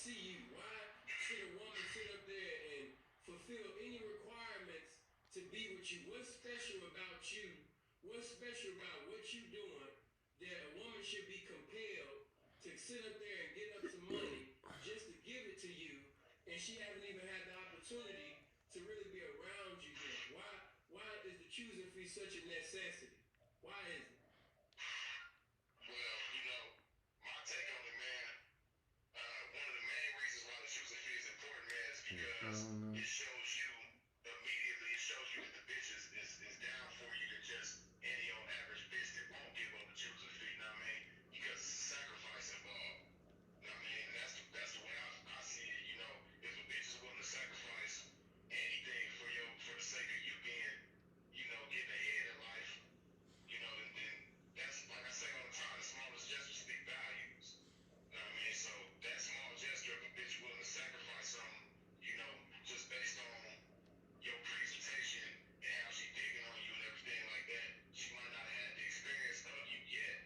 see you? Why should a woman sit up there and fulfill any requirements to be with you? What's special about you? What's special about what you doing that a woman should be compelled to sit up there and get up some money just to give it to you, and she haven't even had the opportunity to really be around you yet? Why is the choosing fee such a necessity? Why is it? Well, my take on it, man. One of the main reasons why the choosing fee is important, man, is because it shows you immediately. It shows you that the bitch is down for you to just any old average bitch that won't give up the choosing fee. You know what I mean? Because it's a sacrifice involved. You know what I mean? And that's the way I see it. If a bitch is willing to sacrifice anything for the sake of you being, getting ahead in life, then that's like I say all the time, the smallest gestures speak values. You know what I mean? So that small gesture of a bitch willing to sacrifice something, just based on your presentation and how she digging on you and everything like that, she might not have had the experience of you yet,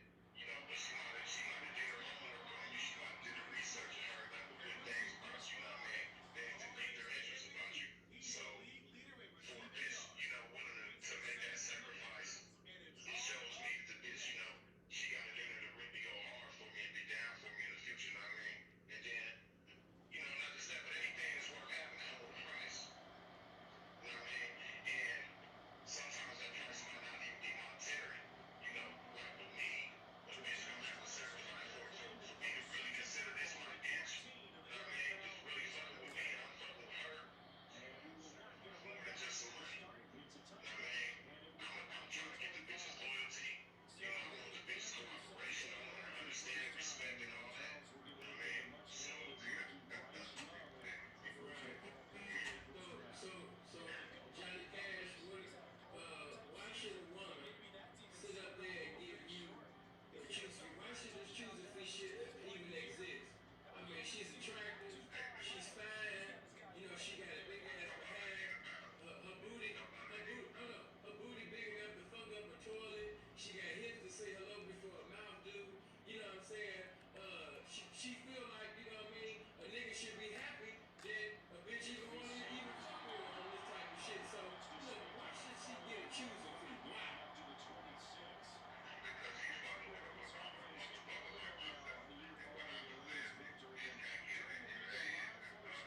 but she might have did her homework on you, she might have did her research and heard nothing but good things about you, you know what I mean? Things that piqued her interest about you. So for a bitch, willing to make that sacrifice, it shows me that the bitch, she got it in her to really go hard for me and be down for me in the future, you know what I mean? And then, not just that, but anything that's worth having come with a price. You know what I mean? And sometimes that price might not even be monetary. Like with me, a bitch gonna have to sacrifice for me to really consider this my bitch. You know what I mean? Just really fucking with me and I'm fucking with her more than just some money. You know what I mean? I'm trying to get the bitch's loyalty. I want the bitch's cooperation. I want her to understand, respect, and all that. You know what I mean? So, that's what people think. So, Johnny Cash, why should a woman sit up there and give you a choose fee? Why should this choosing fee shit even exist? I mean, she's attractive, she's fine, she got a big ass behind, her booty, hold up, her booty big enough to fuck up a toilet. She got hips to say hello before her mouth do. You know what I'm saying? She feel like, you know what I mean? A nigga should be happy that a bitch even want to even fuck with her on this type of shit. So, why should she get a choosing fee? Why? Because he's fucking with a motherfucker like myself. And what I believe, it can't get in your head and stuff.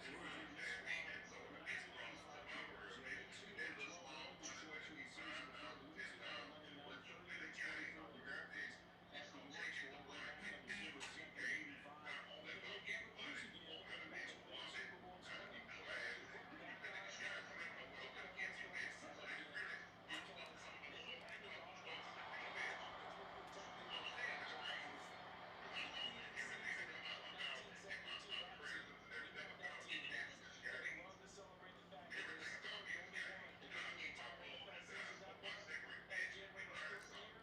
You understand me? And so if a bitch crosses to my world, it looks long to the way we find out, what you really gain over that bitch. She's gonna take it to where I can get you what you gain. Not only about getting money, how to be a woman, how to be classy. You been in disguise and let my wealth give you it. So it's really, I'm fucking some of the fuck you motherfuckers to be a bitch. I'm staying discreet. Because I don't want everything to come out my mouth and my presence and everything about me is disguised. Everything about me is gay. I keep my phone and I smoke my cigarette, bitch. We learn something.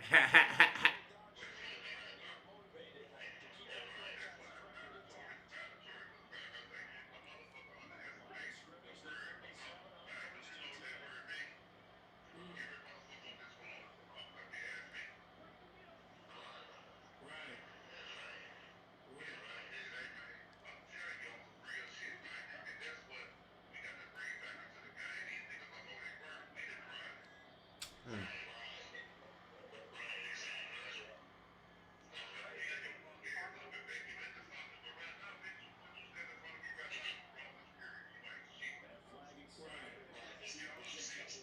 But if you find out, everybody that's valedictorian was back. I say, a motherfucker underestimate the word amount. Right? But you know what that word means? Every motherfucker on this phone is a motherfucker, you ask me. Right. Right. That's right. Yeah, right. Hey, man, I'm telling you on some real shit, man. And that's what we got to bring back into the game. These niggas up on their work. We the grind. Right. Right. Exactly. I'm finna be in your punk ass up and make you into something. But right now, bitch, you put you stand in front of me right now, you rolling skirt. You ain't shit. Right. Right. Speaking of, just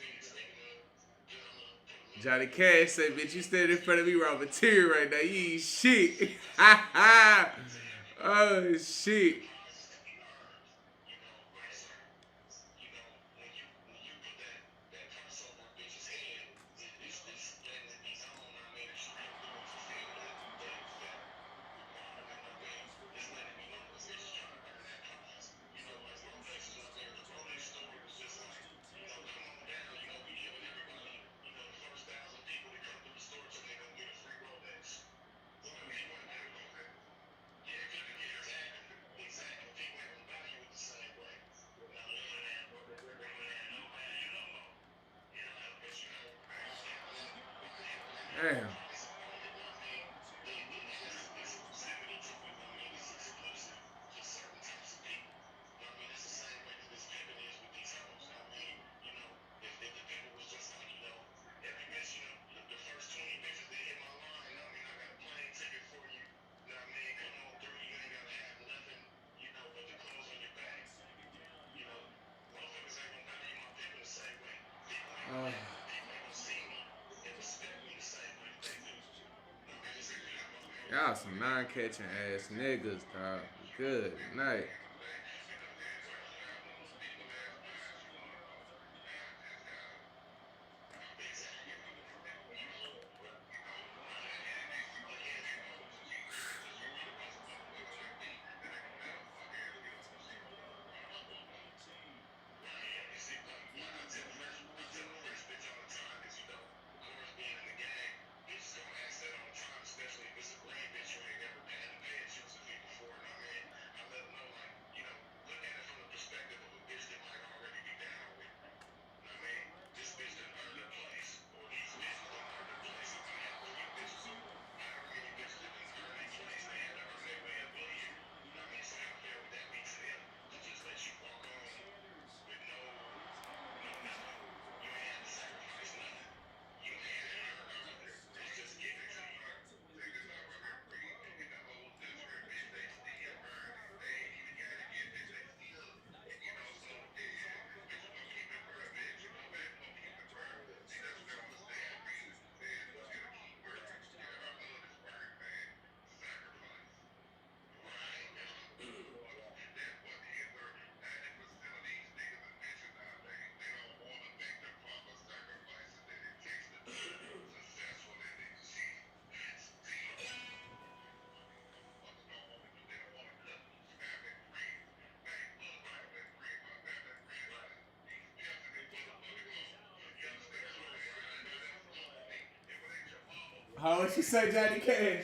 I'm gonna put a little bit Johnny of music Cash on said, while bitch, I'm you on standing in front of me raw material right now. You ain't shit. See, Oh, shit. deposits to be earned. Right, sir. When you put that purse over a bitch's head, it's letting it be known. I mean, if she come through and fulfill that requirement. I mean, it's letting me know this bitch is trying to earn that prize. Like Rolex, the Rolex story was just like, come on down. We giving everybody, the first 1,000 people that come through the store today gonna get a free Rolex. So he wasn't giving no that. Yeah, exactly. Exactly. People ain't gonna value it the same way. Now, women have no value no more. But I ain't skipping that. Damn. The price only, it has exclusivity to it. It's exclusive. Just Y'all some non-catching ass niggas, dog. Good night. How would you say, Johnny Cash?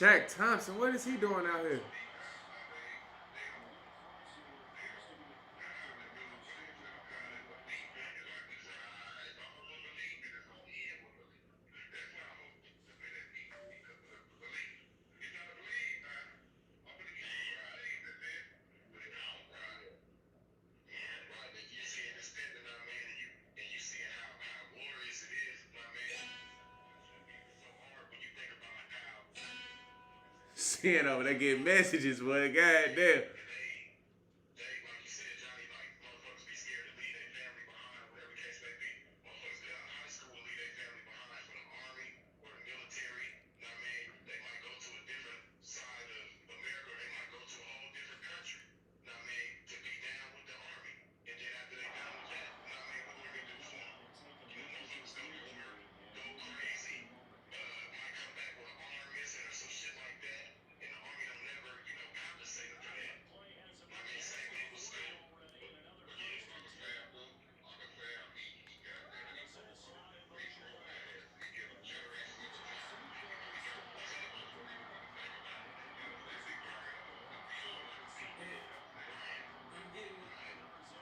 Shaq Thompson, what is he doing out here? Seeing over there getting messages, boy. Goddamn.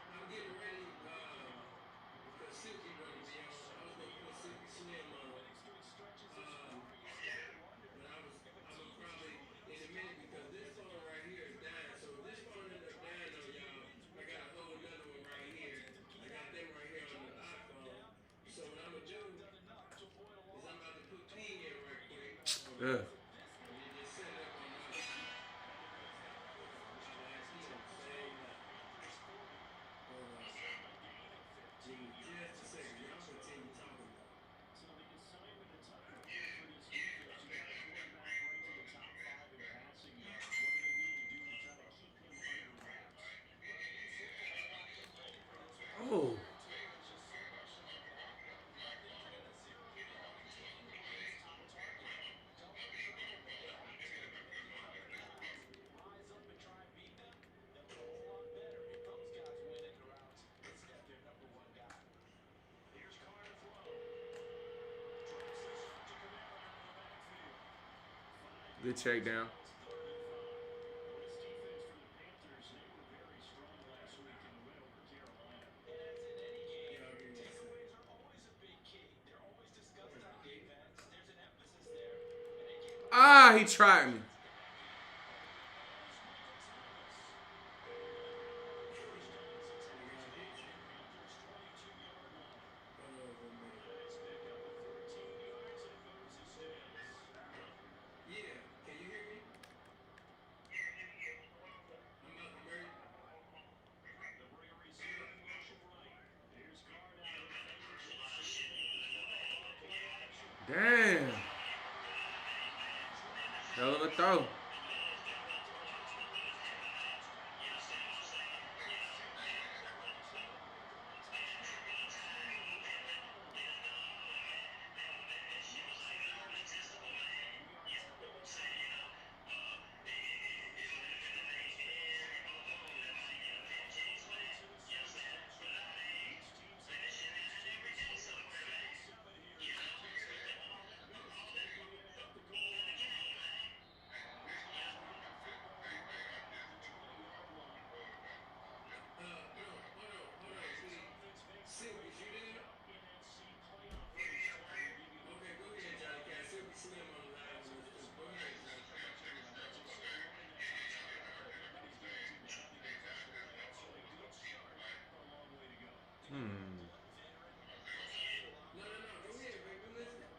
I'm getting ready. Because Silky wanted me on. I was gonna put Silky Slim on. But I'm gonna probably in a minute because this phone right here is dying. So if this phone end up dying on y'all, I got a whole another one right here. I got them right here on the iPhone. So what I'm gonna do is I'm about to put P in right quick. Hold on. Yeah. And then just set it up on my. I should have P on the same line. Hold on. Give me just a second. Y'all continue talking though. Oh. Good check down. Ah, he tried me. Yeah, can you hear me? I'm ready. Damn. Hell of a throw. Hold on, P. Silk, is you there? Okay, go ahead, Johnny Cat. Silky Slim on the line with us too. Go ahead, Johnny. Hmm. No, no, no. Go ahead, baby. We listening.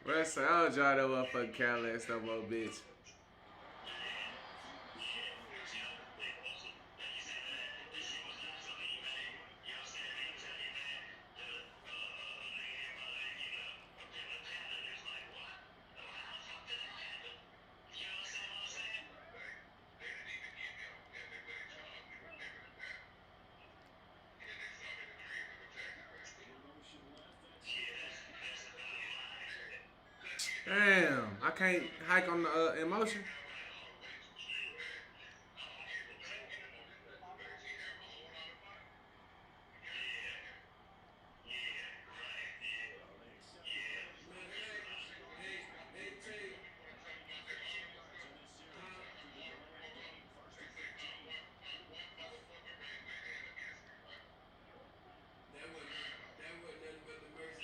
What's up? I'll draw that motherfucking Cadillac no more, bitch. Damn, I can't hike on the emotion. Matter of fact, hey, Tay, huh? That wasn't nothing but the mercy.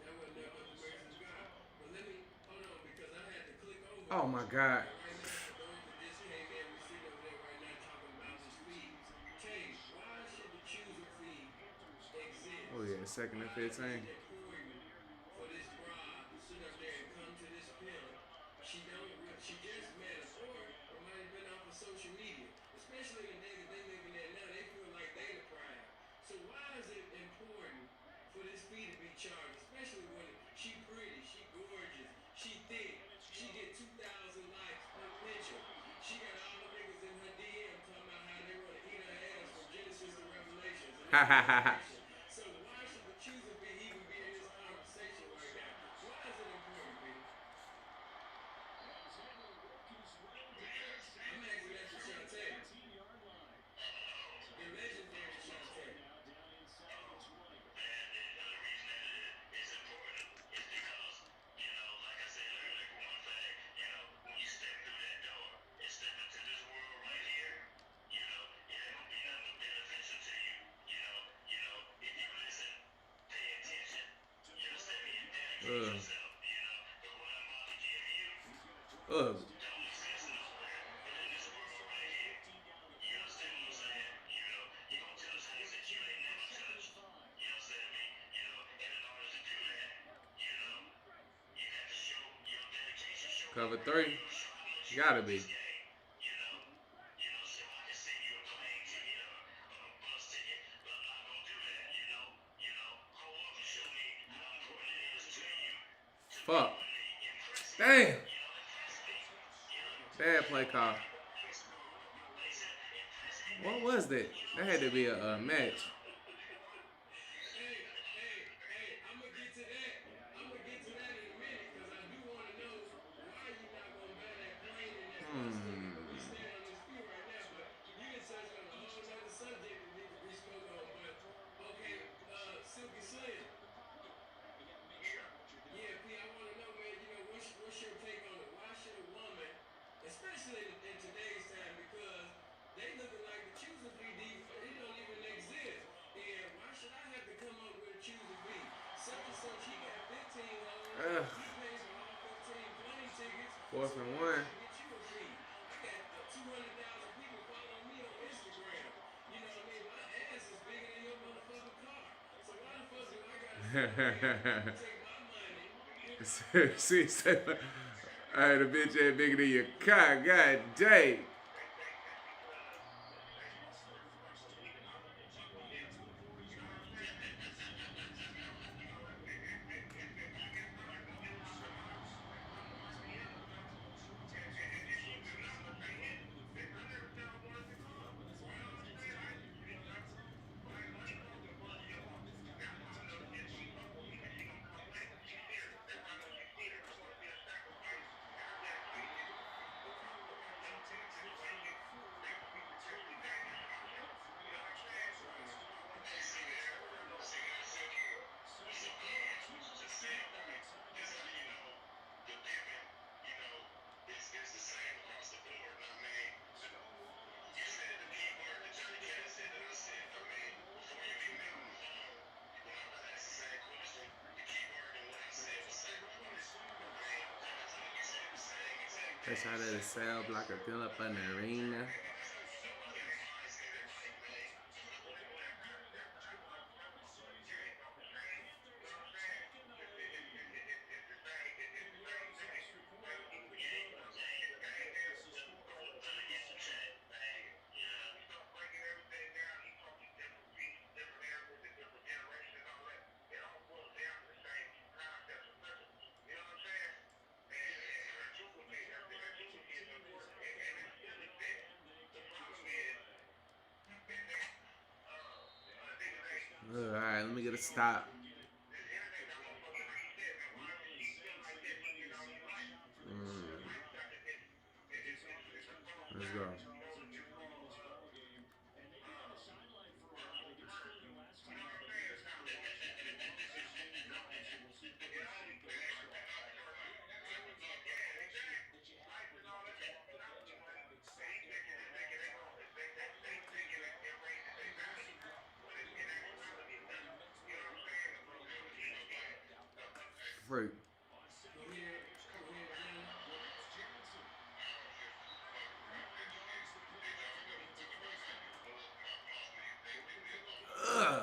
That wasn't nothing but the mercy of God. But let me hold on because I had to click over. Oh my god. And right now, for those that just came in, we're sitting over there right now talking about this feed. Tay, why should the chooser feed Oh exist? yeah, second and Why is 15. it important for this broad to sit up there and come to this pimp? She just met him, or it might have been off of social media. Especially in the day that they living in now, they feel like they the prize. So why is it important for this fee to be charged? Especially when she pretty, she gorgeous, she thick, she get 2,000 likes per picture. She got all the niggas in her DM talking about how they want to eat her ass from Genesis to Revelations, and it's Revelation. So why should the chooser fee even be in this conversation right now? Why is it important, B? I'm asking that to Shantae, the legendary Shantae. Ugh. Ugh. Cover 3. Gotta be. Fuck. Damn. Bad play call. What was that? That had to be a match. I'm gonna get to that. I'm gonna get to that in a minute because I do want to know why you're not gonna buy that plane and that bus ticket. But we stand on this few right now. But you done touched on a whole nother subject that needs to be spoke on. But okay, Silky Slim. Yeah, P, I want to know, man. You know, what's your take on it? Why should a woman, especially in today's time, because they looking like the choosing fee it don't even exist. And why should I have to come up with a choosing fee? Such and such, he got 15 hoes. Ugh. He pays for all 15 plane tickets. Fourth So and why one. should I get you a fee? I got 200,000 people following me on Instagram. You know what I mean? My ass is bigger than your motherfucking car. So why the fuck do I gotta sit up here and take my money? See, the bitch ain't bigger than your car. God dang. Fresh out of the cell block or fill up an arena. Alright, let me get a stop. Let's go. Freak. Ugh.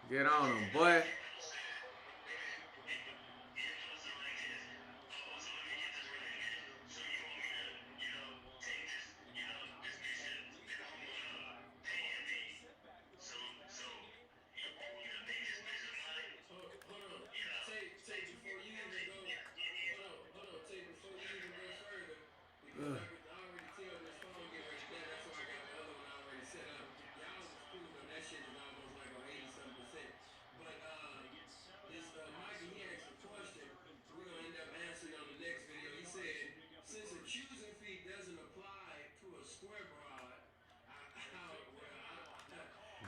Get on him, boy. Before you even go further, because I could already tell this phone get ready to die. That's why I got the other one already set up. Y'all was cool though. That shit is almost like on 80-something%. But this Mikey, he asked a question. We're gonna end up answering on the next video. He said, since a choosing fee doesn't apply to a square broad,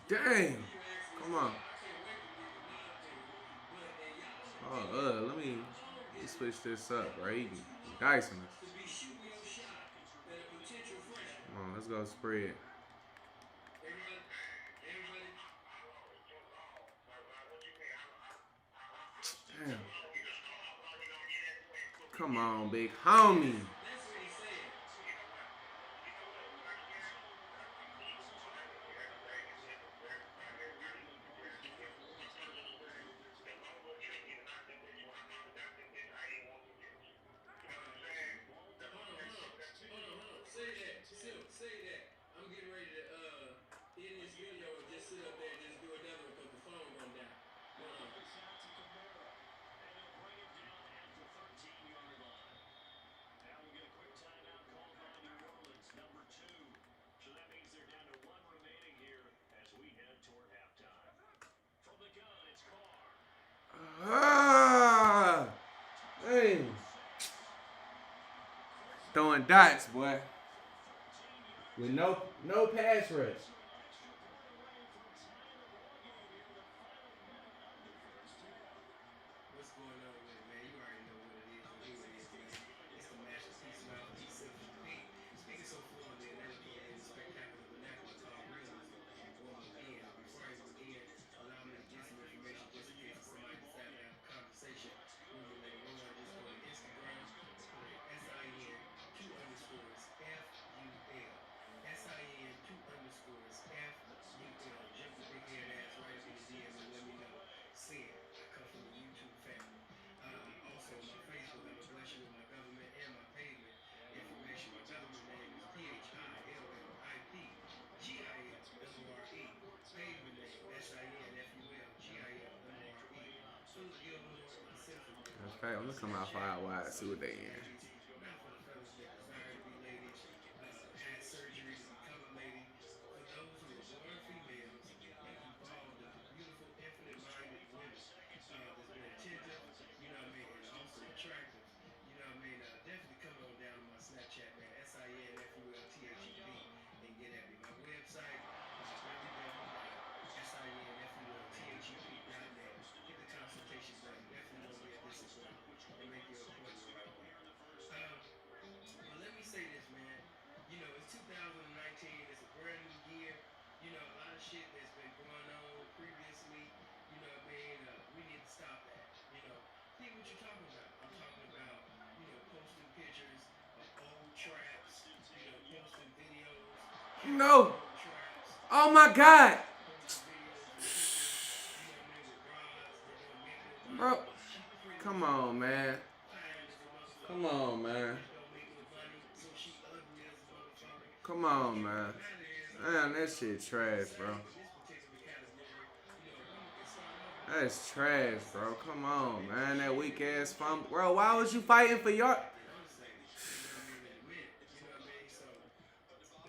Dang. Come on. Oh, let me switch this up, right? He dicing us. Come on, let's go spread. Damn. Come on, big homie. That's what he said. Hold on. Say that. Silk, say that. I'm getting ready to end this video and just sit up there and just do another one because the phone gonna die. Hold on. Ah, hey. Throwing dots, boy. With no pass rush. What's going on with it, man? You already know what it is and who it is, man. It's the masterpiece, mouthpiece, self-repeat. Speaking so fluently and eloquently in the spectacular vernacular called realism. One more again. Before I even begin, allow me to get some information just in case somebody decides to have a conversation. When you later on, just go to Instagram and put in SIN two underscores FUL. SIN two underscores FUL. Jump the big head ass right up in the DM and let me know. Sin. I come from the YouTube family. Also, my Facebook, I'm going to bless you with my government and my pavement information. My government name is PHILLIPGILMORE. Pavement name SINFULGILMORE. Full of Illinois and Central That's Illinois. fact. I'm gonna come out Central fire Illinois. wide, see what For they the in. ladies, not for the fellas that desire to be ladies, had surgery to become a lady. For those who are born females and evolved into beautiful, infinite-minded women that's been attentive, you know what I mean, and also attractive. You know what I mean? Definitely come on down to my Snapchat, man, SINFULTHEP, and get at me. My website, www.sinfulthep.net. Hit the consultation button. Definitely want to be a disappointment and make your appointment right there. But let me say this, man. You know, it's 2019. It's a brand new year. You know, a lot of shit that's been going on previously. You know what I mean? We need to stop that. You know, think what you're talking about. I'm talking about, you know, posting pictures of old traps. You know, posting videos, capturing No. old traps. Oh You my know what I mean? God. Posting videos and pictures. You know what I mean? With bras that don't make no money. Bro. She pretty as Come a on, man. motherfucker. Fine as a Come motherfucker. on, man. Niggas don't make no money, so she ugly as a motherfucker. Come The on, truth of man. the matter is, Man, you that know, shit I'm trash, gonna say bro. in this particular category, you know, a woman can start off with a That's motherfucking trash, bro. narcissist. Come You know what I on, mean? But man. she That ain't weak gonna ass know that fumble. Bro, why until was you she fighting get for your. get unsaved. You know what I mean? In a minute. You know what I mean? So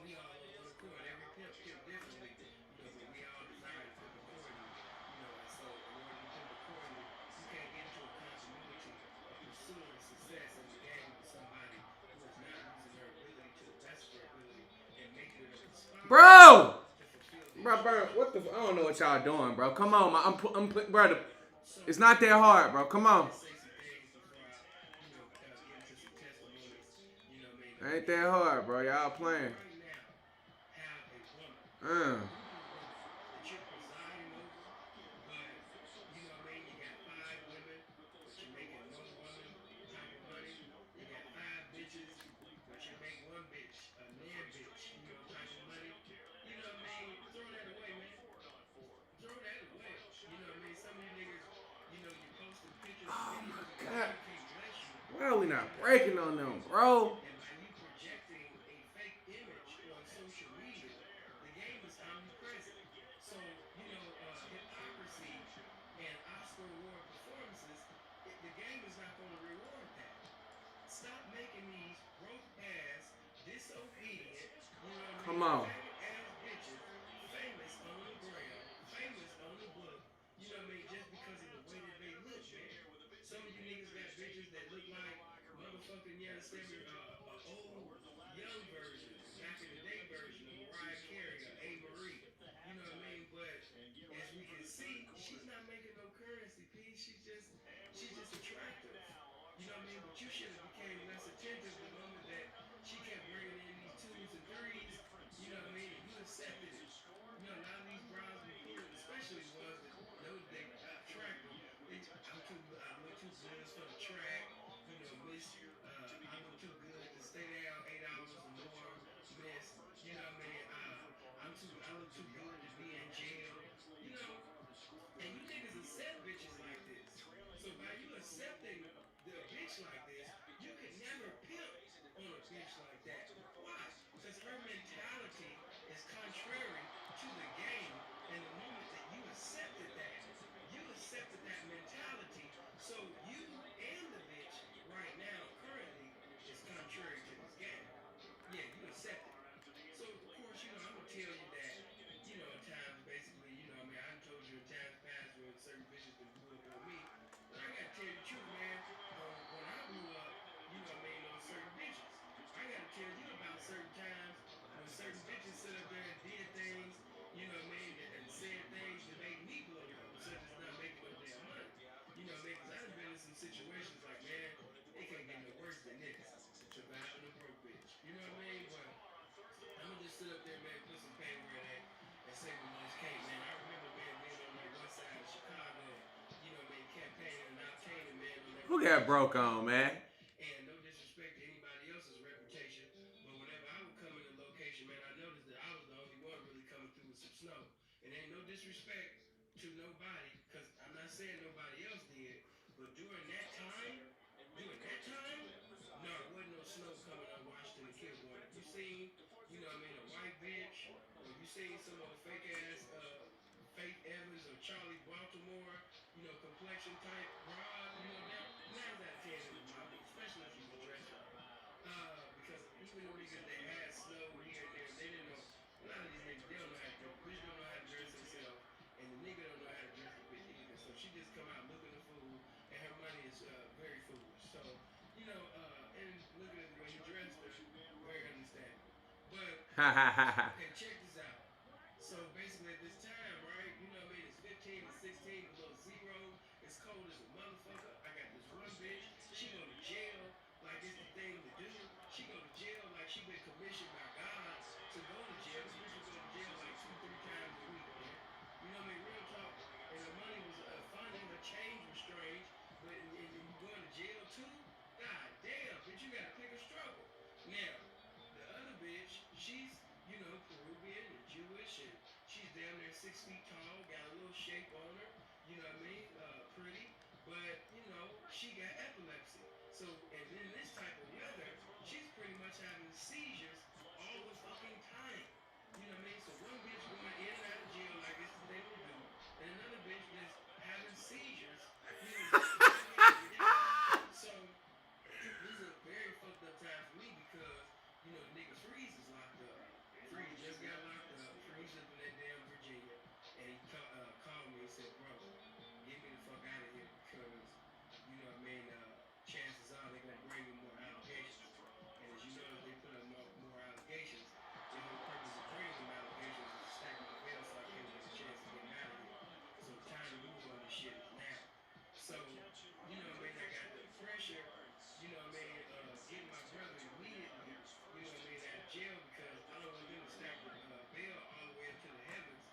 we all on one accord. Every pimp differently, you know, but we all desire to pimp accordingly. You know, and so in order to pimp accordingly, you can't get into a continuity of pursuing success in the game with somebody who is not using their ability to the best of their ability and making it a responsibility Bro! to fulfill these Bro, dreams. what the. I don't know what y'all doing, bro. Come So, on, man. Bro. so It's not that hard, bro. Come let me on. just say some things before I, you know, get into some testimonies. You know what I mean? Ain't If that hard, bro. Y'all if you playing. right now have a woman, Uh. a group of women that you're presiding over, but you know what I mean? You got five women, but you're making one woman type of money. You got five bitches, but you make one bitch, a nan bitch, you know, type of money. You know what I mean? Throw that away, man. Throw that away. You know what I mean? Some of you niggas, you know, you're posting pictures and Oh videos and my the God. game can't bless you Why are we because not you're not breaking making on no them, paycheck. bro? And by you projecting a fake image on social media, the game is omnipresent. So, you know, hypocrisy and Oscar award performances, the game is not going to reward that. Stop making these broke ass, disobedient, you know what I Come mean, on. faggot ass bitches, famous on the gram, famous on the book, you know what I mean, just because of the way that they look, man. Some of you niggas got bitches that look like motherfucking, you understand me, old, young version, back in the day version of Mariah Carey or A. Marie, you know what I mean? But as we can see, she's not making no currency, P. She's just attractive. You know what I mean? But you should have became less attentive the moment that she kept bringing in these twos and threes. You know what I mean? And you accepted it. You know, a lot of these bras be pulling, especially the ones that know they attractive. I'm too, a little too good for the track. You know, Miss accepted that mentality. So you and the bitch right now, currently, is contrary to this game. Yeah, you accept it. So of course, I'm gonna tell you that, at times, basically, I done told you in times past when certain bitches done blew up on me. But I gotta tell you the truth, man. When I blew up, on certain bitches. I gotta tell you about certain times when certain bitches sit up there and did things, and said things that made me blow up, such as not making no damn money. Because I done been in some situations like, man, it can't get no worse than this. Surviving a broke bitch. You know what I mean? But I'm gonna just sit up there, man, put some paint where it at, and say what most can't, man. I remember, man, being on that west side of Chicago, campaigning and obtaining, man, on that Who got broke reputation, on, man? And no disrespect to anybody else's reputation, but whenever I would come in a location, man, I noticed that I was the only one really coming through with some snow. And ain't no disrespect to nobody, because I'm not saying nobody else did, but during that time, no, it wasn't no snow coming on Washington and Kilbourne. If you seen, a white bitch, or you seen some old fake ass Faith Evans or Charlie Baltimore, complexion type broad, that 9 out of 10 it was my bitch, especially if you was dressed right. Because even the niggas that had snow here and there, they didn't know. A lot of these niggas, they don't know how to dress. The bitch don't know how to dress herself, and the nigga don't know how to dress the bitch either. So she just come out looking a fool, and her money is very foolish. So and looking at the way he dressed her, very understandable. But okay, check this out. So basically at this time, right, it's 15 and 16 below zero. It's cold as a motherfucker. I got this one bitch. She go to jail like it's the thing to do. She go to jail like she been commissioned by God to go to jail. This bitch will go to jail like 2-3 times a week, man. Real talk. And her money was funny. Her change was strange. But and you going to jail too? God damn, bitch, you gotta pick a struggle. Now, the other bitch, she's, Peruvian and Jewish, and she's damn near 6 feet tall, got a little shape on her, pretty, but, she got epilepsy. So, and in this type of weather, she's pretty much having seizures all the fucking time. So one bitch going in and out of jail like it's the thing to do, and another bitch just having seizures, So, this is a very fucked up time for me because, the nigga Freeze is locked up. Freeze just got locked up. Freeze up in that damn Virginia. And he called me and said, bro, get me the fuck out of here because, chances are they're going to bring me more allegations. And as you know, if they put up more allegations, the whole purpose of bringing them allegations is to stack my bail so I can get a chance of getting out of here. So the time to move on this shit is now. So, I got the pressure, getting my brother immediately, out of jail because I don't want them to stack the bail all the way up to the heavens.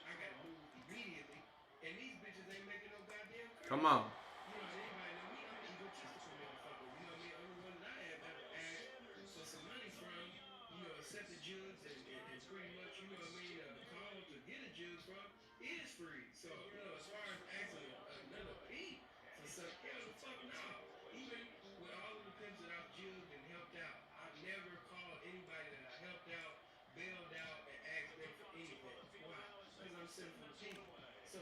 I got to move immediately. And these bitches ain't making no goddamn Come currency. on. Anybody know me, I'm an egotistical motherfucker. Only one that I have ever asked for some money from, accepted jugs and pretty much, called to get a jug from is free. So, as far as asking another P for some, hell the fuck no. Even with all of the pimps that I've jugged and helped out, I've never called anybody that I helped out, bailed out, and asked them for anything. Why? Because I'm sinful P. So,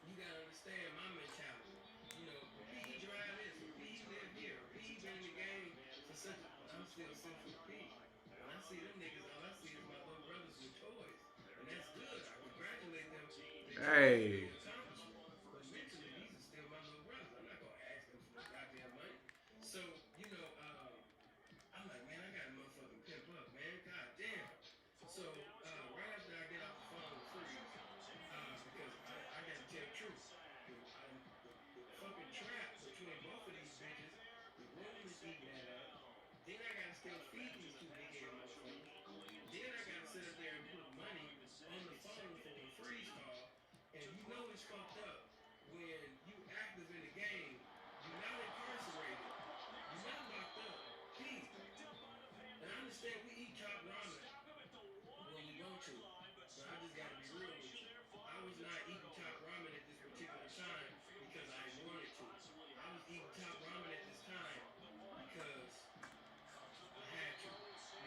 you gotta understand my mentality. P drive this, or P live here, or P been in the game for such a, but I'm still sinful P. When I see them niggas, all I see is my little brothers with toys. And that's good. I congratulate them. They toys for Hey. the accomplishment. But mentally, these are still my little brothers. I'm not gonna ask them for no goddamn money. So, I'm like, man, I gotta motherfucking pimp up, man. God damn. So, right after I get off the phone with Freeze, because I gotta tell the truth. The fucking trap between both of these bitches, the room is eating that up. Then I gotta still feed these two big head motherfuckers. Then I gotta sit up there and put money on the phone for a freeze call. And it's fucked up when you active in the game, you're not incarcerated, you're not locked up. P. And I understand we eat top ramen when we want to, but I just gotta be real with you. I was not eating top ramen at this particular time because I wanted to. I was eating top ramen at this time because I had to. You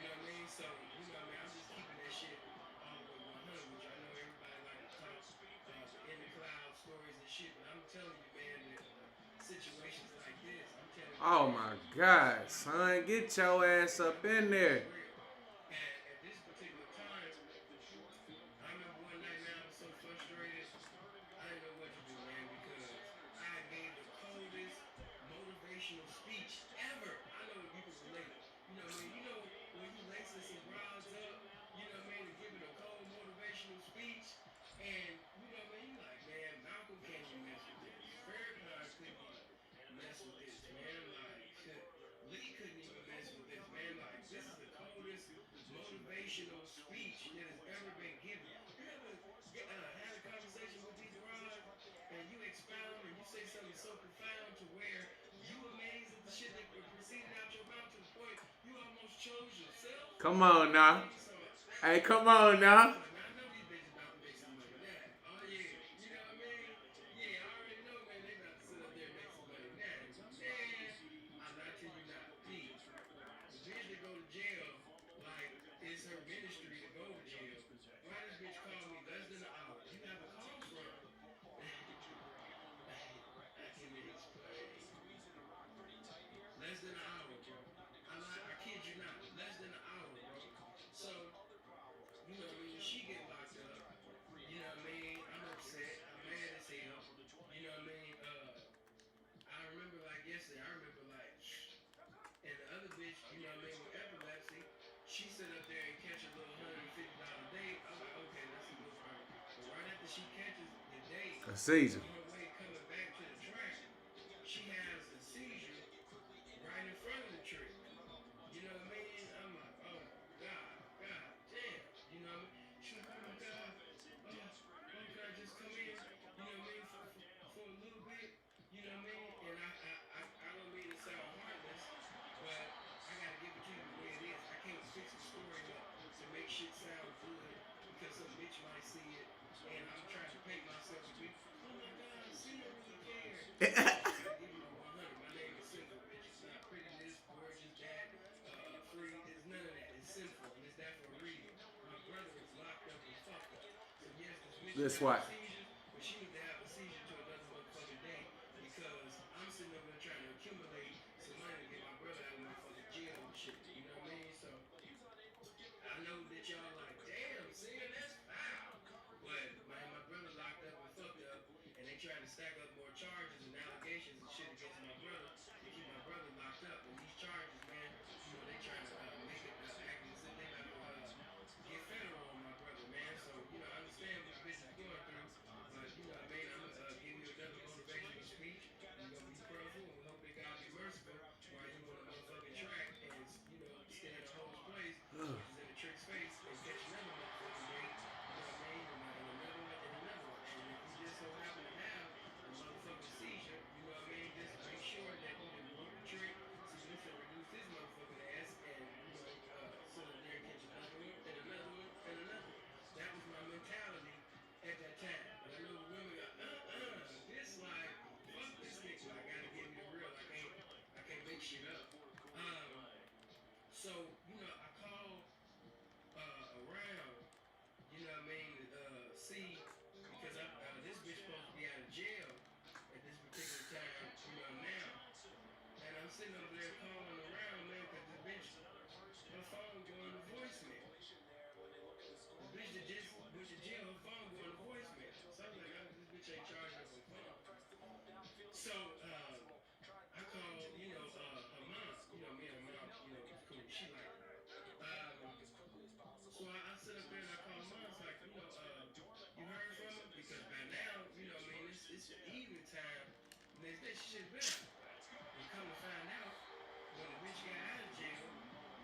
know what I mean? So, I'm just keeping that shit all the way 100 with you. I know everybody like to talk the in the club Oh my God, son, get your ass up in there. And at this particular time, I remember one night, man, I was so frustrated. I didn't know what to do, man, because I gave the coldest motivational speech ever. I know you can relate. You know what I mean? You know when you lacing some broads up, you know what I mean, and giving a cold motivational speech, and you know what I mean? You like, man, Malcolm can't even mess with this. Farrakhan couldn't even mess with this, man. Like, Lee couldn't even mess with this, man. Like, this is the coldest motivational speech that has ever been given. You ever had a conversation with these broads and you expound and you say something so profound to where you amazed at the shit that proceeded out your mouth to the point you almost chose yourself? Come on You know what I now. mean? So Hey, I come was like, on now. man, I know these bitches about to make some money now. Oh yeah, you know what I mean? Yeah, I already know, man. They about to sit up there and make some money now. Man, I lie to you not. B, the bitch that go to jail, like, it's her ministry to go to jail. Why this bitch called me less than an hour? You have a call from? I can explain. Less than an hour, bro. I kid you not. Less than an hour, bro. So, you know what I mean? She get locked up. You know what I mean? I'm upset. I'm mad as hell. You know what I mean? I remember like yesterday. I remember like, and the other bitch, you know what I mean, with epilepsy, she sit up there and catch a little $150 date. I'm like, okay, that's a little problem. But right after she catches the date, A season. on her way coming back to the track, she has a seizure right in front of the trick. You know what I mean? I'm like, oh my God damn. You know what I mean? She's like, oh my God. Can I just come in? You know what I mean? For a little bit. You know what I mean? And I don't mean to sound heartless, but I gotta give it to you the way it is. I can't fix the story up to make shit sound good because some bitch might see it and I'm trying to paint myself to be, oh my God, Cena really cared. No, I gotta give you the 100. My name is sinful, bitch. It's not pretty this, gorgeous that, free. It's none of that. It's sinful and it's that for a reason. My brother is locked up and fucked up. So yes, this bitch is That's having why. seizures, but she needs to have a seizure to another motherfucking day because I'm sitting over there trying to accumulate some money to get my brother out of motherfucking jail and shit. You know what I mean? So I know that y'all like, damn, Sin, that's foul. But man, my brother locked up and fucked up, and they trying to stack up more charges and allegations and shit against my brother to keep my brother locked up. And these charges, man, you know, they trying to make it act as if they about to get federal on my brother, man. So you know, I understand what the bitch is going through, but you know, what I mean, I'm gonna give you another motivational speech. You're gonna be prayerful, and we hope that God be merciful while you on the motherfucking track and you know stay in a host place, which is in the trick's face, and catch another motherfucking date. You know what I mean? And another one, and another one. And if you just so happen to have a motherfucking seizure, you know what I mean? Just make sure that you done broke the trick so you can reduce this motherfucking ass and you know sit up there and catch another one and another one and another one. That was my mentality at that time. But I know the women got this like fuck this nigga. I gotta give you the real. I can't make shit up. Um, so you know I called around. You know what I mean? See, because this bitch supposed to be out of jail at this particular time. You know now, and I'm sitting over there calling around, man, because this bitch her phone going to voicemail. The bitch that just went to jail, her phone going to voicemail. So I was like, this bitch ain't charging up her phone. So I called, you know, her mom. You know, me and her mom, you know, was cool. She like me. So I sit up there and I call mom. It's like, you know, you heard from her? Because by now, you know, what I mean, it's evening time. Next day, she should have been out. And come to find out, when the bitch got out of jail,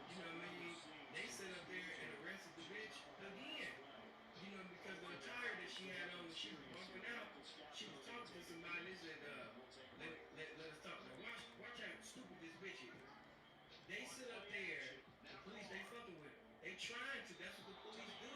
you know what I mean, they sit up there and arrested the bitch again. You know, because the attire that she had on when she was walking out, she was talking to somebody. They said, let us talk. Now watch how stupid this bitch is. They sit up there, the police, they fucking with her. They trying to, that's what the police do.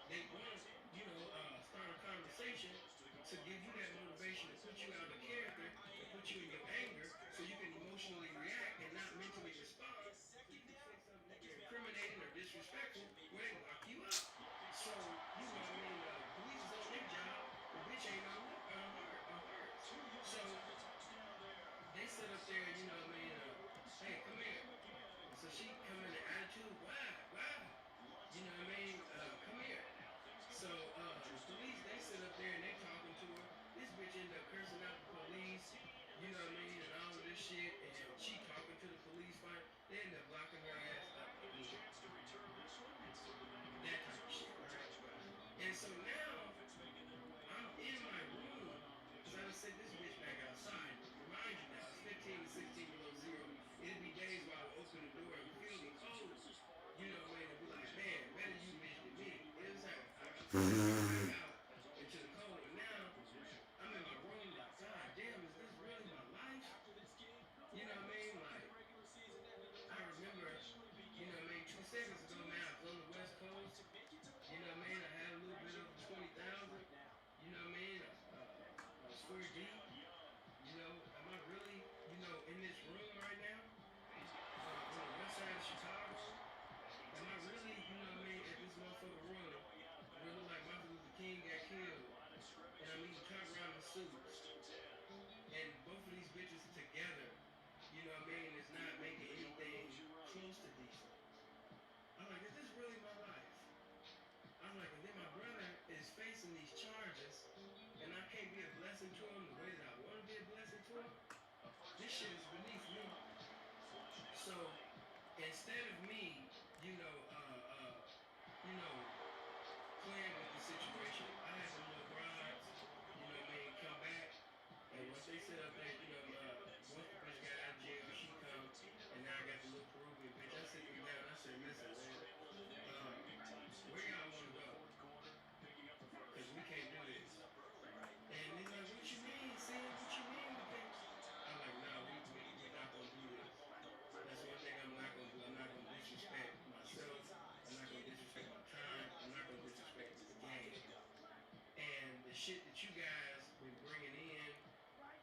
They want to, you know, start a conversation to give you that motivation to put you out of character and put you in your anger so you can emotionally react and not mentally respond. So you can say something either incriminating or disrespectful where they lock you up. So, you know what I mean? Police is on their job, the bitch ain't on hers. So, they sit up there, you know what I mean, You know what I mean? Come here. So the police, they sit up there and they talking to her. This bitch end up cursing out the police. You know what I mean? And all of this shit. And she talking to the police. Fine. They end up locking her ass up again. That type of shit, right? And so now I'm in my room because I done sent this bitch back outside. Remind you now, it's 15 to 16 below zero. It'd be days where I would open the door and feel the cold. You know what I mean? And be like, man, better you bitch than me. You know what I'm saying? I step back out into the cold. And now I'm in my room like, God damn, is this really my life? You know what I mean? Like, I remember, you know what I mean, 2 seconds ago, man, I was on the West Coast. You know what I mean? I had a little bit of 20,000. You know what I mean? I was 4 deep. You know, am I really, you know, in this room right now on the west side of Chicago? Am I really, you know what I mean, at this motherfucker room where it look like Martin Luther King got killed and I'm eating top ramen suits and both of these bitches together, you know what I mean, is not making anything close to decent. I'm like, is this really my life? I'm like, and then my brother is facing these charges and I can't be a blessing to him the way that I want to be a blessing to him. This shit is beneath me. So instead of me, you know, you know, playing with the situation, I had them little broads, you know what I mean, come back. And once they sit up there, you know, once the bitch got out of jail, she come, and now I got the little Peruvian bitch. I sit them down. I said, listen, man, where y'all want to go? Because we can't do this. And they're like, what you mean, Sid? What you mean we can't? I'm like, nah, we're not going to do this. That's one thing I'm not going to do. I'm not going to disrespect myself. I'm not going to disrespect my tribe. I'm not going to disrespect the game. And the shit that you guys been bringing in,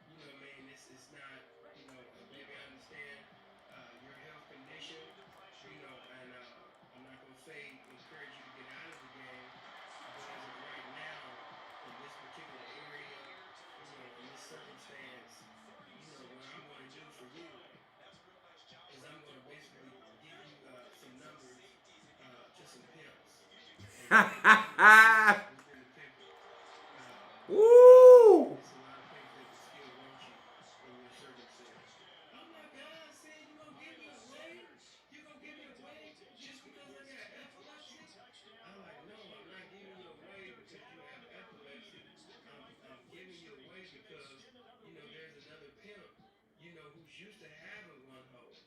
you know what I mean, it's not, you know, baby, I understand your health condition, you know, and I'm not going to say encourage you to get out of the game, but as of right now, in this particular area, you know, in this circumstance, you know, what I'm going to do for you is I'm going to basically give you some numbers to some pimps. And you can do within the pimping. Woo! It's a lot of pimps that will still want you in your circumstance. Oh my God, said you gonna give me away? You gonna give me away just because I got epilepsy? I'm like, no, I'm not giving you away because you have epilepsy. I'm giving you away because, you know, there's another pimp, you know, who's used to having one hoe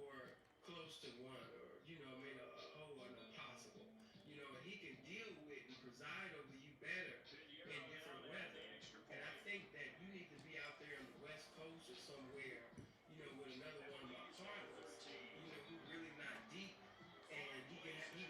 or close to one or, you know, I mean, a hoe or an impossible. You know, and he can deal with and preside over you better in different weather. And I think that you need to be out there on the West Coast or somewhere, you know, with another one of my partners, you know, who really not deep, and he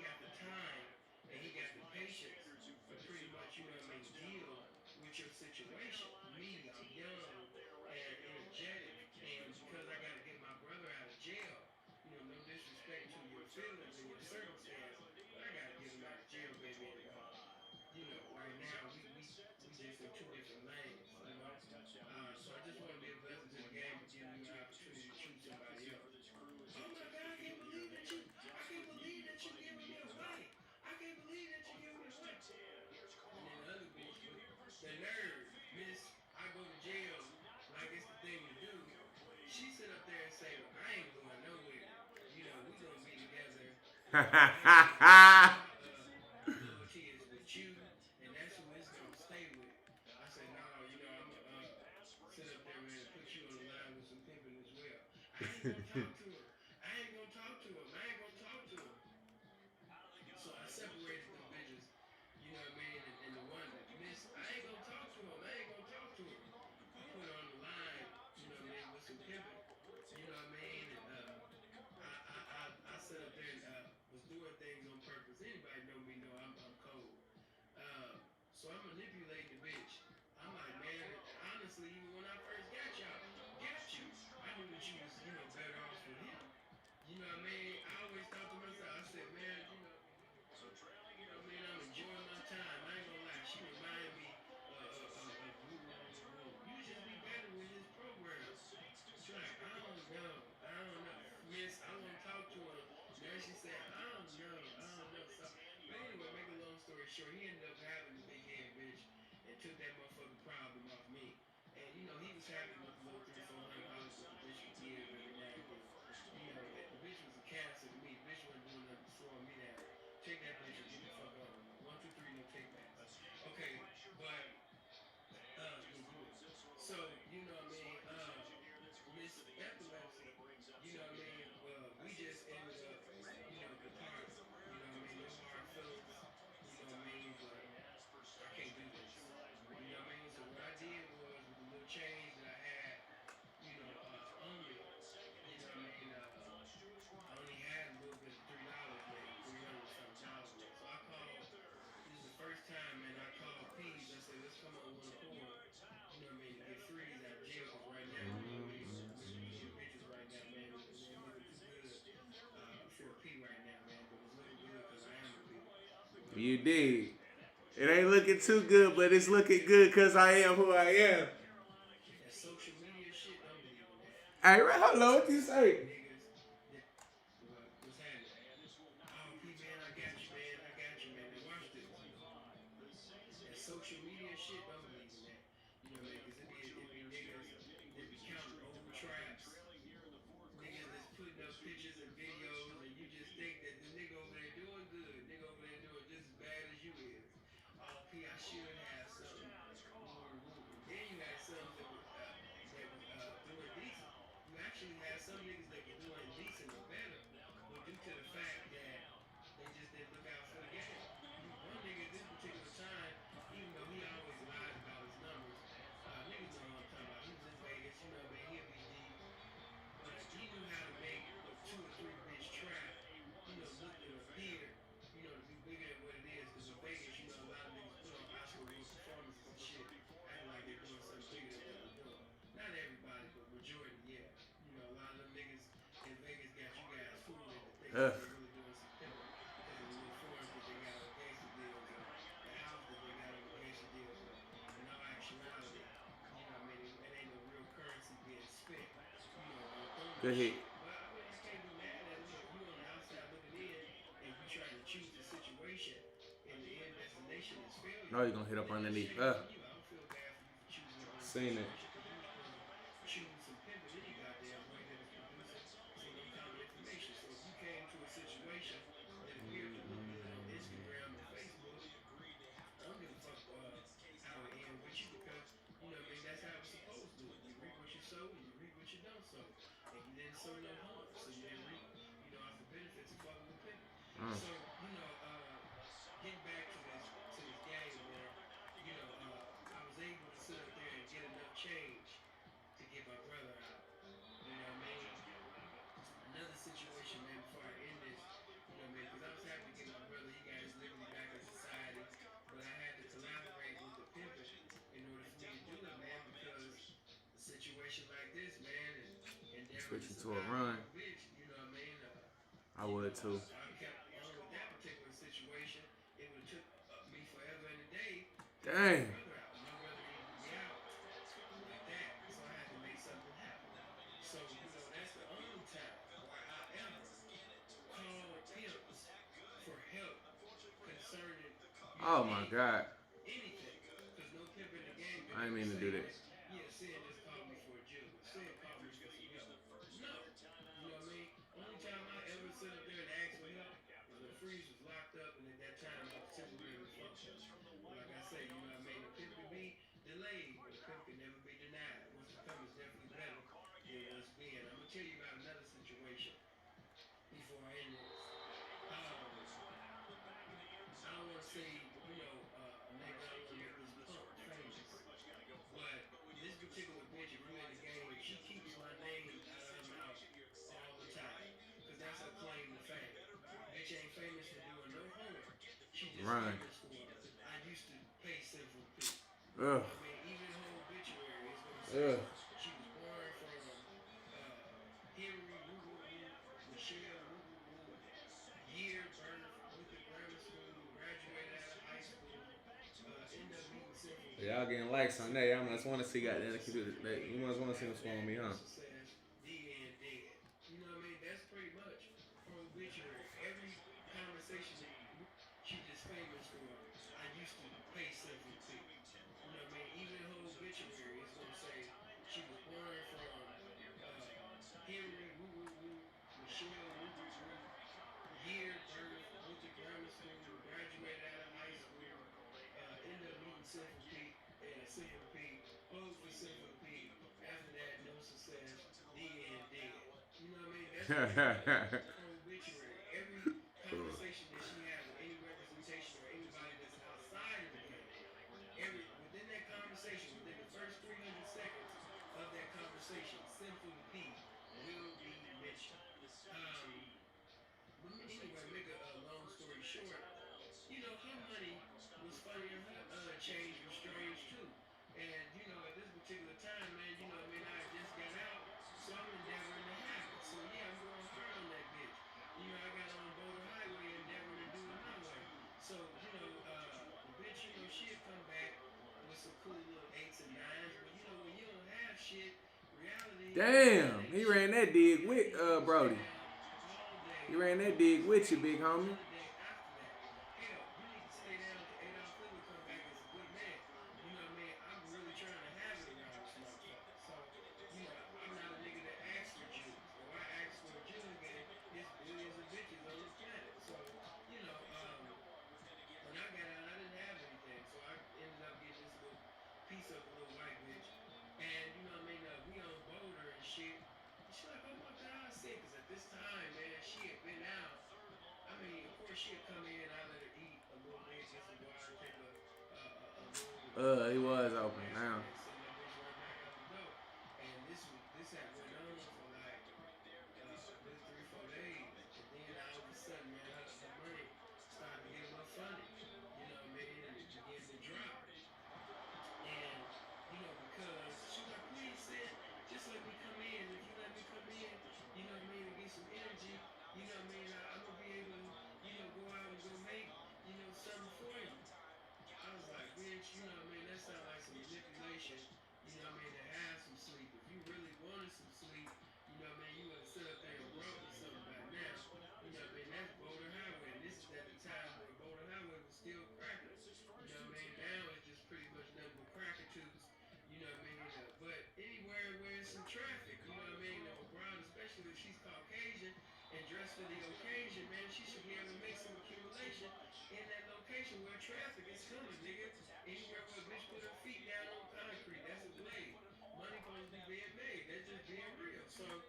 got the time and he got the patience to pretty much, you know what I mean, deal with your situation. Me, I'm young and energetic, and because I got to get my brother out of jail, you know, no disrespect to your feelings and your circumstance, but I got to get him out of jail, baby. And you know, right now we just in two different lanes, you know. So I just want to be a blessing to the game and give you an opportunity to choose somebody else. Oh my God, I can't believe that you, I can't believe that you're giving me away. I can't believe that you're giving me away. And then the other bitch, the nerve, miss, I go to jail like it's the thing to do. She sit up there and say, well, I ain't going nowhere. You know, we gonna be together. My loyalty is with you, and that's who it's gonna stay with. I said, no, you know, I'm gonna sit up there, man, and put you on the line with some pimping as well. I ain't gonna talk to him. I ain't gonna talk to him. I ain't gonna talk to him. So I separated them bitches, you know what I mean? And the one that missed, I ain't gonna talk to him. I ain't gonna talk to him. I put her on the line, you know what I mean, with some pimping, you know what I mean? And I sat up there and was doing things on purpose. Anybody know me know I'm cold. So I'm manipulating the bitch. I'm like, man, honestly, even when I first got you, I knew that you was, you know, better off with him. You know what I mean? I always thought to myself, I said, man, you know what I mean? I'm enjoying my time. I ain't gonna lie. She reminded me of Woo Woo Woo. You just be better with his program. She's like, I don't know. I don't know. Miss, I want to talk to her. Now she said, I don't know. I don't know. So story short, he ended up having the big head bitch and took that motherfucking problem off me. And you know, he was happy with the little 300-400 dollars that the bitch would give every now and then. You know, the bitch was a cancer to me. The bitch wasn't doing nothing but slowing me down. Take that bitch and get the fuck on. 1, 2, 3, no takebacks. Okay, but yeah, you will. So, you know what I mean? Miss Epilepsy, you know what I mean? We just ended up, you know, departing. You know what I mean? No hard feelings, you know what I mean? But I can't do this. You know what I mean? So what I did was with the little change that I had, you know, on me, you know what I mean? I only had a little bit of $3 left, 300 something dollars left. So I called, this is the first time, man, I called Peas. I said, let's come on one accord, you know what I mean, to get Freeze out of jail. Because right now, you know, we between the bitches right now, man. It ain't looking too good for a P right now, man. But it's looking good because I am a P. You did. It ain't looking too good, but it's looking good because I am who I am. That social media shit, don't believe in that. Hey, hold on, what you say? Niggas that what's happening? Oh, P man, I got you, man. I got you, man. Now watch this. That social media shit, don't believe in that. You know what I mean? Because it be niggas that be counting old traps, niggas that's putting up pictures and videos, and you just think that the nigga over there doing good, nigga over there doing just as bad as you is. Oh, P, I should have something. And then you had some that was doing decent. You actually had some niggas that was doing decent or better, but due to the fact that they just didn't look out for the game. One nigga at this particular time, even though he always lies about his numbers, niggas know what I'm talking about. He was in Vegas, you know what I mean? He'll be deep. But he knew how to make the 2 or 3 bitch trap, you know, look and appear, you know, to be bigger than what it is. Because in Vegas, you know, a lot of niggas put on Oscar Award performances and shit, acting like they're doing something bigger than what they're doing. Not everybody, but majority, yeah. You know, a lot of them niggas in Vegas got you guys fooled into thinking Ugh. that they're really doing some pimping because of the little foreigns that they got on gangster deals or the house that they got on the gangster deals. But in all actuality, you know what I mean, it ain't no real currency being spent, you know, on Go this ahead. shit. But I mean, I can't be mad at it. Look, you on the outside looking in, and you trying to choose the situation, and the end destination is failure. No, you're gonna hit up Then that's underneath. shame on you. I don't feel bad for you for choosing the wrong Seen it. situation because you were supposed to choose some pimping any goddamn way that was producing some uncommon information. So if you came to a situation that appeared to look good on Instagram and Facebook, I don't give a fuck how it end with you because you know what I mean that's how it's supposed to. You reap what you sow and you reap what you don't sow. And you didn't sow no harm, so you didn't reap, you know, off the benefits of fucking with pimping. So you know, getting back to this game, man. You know, I was able to sit up there and get enough change to get my brother out. You know what I mean? Another situation, man, before I end this, you know, man, because I was happy to get my brother, he got his liberty back in society, but I had to collaborate with the pimpin' in order for me to do it, man, because a situation like this, man, and endeavoring to Switching to a survive run. off a bitch, you know what I mean? I You know, would too. if I kept on with that particular situation, it would have took me forever and a day to get my Dang. brother out. My brother needed to be out like that, so I had to make something happen. So, you know, that's the only time where I ever called pimps for help concerning, you know, Oh my anything. God. Anything. Because no pimp in the game could I didn't ever mean to say do that. that, yeah, Sin just called me for a jug or Sin called me for some help. No. You know what I mean? Only time I ever sit up there and ask for help is when Freeze was locked up and at that time I was temporarily fucked up. But like I say, you know what I mean? A pimp can be delayed, but a pimp can never be denied. What's to come is definitely better than what's been. I'm gonna tell you about another situation before I end this. I don't want to say, you know, a name because I don't want to make this punk famous. But this particular bitch, if you in the game, she keeps my name out of her mouth all the time. Because that's her claim to fame. Bitch ain't famous for doing no harm. She just Run. famous for, I used to pay Sinful P. You Ugh. know what I mean? Even her obituary is going to say Ugh. she was born from Henry Woo Woo Woo, Michelle Woo Woo Woo, year birth, went to grammar school, graduated out of high school, ended up meeting Sinful P. Y'all getting likes on Sinful that. Y'all P must want to see was goddamn a the computer. celebrity, You must want to see what's wrong with me, international huh? success, the end dead. You know what I mean? That's pretty much her obituary. Every conversation that she just famous for obituary, it's gonna say she was born from Henry woo woo woo, Michelle woo woo woo, year birth, went to grammar school, graduated out of high school, ended up meeting Sinful Pete, hoed for Sinful Pete. After that, no success. The end, dead. You know what I mean? That's literally her obituary. Every conversation that she had with any representation or anybody that's outside of the game, within that conversation, within the first 300 seconds of that conversation, Sinful Pete will be mentioned. Um, but anyway, make a long story short, her money was funny and her change was strange too. And, at this particular time, man, I just got out, so I'm endeavoring to have it. So, yeah, I'm going hard on that bitch. I got on Boulder Highway endeavoring to do it my way. So, the bitch, she'll come back with some cool little eights and nines. But, when you don't have shit, reality is that Damn, ain't he shit. ran that dig And, with you stay Brody. down all He day ran that and dig come with you, back big homie. another day after that. Hell, you need to stay down to Adolf Hitler come back as a good man. You know what I mean? I'm really trying to have it around this motherfucker. So, I'm not a nigga that asks for Jews. If I ask for a Jew, then it's billions of bitches on the planet. So, when I got out, I didn't have anything. So I ended up getting this little piece of a little white bitch. And, we on Boulder and shit. And she like, oh my God, I said, because at this time, man, she had been out. I mean, of course, she'd come in. I let her eat a little bit, get some water, take a little He was break open real now. fast, and send that bitch right back out the door. And this had went on for like good 3 4 days, and then all of a sudden, man, her money started to get a little funny. You know what I mean? And it began to drop. And, because she was like, please, Sid, just let me come in. If you let me come in, and get some energy, I'm going to be able to, go out and go make, something for you. I was like, bitch, that sounds like some manipulation, to have some sleep. If you really wanted some sleep, you would have sit up there and brought me something by now. That's Boulder Highway. And this is at the time where Boulder Highway was still cracking. Now it's just pretty much nothing but cracker tubes. But anywhere where there's some traffic, if a broad, especially if she's Caucasian and dressed for the occasion, man, she should be able to make some accumulation in that location where traffic is coming, nigga. Anywhere where a bitch put her feet down on concrete, that's a blade. Money supposed to be being made. That's just being real. So, the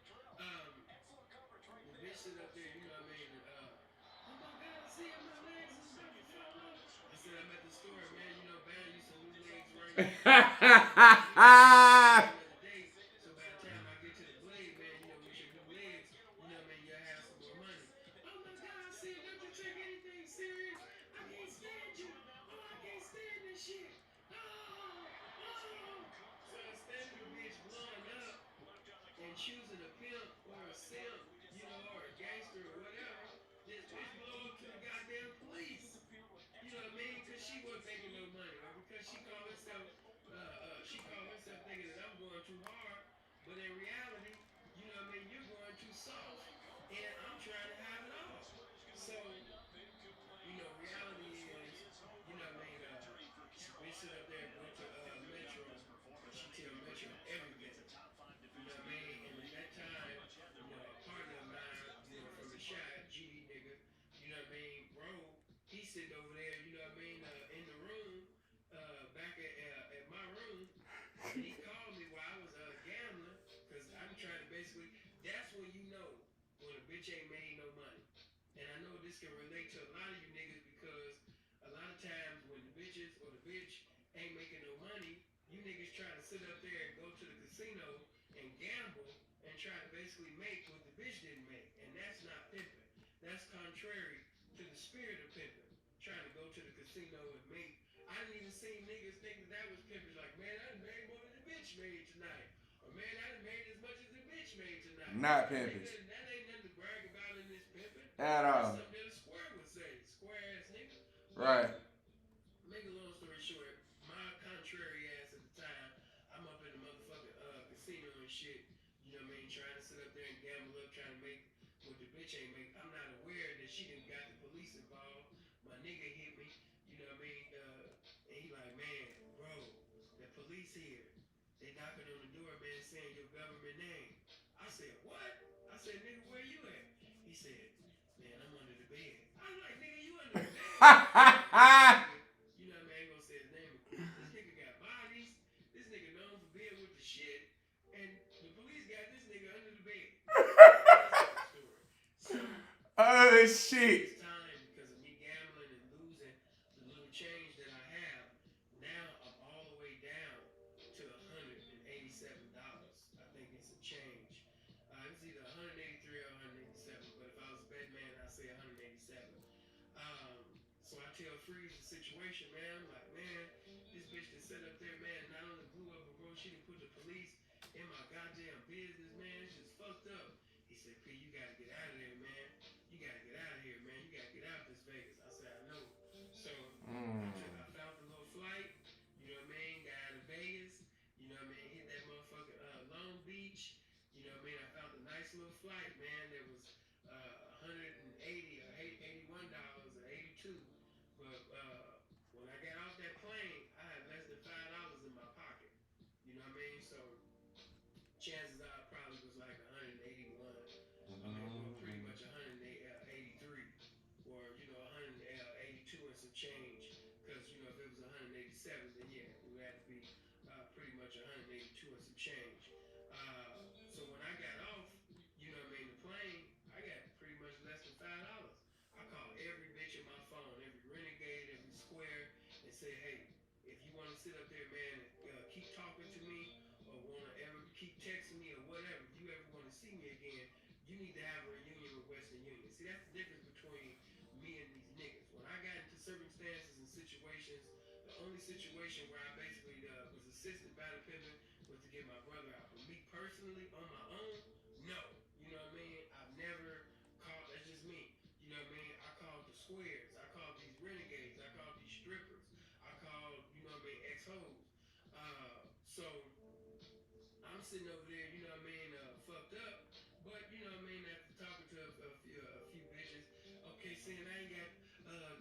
bitch sit up there, oh my God, see, my legs is about to fall off. I said, I'm at the store, man, buying you some new legs right now. Another day. So by the time I get to the blade, man, with your new legs, you'll have some more money. Oh my God, see, don't you take anything serious? I can't stand you. Oh, I can't stand this shit. Oh, oh. So instead of the bitch blowing up and choosing a pimp or a simp, or a gangster or whatever, this bitch blow up to the goddamn police. You know what I mean? Because she wasn't making no money, or because she called herself thinking that I'm going too hard, but in reality, you're going too soft, and I'm trying to have it all. So, reality is, bitch sit up there and go to Metro, and she tell Metro everything. You know what I mean? And at that time, a partner of mine, from the shot, GD nigga, you know what I mean, bro, he's sitting over there, in the room, back at my room, and he called me while I was gambling, because I'm trying to basically, that's when when a bitch ain't made no money. And I know this can relate to a lot of you niggas, because a lot of times when the bitches or the bitch ain't making no money, you niggas try to sit up there and go to the casino and gamble and try to basically make what the bitch didn't make. And that's not pimping. That's contrary to the spirit of pimping. Trying to go to the casino and make. I didn't even see niggas think that was pimping. Like, man, I done made more than the bitch made tonight. Or man, I done made as much as the bitch made tonight. Not pimping. Nigga, that ain't nothing to brag about in this pimping. At That's all. something that a square would say. Square ass nigga. But Right. make a long story short, my contrary ass at the time, I'm up in the motherfucking casino and shit. You know what I mean? Trying to sit up there and gamble up, trying to make what the bitch ain't make. I'm not aware that she done got the police involved. My nigga hit me. You know what I mean? And he like, man, bro, the police here. they knocking on the door, man, saying your government name. I said, what? I said, nigga, where you at? He said, man, I'm under the bed. I'm like, nigga, you under the bed? You know what I mean? I ain't gonna say his name, of course. This nigga got bodies. This nigga known for being with the shit. And the police got this nigga under the bed. That's the story. So, oh shit. it's time because of me gambling and losing the little change that I have. Now I'm all the way down to $187. I think it's a change. It was either 183 or 187, but if I was a bet man, I'd say 187. So I tell Freeze the situation, man. I'm like, man, this bitch that set up there, man, not only blew up, but bro, she done put the police in my goddamn business, man. It's just fucked up. He said, P, you gotta get out of there, man. You gotta get out of here, man. You gotta get out of this Vegas. I said, I know. So I found the little flight, you know what I mean? Got out of Vegas, you know what I mean? Hit that motherfucking Long Beach, you know what I mean? I found a nice little flight, man. There was 180 or $81 or 82. But when I got off that plane, I had less than $5 in my pocket. You know what I mean? So chances are it probably was like 181. I mean, well, pretty much 183, or you know, 182 and some change. Because you know, if it was 187, then yeah, it would have to be pretty much 182 and some change. So when I got off, you know what I mean, the plane, I got pretty much less than $5. I called every bitch in my phone, every renegade, every square, and said, hey, if you want to sit up there, man, and keep talking to me, or want to ever keep texting me or whatever, if you ever want to see me again, you need to have a reunion with Western Union. See, that's the difference between me and these niggas. When I got into circumstances and situations, the only situation where I basically was assisted by the pimping was to get my brother out. But me personally, on my own, no. You know what I mean? I've never called, that's just me. You know what I mean? I called the squares. I called these renegades. I called these strippers. I called, you know what I mean, ex-hoes. So I'm sitting over there, you know what I mean, fucked up. But, you know what I mean, after talking to a few bitches, okay, saying I ain't got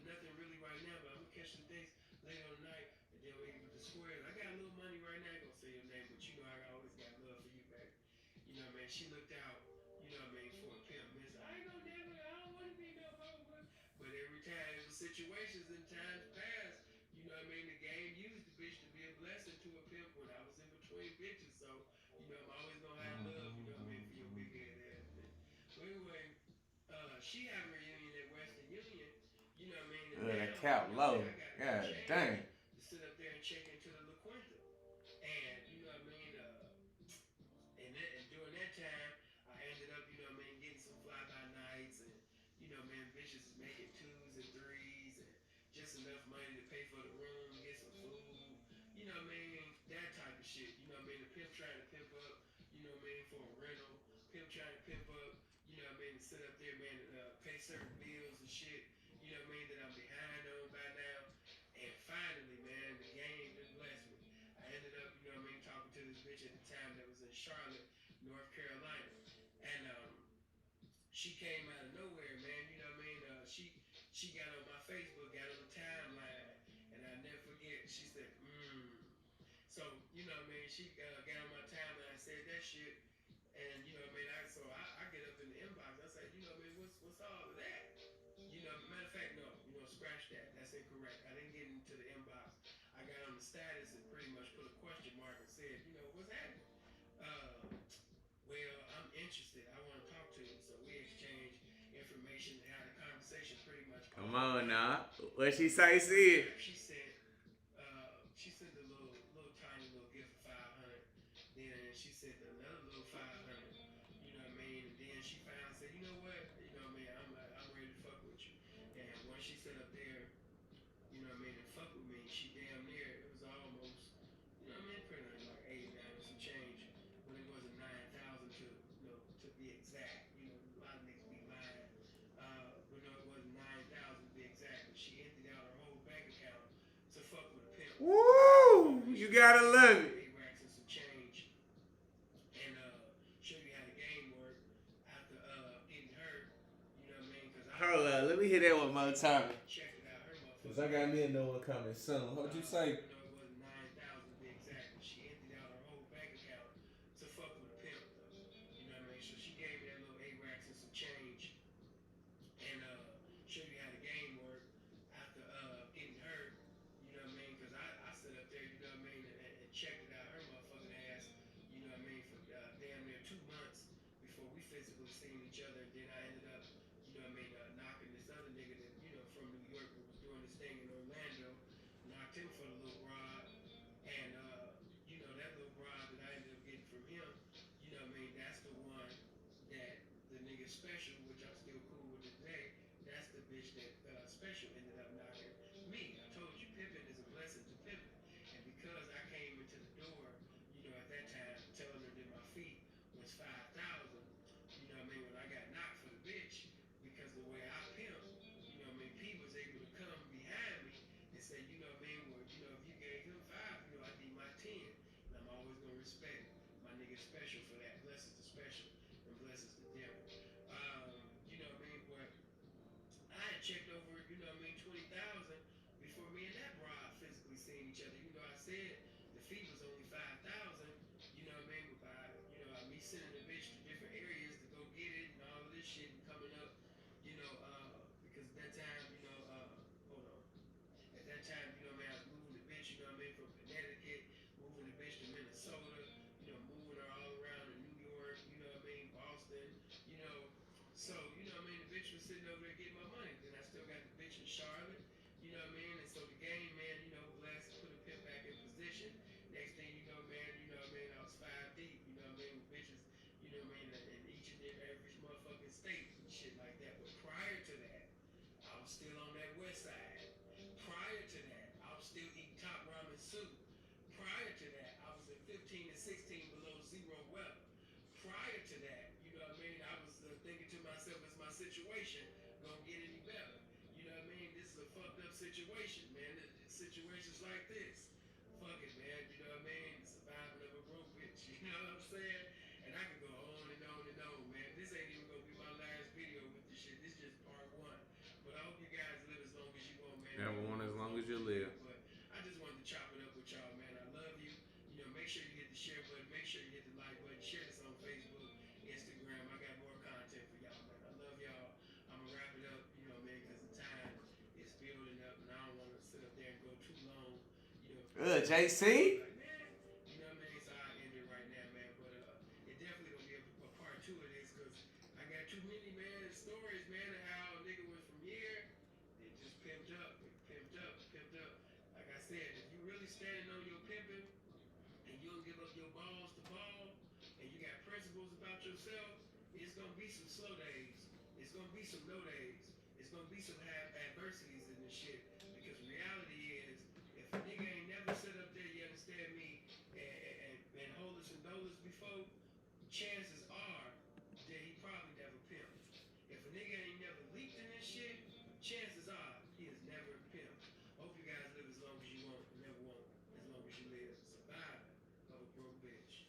nothing really right now, but I'm going to catch some things later on the night. And then with the squares, I got a little money right now. I ain't going to say your name, but you know I always got love for you, baby. You know what I mean? She looked out, you know what I mean, for a pimp. Miss, I ain't gonna never, I don't want to be no hoe. But every time, it was situations in times past, you know what I mean? The game used the bitch to be a blessing to a pimp when I was in between bitches. So, you know, I'm always gonna have love, you know what I mean, for your big head ass bitch. But anyway, she having a reunion at Western Union, you know what I mean? And now, The cap you know what I low. mean, I gotta get God changed dang. to sit up there and check into the La Quinta. And, you know what I mean? And during that time, I ended up, you know what I mean, getting some fly by nights and, you know, man, bitches is making twos and threes and just enough money to pay for the room, get some food, you know what I mean, that type of shit. You know what I mean, the pimp trying to pimp up, you know what I mean, for a rental, pimp trying to pimp up, you know what I mean, to sit up there, man, and pay certain bills and shit, you know what I mean, that I'm behind on by now. And finally, man, the game just blessed me. I ended up, you know what I mean, talking to this bitch at the time that was in Charlotte, North Carolina. And she came out of nowhere, man. You know what I mean? She got on my Facebook, got on the timeline, and I never forget. She said, So, you know what I mean? She got on my timeline, said that shit, and you know what I mean? I get up in the inbox. I say, you know what I mean? What's all of that? You know, matter of fact, no, you know, scratch that. That's incorrect. I didn't get into the inbox. I got on the status and pretty much put a question mark and said, you know, what's happening? Uh, well, I'm interested. I want to talk to you. So we exchange information and had a conversation pretty much all Come on night. now. What she say, see it? She sent a little tiny little gift of 500. Then she sent another little 500. You know what I mean? And then she finally said, you know what? You know what I mean? I'm ready to fuck with you. And once she sat up there, you know what I mean, and fuck with me, she damn near, it was almost, you know what I mean, pretty like 89 and some change, when it wasn't 9,000 to, you know, to be exact. You know, a lot of niggas be lying. But no, it wasn't 9,000 to be exact, but she emptied out her whole bank account to fuck with a pimp. You know Woo! what I mean? You She gotta wanted love it. 8 racks and some change and show you how the game worked after getting hurt. You know what I mean? Because I Hold was on, let me hear that one more time. checked it out. Her Cause motherfucking I got bank me a account. new one coming soon. What'd you say? You know, it wasn't 9,000 to be exact, but she emptied out her whole bank physically seen each other, and then I ended up, knocking this other nigga that, from New York who was doing this thing in Orlando, knocked him for the little bribe, and that little bribe that I ended up getting from him, that's the one that the nigga Special, which I'm still cool with today, that's the bitch that Special ended up knocking me. I told you, pimping is a blessing to pimping, and because I came into the door, at that time, telling her that my fee was 5,000. When I got knocked for the bitch, because the way I pimp, P was able to come behind me and say, well, if you gave him 5, I need my 10. And I'm always gonna respect my nigga Special for that. Blessings to Special and blessings to them. But I had checked over, 20,000 before me and that broad physically seeing each other. Even though I said the fee was only 5,000, but by, me sending the bitch to different areas to go get it and all of this shit and coming up, because at that time, hold on. At that time, I was moving the bitch, from Connecticut, moving the bitch to Minnesota, moving her all around in New York, Boston, So, the bitch was sitting over there getting my money. Then I still got the bitch in Charlotte, And so the game, man, blessed, put a pimp back in position. Next thing you know, man, I was 5 deep, with bitches, in each and every motherfucking state and shit like that. But prior to that, I was still on that west side. Prior to that, I was still eating top ramen soup. Prior to that, I was at 15 and 16 below zero weather. Prior to that, I was thinking to myself, is my situation gonna get any better? This is a fucked up situation, man. Situations like this. Fuck it, man. The surviving of a broke bitch. You know what I'm saying? And I can go on and on and on, man. This ain't even gonna be my last video with this shit. This is just part 1. But I hope you guys live as long as you want, man. Everyone as long as you live. But I just wanted to chop it up with y'all, man. I love you. Make sure you hit the share button. Make sure you hit the like button. Share this on Facebook, Instagram. I got more content for y'all, man. I love y'all. I'm gonna wrap it up, because the time is building up, and I don't want to sit up there and go too long. JC? Like, man, So I end it right now, man. But it definitely gonna be a part 2 of this, because I got too many, man, stories, man, of how a nigga went from here, it just pimped up, pimped up, pimped up. Like I said, if you really standing on your pimping, and you don't give up your balls to ball, and you got principles about yourself, it's gonna be some slow days. It's gonna be some no days. It's gonna be some adversities in this shit. Because reality is, if a nigga ain't never sit up there, you understand me, and hold us and dollars before, chances are that he probably never pimped. If a nigga ain't never leaked in this shit, chances are he has never pimped. Hope you guys live as long as you want, never want, as long as you live. Survive of a broke bitch.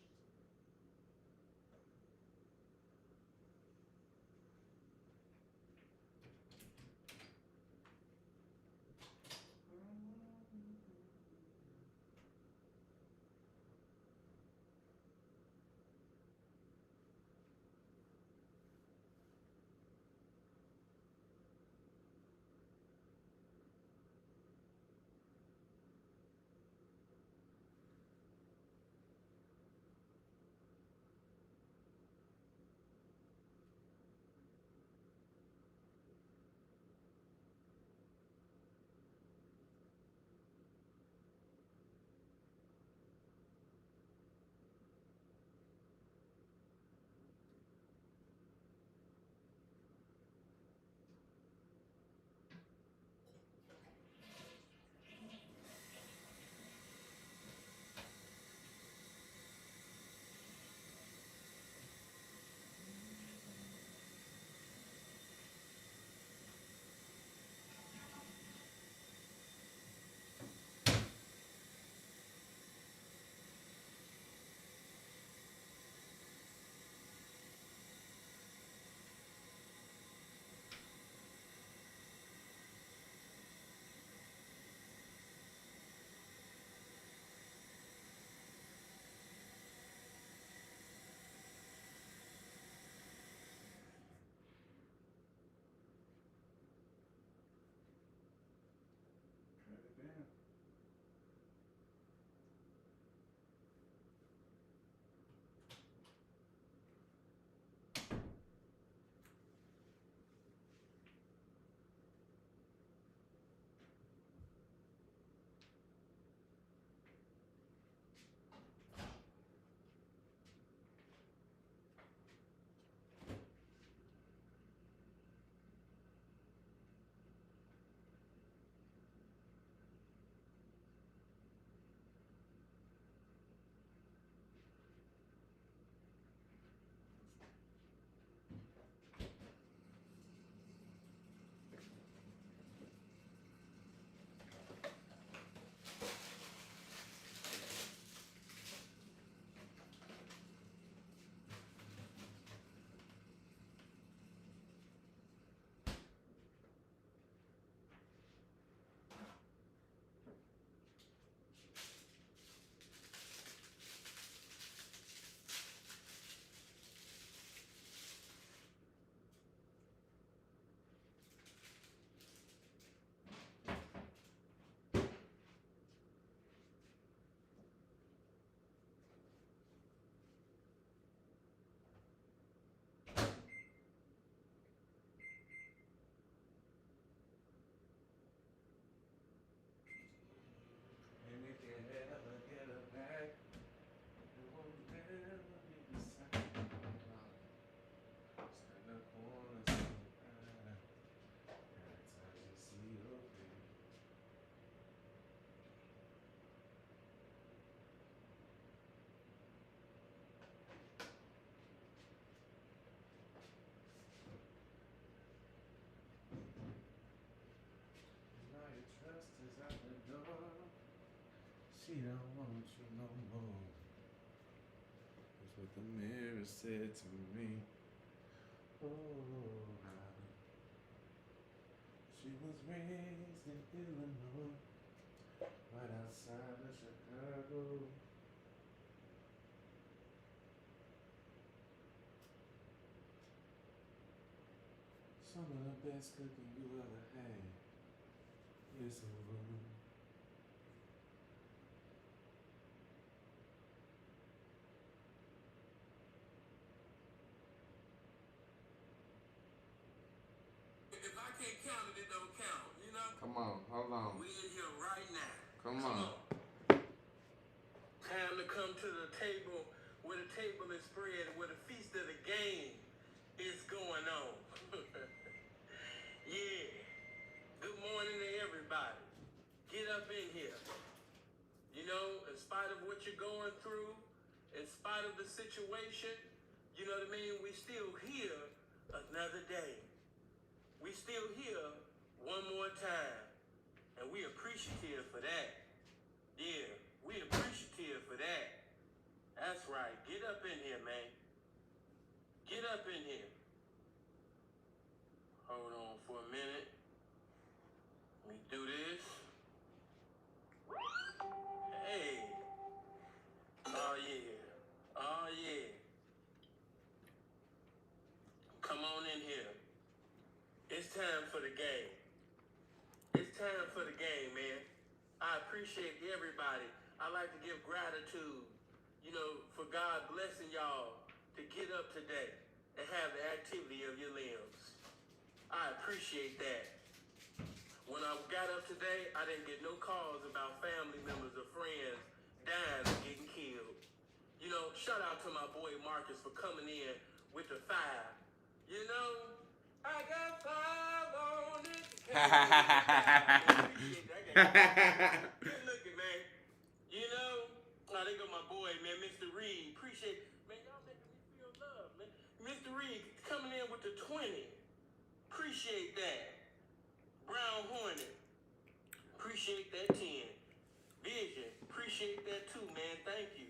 She don't want you no more. That's what the mirror said to me. Oh, how she was raised in Illinois, right outside of Chicago. Some of the best cooking you ever had. Yes, it was. If I can't count it, it don't count, you know? Come on, hold on. We in here right now. Come on. Time to come to the table where the table is spread, where the feast of the game is going on. Yeah. Good morning to everybody. Get up in here. You know, in spite of what you're going through, in spite of the situation, you know what I mean? We still here another day. We still here one more time. And we appreciative for that. Yeah, we appreciative for that. That's right. Get up in here, man. Get up in here. Hold on for a minute. Let me do this. Hey. Oh, yeah. Oh, yeah. Come on in here. It's time for the game. It's time for the game, man. I appreciate everybody. I like to give gratitude, you know, for God blessing y'all to get up today and have the activity of your limbs. I appreciate that. When I got up today, I didn't get no calls about family members or friends dying or getting killed. You know, shout out to my boy Marcus for coming in with the 5. You know, I got 5 on it. Good looking, man. You know, they go my boy, man, Mr. Reed. Appreciate, man, y'all making me feel love, man. Mr. Reed coming in with the 20. Appreciate that. Brown Hornet. Appreciate that 10. Vision. Appreciate that too, man. Thank you.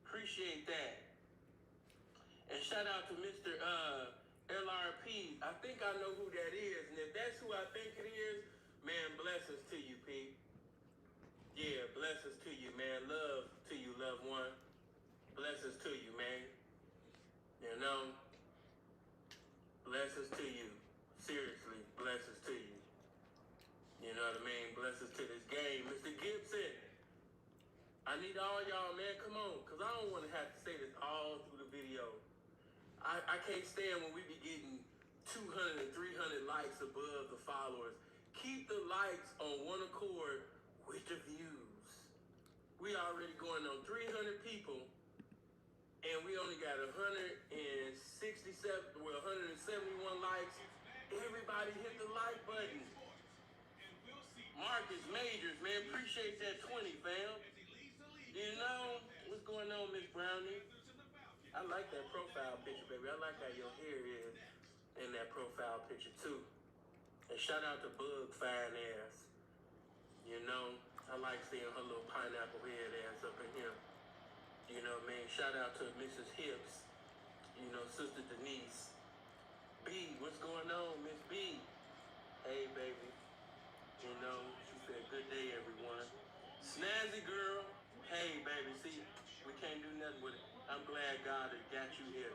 Appreciate that. And shout out to Mr. LRP. I think I know who that is. And if that's who I think it is, man, blessings to you, P. Yeah, blessings to you, man. Love to you, loved one. Blessings to you, man. You know, blessings to you. Seriously, blessings to you. You know what I mean? Blessings to this game. Mr. Gibson, I need all y'all, man. Come on, because I don't want to have to say this all through the video. I can't stand when we be getting 200 and 300 likes above the followers. Keep the likes on one accord with the views. We already going on 300 people, and we only got 171 likes. Everybody hit the like button. Marcus Majors, man, appreciate that 20, fam. You know, what's going on, Miss Brownie? I like that profile picture, baby. I like how your hair is in that profile picture, too. And shout out to Bug Fine Ass. You know, I like seeing her little pineapple head ass up in here. You know what I mean? Shout out to Mrs. Hips. You know, Sister Denise. B, what's going on, Miss B? Hey, baby. You know, she said, good day, everyone. Snazzy girl. Hey, baby. See, we can't do nothing with it. I'm glad God has got you here.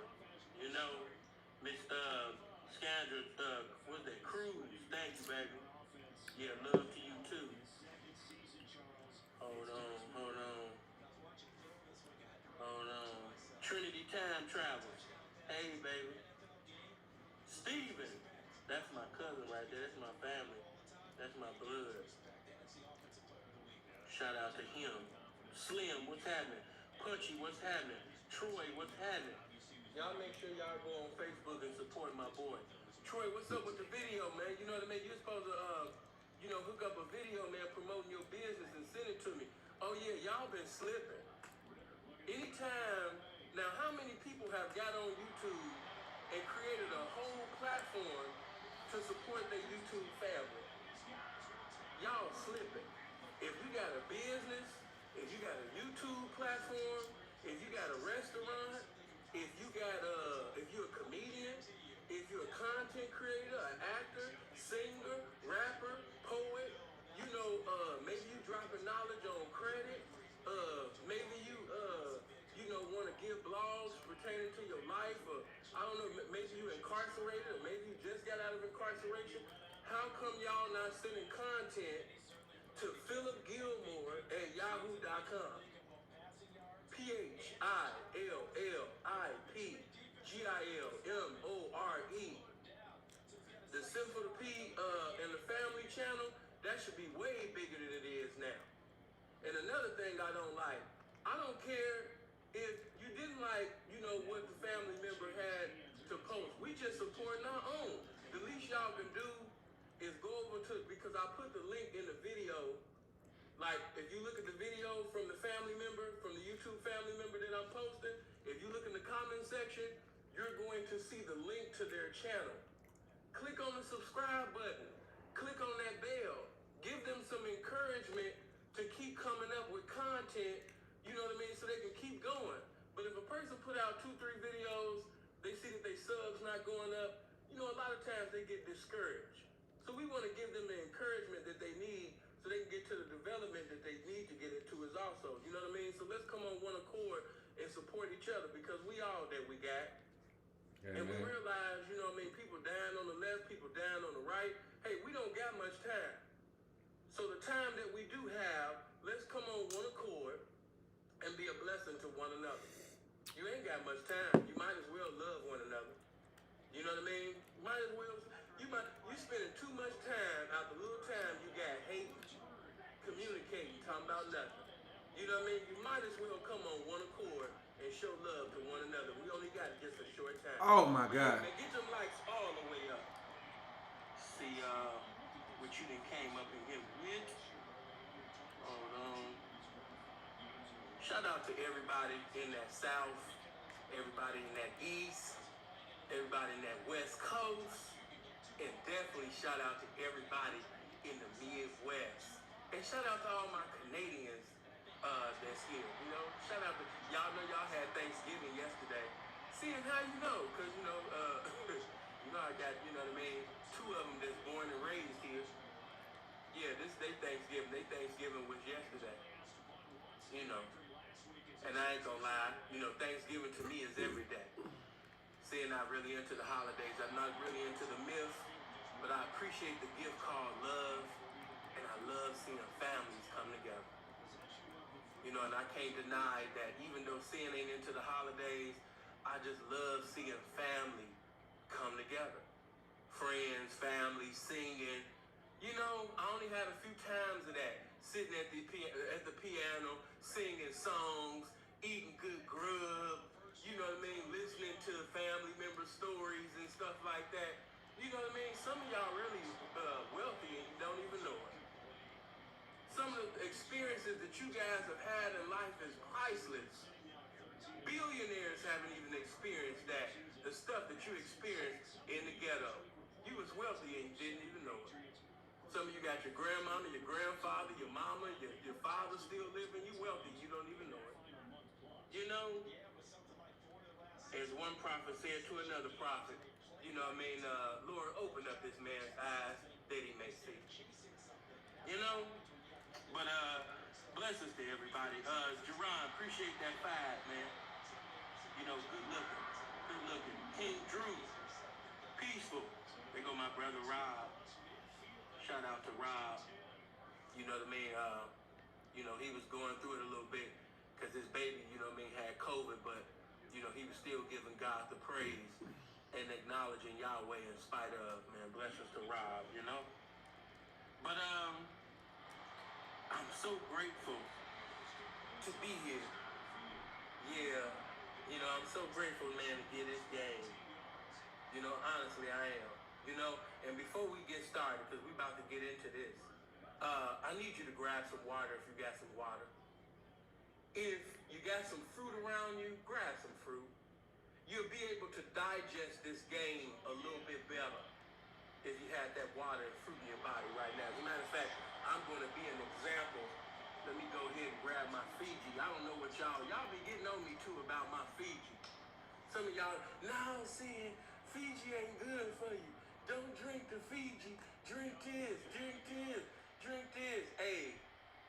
You know, Miss Scandra, what's that? Cruz. Thank you, baby. Yeah, love to you, too. Hold on. Trinity Time Travels. Hey, baby. Steven. That's my cousin right there. That's my family. That's my blood. Shout out to him. Slim, what's happening? Punchy, what's happening? Troy, what's happening? Y'all make sure y'all go on Facebook and support my boy. Troy, what's up with the video, man? You know what I mean? You're supposed to, hook up a video, man, promoting your business and send it to me. Oh, yeah, y'all been slipping. Anytime, now how many people have got on YouTube and created a whole platform to support their YouTube family? Y'all slipping. If you got a business, if you got a YouTube platform, if you got a restaurant, if you're a comedian, if you're a content creator, an actor, singer, rapper, poet, maybe you dropping knowledge on credit, maybe you want to give blogs pertaining to your life, or I don't know, maybe you incarcerated, or maybe you just got out of incarceration. How come y'all not sending content to Philip Gilmore at yahoo.com? PhillipGilmore. The Simple to P and the Family channel, that should be way bigger than it is now. And another thing I don't care if you didn't like, what the family member had to post. We just supporting our own. The least y'all can do is go over to, because I put the link in the video. Like, if you look at the video from the family member, from the YouTube family member that I'm posting, if you look in the comment section, you're going to see the link to their channel. Click on the subscribe button. Click on that bell. Give them some encouragement to keep coming up with content, you know what I mean, so they can keep going. But if a person put out 2-3 videos, they see that their subs not going up, a lot of times they get discouraged. So we want to give them the encouragement that they need so they can get to the development that they need to get into as also. You know what I mean? So let's come on one accord and support each other, because we all that we got. Amen. And we realize, people dying on the left, people dying on the right. Hey, we don't got much time. So the time that we do have, let's come on one accord and be a blessing to one another. You ain't got much time. You might as well love one another. You know what I mean? Might as well. You spending too much time out the little time you got hating, communicating, talking about nothing. You know what I mean? You might as well come on one accord and show love to one another. We only got just a short time. Oh my God. Man, get them likes all the way up. See what you done came up in here with. Hold on. Shout out to everybody in that South, everybody in that East, everybody in that West Coast, and definitely shout out to everybody in the Midwest. And shout out to all my Canadians that's here. Shout out to y'all. Know y'all had Thanksgiving yesterday. Seeing how you know, because I got, what I mean, 2 of them that's born and raised here. Yeah, this they Thanksgiving. They Thanksgiving was yesterday. And I ain't gonna lie, Thanksgiving to me is every day. Seeing not really into the holidays, I'm not really into the myth, but I appreciate the gift called love, and I love seeing families come together. And I can't deny that even though sin ain't into the holidays, I just love seeing family come together. Friends, family, singing. I only had a few times of that. Sitting at the piano, singing songs, eating good grub, you know what I mean, listening to family member stories and stuff like that. You know what I mean? Some of y'all really wealthy and you don't even know it. Some of the experiences that you guys have had in life is priceless. Billionaires haven't even experienced that. The stuff that you experienced in the ghetto. You was wealthy and you didn't even know it. Some of you got your grandmama, your grandfather, your mama, your father still living. You wealthy, you don't even know it. As one prophet said to another prophet, Lord, open up this man's eyes that he may see. But blessings to everybody. Jerron, appreciate that 5, man. Good looking. King Drew, peaceful. There go my brother Rob. Shout out to Rob. You know what I mean? He was going through it a little bit because his baby, had COVID, but he was still giving God the praise and acknowledging Yahweh in spite of, man. Blessings to Rob, But I'm so grateful to be here. Yeah, I'm so grateful, man, to get this game. Honestly, I am. And before we get started, because we about to get into this, I need you to grab some water if you got some water. If you got some fruit around you, grab some fruit. You'll be able to digest this game a little bit better if you had that water and fruit in your body right now. As a matter of fact, I'm I'm going to be an example. Let me go ahead and grab my Fiji. I don't know what y'all be getting on me too about my Fiji. Some of y'all, now see, Fiji ain't good for you. Don't drink the Fiji. Drink this, drink this, drink this. Hey,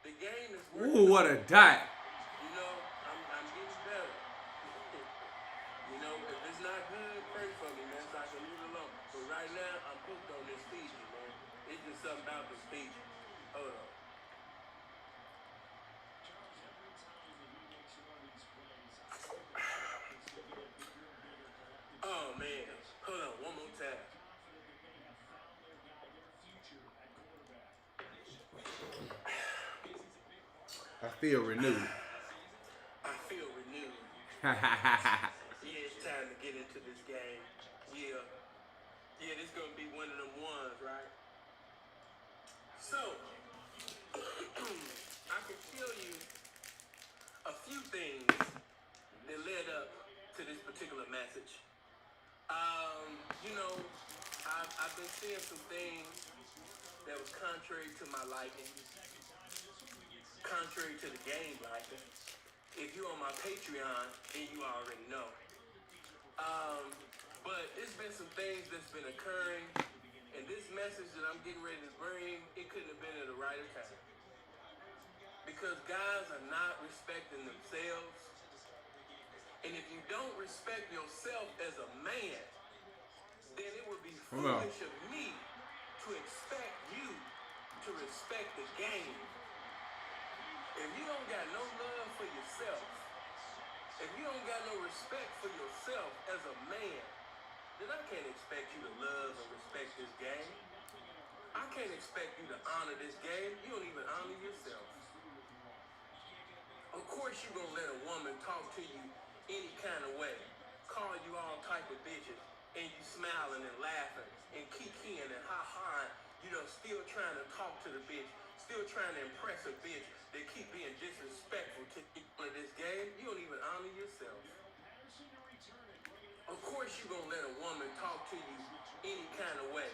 the game is working. Ooh, what a dot. You know, I'm getting better. You know, if it's not good, pray for me, man, so I can leave it alone. But right now, I'm hooked on this Fiji, man. It's just something about this Fiji. Hold on. Oh, man. Hold on, one more time. I feel renewed. I feel renewed. Yeah, it's time to get into this game. Yeah. Yeah, this gonna be one of them ones, right? So, I can tell you a few things that led up to this particular message. You know, I've been seeing some things that was contrary to my liking, contrary to the game liking. If you're on my Patreon, then you already know. But there's been some things that's been occurring, and this message that I'm getting ready to bring, it couldn't have been at a righter time. Because guys are not respecting themselves, and if you don't respect yourself as a man, then it would be foolish of me to expect you to respect the game. If you don't got no love for yourself, if you don't got no respect for yourself as a man, then I can't expect you to love and respect this game. I can't expect you to honor this game. You don't even honor yourself. Of course you're going to let a woman talk to you any kind of way, call you all type of bitches, and you smiling and laughing and kikiing and ha-ha, you know, still trying to talk to the bitch, still trying to impress a bitch. They keep being disrespectful to this game. You don't even honor yourself. Of course you're going to let a woman talk to you any kind of way,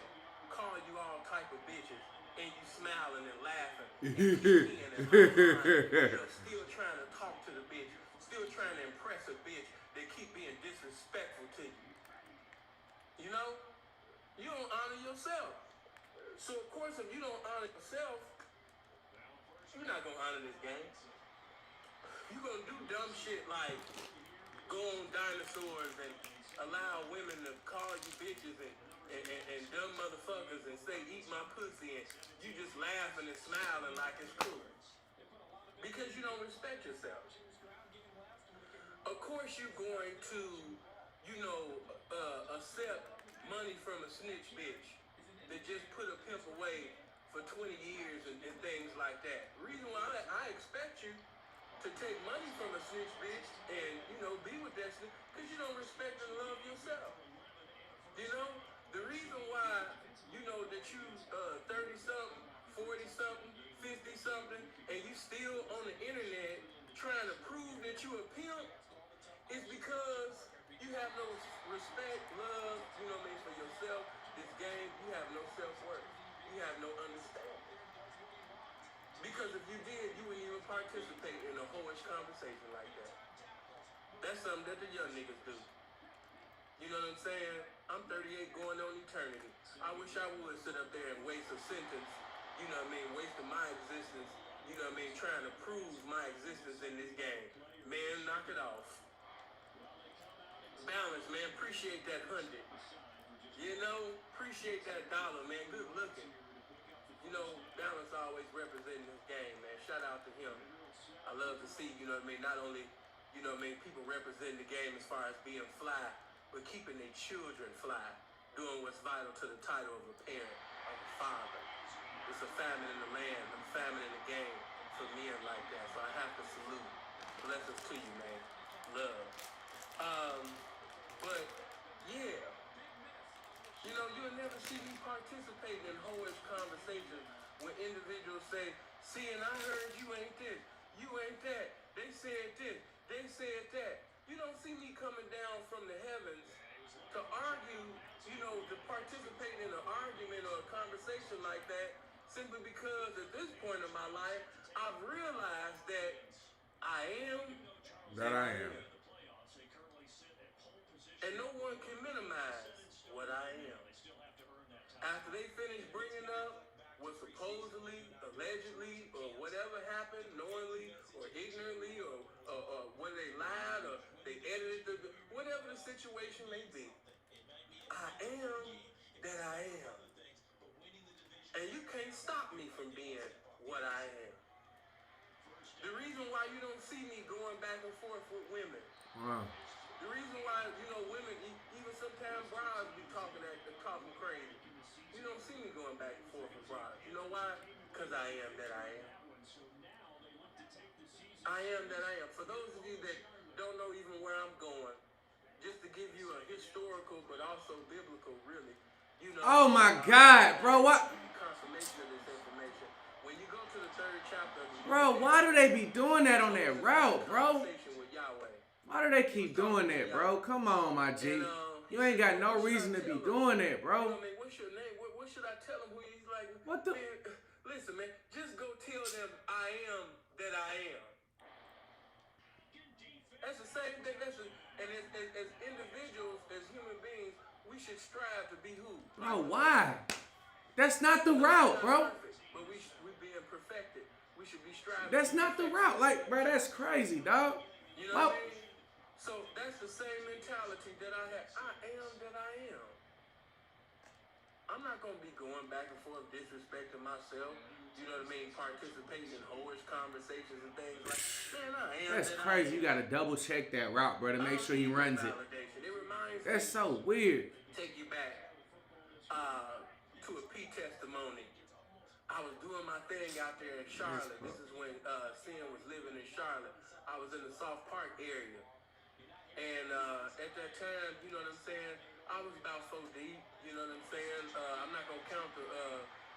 call you all type of bitches, and you smiling and laughing and kikiing and you know, still trying to talk to the bitch, still trying to impress a bitch. They keep being disrespectful to you. You know, you don't honor yourself. So of course if you don't honor yourself, you're not going to honor this game. You're going to do dumb shit like go on dinosaurs and allow women to call you bitches and dumb motherfuckers and say eat my pussy, and you just laughing and smiling like it's cool. Because you don't respect yourself. Of course you're going to, you know, accept money from a snitch bitch that just put a pimp away for 20 years and things like that. The reason why I expect you to take money from a snitch bitch and, you know, be with that snitch, because you don't respect and love yourself. You know, the reason why, you know, that you 30-something, 40-something, 50-something, and you still on the internet trying to prove that you a pimp is because you have no respect, love, you know what I mean, for yourself, this game. You have no self-worth. You have no understanding. Because if you did, you wouldn't even participate in a whorish conversation like that. That's something that the young niggas do. You know what I'm saying? I'm 38 going on eternity. I wish I would sit up there and waste a sentence, you know what I mean, wasting my existence, you know what I mean, trying to prove my existence in this game. Man, knock it off. Balance, man. Appreciate that 100. You know, appreciate that dollar, man. Good looking. You know, Balance always representing this game, man. Shout out to him. I love to see, you know what I mean, not only, you know what I mean, people representing the game as far as being fly, but keeping their children fly, doing what's vital to the title of a parent, of a father. It's a famine in the land, a famine in the game for men like that. So I have to salute. Blessings to you, man. Love. But, yeah. You know, you'll never see me participating in whorish conversations when individuals say, see, and I heard you ain't this, you ain't that, they said this, they said that. You don't see me coming down from the heavens to argue, you know, to participate in an argument or a conversation like that, simply because at this point in my life, I've realized that I am That I am. And no one can minimize what I am. After they finish bringing up what supposedly, allegedly, or whatever happened, knowingly or ignorantly, or whether they lied or they edited, whatever the situation may be, I am that I am. And you can't stop me from being what I am. The reason why you don't see me going back and forth with women. Wow. The reason why, women, even sometimes brides be talking crazy. You don't see me going back and forth with brides. You know why? Because I am that I am. I am that I am. For those of you that don't know even where I'm going, just to give you a historical but also biblical, really, Oh my God, bro! What? Confirmation of this information. When you go to the 3rd chapter of the Bro, why do they be doing that on that route, bro? with Yahweh. Why do they keep doing that, bro? Come on, my G. You ain't got no reason to be doing that, bro. What's your name? What should I tell him? Who he's like? What the? Man, listen, man. Just go tell them I am that I am. That's the same thing. And as individuals, as human beings, we should strive to be who? Bro, why? That's not the route, bro. But we being perfected. We should be striving. That's not the route. Like, bro, that's crazy, dog. You know what I mean? So that's the same mentality that I have. I am that I am. I'm not going to be going back and forth disrespecting myself. You know what I mean? Participating in whorish conversations and things like, man, I am. That's crazy. You got to double check that route, bro, to make sure he runs it. That's so weird. Take you back to a P testimony. I was doing my thing out there in Charlotte. This is when Sin was living in Charlotte. I was in the South Park area. And at that time, you know what I'm saying, I was about 4 deep, you know what I'm saying? I'm not going to count the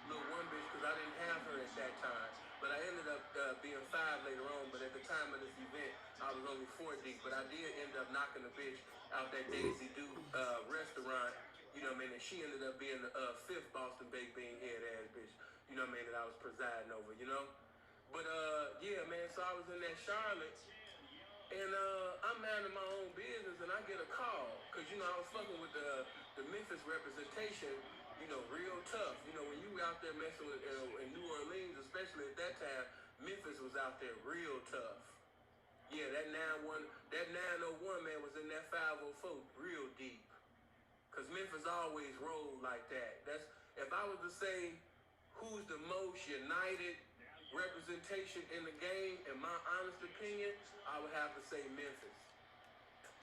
little one bitch because I didn't have her at that time. But I ended up being 5 later on. But at the time of this event, I was only 4 deep. But I did end up knocking the bitch out that Daisy Duke restaurant, you know what I mean? And she ended up being the 5th Boston Baked Bean head ass bitch, you know what I mean, that I was presiding over, you know? But yeah, man, so I was in that Charlotte. And I'm minding my own business, and I get a call. Because, you know, I was fucking with the Memphis representation, you know, real tough. You know, when you out there messing with, in New Orleans, especially at that time, Memphis was out there real tough. Yeah, that 901, man, was in that 504 real deep. Because Memphis always rolled like that. That's, if I was to say who's the most united representation in the game, in my honest opinion, I would have to say Memphis.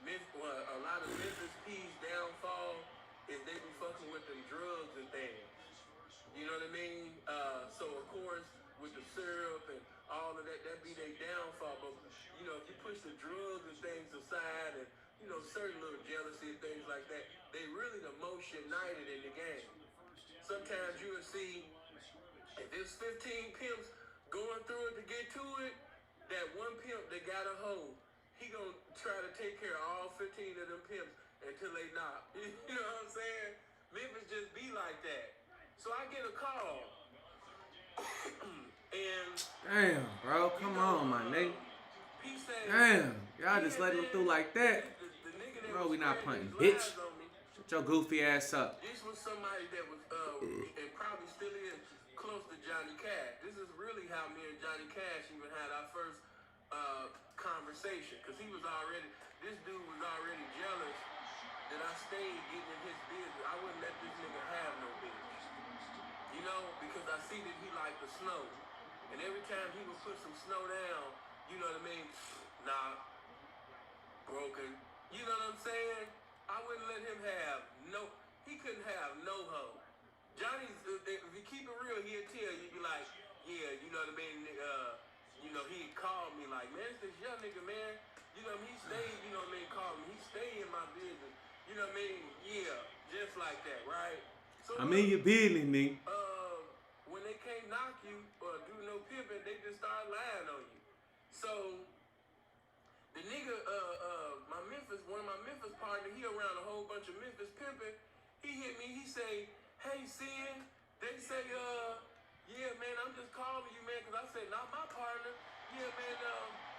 A lot of Memphis P's downfall is they be fucking with them drugs and things. You know what I mean? So of course, with the syrup and all of that, that be their downfall. But you know, if you push the drugs and things aside, and you know, certain little jealousy and things like that, they really the most united in the game. Sometimes you will see if there's 15 pimps going through it to get to it, that one pimp that got a hoe, he gonna try to take care of all 15 of them pimps until they knock. You know what I'm saying? Memphis just be like that. So I get a call. And damn, bro, come on, my nigga. Damn, y'all just letting them through like that. Bro, we not punting, bitch. Shut your goofy ass up. This was somebody that was, and probably still is, close to Johnny Cash. This is really how me and Johnny Cash even had our first conversation. Because this dude was already jealous that I stayed getting in his business. I wouldn't let this nigga have no business. You know, because I see that he liked the snow. And every time he would put some snow down, you know what I mean? Nah, broken. You know what I'm saying? I wouldn't let him have he couldn't have no hoe. Johnny's, if you keep it real, he'll tell you, be like, yeah, you know what I mean? You know, he'd call me like, man, it's this young nigga, man. You know what I mean? He stayed, you know what I mean, call me. He stayed in my business. You know what I mean? Yeah, just like that, right? So I'm in your business, nigga. When they can't knock you or do no pimping, they just start lying on you. So the nigga, one of my Memphis partners, he around a whole bunch of Memphis pimping. He hit me. He say, "Hey, Sin, they say yeah, man, I'm just calling you, man, because I said, not my partner. Yeah, man,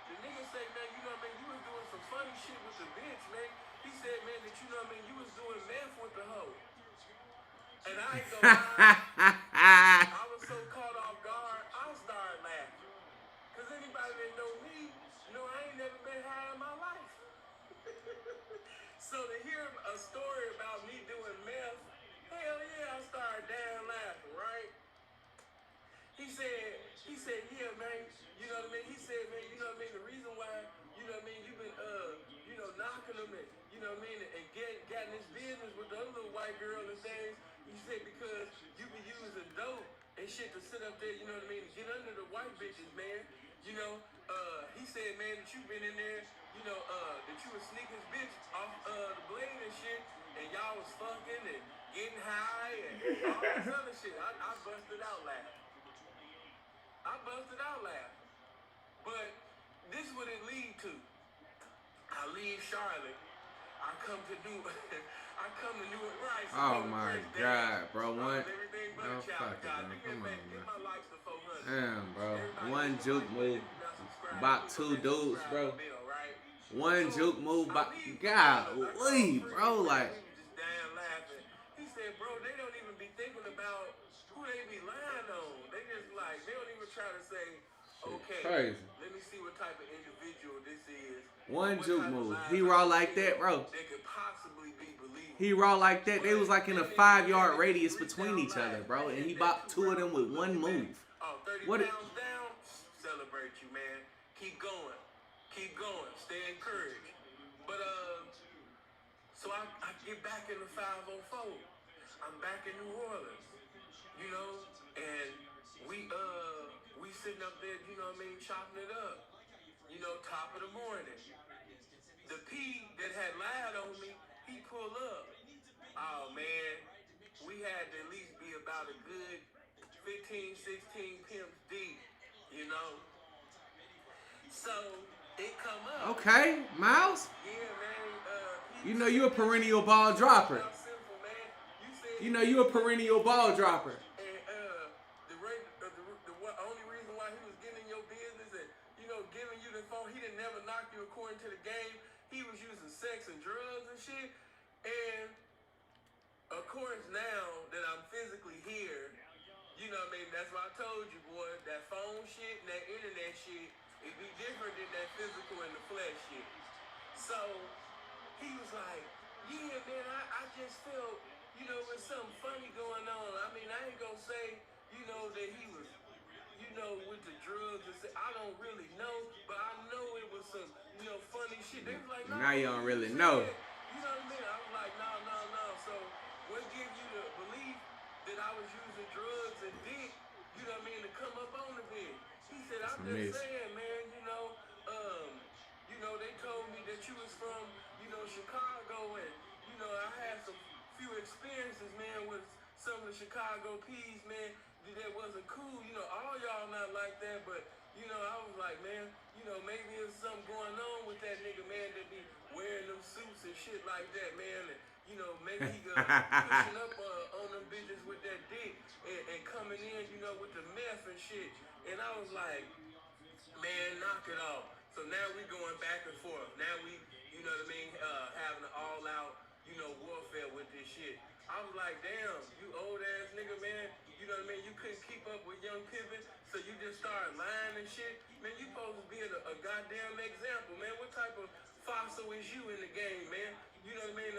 the nigga say, man, you know what I mean, you was doing some funny shit with the bitch, man. He said, man, that you know what I mean, you was doing meth with the hoe. And I ain't gonna lie, I was so caught off guard, I started laughing. Because anybody that know me, know I ain't never been high in my life. So to hear a story about me doing meth, hell yeah, I started damn laughing, right? He said, yeah, man, you know what I mean? He said, man, you know what I mean? The reason why, you know what I mean, you've been, you know, knocking them and, you know what I mean, and getting this business with the other little white girl and things. He said, because you be using dope and shit to sit up there, you know what I mean, to get under the white bitches, man. You know, he said, man, that you been in there, you know, that you was sneaking his bitch off the blade and shit, and y'all was fucking and getting high and all this other shit. I busted out laughing. But this is what it lead to. I leave Charlotte. I come to New Right. Oh my God, bro. One. Oh, fuck it, bro. Come on, man. Damn, bro. One juke move. About 2 dudes, bro. One juke move by. Golly, bro. Like. He said, bro, they don't even be thinking about who they be lying on. They just like, they don't even try to say, okay, crazy. Let me see what type of individual this is. One juke move. He raw like that, bro. They could possibly be believable. He raw like that. They was like in a 5-yard radius between each other, bro. And he bopped 2 of them with one move. 30 pounds down, celebrate you, man. Keep going. Stay encouraged. But, so I get back in the 504. I'm back in New Orleans, you know, and we sitting up there, you know what I mean, chopping it up, you know, top of the morning. The P that had lied on me, he pulled up. Oh, man, we had to at least be about a good 15, 16 pimps deep, you know. So, it come up. Okay, Miles. Yeah, man. You know you a perennial ball dropper. You know you a perennial ball dropper. The only reason why he was getting in your business and, you know, giving you the phone, he didn't never knock you according to the game. He was using sex and drugs and shit. And, of course, now that I'm physically here, you know what I mean, that's why I told you, boy, that phone shit and that internet shit, it be different than that physical and the flesh shit. So, he was like, yeah, man, I just felt, you know, there's something funny going on. I mean, I ain't gonna say, you know, that he was, you know, with the drugs and say, I don't really know, but I know it was some, you know, funny shit. They was like, now you don't really know. You know what I mean? I was like, no. So, what give you the belief that I was using drugs and dick, you know what I mean, to come up on the bed? He said, I'm just saying, man, you know, they told me that you was from, you know, Chicago, and, you know, I had some few experiences, man, with some of the Chicago P's, man, that wasn't cool. You know, all y'all not like that, but, you know, I was like, man, you know, maybe there's something going on with that nigga, man, that be wearing them suits and shit like that, man, and, you know, maybe he pushing up on them bitches with that dick and coming in, you know, with the meth and shit. And I was like, man, knock it off. So now we going back and forth. Now we, you know what I mean, having an all-out, you know, warfare with this shit. I was like, damn, you old-ass nigga, man. You know what I mean? You couldn't keep up with young Pippin, so you just started lying and shit. Man, you supposed to be a goddamn example, man. What type of fossil is you in the game, man? You know what I mean?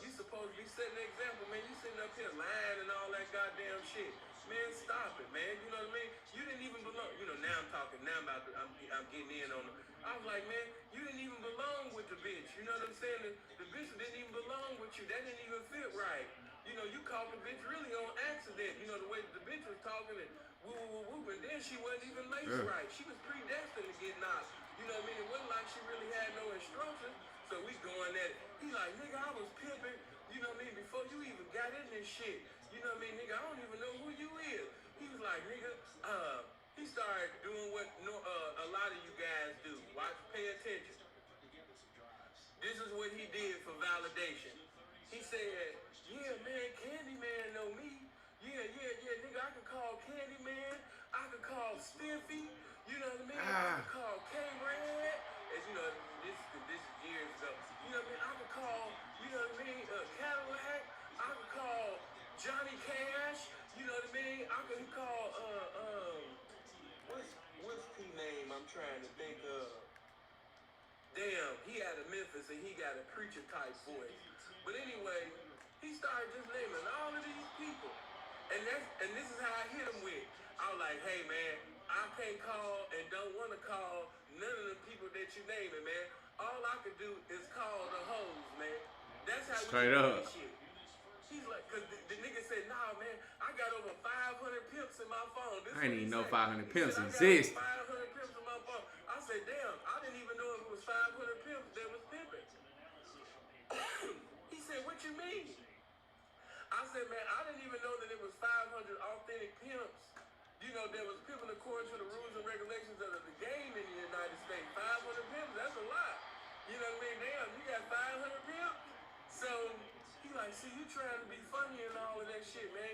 You supposed to be setting an example, man. You sitting up here lying and all that goddamn shit. Man, stop it, man. You know what I mean? You didn't even belong. You know, now I'm talking. Now I'm getting in on them. I was like, man, you didn't even belong with the bitch. You know what I'm saying? The bitch didn't even belong with you. That didn't even fit right. You know, you caught the bitch really on accident. You know, the way that the bitch was talking and woo, and then she wasn't even laced right. She was predestined to get knocked. You know what I mean? It wasn't like she really had no instructions. So we going at it. He like, nigga, I was pimping, you know what I mean, before you even got in this shit. You know what I mean, nigga, I don't even know who you is. He was like, nigga, he started doing what a lot of you guys do. Watch, pay attention. This is what he did for validation. He said, yeah, man, Candyman know me. Yeah, nigga, I can call Candyman. trying to think of. Damn, he out of Memphis and he got a preacher type voice. But anyway, he started just naming all of these people. And this is how I hit him with. I was like, hey man, I can't call and don't want to call none of the people that you naming, man. All I could do is call the hoes, man. That's how straight we up. do shit. He's like, cause the nigga said, nah, man, I got over 500 pimps in my phone. This I didn't even know 500 he pimps said, exist. I got over 500 pimps in my phone. I said, damn, I didn't even know if it was 500 pimps that was pimping. He said, what you mean? I said, man, I didn't even know that it was 500 authentic pimps. You know, that was pimping according to the rules and regulations of the game in the United States. 500 pimps, that's a lot. You know what I mean? Damn, you got 500 pimps? So, he like, see, you trying to be funny and all of that shit, man.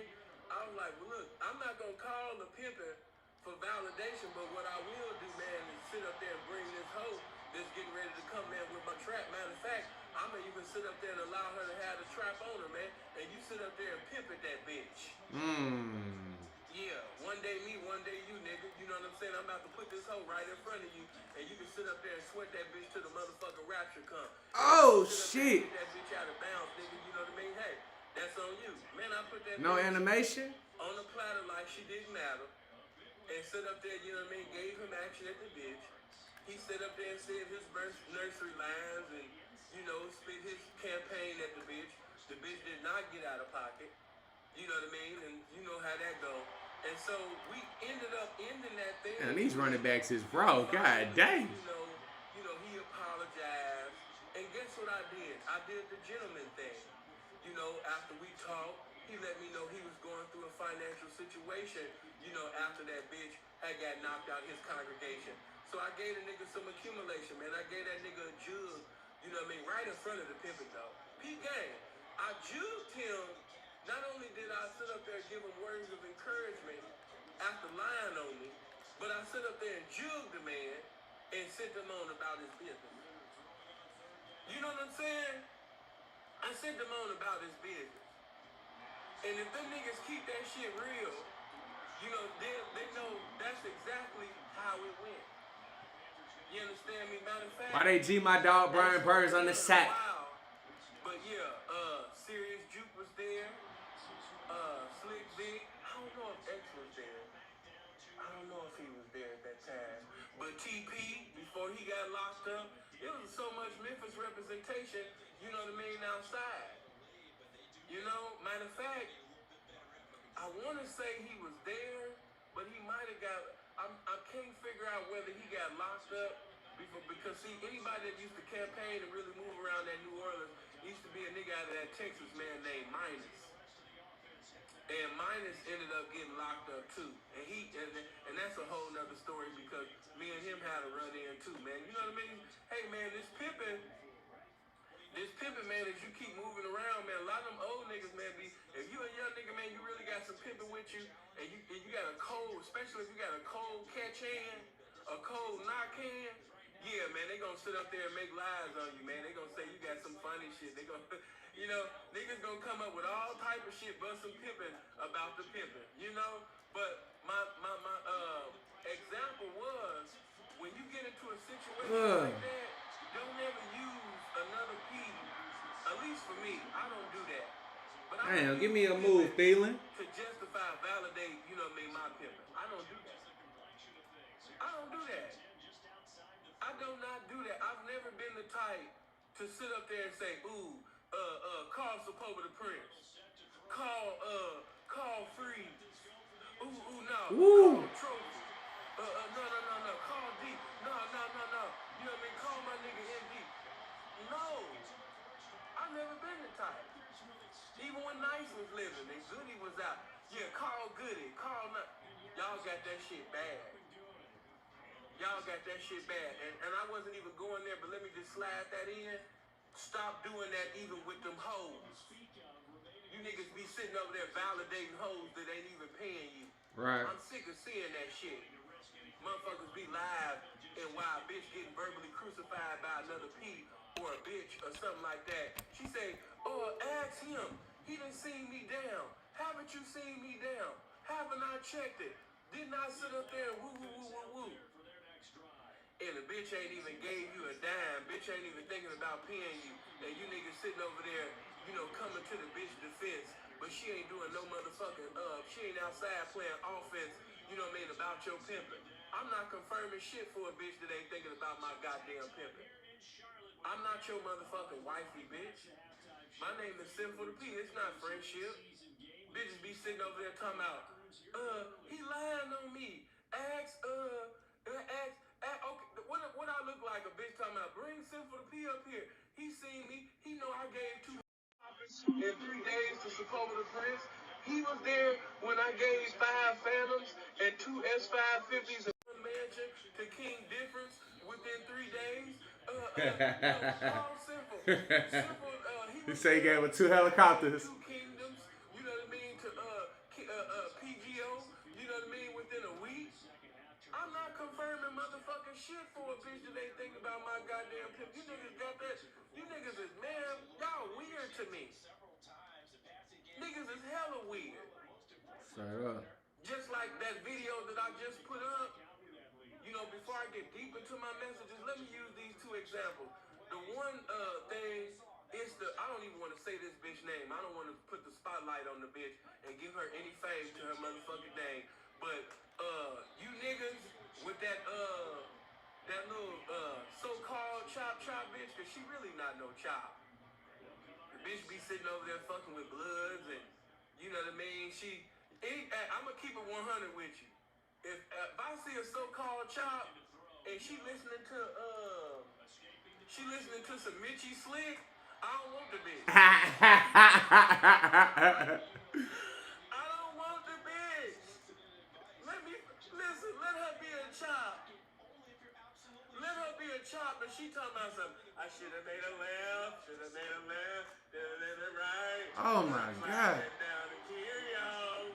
I was like, well, look, I'm not going to call the pimping for validation, but what I will do, man, is sit up there and bring this hoe that's getting ready to come, man, with my trap. Matter of fact, I'm going to even sit up there and allow her to have the trap on her, man, and you sit up there and pimp at that bitch. Yeah, one day me, one day you, nigga. You know what I'm saying? I'm about to put this hoe right in front of you, and you can sit up there and sweat that bitch till the motherfucking rapture come. Oh, shit. Get that bitch out of bounds, nigga. You know what I mean? Hey, that's on you. Man, I put that No bitch animation? on the platter like she didn't matter, and sit up there, you know what I mean? Gave him action at the bitch. He sit up there and said his nursery lines and, you know, spit his campaign at the bitch. The bitch did not get out of pocket. You know what I mean? And you know how that go. And so we ended up ending that thing. And these running backs is raw. God dang. You know, he apologized. And guess what I did? I did the gentleman thing. You know, after we talked, he let me know he was going through a financial situation, you know, after that bitch had got knocked out his congregation. So I gave the nigga some accumulation, man. I gave that nigga a jug, you know what I mean, right in front of the pimpin' though. P gang. I jugged him. Not only did I sit up there and give him words of encouragement after lying on me, but I sit up there and jugged the man and sent him on about his business. You know what I'm saying? I sent him on about his business. And if them niggas keep that shit real, you know, they know that's exactly how it went. You understand me? Matter of fact, Why they G my dog Brian Burns on the sack? But yeah, Serious Juke was there. Slick Vic. I don't know if X was there. I don't know if he was there at that time. But TP, before he got locked up, it was so much Memphis representation, you know what I mean, outside. You know, matter of fact, I want to say he was there, but he might have got, I can't figure out whether he got locked up before, because see, anybody that used to campaign and really move around that New Orleans used to be a nigga out of that Texas man named Minus. And Minus ended up getting locked up too. And that's a whole nother story because me and him had a run in too, man. You know what I mean? Hey man, this pimping, man, as you keep moving around, man, a lot of them old niggas, man, if you a young nigga, man, you really got some pimping with you, and you got a cold, especially if you got a cold catch hand, a cold knock hand, yeah, man, they gonna sit up there and make lies on you, man. They gonna say you got some funny shit. They gonna, you know, niggas gonna come up with all type of shit, bust some pimping about the pimping, you know? But my example was, when you get into a situation like that, don't ever use another P. At least for me, I don't do that. But Damn, give me a move, feeling. To justify, validate, you know what I mean, my pimping. I don't do that. I don't do that. I do not do that. I've never been the type to sit up there and say, ooh, call Support the Prince. Call Freeze. Ooh, no. Woo. Call Trophy. No. Call D. No. You know what I mean? Call my nigga MD. No. I've never been the type. Even when Nice was living and Goody was out. Yeah, call Goody. Call not. Y'all got that shit bad. Y'all got that shit bad. And I wasn't even going there, but let me just slide that in. Stop doing that even with them hoes. You niggas be sitting over there validating hoes that ain't even paying you. Right. I'm sick of seeing that shit. Motherfuckers be live and while a bitch getting verbally crucified by another P or a bitch or something like that. She say, oh, ask him. He done seen me down. Haven't you seen me down? Haven't I checked it? Didn't I sit up there and woo. and the bitch ain't even gave you a dime. Bitch ain't even thinking about paying you. And you niggas sitting over there, you know, coming to the bitch defense. But she ain't doing no motherfucking, she ain't outside playing offense, you know what I mean, about your pimping. I'm not confirming shit for a bitch that ain't thinking about my goddamn pimping. I'm not your motherfucking wifey, bitch. My name is Sinful to P. It's not friendship. Bitches be sitting over there talking about, he lying on me. Okay, what I look like? A bitch talking about, bring Sinful to P up here. He seen me. He know I gave 2 in 3 days to support the Prince. He was there when I gave 5 Phantoms and 2 S550s and 1 mansion to King Difference within 3 days. All Simple. He say he gave her 2 helicopters. 2 kingdoms, you know what I mean, to PGO, you know what I mean, within a week. I'm not confirming motherfucking shit for a bitch that ain't thinking about my goddamn pimp. You niggas got that? You niggas is, man, y'all weird to me. Niggas is hella weird. Straight up. Just like that video that I just put up, you know, before I get deep into my messages, let me use these 2 examples. The one thing is I don't even want to say this bitch name. I don't want to put the spotlight on the bitch and give her any fame to her motherfucking name. But you niggas with that little so-called chop bitch, cause she really not no chop. The bitch be sitting over there fucking with Bloods and you know what I mean. I'm gonna keep it 100 with you. If I see a so-called chop and she listening to some Mitchie Slick, I don't want the bitch. I don't want the bitch. Let her be a chop. Let her be a chop, but she talking about something. I should have made a left, should have made a left, should have made a right. Oh my God. Down the Cheerio.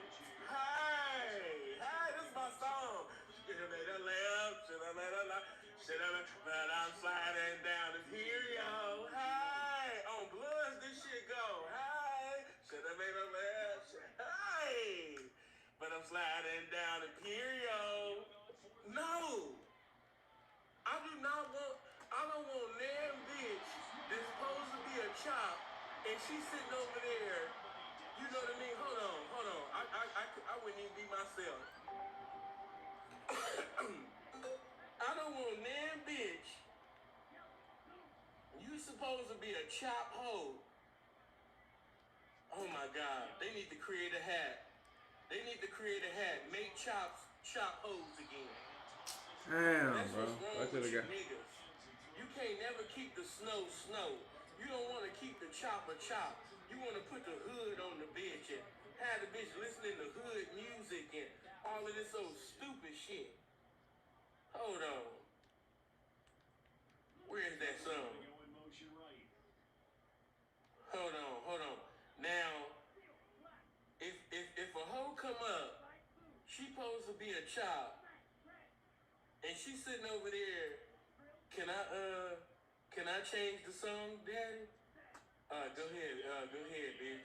Hey, this is my song. Should have made a left, should have made a left, but I'm sliding down the Cheerio. Hey, on Bloods this shit go. Hey, should have made a left, hey, but I'm sliding down the Cheerio. No. I don't want damn bitch that's supposed to be a chop and she's sitting over there, you know what I mean? Hold on. I wouldn't even be myself. I don't want damn bitch. You supposed to be a chop hoe. Oh my God. They need to create a hat. Make chop hoes again. Damn, That's bro. what's wrong with you niggas. You can't never keep the snow. You don't want to keep the chop. You want to put the hood on the bitch and have the bitch listening to hood music and all of this old stupid shit. Hold on. Where's that song? Hold on. Now, if a hoe come up, she supposed to be a chop, and she's sitting over there. Can I change the song, Daddy? Go ahead, bitch.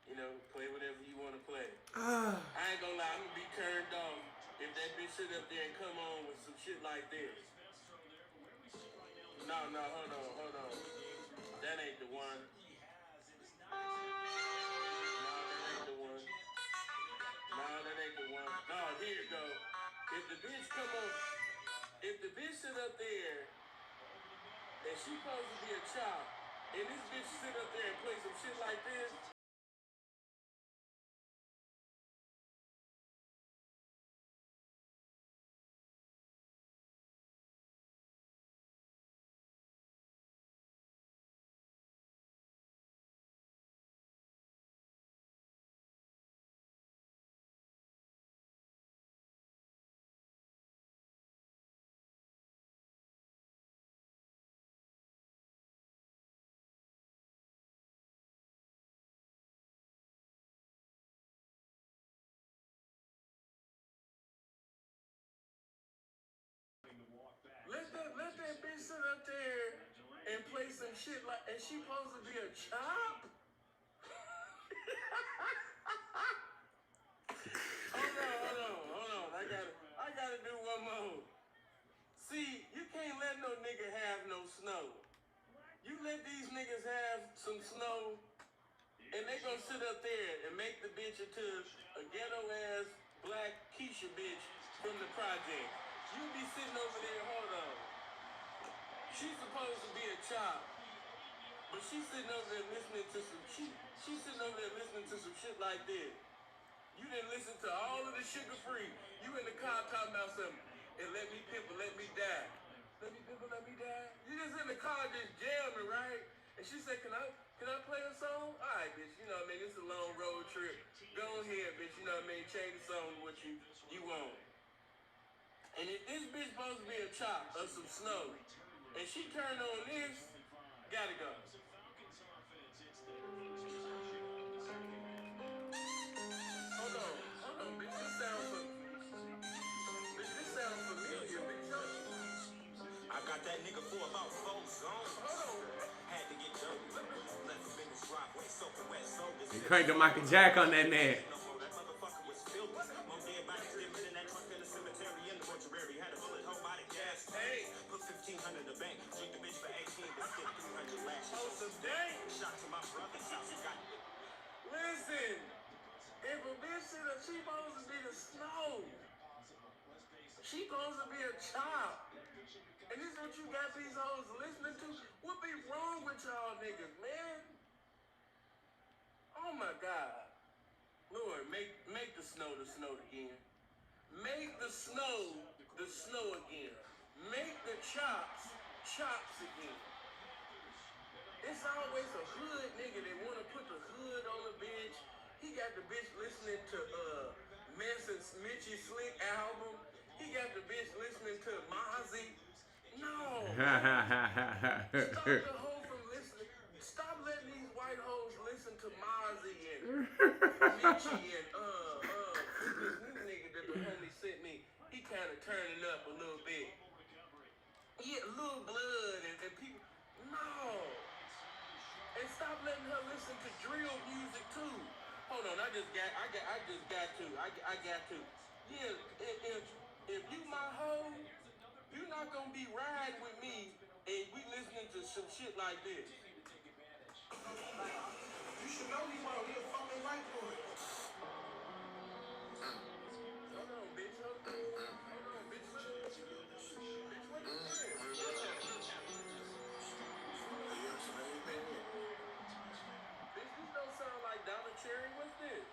You know, play whatever you want to play. I ain't gonna lie, I'm gonna be turned off if that bitch sit up there and come on with some shit like this. No, hold on. That ain't the one. No, here you go. If the bitch sit up there and she supposed to be a chop, and this bitch sit up there and play some shit like this. Let that bitch sit up there and play some shit like, and she supposed to be a chop? Hold on. I gotta do one more. See, you can't some snow, and they gonna sit up there and make the bitch into a ghetto-ass black Keisha bitch from the project. You be sitting over there, hold on. She's supposed to be a child, but she's sitting over there listening to some shit. She's sitting over there listening to some shit like this. You didn't listen to all of the Sugar Free. You in the car talking about something. And let me pimple, let me die. Let me pimple, let me die. You just in the car just jamming, right? And she said, can I play a song? All right, bitch. You know what I mean? It's a long road trip. Go ahead, bitch. You know what I mean? Change the song to what you want. And if this bitch supposed to be a chop of some snow, and she turned on this, gotta go. Hold on, bitch. This sounds familiar, bitch. I got that nigga for about 4 songs. Hold on. Had to get dirty. Left a bigger drop. Way soaking wet. So this You cranked the Michael Jack on that man. that motherfucker was filthy. Mom dead body still in that trunk in the cemetery in the mortuary. Had a bullet hole by the gas. Hey, put 1,500 in the bank. Drink the bitch for 18, but still 300 lashes. Oh, some dang. Shot to my brother's house. Listen, if a bitch said that she supposed to be the snow, she supposed to be a child. And this is what you got these hoes listening to? What be wrong with y'all niggas, man? Oh my God. Lord, make the snow again. Make the snow again. Make the chops again. It's always a hood nigga that wanna put the hood on the bitch. He got the bitch listening to Mess and Mitchie Slick album. He got the bitch listening to Mozzie. No. Stop the hoe from listening. Stop letting these white hoes listen to Mozzie and Mitchie and this new nigga that the homie sent me. He kind of turning up a little bit. Yeah, Lil Blood and people. No. And stop letting her listen to drill music too. Hold on, I just got to. Yeah, if you my hoe, you're not gonna be riding with me and we listening to some shit like this. You should know me, bro. We a fucking white boy. Hold on, bitch. Hold on, bitch. Bitch, what is this? Bitch, this don't sound like Dollar Cherry. What's this?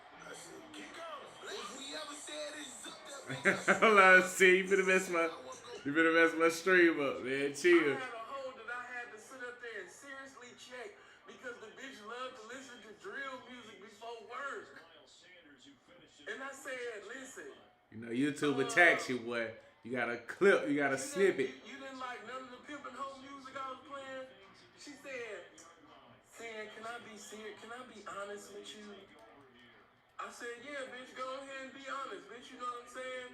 Keep going. If we ever said it's up there, Hold on, see, you better mess my stream up, man. Chill. I had a hoe that I had to sit up there and seriously check because the bitch loved to listen to drill music before work. And I said, listen. You know, YouTube attacks you, boy. You got a clip, you got a snippet. You didn't like none of the pimpin' hoe music I was playing? She said, can I be serious? Can I be honest with you? I said, yeah, bitch, go ahead and be honest, bitch. You know what I'm saying?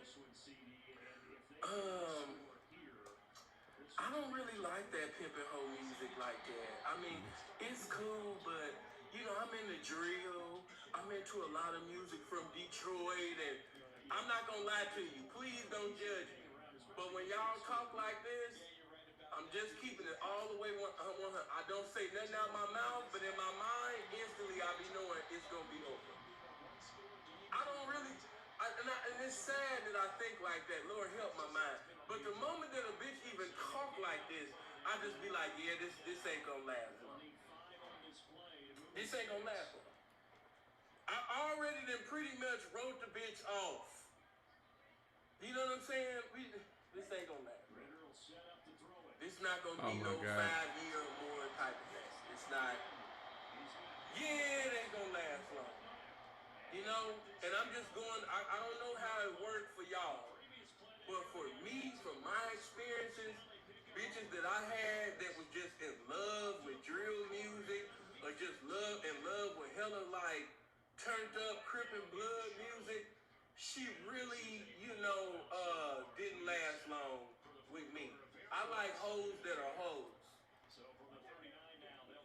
I don't really like that pimpin' hoe music like that. I mean, it's cool, but, you know, I'm into drill. I'm into a lot of music from Detroit, and I'm not gonna lie to you. Please don't judge me. But when y'all talk like this, I'm just keeping it all the way 100. I don't say nothing out my mouth, but in my mind, instantly I be knowing it's gonna be over. I don't really, and it's sad that I think like that. Lord help my mind. But the moment that a bitch even talk like this, I just be like, yeah, this ain't gonna last long. This ain't gonna last long. I already done pretty much wrote the bitch off. You know what I'm saying? This ain't gonna last. This not gonna be no 5-year or more type of thing. It's not. Yeah, it ain't gonna last long. You know, and I'm just going. I don't know how it worked for y'all, but for me, from my experiences, bitches that I had that was just in love with drill music, or just in love with hella like turned up Crip and Blood music, she really, didn't last long with me. I like hoes that are hoes.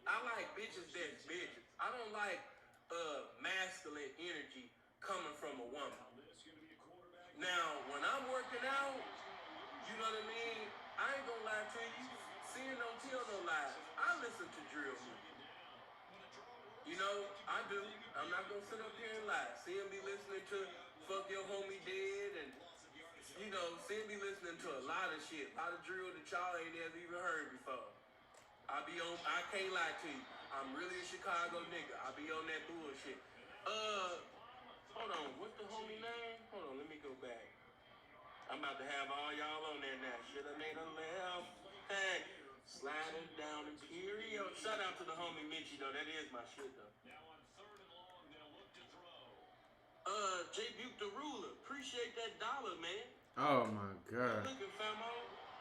I like bitches that's bitches. I don't like masculine energy coming from a woman. Now, when I'm working out, you know what I mean? I ain't gonna lie to you. Seeing don't tell no lies. I listen to drill music. You know, I do. I'm not gonna sit up here and lie. See him be listening to Fuck Your Homie Dead and, you know, see him be listening to a lot of shit. A lot of drill that y'all ain't ever even heard before. I can't lie to you. I'm really a Chicago nigga. I be on that bullshit. Hold on. What's the homie name? Hold on, let me go back. I'm about to have all y'all on there now. Should have made a left. Hey, sliding down Imperial. Shout out to the homie Mitchie though. That is my shit though. J Buke the Ruler. Appreciate that dollar, man. Oh my God. Good looking, famo.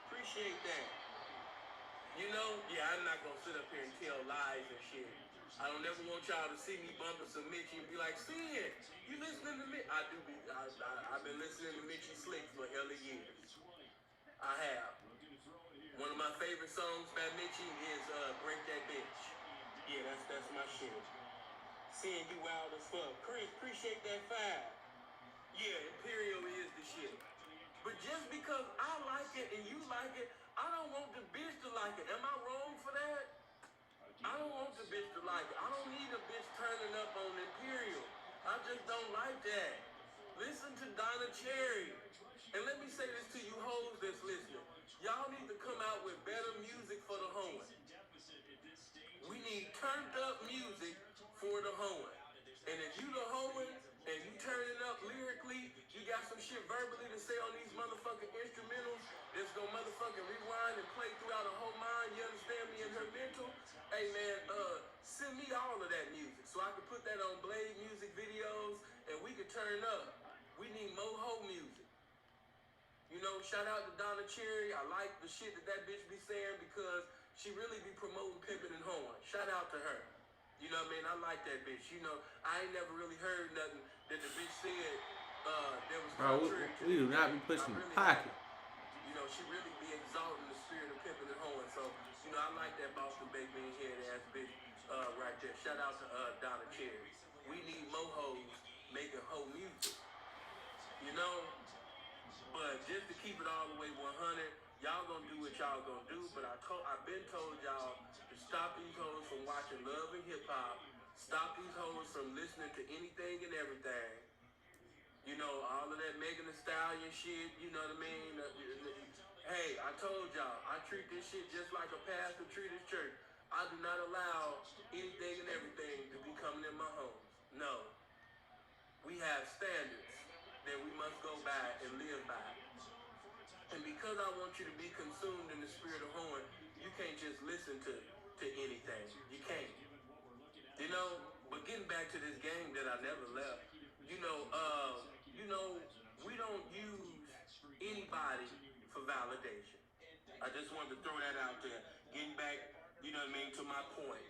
Appreciate that. You know, yeah, I'm not gonna sit up here and tell lies and shit. I don't ever want y'all to see me bumping some Mitchie and be like, "Sin, you listening to me?" I've been listening to Mitchie Slicks for hella years. I have. One of my favorite songs by Mitchie is "Break That Bitch." Yeah, that's my shit. Seeing you wild as fuck. Chris, appreciate that five. Yeah, Imperial is the shit. But just because I like it and you like it, I don't want the bitch to like it. Am I wrong for that? I don't want the bitch to like it. I don't need a bitch turning up on Imperial. I just don't like that. Listen to Donna Cherry. And let me say this to you hoes that's listening. Y'all need to come out with better music for the hoeing. We need turned up music for the hoeing. And if you the hoeing and you turn it up lyrically, you got some shit verbally to say on these motherfucking instrumentals that's gonna motherfucking rewind and play throughout a whole mind, you understand me, in her mental? Hey man, send me all of that music so I can put that on Blade music videos and we can turn up. We need more hoe music. You know, shout out to Donna Cherry. I like the shit that bitch be saying because she really be promoting pimping and hoeing. Shout out to her. You know what I mean? I like that bitch. You know, I ain't never really heard nothing that the bitch said that was contrary to we do not be pushing the pocket. You know, she really be exalting the spirit of pimping and hoeing. So, you know, I like that Boston baked bean head ass bitch right there. Shout out to Donna Cherry. We need more hoes making hoe music. You know? But just to keep it all the way 100, y'all gonna do what y'all gonna do. But I've been told y'all to stop these hoes from watching Love and Hip Hop. Stop these hoes from listening to anything and everything. You know, all of that Megan Thee Stallion shit, you know what I mean? Hey, I told y'all, I treat this shit just like a pastor treat his church. I do not allow anything and everything to be coming in my homes. No. We have standards that we must go by and live by. And because I want you to be consumed in the spirit of hoeing, you can't just listen to anything. You can't. You know, but getting back to this game that I never left, you know, we don't use anybody for validation. I just wanted to throw that out there. Getting back, you know what I mean, to my point.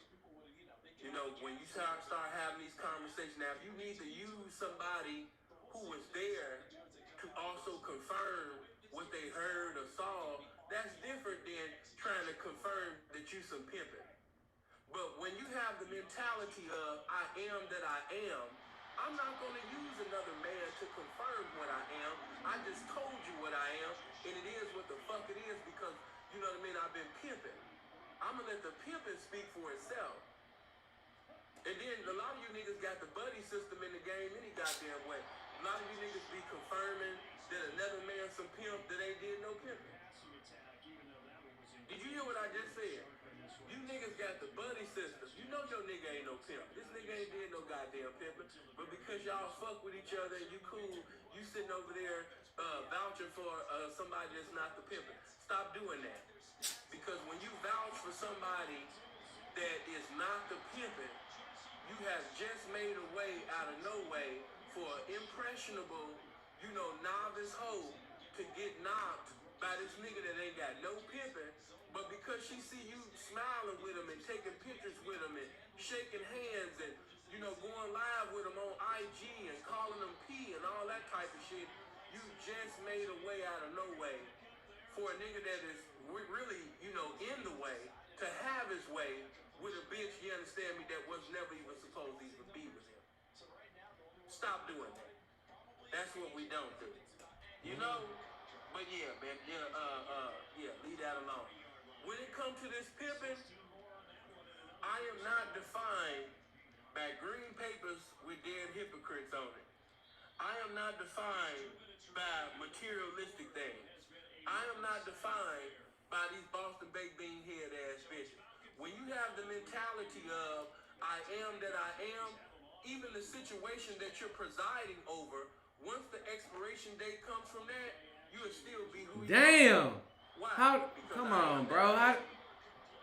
You know, when you start having these conversations, now if you need to use somebody who was there to also confirm what they heard or saw, that's different than trying to confirm that you some pimping. But when you have the mentality of I am that I am, I'm not going to use another man to confirm what I am. I just told you what I am, and it is what the fuck it is because, you know what I mean, I've been pimping. I'm going to let the pimping speak for itself. And then a lot of you niggas got the buddy system in the game any goddamn way. A lot of you niggas be confirming that another man some pimp that ain't did no pimping. Did you hear what I just said? You niggas got the buddy system. You know your nigga ain't no pimp. This nigga ain't did no goddamn pimping. But because y'all fuck with each other and you cool, you sitting over there vouching for somebody that's not the pimping. Stop doing that. Because when you vouch for somebody that is not the pimping, you have just made a way out of no way for an impressionable, you know, novice hoe to get knocked by this nigga that ain't got no pimping, but because she see you smiling with him and taking pictures with him and shaking hands and, you know, going live with him on IG and calling him P and all that type of shit, you just made a way out of no way for a nigga that is really, you know, in the way to have his way with a bitch, you understand me, that was never even supposed to even be with him. Stop doing that. That's what we don't do. You know? But yeah, man, leave that alone. When it comes to this pimping, I am not defined by green papers with dead hypocrites on it. I am not defined by materialistic things. I am not defined by these Boston baked bean head ass bitches. When you have the mentality of I am that I am, even the situation that you're presiding over, once the expiration date comes from that, you will still be who you are. Damn. Why? How? Because Come I on, am bro. that I am.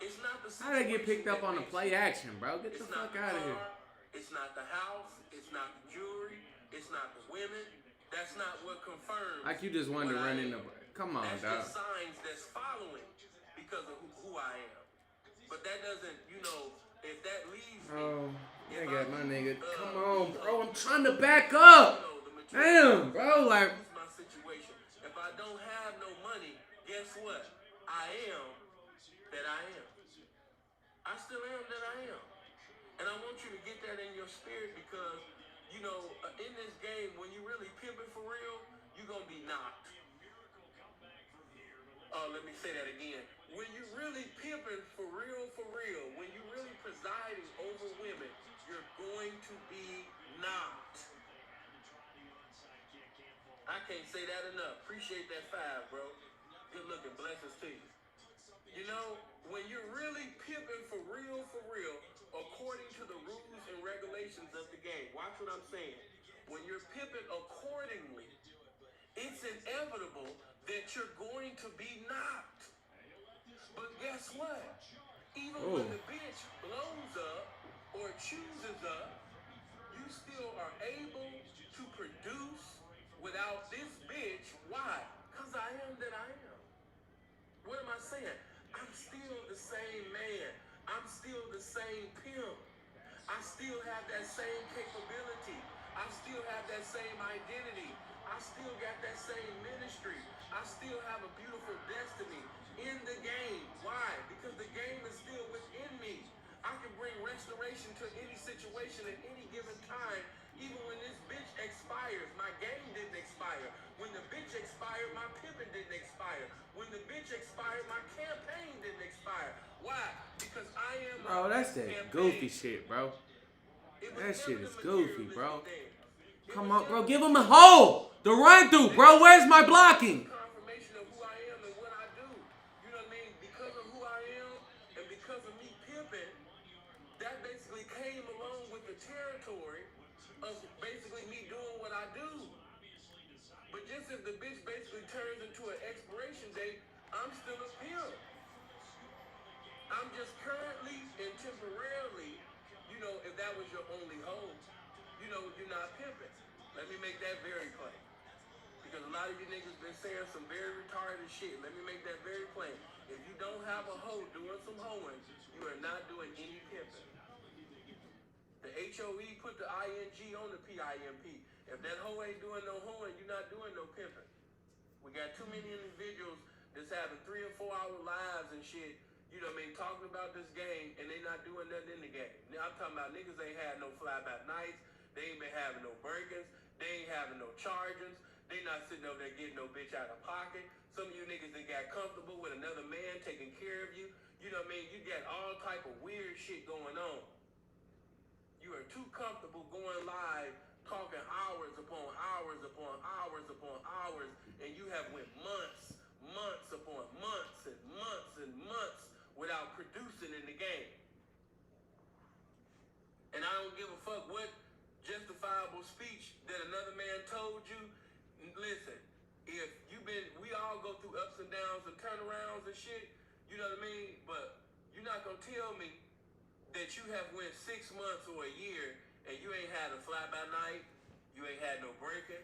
It's not the How they get picked situation up that on the makes play you. action, bro? Get the It's not fuck the out of here. car. It's not the house. It's not the jewelry. It's not the women. That's not what confirms. Like you just wanted to run in the. Come on, that's dog. just signs that's following because of who I am. But that doesn't, if that leaves me. Oh, If they I got my nigga. lose, Come on, these bro. I'm hoes, trying to back up. the material Damn, bro. Like. lose my situation. If I don't have no money, guess what? I am that I am. I still am that I am. And I want you to get that in your spirit because, in this game, when you really pimping for real, you're going to be knocked. Let me say that again. When you really pimping for real, when you really presiding over women, you're going to be knocked. I can't say that enough. Appreciate that 5, bro. Good looking. Blessings to you. When you're really pimping for real, according to the rules and regulations of the game, watch what I'm saying. When you're pimping accordingly, it's inevitable that you're going to be knocked. But guess what? Even when the bitch blows up or chooses up, you still are able to produce without this bitch. Why? Because I am that I am. What am I saying? I'm still the same man. I'm still the same pimp. I still have that same capability. I still have that same identity. I still got that same ministry. I still have a beautiful destiny in the game. Why? Because the game is still within me. I can bring restoration to any situation at any given time. Even when this bitch expires, my game didn't expire. When the bitch expired, my pimping didn't expire. When the bitch expired, my campaign didn't expire. Why? Because I am. Bro, that's that goofy shit, bro. That shit is goofy, bro. Come on, bro. Give him a hole. The run through, bro. Where's my blocking? Confirmation of who I am and what I do. You know what I mean? Because of who I am and because of me pimping, that basically came along with the territory of basically me doing what I do. But just as the bitch basically turns into an expiration date, I'm still a pimp. I'm just currently and temporarily, if that was your only hoe, you're not pimping. Let me make that very plain. Because a lot of you niggas been saying some very retarded shit. Let me make that very plain. If you don't have a hoe doing some hoeing, you are not doing any pimping. The HOE put the ING on the PIMP. If that hoe ain't doing no hoeing, you're not doing no pimping. We got too many individuals that's having 3 and 4 hour lives and shit, talking about this game, and they not doing nothing in the game. Now, I'm talking about niggas ain't had no fly-back nights, they ain't been having no breakers, they ain't having no charges, they not sitting over there getting no bitch out of pocket. Some of you niggas that got comfortable with another man taking care of you, you got all type of weird shit going on. You are too comfortable going live, talking hours upon hours upon hours upon hours, and you have went months upon months and months and months without producing in the game. And I don't give a fuck what justifiable speech that another man told you. Listen, if we all go through ups and downs and turnarounds and shit, you know what I mean? But you're not gonna tell me that you have went 6 months or a year and you ain't had a fly-by-night, you ain't had no break-ins,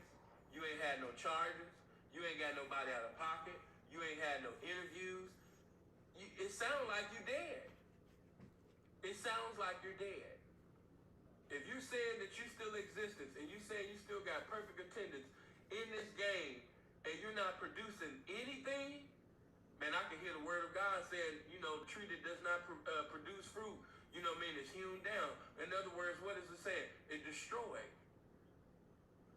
you ain't had no charges, you ain't got nobody out of pocket, you ain't had no interviews. It sounds like you're dead. It sounds like you're dead. If you're saying that you still existence and you saying you still got perfect attendance in this game and you're not producing anything, man, I can hear the word of God saying, the tree that does not produce fruit, is hewn down. In other words, what is it saying? It's destroyed.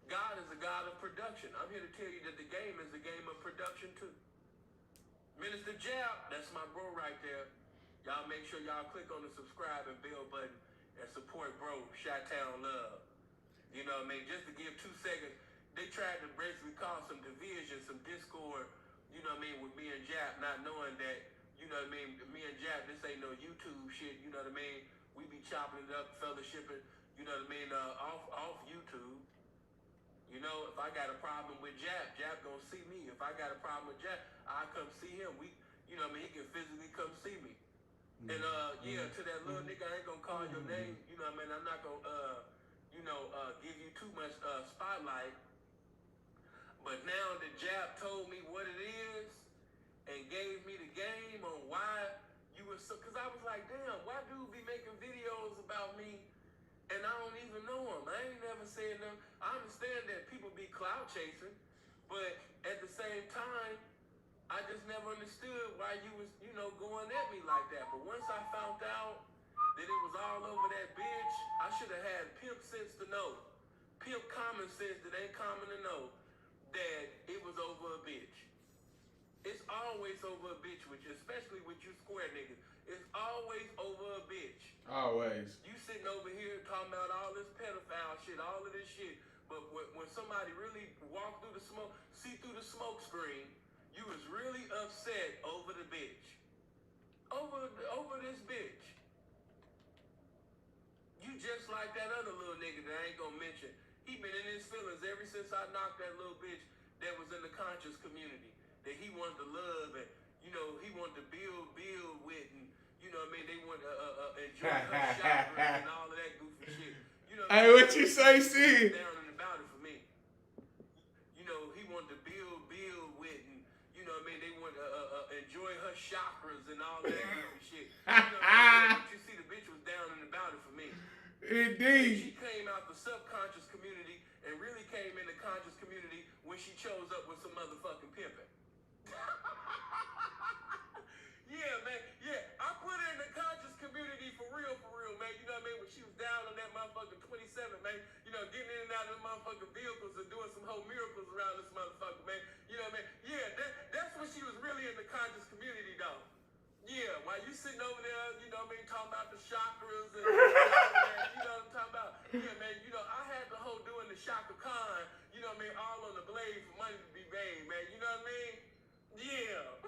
God is a God of production. I'm here to tell you that the game is a game of production too. Minister Jab, that's my bro right there. Y'all make sure y'all click on the subscribe and bell button and support bro, Chi-Town Love. You know what I mean? Just to give 2 seconds, they tried to basically cause some division, some discord, you know what I mean, with me and Jap, not knowing that, you know what I mean, me and Jap, this ain't no YouTube shit, you know what I mean? We be chopping it up, fellowshipping, you know what I mean, off YouTube. You know, if I got a problem with Jap, Jap gonna see me. If I got a problem with Jap, I come see him. We, you know what I mean, he can physically come see me. And yeah, to that little nigga, I ain't gonna call your name, you know what I mean? I'm not gonna give you too much spotlight. But now that Jap told me what it is and gave me the game on why you were so, cause I was like, damn, why dude be making videos about me and I don't even know him? I ain't never said nothing. I understand that people be clout chasing, but at the same time, I just never understood why you was, you know, going at me like that. But once I found out that it was all over that bitch, I should have had pimp sense to know. Pimp common sense that ain't common to know that it was over a bitch. It's always over a bitch with you, especially with you square niggas. It's always over a bitch. Always. You sitting over here talking about all this pedophile shit, all of this shit. But when somebody really walk through the smoke, see through the smoke screen, you was really upset over the bitch. Over this bitch. You just like that other little nigga that I ain't gonna mention. He been in his feelings ever since I knocked that little bitch that was in the conscious community. That he wanted to love and, you know, he wanted to build with and, you know what I mean, they want to enjoy her chakras and all of that goofy shit. You know, hey, what you say, see? Down and about it for me. You know, he wanted to build with and, you know what I mean, they want to enjoy her chakras and all that goofy shit. You know what I mean? But you see, the bitch was down and about it for me. Indeed. She came out the subconscious community and really came in the conscious community when she chose up with some motherfucking pimping. Yeah, man. Yeah, I put her in the conscious community for real, man. You know what I mean? When she was down on that motherfucking 27, man. You know, getting in and out of the motherfucking vehicles and doing some whole miracles around this motherfucker, man. You know what I mean? Yeah, that's when she was really in the conscious community, though. Yeah, while you sitting over there, you know what I mean, talking about the chakras and all that, you know what I'm talking about? Yeah, man, you know, I had the whole doing the Shaka Khan, you know what I mean, all on the blade for money to be made, man, you know what I mean? Yeah.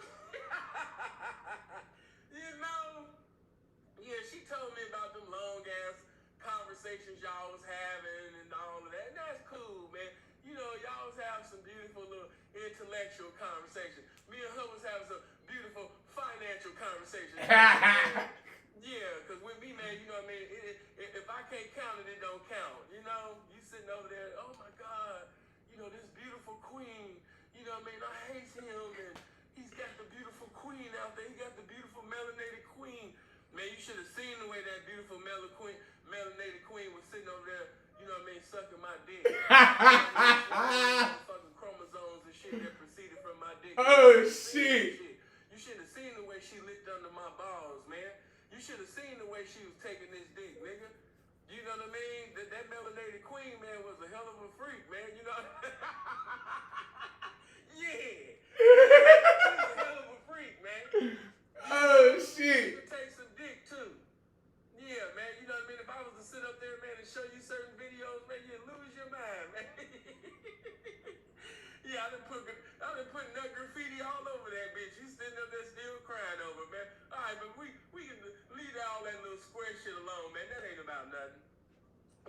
You know? Yeah, she told me about them long-ass conversations y'all was having and all of that, and that's cool, man. You know, y'all was having some beautiful little intellectual conversations. Me and her was having some beautiful financial conversations. Yeah, because with me, man, you know what I mean? If I can't count it, it don't count. You know? You sitting over there, oh my God, you know, this beautiful queen, you know what I mean? I hate him, and he's got the beautiful queen out there. He got the beautiful melanated queen. Man, you should have seen the way that beautiful melanated queen was sitting over there, you know what I mean, sucking my dick. Fucking chromosomes and shit that proceeded from my dick. Oh, shit. You should have seen the way she licked under my balls, man. You should have seen the way she was taking this dick, nigga. You know what I mean? That melanated queen, man, was a hell of a freak, man. You know? Yeah. She was a hell of a freak, man. Oh, shit. She could take some dick, too. Yeah, man. You know what I mean? If I was to sit up there, man, and show you certain videos, man, you'd lose your mind, man. Yeah, I done put nut graffiti all over that bitch. You sitting up there still crying over, man. All right, but we can leave all that little square shit alone, man. That ain't about nothing.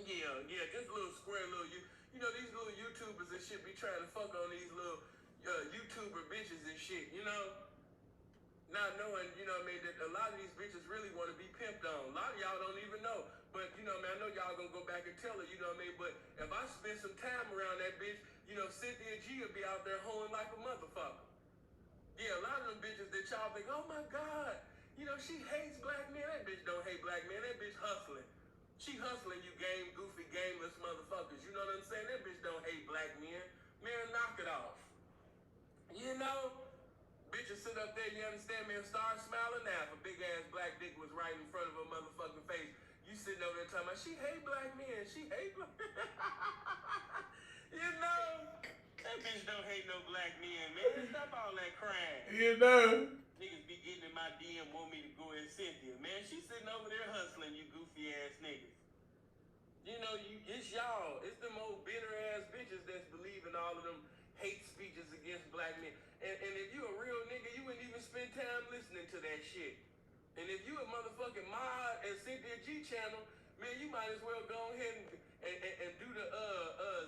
Yeah, just little square little you know, these little YouTubers and shit be trying to fuck on these little YouTuber bitches and shit, you know? Not knowing, you know what I mean, that a lot of these bitches really want to be pimped on. A lot of y'all don't even know. But, you know, man, I know y'all gonna go back and tell her, you know what I mean? But if I spend some time around that bitch, you know, Cynthia G will be out there hoeing like a motherfucker. Yeah, a lot of them bitches that y'all think, oh my God, you know, she hates black men. That bitch don't hate black men. That bitch hustling. She hustling, you goofy, gameless motherfuckers. You know what I'm saying? That bitch don't hate black men. Man, knock it off. You know? Bitches sit up there, you understand me, and start smiling now if a big ass black dick was right in front of her motherfucking face. You sitting over there talking about, she hate black men, she hate black You know? That bitch don't hate no black men, man. Stop all that crying. You know? Niggas be getting in my DM want me to go at Cynthia. Man, she's sitting over there hustling, you goofy ass niggas. You know, it's y'all. It's them old bitter ass bitches that's believing all of them hate speeches against black men. And if you a real nigga, you wouldn't even spend time listening to that shit. And if you a motherfucking mod at Cynthia G channel, man, you might as well go ahead and do the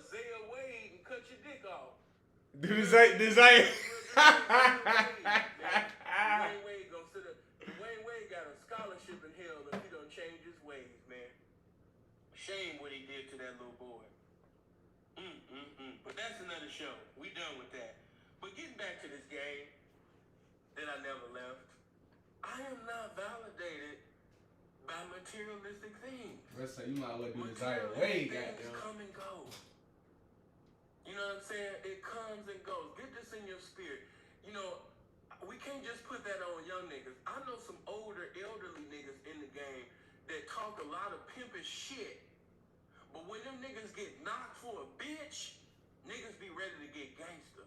Zaya Wade and cut your dick off. Dwayne Wade gonna sit up. Dwayne Wade got a scholarship in hell if he don't change his ways, man. Shame what he did to that little boy. But that's another show. We done with that. But getting back to this game that I never left, I am not validated by materialistic things. Let's say you might well do Desire Way, goddamn. Come and go. You know what I'm saying? It comes and goes. Get this in your spirit. You know, we can't just put that on young niggas. I know some older, elderly niggas in the game that talk a lot of pimpish shit. But when them niggas get knocked for a bitch, niggas be ready to get gangster.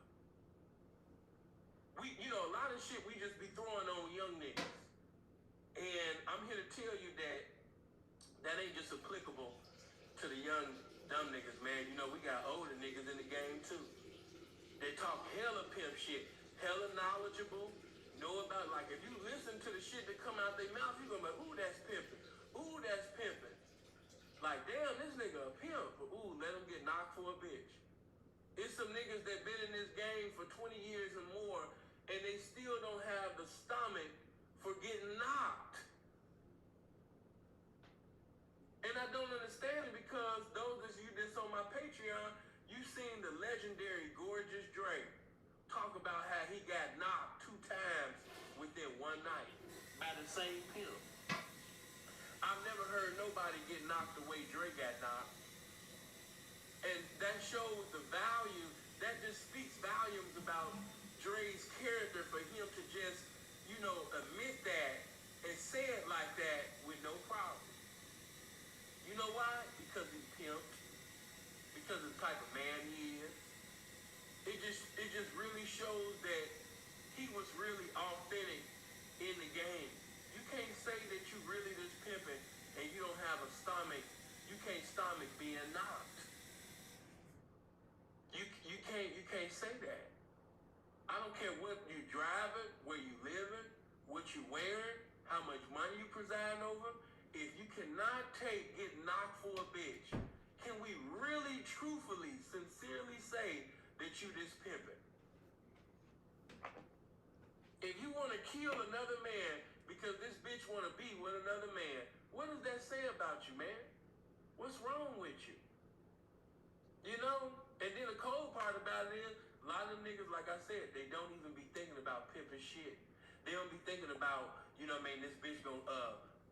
You know, a lot of shit we just be throwing on young niggas. And I'm here to tell you that ain't just applicable to the young, dumb niggas, man. You know, we got older niggas in the game, too. They talk hella pimp shit, hella knowledgeable, know about, like, if you listen to the shit that come out their mouth, you gonna be like, ooh, that's pimping. Ooh, that's pimping. Like, damn, this nigga a pimp. But, ooh, let him get knocked for a bitch. It's some niggas that been in this game for 20 years and more, and they still don't have the stomach for getting knocked. And I don't understand it because those of you that's on my Patreon, you seen the legendary Gorgeous Dre talk about how he got knocked 2 times within one night by the same pimp. I've never heard nobody get knocked the way Dre got knocked. And that shows the value, that just speaks volumes about Dre's character for him to just, you know, admit that and say it like that with no problem. You know why? Because he's pimped. Because of the type of man he is. It just really shows that he was really authentic in the game. You can't say that you really this pimping and you don't have a stomach. You can't stomach being knocked. You can't say that. I don't care what you driving, where you living, what you wearing, how much money you preside over. If you cannot get knocked for a bitch, can we really, truthfully, sincerely say that you this pimping? If you want to kill another man because this bitch want to be with another man, what does that say about you, man? What's wrong with you? You know? And then the cold part about it is, a lot of them niggas, like I said, they don't even be thinking about pimping shit. They don't be thinking about, you know what I mean, this bitch gonna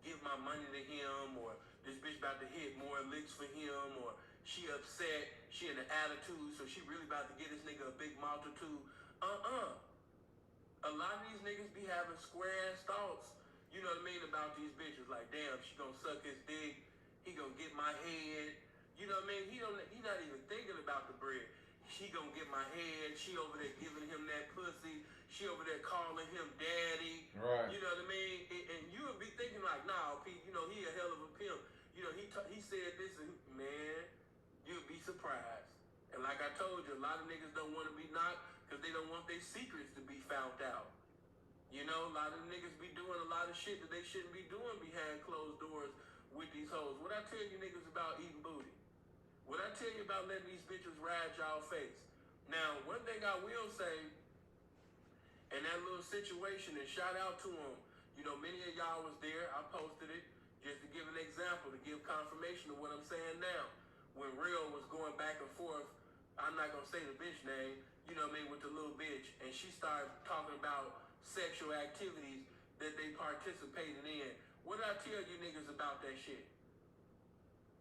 give my money to him, or this bitch about to hit more licks for him, or she upset, she in an attitude, so she really about to get this nigga a big multitude. A lot of these niggas be having square-ass thoughts, you know what I mean, about these bitches. Like, damn, she gonna suck his dick, he gonna get my head. You know what I mean? He not even thinking about the bread. She gonna get my head. She over there giving him that pussy. She over there calling him daddy. Right. You know what I mean? And you would be thinking like, nah, Pete, you know, he a hell of a pimp. You know, he said this, and man, you'd be surprised. And like I told you, a lot of niggas don't want to be knocked because they don't want their secrets to be found out. You know, a lot of niggas be doing a lot of shit that they shouldn't be doing behind closed doors with these hoes. What I tell you niggas about eating booty? What I tell you about letting these bitches ride y'all face? Now, one thing I will say, in that little situation, and shout out to them, you know, many of y'all was there. I posted it just to give an example, to give confirmation of what I'm saying now. When Real was going back and forth, I'm not going to say the bitch name, you know what I mean, with the little bitch, and she started talking about sexual activities that they participated in. What did I tell you niggas about that shit?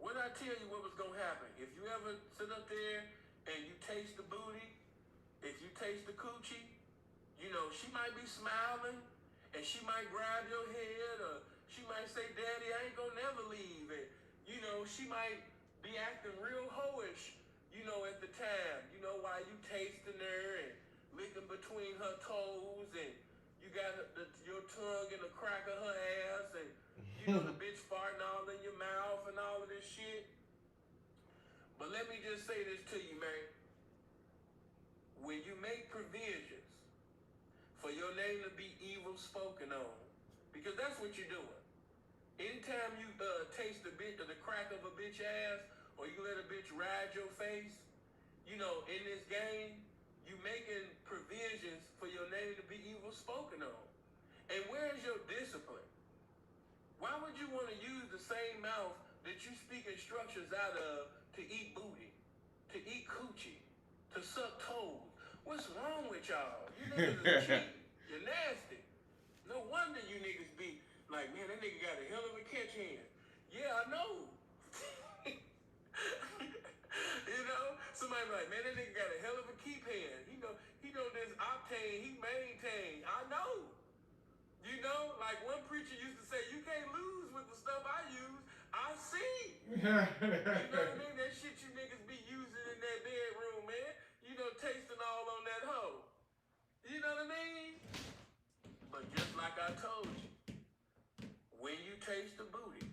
What did I tell you what was going to happen? If you ever sit up there and you taste the booty, if you taste the coochie, you know, she might be smiling, and she might grab your head, or she might say, Daddy, I ain't going to never leave. And, you know, she might be acting real hoish, you know, at the time, you know, while you tasting her and licking between her toes and, you got your tongue in the crack of her ass, and you know the bitch farting all in your mouth and all of this shit. But let me just say this to you, man. When you make provisions for your name to be evil spoken on, because that's what you're doing. Anytime you taste the crack of a bitch ass, or you let a bitch ride your face, you know, in this game, you making provisions for your name to be evil spoken on. And where's your discipline? Why would you want to use the same mouth that you speak instructions out of to eat booty, to eat coochie, to suck toes? What's wrong with y'all? You niggas are cheap. You're nasty. No wonder you niggas be like, man, that nigga got a hell of a catch hand. Yeah, I know. You know? Somebody be like, man, that nigga got a hell of a keep hand. He know this octane, he maintain. I know. You know, like one preacher used to say, you can't lose with the stuff I use. I see. You know what I mean? That shit you niggas be using in that bedroom, man. You know, tasting all on that hoe. You know what I mean? But just like I told you, when you taste the booty,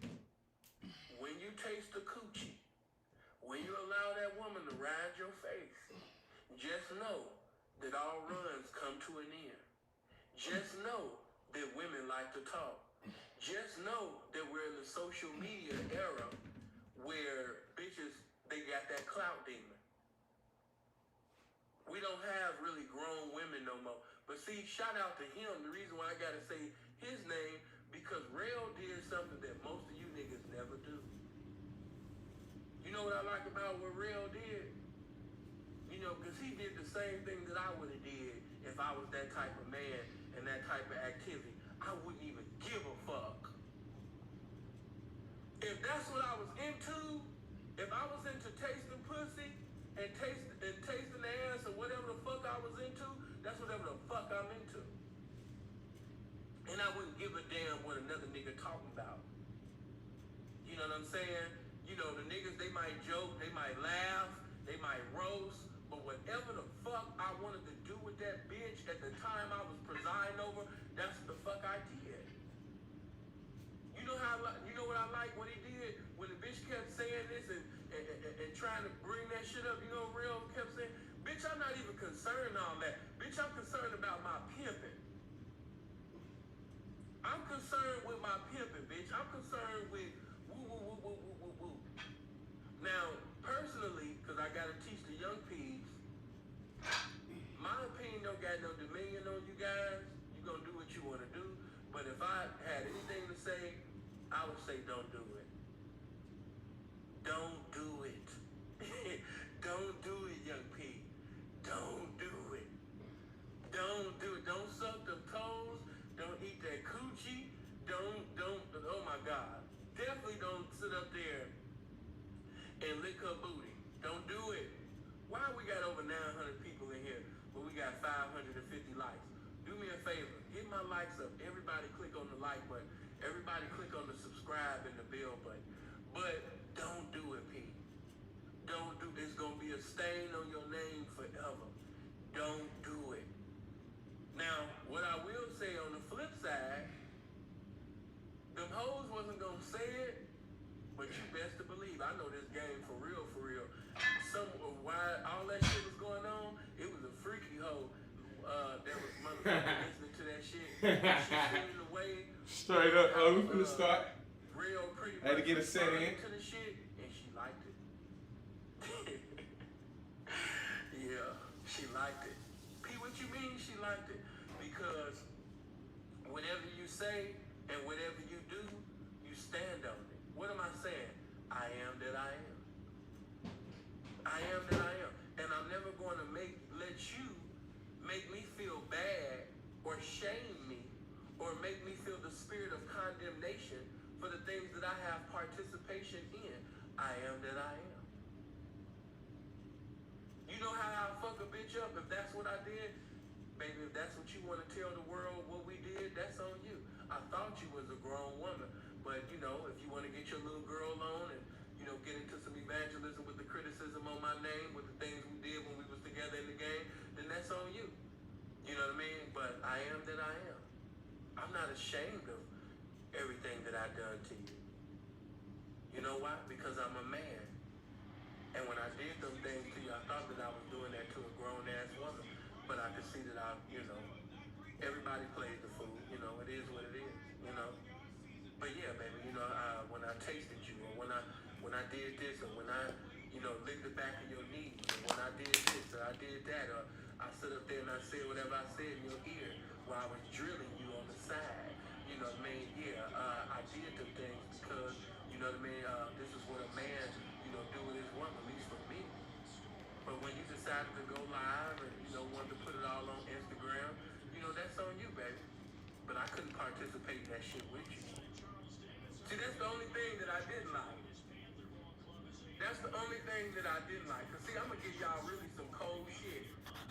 when you taste the coochie, when you allow that woman to ride your face, just know that all runs come to an end. Just know that women like to talk. Just know that we're in the social media era where bitches, they got that clout demon. We don't have really grown women no more. But see, shout out to him. The reason why I gotta say his name, because Rail did something that most of you niggas never do. You know what I like about what Rail did? You know, because he did the same thing that I would have did if I was that type of man and that type of activity. I wouldn't even give a fuck. If that's what I was into, if I was into tasting pussy and tasting the ass or whatever the fuck I was into, that's whatever the fuck I'm into. And I wouldn't give a damn what another nigga talking about. You know what I'm saying? You know, the niggas, they might joke, they might laugh, they might roast, but whatever the fuck I wanted to do with that bitch at the time I was presiding over, that's the fuck I did. You know what I like what he did? When the bitch kept saying this and trying to bring that shit up, you know, Real kept saying, bitch, I'm not even concerned on that. Bitch, I'm concerned about my pimping. I'm concerned with my pimping, bitch. I'm concerned with woo. Now, personally, because I got to teach the young peas, my opinion don't got no dominion on you guys. You going to do what you want to do. But if I had anything to say, I would say don't do it. Don't do it. Don't do it, young P. Don't do it. Don't do it. Don't suck them toes. Don't eat that coochie. Don't, oh my God. Definitely don't sit up there and lick her booty. Don't do it. Why we got over 900 people in here, but we got 550 likes? Do me a favor. Hit my likes up. Everybody click on the like button. Everybody click on the subscribe and the bell button. But don't do it, P. Don't do it. It's going to be a stain on your name forever. Don't do it. Now, what I will say on the flip side, them hoes wasn't going to say it, but you best to believe, I know this game for real. Why all that shit was going on, it was a freaky hoe that was motherfucking listening to that shit. She seen the way. Straight up, we finna start. Real pretty. Had to get a set in. To the shit, and she liked it. Yeah, she liked it. P, what you mean she liked it? Because whatever you say and whatever you do, you stand on it. What am I saying? I am that I am. I am that I am. And I'm never going to let you make me feel bad or shame me or make me feel the spirit of condemnation for the things that I have participation in. I am that I am. You know how I fuck a bitch up if that's what I did? Baby, if that's what you want to tell the world what we did, that's on you. I thought you was a grown woman. But, you know, if you want to get your little girl on and, you know, get into some evangelism with the criticism on my name, with the things we did when we was together in the game, then that's on you. You know what I mean? But I am that I am. not ashamed of everything that I've done to you. You know why? Because I'm a man. And when I did those things to you, I thought that I was doing that to a grown-ass woman. But I could see that everybody plays the fool. It is what it is, But yeah, baby, when I tasted you, or when I did this, or when I, licked the back of your knee, or when I did this, or I did that, or I stood up there and I said whatever I said in your ear while I was drilling you on the side. I did them things because, this is what a man, do with his woman, at least for me. But when you decided to go live and, wanted to put it all on Instagram, that's on you, baby. But I couldn't participate in that shit with you. See, that's the only thing that I didn't like. That's the only thing that I didn't like. Because, see, I'm going to give y'all really some cold shit.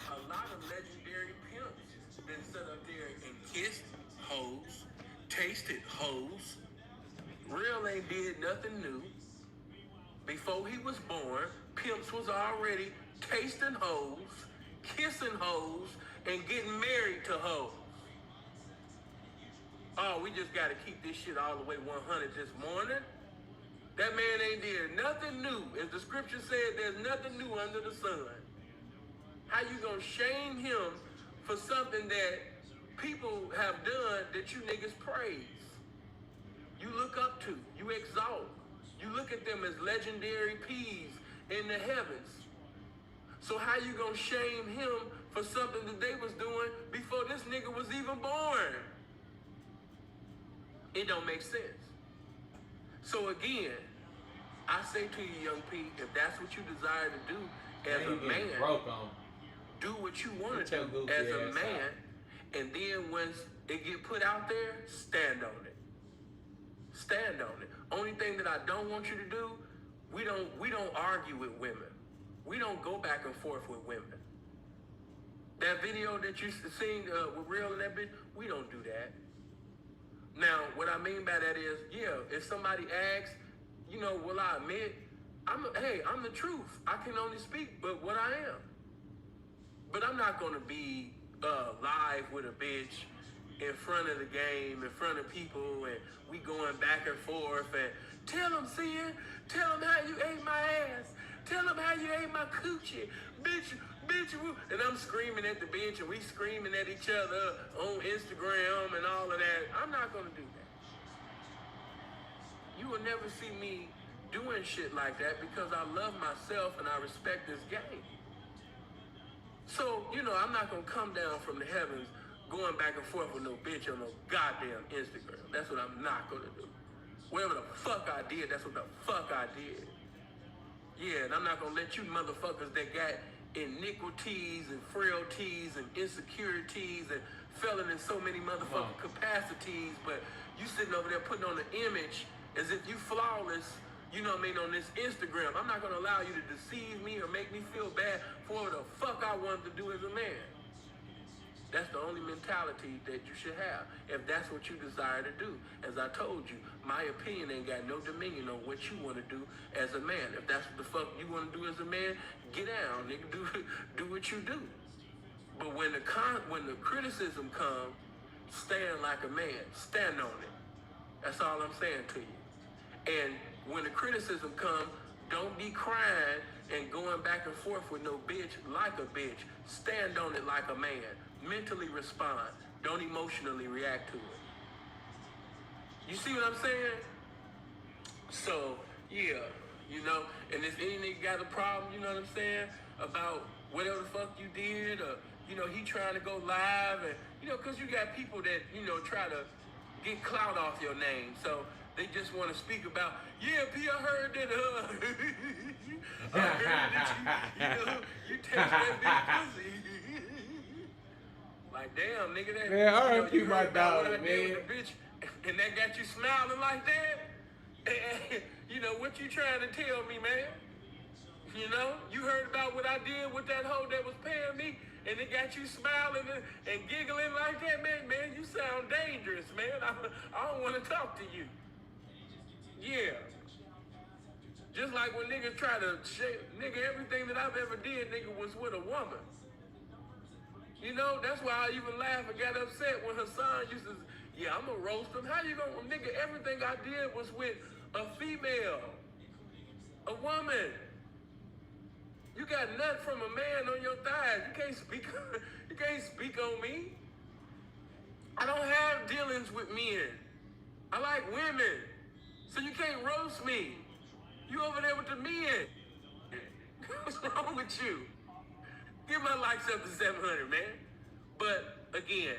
A lot of legendary pimps been set up there and kissed hoes, tasted hoes. Real ain't did nothing new. Before he was born, pimps was already tasting hoes, kissing hoes, and getting married to hoes. Oh, we just got to keep this shit all the way 100 this morning. That man ain't did nothing new. As the scripture said, there's nothing new under the sun. How you gonna shame him for something that people have done that you niggas praise? You look up to, you exalt. You look at them as legendary peas in the heavens. So how you gonna shame him for something that they was doing before this nigga was even born? It don't make sense. So again, I say to you, young P, if that's what you desire to do as a man, do what you want to do as a man, and then once it get put out there, stand on it. Stand on it. Only thing that I don't want you to do, we don't argue with women. We don't go back and forth with women. That video that you seen with Real and that bitch, we don't do that. Now, what I mean by that is, if somebody asks, will I admit, I'm the truth. I can only speak but what I am. But I'm not going to be live with a bitch in front of the game, in front of people, and we going back and forth, and tell them, Sia, tell them how you ate my ass. Tell them how you ate my coochie. Bitch, and I'm screaming at the bitch, and we screaming at each other on Instagram and all of that. I'm not going to do that. You will never see me doing shit like that because I love myself and I respect this game. So, I'm not going to come down from the heavens going back and forth with no bitch on no goddamn Instagram. That's what I'm not going to do. Whatever the fuck I did, that's what the fuck I did. Yeah, and I'm not going to let you motherfuckers that got iniquities and frailties and insecurities and failing in so many motherfucking capacities, but you sitting over there putting on an image as if you flawless, on this Instagram. I'm not going to allow you to deceive me or make me feel bad for what the fuck I wanted to do as a man. That's the only mentality that you should have, if that's what you desire to do. As I told you, my opinion ain't got no dominion on what you want to do as a man. If that's what the fuck you want to do as a man, get down, nigga. Do what you do. But when the criticism comes, stand like a man. Stand on it. That's all I'm saying to you. And when the criticism comes, don't be crying and going back and forth with no bitch like a bitch. Stand on it like a man. Mentally respond. Don't emotionally react to it. You see what I'm saying? So, yeah, and if any nigga got a problem, you know what I'm saying, about whatever the fuck you did, or, he trying to go live, and, because you got people that, try to get clout off your name, so they just want to speak about, yeah, P, I heard that, I heard that you taste that big pussy. Like, damn, nigga, that, man, I heard you my dog, man. Bitch, and that got you smiling like that? And, what you trying to tell me, man? You heard about what I did with that hoe that was paying me, and it got you smiling and giggling like that, man, you sound dangerous, man. I don't want to talk to you. Yeah. Just like when niggas try to nigga, everything that I've ever did, nigga, was with a woman. That's why I even laughed and got upset when Hassan used to, Yeah, I'm gonna roast them. How you gonna, nigga, everything I did was with a female, a woman. You got nut from a man on your thighs. You can't speak on me. I don't have dealings with men. I like women. So you can't roast me. You over there with the men. What's wrong with you? Get my likes up to 700, man. But again,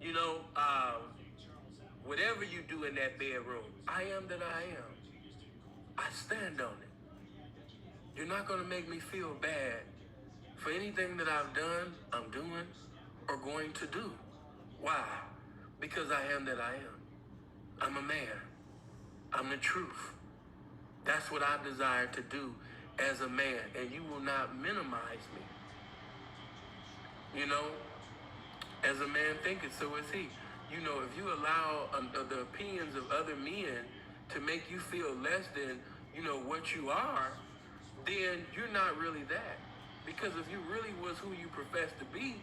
you know, whatever you do in that bedroom, I am that I am. I stand on it. You're not going to make me feel bad for anything that I've done, I'm doing, or going to do. Why? Because I am that I am. I'm a man. I'm the truth. That's what I desire to do as a man, and you will not minimize me. You know, as a man thinketh, so is he. You know, if you allow the opinions of other men to make you feel less than, you know, what you are, then you're not really that. Because if you really was who you profess to be,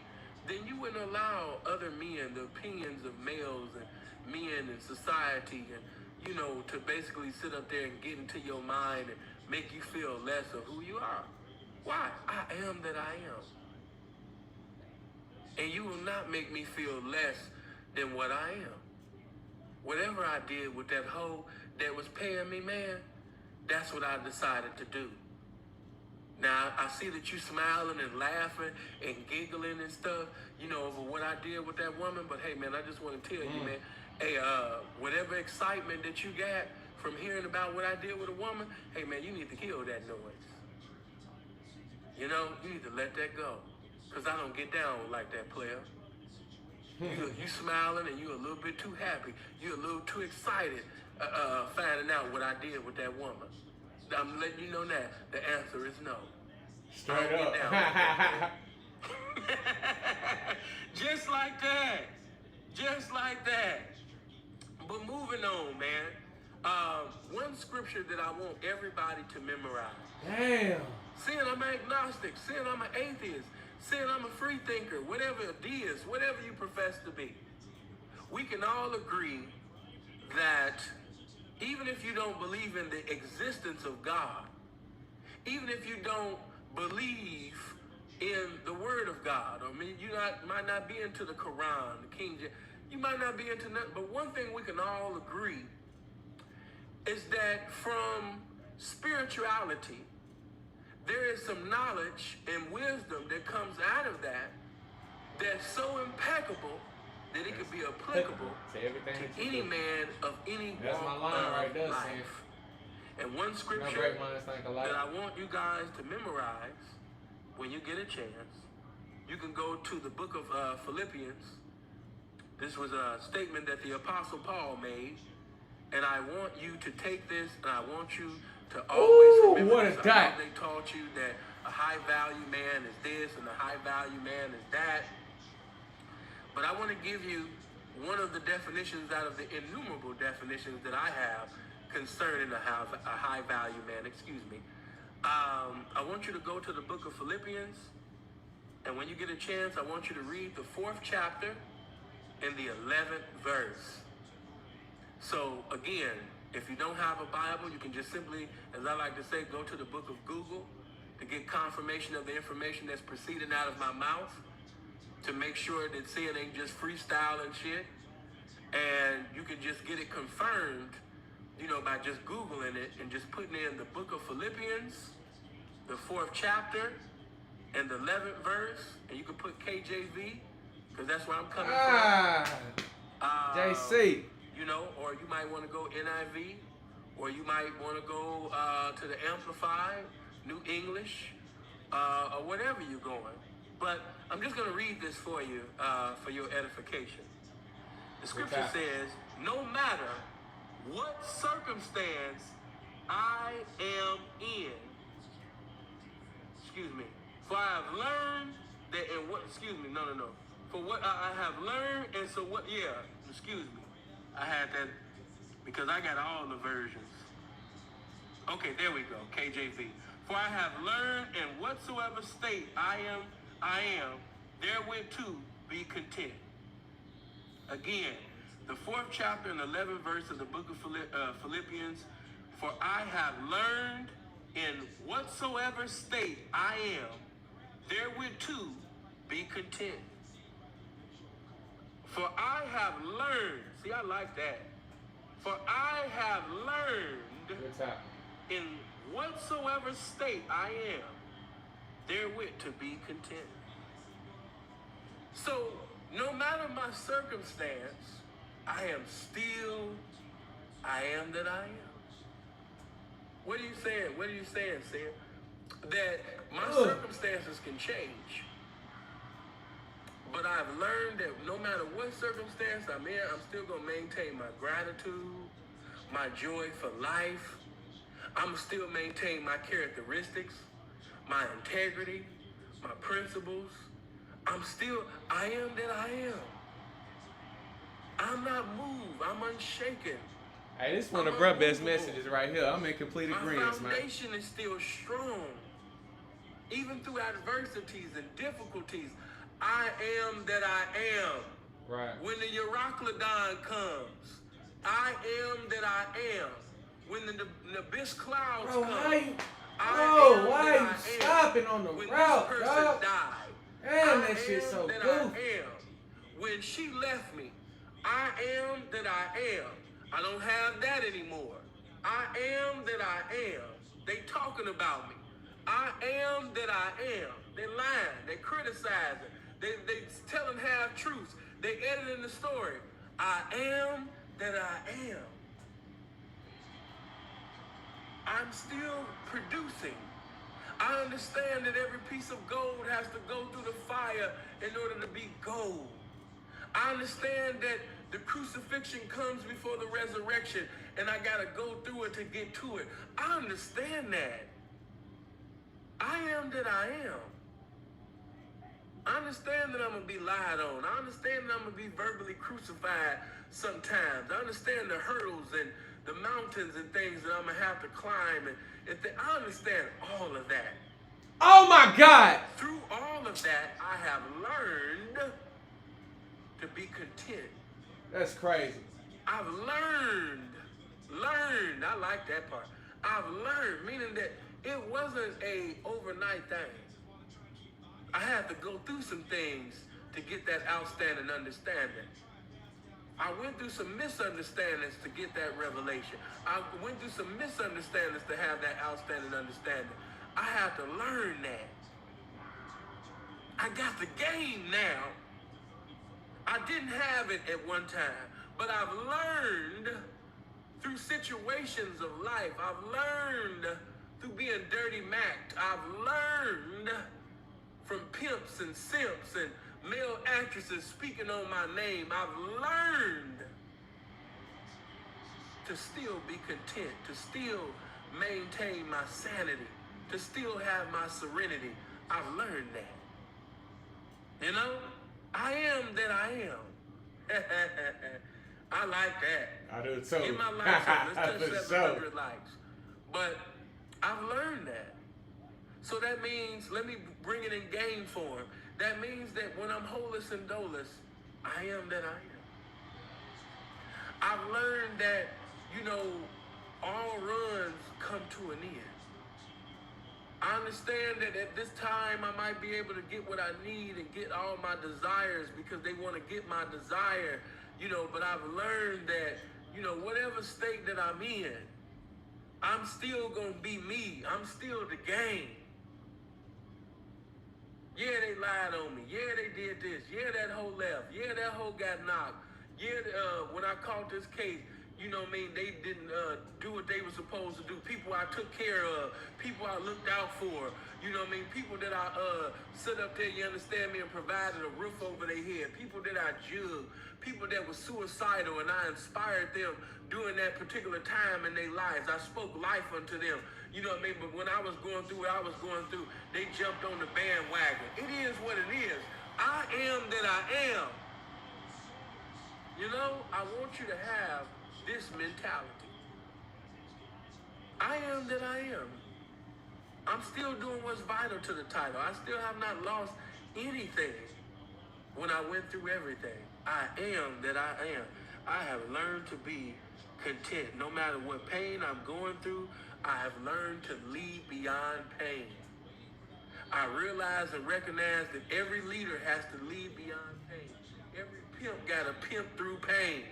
then you wouldn't allow other men, the opinions of males and men in society, and, you know, to basically sit up there and get into your mind and make you feel less of who you are. Why? I am that I am. And you will not make me feel less than what I am. Whatever I did with that hoe that was paying me, man, that's what I decided to do. Now, I see that you smiling and laughing and giggling and stuff, you know, over what I did with that woman. But, hey, man, I just want to tell you, man, hey, whatever excitement that you got from hearing about what I did with a woman, hey, man, you need to kill that noise. You know, you need to let that go. Because I don't get down like that, player. You smiling and you a little bit too happy. You a little too excited finding out what I did with that woman. I'm letting you know now, the answer is no. Straight up. Just like that. Just like that. But moving on, man. One scripture that I want everybody to memorize. Damn. Saying I'm an agnostic, saying I'm an atheist, saying I'm a free thinker, whatever it is, whatever you profess to be. We can all agree that even if you don't believe in the existence of God, even if you don't believe in the Word of God, I mean, might not be into the Quran, the King James, you might not be into nothing, but one thing we can all agree is that from spirituality, there is some knowledge and wisdom that comes out of that that's so impeccable that it could be applicable to any man of any walk of life. And one scripture that I want you guys to memorize when you get a chance, you can go to the book of Philippians. This was a statement that the Apostle Paul made, and I want you to take this, and I want you to always remember this. I know they taught you that a high-value man is this and a high-value man is that. But I want to give you one of the definitions out of the innumerable definitions that I have concerning a high-value man. I want you to go to the book of Philippians, and when you get a chance, I want you to read the 4th chapter and the 11th verse. So, again, if you don't have a Bible, you can just simply, as I like to say, go to the book of Google to get confirmation of the information that's proceeding out of my mouth, to make sure that sin ain't just freestyle and shit. And you can just get it confirmed, you know, by just Googling it and just putting in the book of Philippians, the 4th chapter, and the 11th verse. And you can put KJV, because that's where I'm coming from. JC. You know, or you might want to go NIV, or you might want to go to the Amplified, New English, or whatever you're going. But I'm just going to read this for you, for your edification. The scripture says, no matter what circumstance I am in, for I have learned that in what, for what I have learned, and so what, I had that because I got all the versions. Okay, there we go, KJV. For I have learned in whatsoever state I am, therewith to be content. Again, the 4th chapter and 11th verse of the book of Philippians. For I have learned in whatsoever state I am, therewith too be content. For I have learned, see, I like that. For I have learned in whatsoever state I am, therewith to be content. So, no matter my circumstance, I am that I am. What are you saying? What are you saying, Sam? That my circumstances can change. But I've learned that no matter what circumstance I'm in, I'm still going to maintain my gratitude, my joy for life. I'm still maintain my characteristics, my integrity, my principles. I am that I am. I'm not moved. I'm unshaken. Hey, this is one of bruh best messages right here. I'm in complete agreement, man. My foundation is still strong. Even through adversities and difficulties, I am that I am. Right. When the Euroclydon comes, I am that I am. When the Nabis clouds come, why are you stopping on the when route, this person died, damn, that shit so that goofy. I am. When she left me, I am that I am. I don't have that anymore. I am that I am. They talking about me. I am that I am. They lying. They criticizing. They telling half truths. They editing the story. I am that I am. I'm still producing. I understand that every piece of gold has to go through the fire in order to be gold. I understand that the crucifixion comes before the resurrection, and I got to go through it to get to it. I understand that. I am that I am. I understand that I'm going to be lied on. I understand that I'm going to be verbally crucified sometimes. I understand the hurdles and the mountains and things that I'm going to have to climb. I understand all of that. Oh, my God. Through all of that, I have learned to be content. That's crazy. I've learned, I like that part. I've learned, meaning that it wasn't a overnight thing. I had to go through some things to get that outstanding understanding. I went through some misunderstandings to get that revelation. I went through some misunderstandings to have that outstanding understanding. I had to learn that. I got the game now. I didn't have it at one time, but I've learned through situations of life. I've learned through being dirty macked. I've learned from pimps and simps and male actresses speaking on my name. I've learned to still be content, to still maintain my sanity, to still have my serenity. I've learned that. You know? I am that I am. I like that. I do too. In my life, let's touch 700 likes. But I've learned that. So that means, let me bring it in game form. That means that when I'm holus and dolus, I am that I am. I've learned that, all runs come to an end. I understand that at this time I might be able to get what I need and get all my desires because they want to get my desire, but I've learned that, whatever state that I'm in, I'm still going to be me. I'm still the game. Yeah, they lied on me. Yeah, they did this. Yeah, that hoe left. Yeah, that hoe got knocked. Yeah, when I caught this case, they didn't do what they were supposed to do. People I took care of, people I looked out for, people that I sit up there, you understand me, and provided a roof over their head, people that I jugged, people that were suicidal, and I inspired them during that particular time in their lives. I spoke life unto them, but when I was going through what I was going through, they jumped on the bandwagon. It is what it is. I am that I am. I want you to have this mentality. I am that I am. I'm still doing what's vital to the title. I still have not lost anything when I went through everything. I am that I am. I have learned to be content. No matter what pain I'm going through, I have learned to lead beyond pain. I realize and recognize that every leader has to lead beyond pain. Every pimp got to pimp through pain.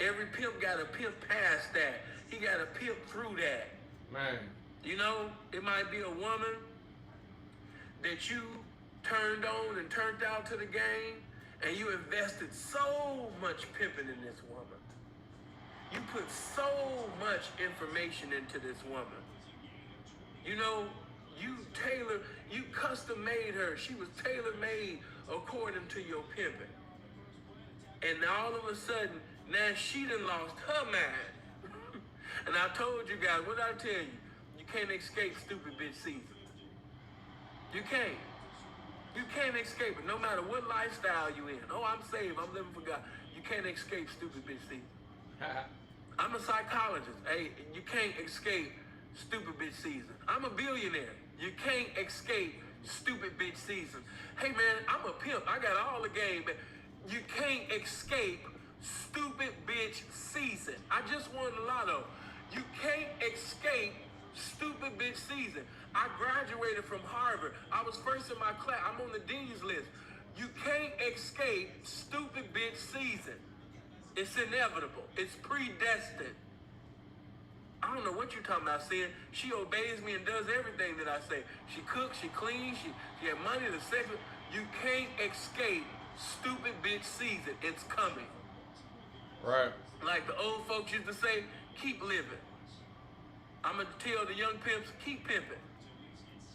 Every pimp got to pimp past that. He got to pimp through that. Man. You know, it might be a woman that you turned on and turned out to the game, and you invested so much pimping in this woman. You put so much information into this woman. You know, you custom made her. She was tailor made according to your pimping. And all of a sudden, now she done lost her mind. And I told you guys, what did I tell you? You can't escape stupid bitch season. You can't. You can't escape it, no matter what lifestyle you in. Oh, I'm saved, I'm living for God. You can't escape stupid bitch season. I'm a psychologist. Hey, you can't escape stupid bitch season. I'm a billionaire. You can't escape stupid bitch season. Hey man, I'm a pimp. I got all the game, man. You can't escape stupid bitch season. I just won the lotto. You can't escape stupid bitch season. I graduated from Harvard. I was first in my class. I'm on the dean's list. You can't escape stupid bitch season. It's inevitable. It's predestined. I don't know what you're talking about, saying she obeys me and does everything that I say. She cooks, she cleans, she has money to sex. You can't escape stupid bitch season. It's coming. Right. Like the old folks used to say, keep living. I'm going to tell the young pimps, keep pimping.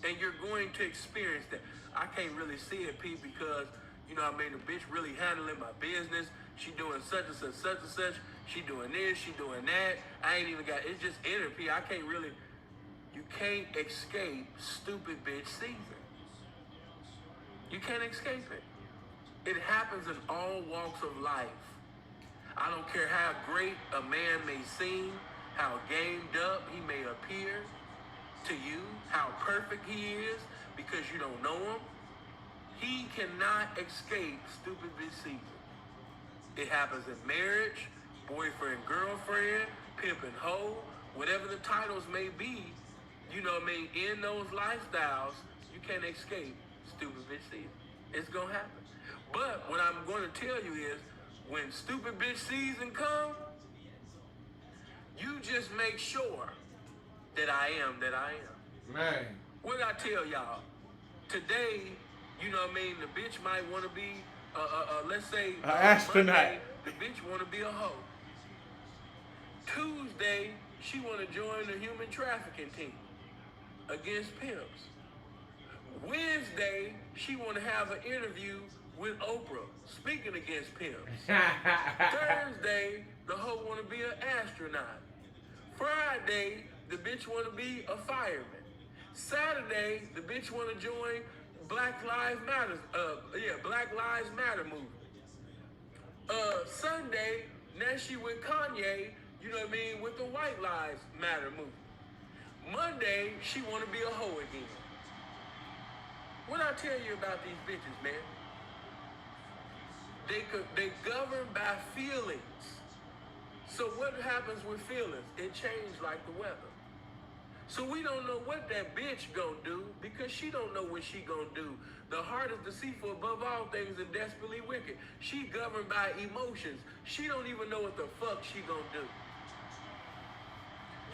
And you're going to experience that. I can't really see it, Pete, because, you know, I mean, the bitch really handling my business. She doing such and such, such and such. She doing this, she doing that. I ain't even got, it's just inner, Pete. I can't really, you can't escape stupid bitch season. You can't escape it. It happens in all walks of life. I don't care how great a man may seem, how gamed up he may appear to you, how perfect he is because you don't know him. He cannot escape stupid bitch season. It happens in marriage, boyfriend, girlfriend, pimp and hoe, whatever the titles may be, you know what I mean, in those lifestyles, you can't escape stupid bitch season. It's gonna happen. But what I'm gonna tell you is, when stupid bitch season comes, you just make sure that I am that I am. Man. What did I tell y'all? Today, you know what I mean, the bitch might want to be, let's say, an astronaut. Monday, the bitch want to be a hoe. Tuesday, she want to join the human trafficking team against pimps. Wednesday, she want to have an interview with Oprah, speaking against pimps. Thursday, the hoe want to be an astronaut. Friday, the bitch want to be a fireman. Saturday, the bitch want to join Black Lives Matter, Black Lives Matter movement. Sunday, now she with Kanye, you know what I mean, with the White Lives Matter movement. Monday, she want to be a hoe again. What I tell you about these bitches, man? They govern by feelings. So what happens with feelings? It changes like the weather. So we don't know what that bitch gonna do because she don't know what she gonna do. The heart is deceitful above all things and desperately wicked. She governed by emotions. She don't even know what the fuck she gonna do.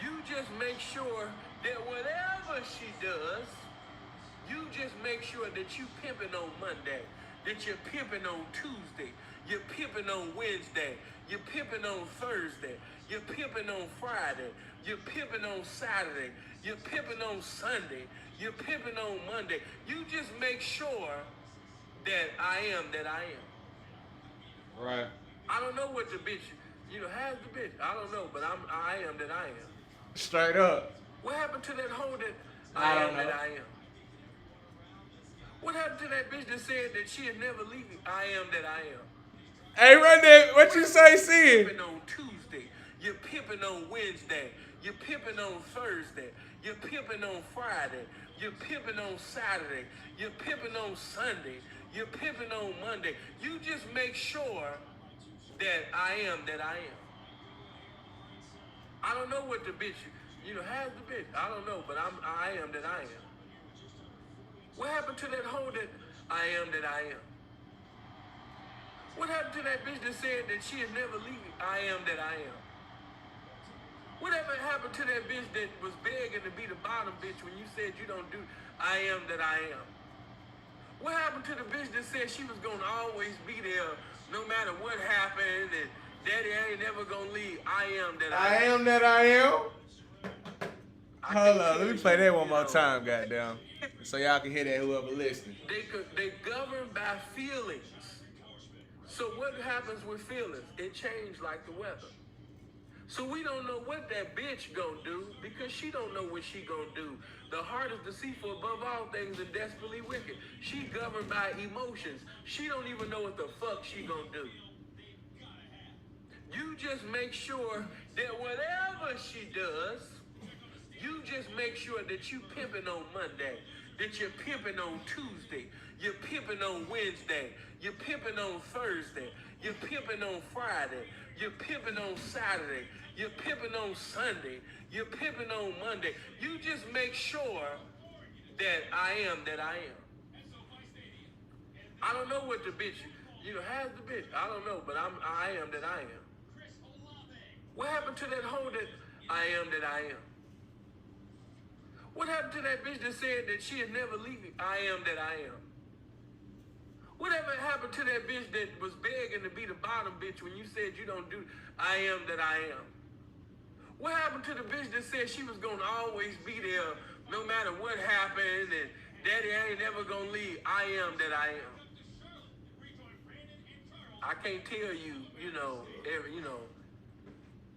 You just make sure that whatever she does, you just make sure that you pimping on Monday, that you're pimping on Tuesday, you're pimping on Wednesday, you're pimping on Thursday, you're pimping on Friday, you're pimping on Saturday, you're pimping on Sunday, you're pimping on Monday. You just make sure that I am that I am. Right. I don't know what the bitch, you know, how's the bitch? I don't know, but I am that I am. Straight up. What happened to that hoe that I I don't am know. that I am? What happened to that bitch that said that she is never leaving? I am that I am. Hey, run that. What you say, You're Sid? pimping on Tuesday. You're pimping on Wednesday. You're pimping on Thursday. You're pimping on Friday. You're pimping on Saturday. You're pimping on Sunday. You're pimping on Monday. You just make sure that I am that I am. I don't know what the bitch, has the bitch. I don't know, but I am that I am. What happened to that hoe that I am that I am? What happened to that bitch that said that she is never leaving? I am that I am. Whatever happened to that bitch that was begging to be the bottom bitch when you said you don't do I am that I am? What happened to the bitch that said she was gonna always be there no matter what happened and daddy ain't never gonna leave? I am that I am. I am that I am. Hold on, let me play that one more time, goddamn. So y'all can hear that, whoever listening. They govern by feelings. So what happens with feelings? It changes like the weather. So we don't know what that bitch gonna do because she don't know what she gonna do. The heart is deceitful above all things and desperately wicked. She governed by emotions. She don't even know what the fuck she gonna do. You just make sure that whatever she does, you just make sure that you pimping on Monday, that you're pimping on Tuesday, you're pimping on Wednesday, you're pimping on Thursday, you're pimping on Friday, you're pimping on Saturday, you're pimping on Sunday, you're pimping on Monday. You just make sure that I am that I am. I don't know what the bitch, has the bitch. I don't know, but I am that I am. What happened to that hoe that I am that I am? What happened to that bitch that said that she is never leaving? I am that I am. Whatever happened to that bitch that was begging to be the bottom bitch when you said you don't do I am that I am? What happened to the bitch that said she was gonna always be there no matter what happened and daddy ain't never gonna leave? I am that I am. I can't tell you,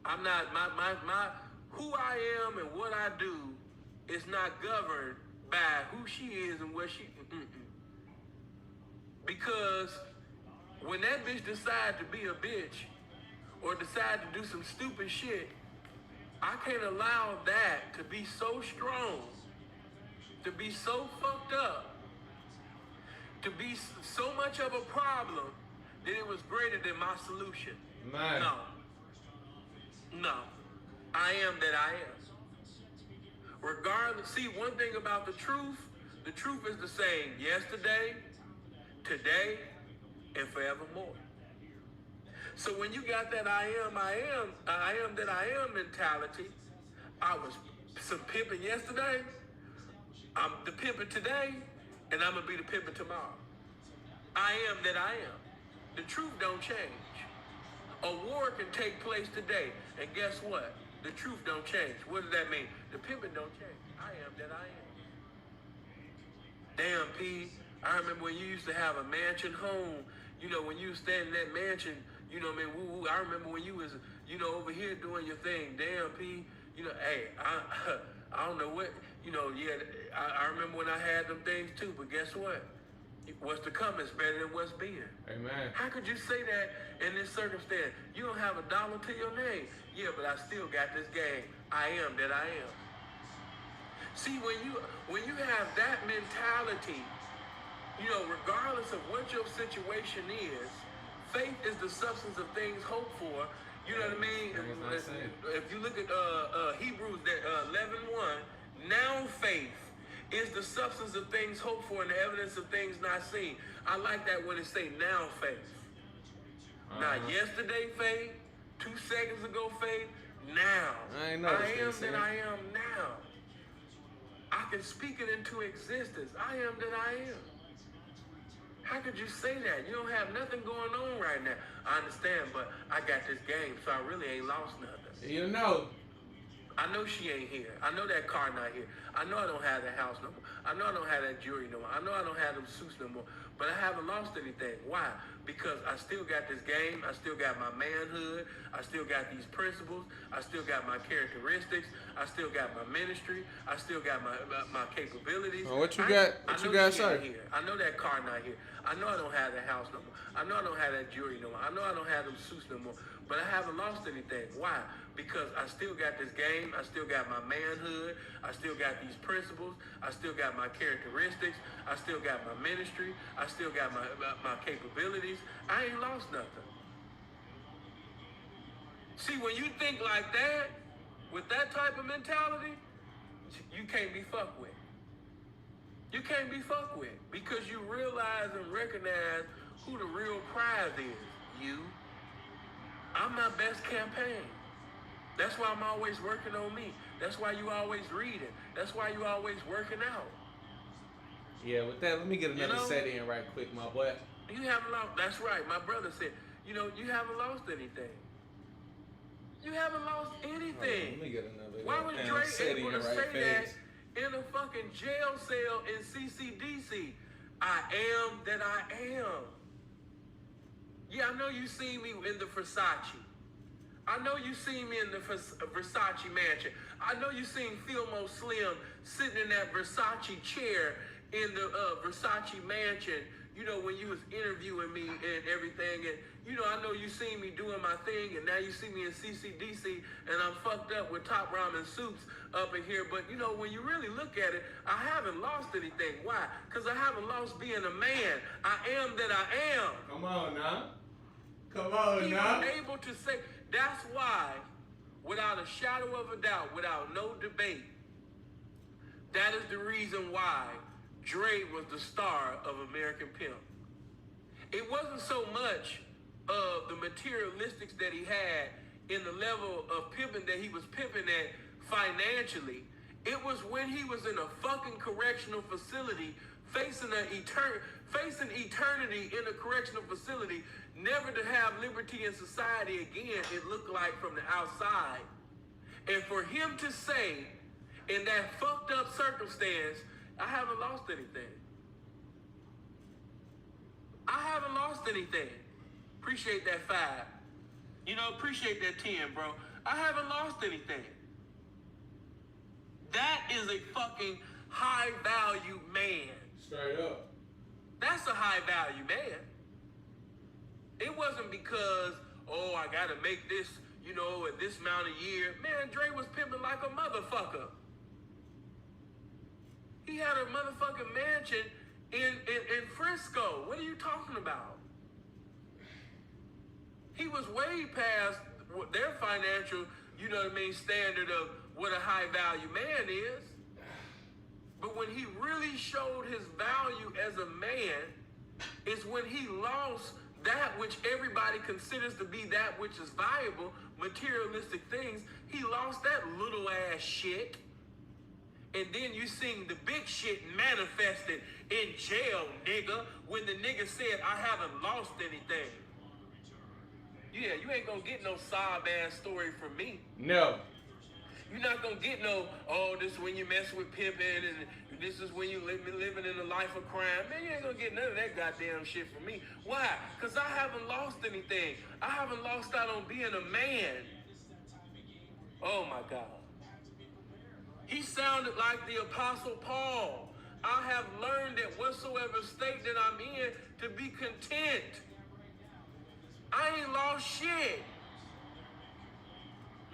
I'm not my who I am and what I do is not governed by who she is and where she. Because when that bitch decide to be a bitch or decide to do some stupid shit, I can't allow that to be so strong, to be so fucked up, to be so much of a problem that it was greater than my solution. Man. No. I am that I am. Regardless, see, one thing about the truth is the same yesterday, today, and forevermore. So when you got that I am that I am mentality, I was some pimping yesterday, I'm the pimping today, and I'm going to be the pimping tomorrow. I am that I am. The truth don't change. A war can take place today, and guess what? The truth don't change. What does that mean? The pimping don't change. I am that I am. Damn, P, I remember when you used to have a mansion home, when you was standing in that mansion, woo-woo. I remember when you was, over here doing your thing. Damn, P, hey, I don't know what, I remember when I had them things too, but guess what? What's to come is better than what's been. Amen. How could you say that in this circumstance? You don't have a dollar to your name. Yeah, but I still got this game. I am that I am. See, when you have that mentality, regardless of what your situation is, faith is the substance of things hoped for. You know what I mean? If you look at Hebrews 11:1, now faith is the substance of things hoped for and the evidence of things not seen. I like that when it say now faith. Not yesterday faith, 2 seconds ago faith, now. I am that I am now. I can speak it into existence. I am that I am. How could you say that? You don't have nothing going on right now. I understand, but I got this game, so I really ain't lost nothing. I know she ain't here. I know that car not here. I know I don't have that house no more. I know I don't have that jewelry no more. I know I don't have them suits no more. But I haven't lost anything. Why? Because I still got this game. I still got my manhood. I still got these principles. I still got my characteristics. I still got my ministry. I still got my capabilities. Well, what you got, sir? I know that car not here. I know I don't have that house no more. I know I don't have that jewelry no more. I know I don't have them suits no more. But I haven't lost anything. Why? Because I still got this game. I still got my manhood. I still got these principles. I still got my characteristics. I still got my ministry. I still got my capabilities. I ain't lost nothing. See, when you think like that, with that type of mentality, you can't be fucked with. You can't be fucked with because you realize and recognize who the real prize is. You. I'm my best campaign. That's why I'm always working on me. That's why you always reading. That's why you always working out. Yeah, with that, let me get another set in right quick, my boy. You haven't lost. That's right. My brother said, you haven't lost anything. You haven't lost anything. Let me get another. Why was Dre able to say that in a fucking jail cell in CCDC? I am that I am. Yeah, I know you seen me in the Versace. I know you seen me in the Versace mansion. I know you seen Filmo Slim sitting in that Versace chair in the Versace mansion, when you was interviewing me and everything. And, I know you seen me doing my thing, and now you see me in CCDC, and I'm fucked up with Top Ramen Soups up in here. But, when you really look at it, I haven't lost anything. Why? Because I haven't lost being a man. I am that I am. Come on now. Come on now. He was able to say, that's why, without a shadow of a doubt, without no debate, that is the reason why Dre was the star of American Pimp. It wasn't so much of the materialistics that he had in the level of pimping that he was pimping at financially. It was when he was in a fucking correctional facility facing eternity in a correctional facility, never to have liberty in society again, it looked like from the outside. And for him to say, in that fucked up circumstance, I haven't lost anything. I haven't lost anything. Appreciate that 5. Appreciate that 10, bro. I haven't lost anything. That is a fucking high value man. Straight up. That's a high value man. It wasn't because, I gotta make this, at this amount of year. Man, Dre was pimping like a motherfucker. He had a motherfucking mansion in Frisco. What are you talking about? He was way past their financial, standard of what a high value man is. But when he really showed his value as a man is when he lost that which everybody considers to be that which is valuable, materialistic things. He lost that little ass shit. And then you seen the big shit manifested in jail, nigga, when the nigga said, I haven't lost anything. Yeah, you ain't gonna get no sob-ass story from me. No. You're not gonna get no, this is when you mess with pimping, and this is when you living in a life of crime. Man, you ain't gonna get none of that goddamn shit from me. Why? Because I haven't lost anything. I haven't lost out on being a man. Oh my God. He sounded like the Apostle Paul. I have learned that whatsoever state that I'm in to be content. I ain't lost shit.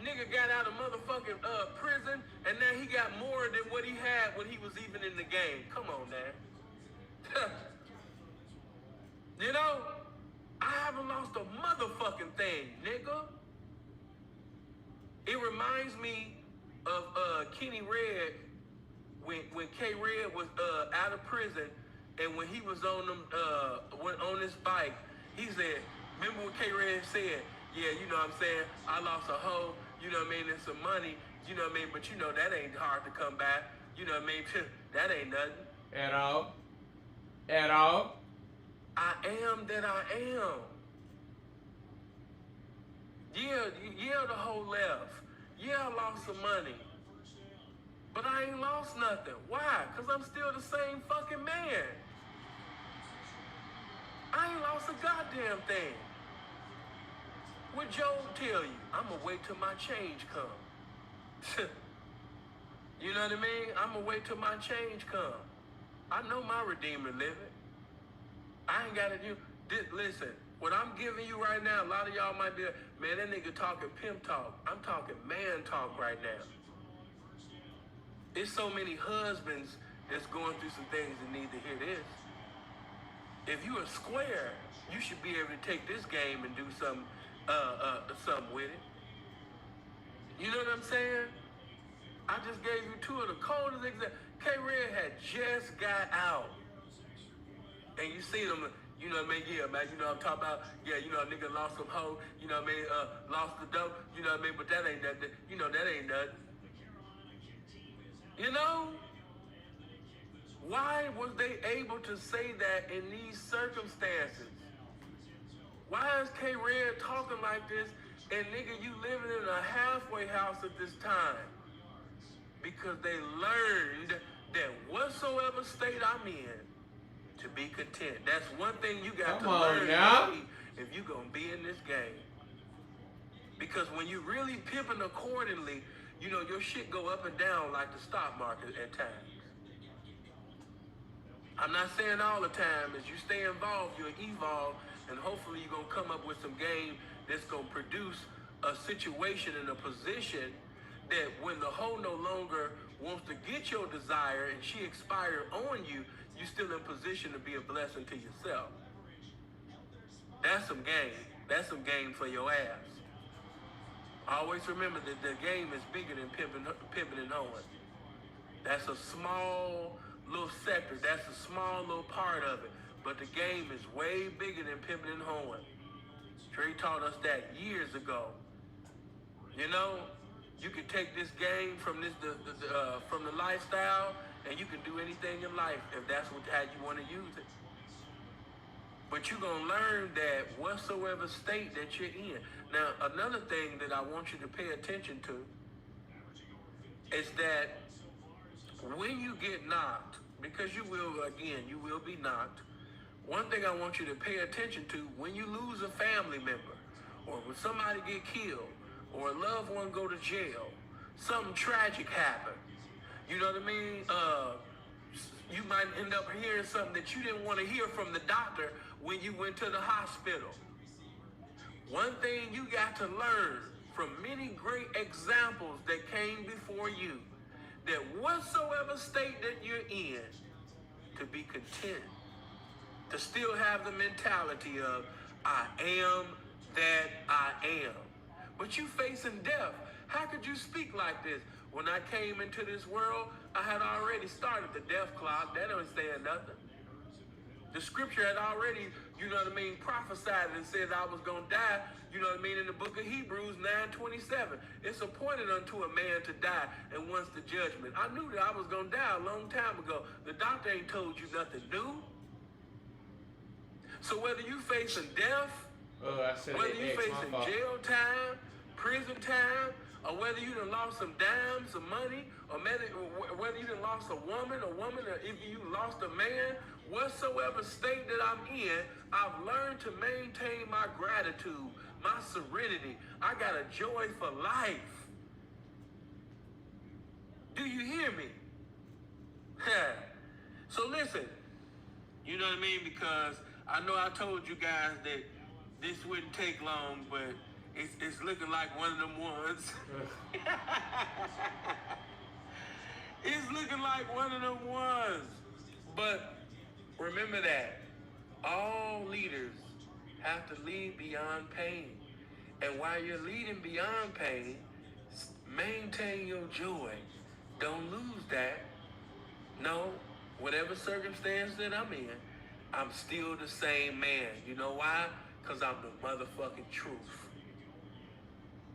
Nigga got out of motherfucking prison, and now he got more than what he had when he was even in the game. Come on, man. I haven't lost a motherfucking thing, nigga. It reminds me of Kenny Red when K Red was out of prison, and when he was on on this bike, he said, remember what K Red said? Yeah, you know what I'm saying? I lost a hoe, and some money, but that ain't hard to come back. That ain't nothing. At all. At all. I am that I am. Yeah, the hoe left. Yeah, I lost some money. But I ain't lost nothing. Why? Because I'm still the same fucking man. I ain't lost a goddamn thing. What Job tell you? I'm going to wait till my change come. You know what I mean? I'm going to wait till my change come. I know my Redeemer living. I ain't got to do... Listen, what I'm giving you right now, a lot of y'all might be... Man, that nigga talking pimp talk. I'm talking man talk right now. There's so many husbands that's going through some things that need to hear this. If you a square, you should be able to take this game and do something with it. You know what I'm saying? I just gave you two of the coldest examples. K-Red had just got out. And you see them, you know what I mean? Yeah, man, you know what I'm talking about? Yeah, you know, a nigga lost some hoe, you know what I mean? Lost the dope, you know what I mean? But that ain't nothing. You know, that ain't nothing. You know? Why was they able to say that in these circumstances? Why is K-Red talking like this and nigga, you living in a halfway house at this time? Because they learned that whatsoever state I'm in, to be content. That's one thing you got to learn if you're going to be in this game. Because when you really pimping accordingly, you know, your shit go up and down like the stock market at times. I'm not saying all the time. As you stay involved, you'll evolve, and hopefully you're going to come up with some game that's going to produce a situation and a position that when the hoe no longer wants to get your desire and she expired on you, you're still in position to be a blessing to yourself. That's some game. That's some game for your ass. Always remember that the game is bigger than pimping and hoeing. That's a small little sector. That's a small little part of it. But the game is way bigger than pimping and hoeing. Trey taught us that years ago. You know, you can take this game from from the lifestyle, and you can do anything in life if that's how you want to use it. But you're going to learn that whatsoever state that you're in. Now, another thing that I want you to pay attention to is that when you get knocked, because you will be knocked, one thing I want you to pay attention to, when you lose a family member, or when somebody get killed, or a loved one go to jail, something tragic happen, you know what I mean? You might end up hearing something that you didn't want to hear from the doctor when you went to the hospital. One thing you got to learn from many great examples that came before you, that whatsoever state that you're in, to be content, to still have the mentality of, I am that I am. But you facing death. How could you speak like this? When I came into this world, I had already started the death clock. That don't say nothing. The scripture had already, you know what I mean, prophesied and said I was going to die, you know what I mean, in the book of Hebrews 9:27. It's appointed unto a man to die, and once the judgment. I knew that I was going to die a long time ago. The doctor ain't told you nothing new. So whether you facing death, whether you facing jail time, prison time, or whether you done lost some dimes, some money, or whether you done lost a woman, or if you lost a man, whatsoever state that I'm in, I've learned to maintain my gratitude, my serenity. I got a joy for life. Do you hear me? So listen, you know what I mean? Because I know I told you guys that this wouldn't take long, but it's looking like one of them ones. It's looking like one of them ones. But remember that all leaders have to lead beyond pain. And while you're leading beyond pain, maintain your joy. Don't lose that. No, whatever circumstance that I'm in, I'm still the same man. You know why? Because I'm the motherfucking truth.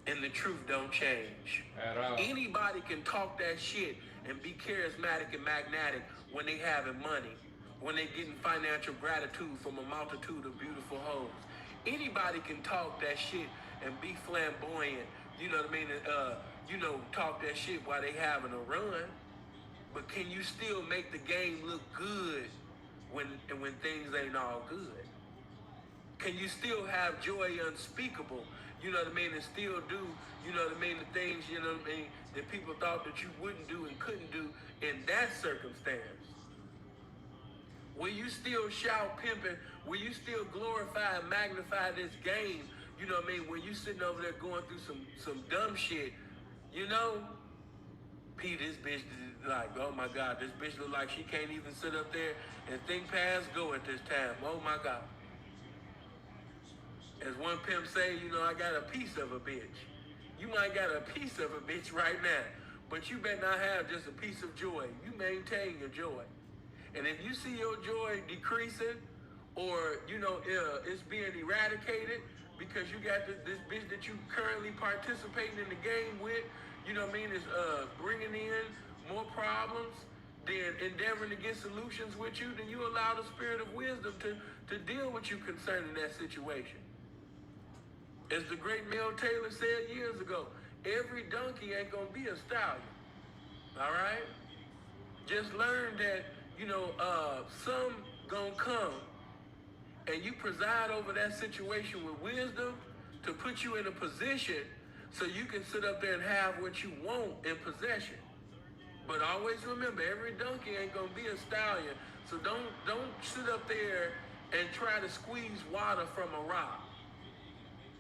And the truth don't change. At all. Anybody can talk that shit and be charismatic and magnetic when they having money, when they getting financial gratitude from a multitude of beautiful homes. Anybody can talk that shit and be flamboyant, you know what I mean, talk that shit while they having a run. But can you still make the game look good when things ain't all good? Can you still have joy unspeakable, you know what I mean, and still do, you know what I mean, the things, you know what I mean, that people thought that you wouldn't do and couldn't do in that circumstance? Will you still shout pimping? Will you still glorify and magnify this game? You know what I mean? When you sitting over there going through some dumb shit, you know? P, this bitch like, oh my God, this bitch look like she can't even sit up there and think past go at this time. Oh my God. As one pimp say, you know, I got a piece of a bitch. You might got a piece of a bitch right now, but you better not have just a piece of joy. You maintain your joy. And if you see your joy decreasing, or, you know, it's being eradicated because you got this bitch that you currently participating in the game with, you know what I mean, is bringing in more problems, then endeavoring to get solutions with you, then you allow the spirit of wisdom to deal with you concerning that situation. As the great Mel Taylor said years ago, every donkey ain't gonna be a stallion. All right? Just learn that, you know, some gonna come and you preside over that situation with wisdom to put you in a position so you can sit up there and have what you want in possession. But always remember, every donkey ain't gonna be a stallion. So don't sit up there and try to squeeze water from a rock.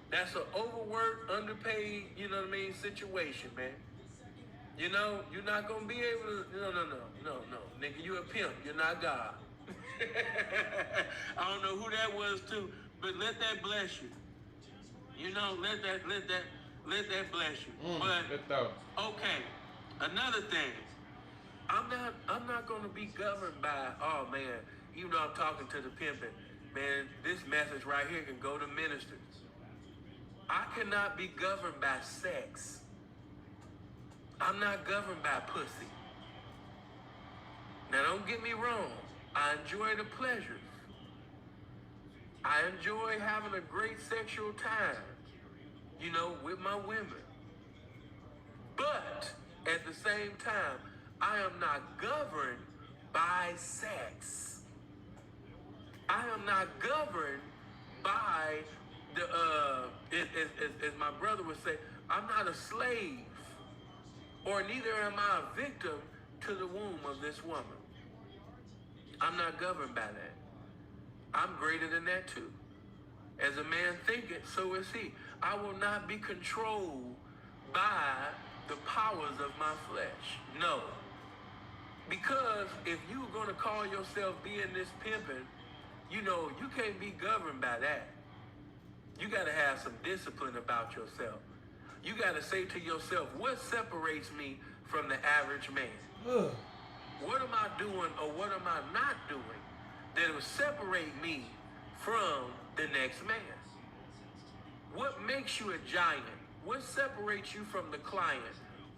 That's an overworked, underpaid, you know what I mean, situation, man. You know, you're not gonna be able to, no. Nigga, you a pimp, you're not God. I don't know who that was too, but let that bless you. You know, let that bless you. But okay, another thing. I'm not gonna be governed by, oh man, even though I'm talking to the pimpin', man, this message right here can go to ministers. I cannot be governed by sex. I'm not governed by pussy. Now don't get me wrong. I enjoy the pleasures. I enjoy having a great sexual time, you know, with my women. But at the same time, I am not governed by sex. I am not governed by the, as my brother would say, I'm not a slave, or neither am I a victim to the womb of this woman. I'm not governed by that. I'm greater than that too. As a man thinketh, so is he. I will not be controlled by the powers of my flesh. No. Because if you're going to call yourself being this pimping, you know, you can't be governed by that. You got to have some discipline about yourself. You got to say to yourself, what separates me from the average man? What am I doing or what am I not doing that will separate me from the next man? What makes you a giant? What separates you from the client?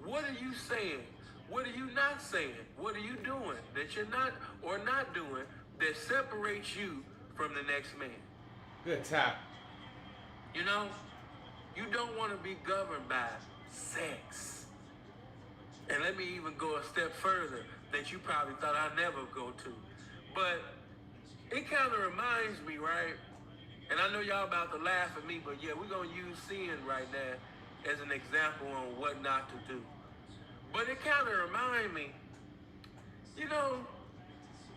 What are you saying? What are you not saying? What are you doing that you're not or not doing that separates you from the next man? Good tap. You know, you don't want to be governed by sex. And let me even go a step further that you probably thought I'd never go to. But it kind of reminds me, right? And I know y'all about to laugh at me, but yeah, we're going to use sin right now as an example on what not to do. But it kind of reminds me, you know,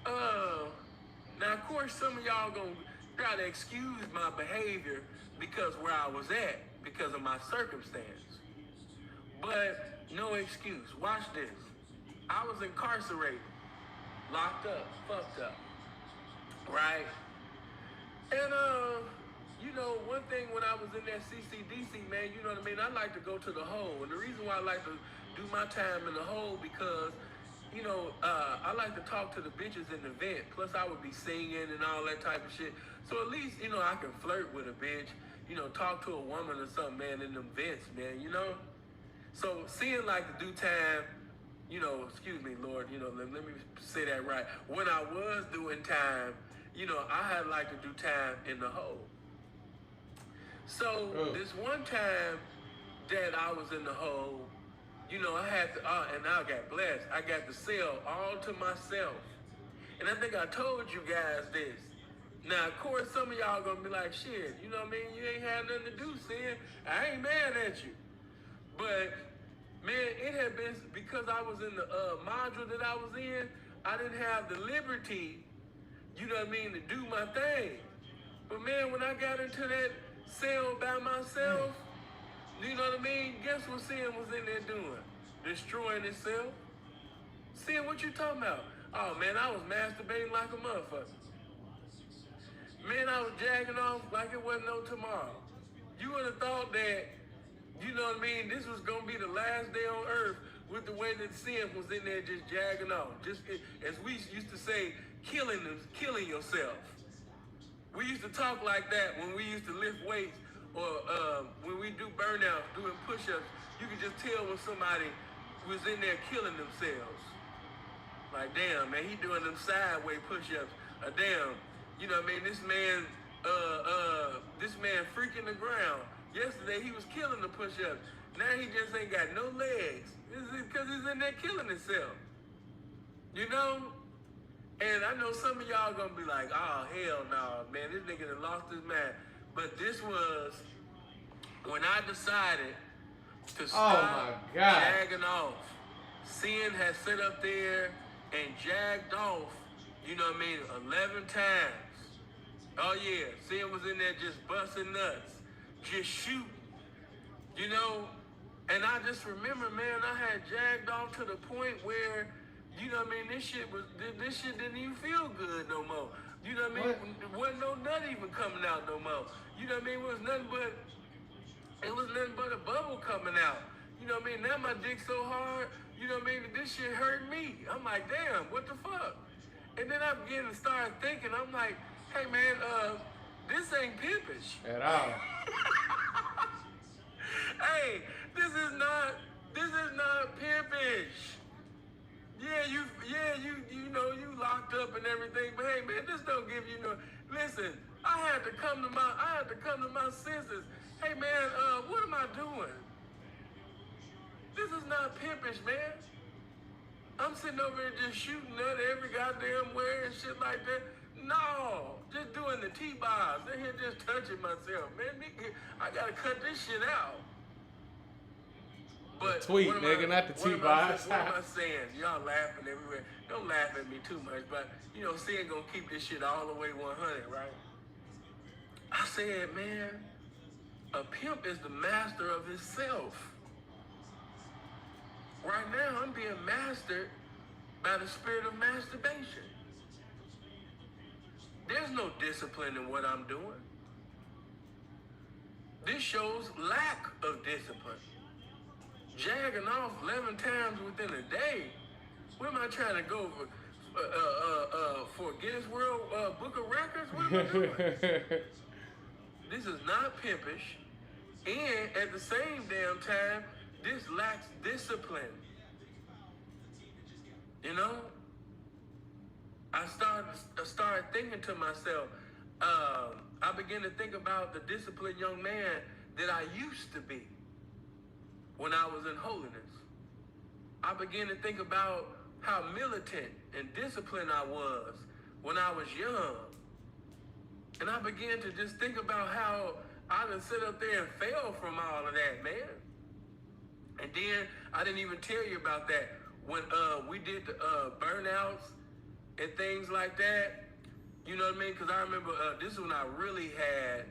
now of course some of y'all going to try to excuse my behavior because where I was at, because of my circumstance. But no excuse. Watch this. I was incarcerated, locked up, fucked up, right? And, you know, one thing when I was in that CCDC, man, you know what I mean? I like to go to the hole. And the reason why I like to do my time in the hole because, you know, I like to talk to the bitches in the vent. Plus, I would be singing and all that type of shit. So at least, you know, I can flirt with a bitch, you know, talk to a woman or something, man, in them vents, man, you know? So seeing like to do time, you know, excuse me, Lord, you know, let me say that right. When I was doing time, you know, I had like to do time in the hole. So this one time that I was in the hole, you know, I had to, and I got blessed. I got the cell all to myself. And I think I told you guys this. Now, of course, some of y'all gonna be like, shit, you know what I mean? You ain't had nothing to do, Sin. I ain't mad at you. But, man, it had been, because I was in the module that I was in, I didn't have the liberty, you know what I mean, to do my thing. But, man, when I got into that cell by myself, you know what I mean? Guess what Sin was in there doing? Destroying itself. Sin, what you talking about? Oh, man, I was masturbating like a motherfucker. Man, I was jacking off like it wasn't no tomorrow. You would have thought that you know what I mean, this was gonna be the last day on earth with the way that sin was in there just jagging off. Just as we used to say, killing yourself. We used to talk like that when we used to lift weights or when we do burnouts, doing push-ups. You could just tell when somebody was in there killing themselves. Like, damn, man, he doing them sideways push-ups. Damn, you know what I mean? This man freaking the ground. Yesterday he was killing the push-ups. Now he just ain't got no legs. This is because he's in there killing himself. You know? And I know some of y'all gonna be like, oh, hell no, man, this nigga done lost his mind. But this was when I decided to stop jagging off. Sin had sit up there and jagged off, you know what I mean, 11 times. Oh yeah, Sin was in there just busting nuts, just shooting, you know? And I just remember, man, I had jagged off to the point where, you know what I mean, this shit didn't even feel good no more. You know what I mean? There wasn't no nut even coming out no more. You know what I mean? It was nothing but a bubble coming out. You know what I mean? Now my dick so hard, you know what I mean, this shit hurt me. I'm like, damn, what the fuck? And then I began to start thinking, I'm like, hey man, this ain't pimpish. At all. Hey, this is not pimpish. Yeah, you know, you locked up and everything, but hey man, this don't give you no. Listen, I had to come to my senses. Hey man, what am I doing? This is not pimpish, man. I'm sitting over here just shooting nut every goddamn where and shit like that. No, just doing the T-bars. They're here just touching myself, man. I gotta cut this shit out. But tweet, nigga, not the T-bars. What am I saying? Y'all laughing everywhere. Don't laugh at me too much, but you know, Sin gonna keep this shit all the way 100, right? I said, man, a pimp is the master of himself. Right now, I'm being mastered by the spirit of masturbation. There's no discipline in what I'm doing. This shows lack of discipline. Jagging off 11 times within a day. Where am I trying to go for Guinness World Book of Records? What am I doing? This is not pimpish. And at the same damn time, this lacks discipline. You know? I started thinking to myself, I began to think about the disciplined young man that I used to be when I was in holiness. I began to think about how militant and disciplined I was when I was young. And I began to just think about how I done sit up there and fell from all of that, man. And then I didn't even tell you about that. When we did the burnouts and things like that, you know what I mean? Because I remember this is when I really had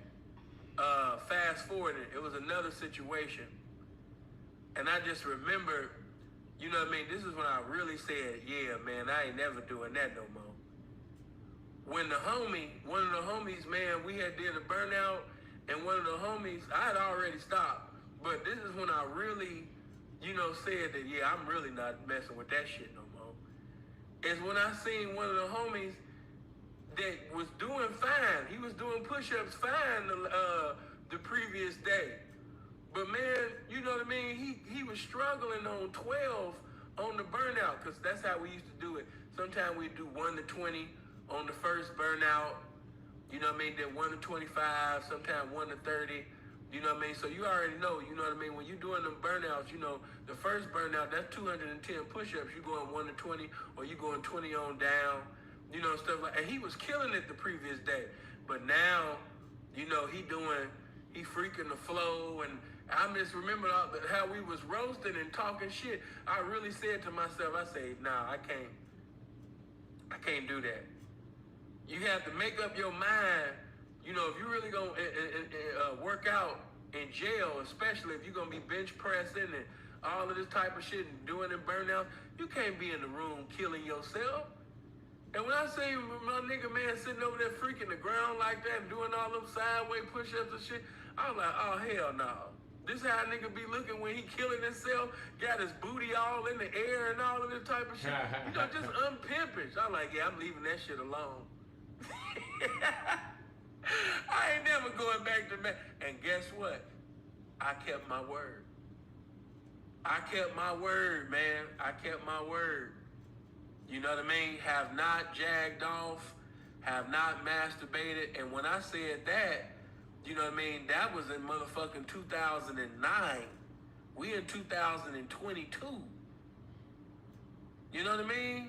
fast forwarded. It was another situation. And I just remember, you know what I mean? This is when I really said, yeah, man, I ain't never doing that no more. When one of the homies, man, we had did a burnout, and one of the homies, I had already stopped. But this is when I really, you know, said that, yeah, I'm really not messing with that shit no more. It's when I seen one of the homies that was doing fine. He was doing push-ups fine the previous day. But man, you know what I mean? He was struggling on 12 on the burnout, because that's how we used to do it. Sometimes we'd do 1 to 20 on the first burnout. You know what I mean? Then 1 to 25, sometimes 1 to 30. You know what I mean? So you already know, you know what I mean? When you're doing them burnouts, you know, the first burnout, that's 210 push-ups. You going 1 to 20, or you going 20 on down, you know, stuff like that. And he was killing it the previous day. But now, you know, he freaking the flow. And I just remember how we was roasting and talking shit. I really said to myself, I said, nah, I can't do that. You have to make up your mind, you know, if you're really going to work out in jail, especially if you're going to be bench pressing and all of this type of shit and doing it burnout, you can't be in the room killing yourself. And when I say my nigga man sitting over there freaking the ground like that and doing all them sideways push-ups and shit, I was like, oh, hell no. This how a nigga be looking when he killing himself, got his booty all in the air and all of this type of shit. You know, just unpimpish. I'm like, yeah, I'm leaving that shit alone. I ain't never going back to man. And guess what? I kept my word. I kept my word, man. I kept my word. You know what I mean? Have not jagged off, have not masturbated. And when I said that, you know what I mean? That was in motherfucking 2009. We in 2022. You know what I mean?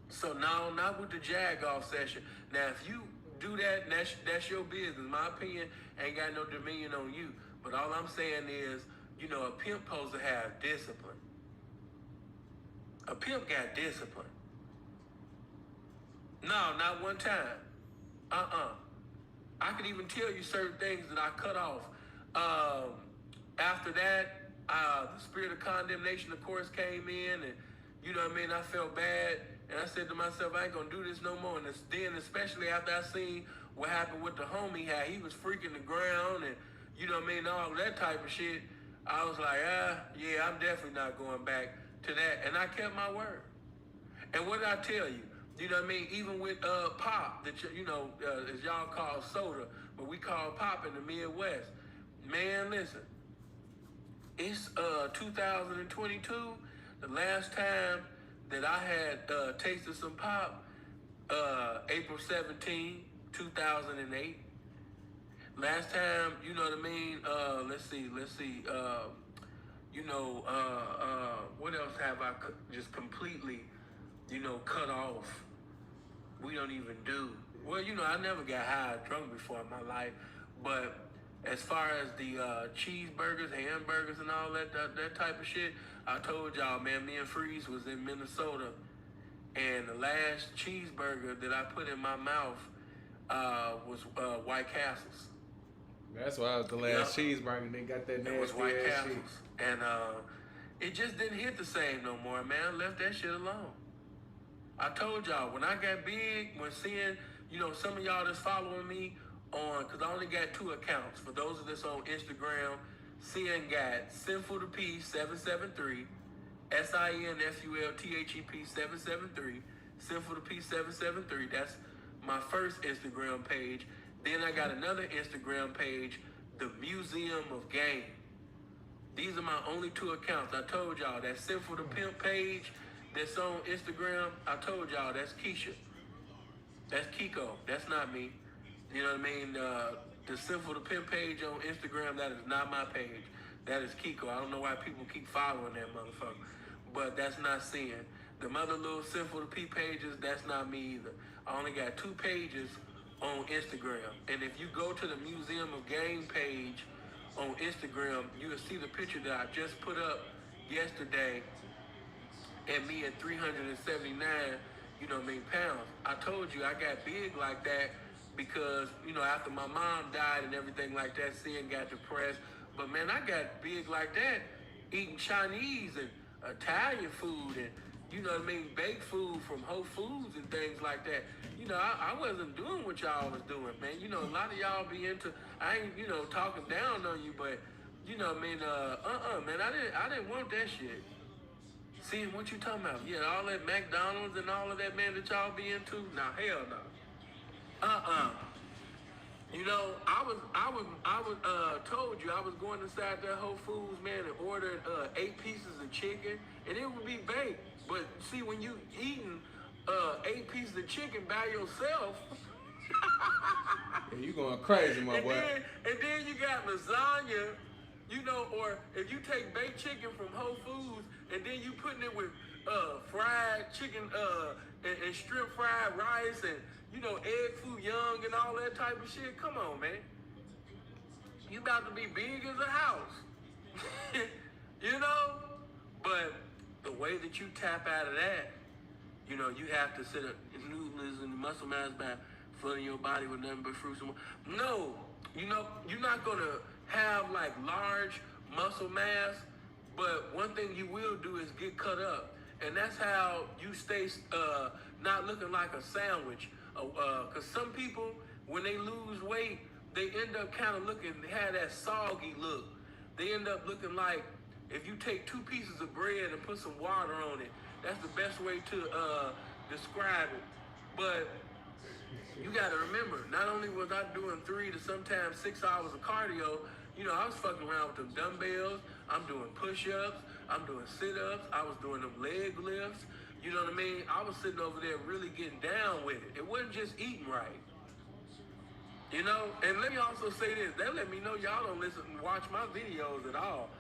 So no, not with the jag off session. Now, if you do that, that's your business. My opinion ain't got no dominion on you. But all I'm saying is, you know, a pimp supposed to have discipline. A pimp got discipline. No, not one time. I could even tell you certain things that I cut off. After that, the spirit of condemnation, of course, came in, and you know what I mean. I felt bad, and I said to myself, I ain't gonna do this no more. And then, especially after I seen what happened with the homie, how he was freaking the ground, and you know what I mean, all that type of shit. I was like, yeah, I'm definitely not going back to that. And I kept my word. And what did I tell you? You know what I mean? Even with pop, that you know, as y'all call soda, but we call pop in the Midwest. Man, listen, it's 2022. The last time that I had tasted some pop, April 17, 2008. Last time, you know what I mean? Let's see. You know, what else have I just completely, you know, cut off? We don't even do. Well, you know, I never got high or drunk before in my life, but as far as the cheeseburgers, hamburgers, and all that type of shit, I told y'all, man, me and Freeze was in Minnesota, and the last cheeseburger that I put in my mouth was White Castles. That's why I was the last cheeseburger. They got that nasty It was White ass Castles, shit. and it just didn't hit the same no more, man. I left that shit alone. I told y'all, when I got big, when seeing, you know, some of y'all that's following me on, because I only got 2 accounts. For those of us on Instagram, seeing got Sinful to P 773, SINFULTHEP 773, Sinful to P 773. That's my first Instagram page. Then I got another Instagram page, the Museum of Game. These are my only 2 accounts. I told y'all, that Sinful to Pimp page that's on Instagram, I told y'all, that's Keisha. That's Kiko. That's not me. You know what I mean? The Sinful to Pimp page on Instagram, that is not my page. That is Kiko. I don't know why people keep following that motherfucker. But that's not Sin. The other little Sinful to P pages, that's not me either. I only got 2 pages on Instagram. And if you go to the Museum of Game page on Instagram, you will see the picture that I just put up yesterday, and me at 379, you know what I mean, pounds. I told you I got big like that because, you know, after my mom died and everything like that, Sin got depressed. But man, I got big like that eating Chinese and Italian food and, you know what I mean, baked food from Whole Foods and things like that. You know, I wasn't doing what y'all was doing, man. You know, a lot of y'all be into, I ain't, you know, talking down on you, but, you know what I mean, man, I didn't want that shit. See, what you talking about? Yeah, all that McDonald's and all of that, man, that y'all be into? Nah, hell no. You know, I told you I was going inside that Whole Foods, man, and ordered 8 pieces of chicken, and it would be baked. But see, when you eating 8 pieces of chicken by yourself, yeah, you going crazy, my boy. And then you got lasagna, you know, or if you take baked chicken from Whole Foods and then you putting it with fried chicken and shrimp fried rice and, you know, egg foo young and all that type of shit. Come on, man. You about to be big as a house. You know? But the way that you tap out of that, you know, you have to sit up noodles and muscle mass by flooding your body with nothing but fruits and more. No, you know, you're not gonna have like large muscle mass, but one thing you will do is get cut up. And that's how you stay not looking like a sandwich. Because some people, when they lose weight, they end up kind of looking, they have that soggy look. they end up looking like, if you take 2 pieces of bread and put some water on it, that's the best way to describe it. But you got to remember, not only was I doing 3 to sometimes 6 hours of cardio, you know, I was fucking around with them dumbbells. I'm doing push-ups. I'm doing sit-ups. I was doing them leg lifts. You know what I mean? I was sitting over there really getting down with it. It wasn't just eating right. You know? And let me also say this. That let me know y'all don't listen and watch my videos at all.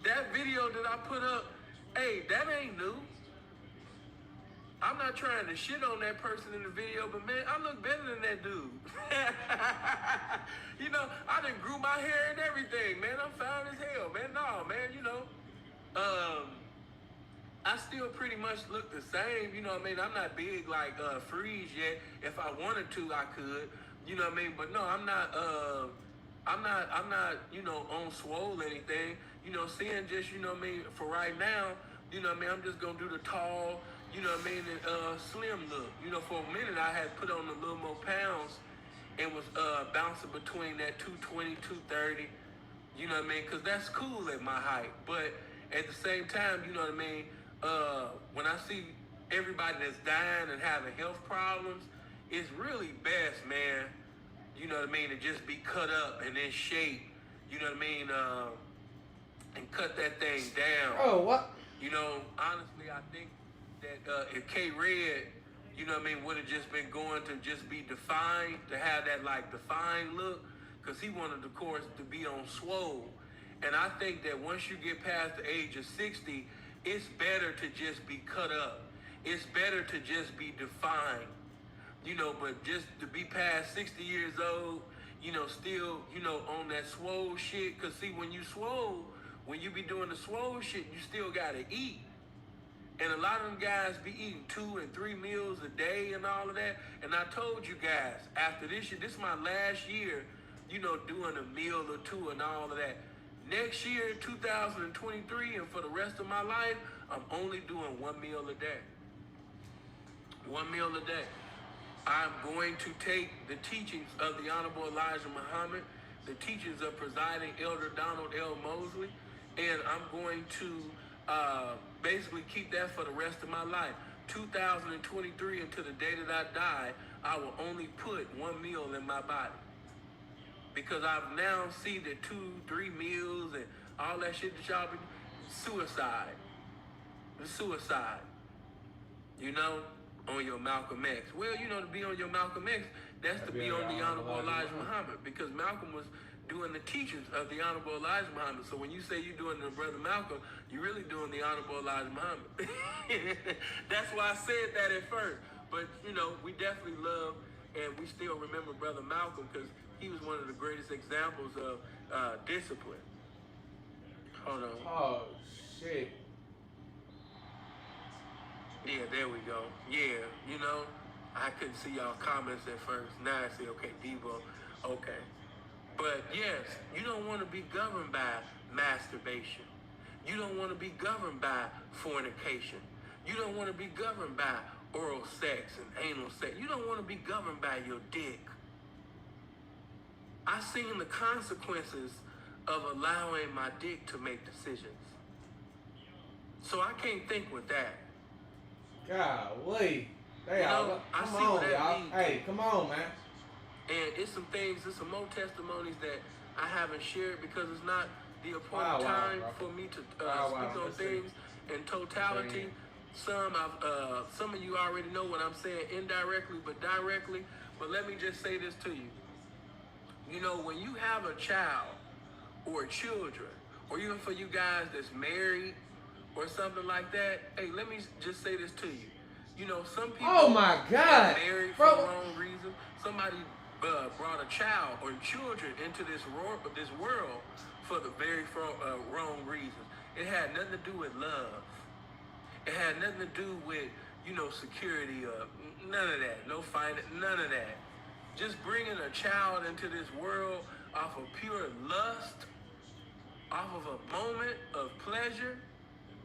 That video that I put up, hey, that ain't new. I'm not trying to shit on that person in the video, but man, I look better than that dude. You know, I done grew my hair and everything, man. I'm fine as hell, man. No, man, you know. I still pretty much look the same, you know what I mean? I'm not big like Freeze yet. If I wanted to, I could, you know what I mean? But no, I'm not, you know, on swole or anything. You know, seeing just, you know what I mean, for right now, you know what I mean, I'm just gonna do the tall, you know what I mean, and slim look. You know, for a minute I had put on a little more pounds and was bouncing between that 220, 230, you know what I mean? Because that's cool at my height. But at the same time, you know what I mean, when I see everybody that's dying and having health problems, it's really best, man, you know what I mean, to just be cut up and in shape, you know what I mean, and cut that thing down. Oh, what? You know, honestly, I think that if K-Red, you know what I mean, would have just been going to just be defined, to have that, like, defined look, because he wanted, of course, to be on swole. And I think that once you get past the age of 60, it's better to just be cut up. It's better to just be defined. You know, but just to be past 60 years old, you know, still, you know, on that swole shit. Because, see, when you swole, when you be doing the swole shit, you still got to eat. And a lot of them guys be eating 2 and 3 meals a day and all of that. And I told you guys, after this year, this is my last year, you know, doing a meal or 2 and all of that. Next year, 2023, and for the rest of my life, I'm only doing 1 meal a day. 1 meal a day. I'm going to take the teachings of the Honorable Elijah Muhammad, the teachings of presiding Elder Donald L. Mosley, and I'm going to basically keep that for the rest of my life. 2023 until the day that I die, I will only put 1 meal in my body. Because I've now seen that 2, 3 meals and all that shit that y'all be suicide. The suicide. You know, on your Malcolm X. Well, you know, to be on your Malcolm X, that's to be on the Honorable Elijah Muhammad. Because Malcolm was doing the teachings of the Honorable Elijah Muhammad. So when you say you're doing the Brother Malcolm, you're really doing the Honorable Elijah Muhammad. That's why I said that at first. But, you know, we definitely love and we still remember Brother Malcolm because he was one of the greatest examples of discipline. Hold on. Oh, shit. Yeah, there we go. Yeah, you know, I couldn't see y'all comments at first. Now I see, okay, Debo, okay. But yes, you don't want to be governed by masturbation. You don't want to be governed by fornication. You don't want to be governed by oral sex and anal sex. You don't want to be governed by your dick. I've seen the consequences of allowing my dick to make decisions. So I can't think with that. Golly. Hey, You know, I see what that means. Hey, come on, man. And it's some things, it's some more testimonies that I haven't shared because it's not the appointed time for me to speak on things in totality. Some of you already know what I'm saying indirectly, but directly. But let me just say this to you. You know, when you have a child or children, or even for you guys that's married or something like that, hey, let me just say this to you. You know, some people get married for the wrong reason. Somebody brought a child or children into this world for the very wrong reasons. It had nothing to do with love. It had nothing to do with, you know, security or none of that. No finance, none of that. Just bringing a child into this world off of pure lust, off of a moment of pleasure,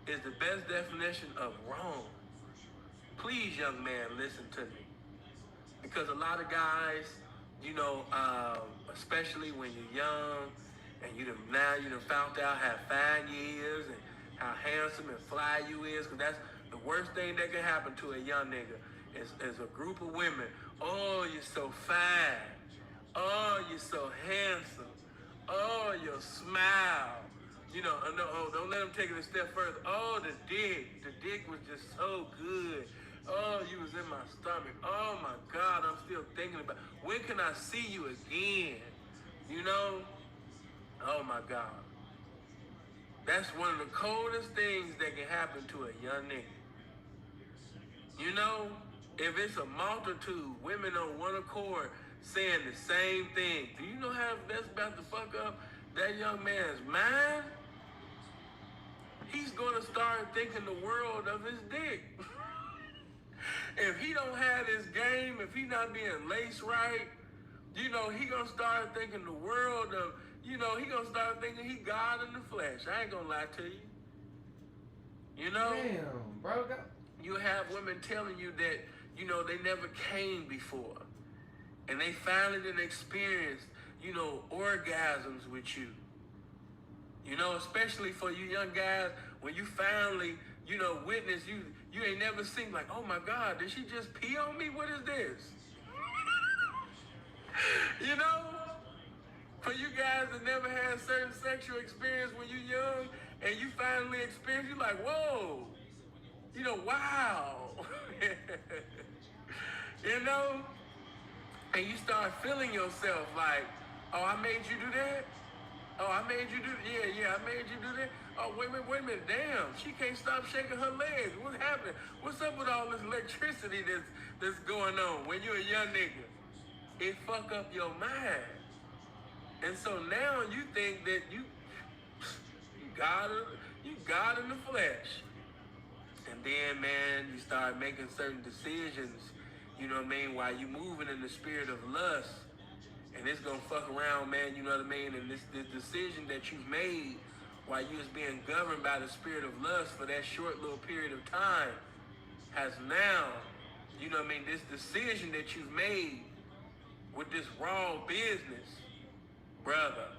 is the best definition of wrong. Please, young man, listen to me. Because a lot of guys, you know, especially when you're young and now you done found out how fine you is and how handsome and fly you is, because that's the worst thing that can happen to a young nigga is a group of women. Oh, you're so fine. Oh, you're so handsome. Oh, your smile. You know, don't let them take it a step further. Oh, the dick was just so good. Oh, you was in my stomach. Oh my God, I'm still thinking about when can I see you again? You know? Oh my God. That's one of the coldest things that can happen to a young nigga. You know, if it's a multitude, women on one accord saying the same thing, do you know how that's about to fuck up that young man's mind? He's going to start thinking the world of his dick. If he don't have this game, if he not being laced right, you know, he going to start thinking the world of, you know, he going to start thinking he God in the flesh. I ain't going to lie to you. You know? Damn, bro. You have women telling you that, you know, they never came before. And they finally done experienced, you know, orgasms with you. You know, especially for you young guys, when you finally, you know, witness, you ain't never seen like, oh my God, did she just pee on me? What is this? You know? For you guys that never had certain sexual experience when you young and you finally experience, you like, whoa, you know, wow. You know? And you start feeling yourself like, oh, I made you do that? Oh, I made you do, yeah, I made you do that. Oh, wait a minute, damn, she can't stop shaking her legs. What's happening? What's up with all this electricity that's going on when you're a young nigga? It fuck up your mind. And so now you think that you God in the flesh. And then, man, you start making certain decisions, you know what I mean, while you moving in the spirit of lust. And it's gonna fuck around, man, you know what I mean? And this decision that you've made while you was being governed by the spirit of lust for that short little period of time has now, you know what I mean, this decision that you've made with this raw business, brother,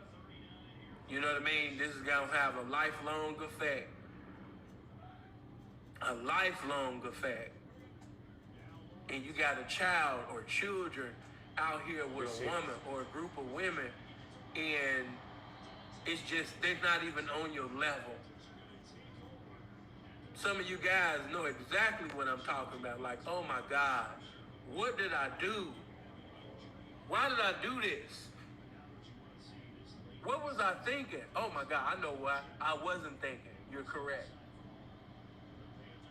you know what I mean? This is gonna have a lifelong effect. A lifelong effect. And you got a child or children out here with a woman or a group of women, and it's just, they're not even on your level. Some of you guys know exactly what I'm talking about. Like, oh my God, what did I do? Why did I do this? What was I thinking? Oh my God, I know why. I wasn't thinking. You're correct.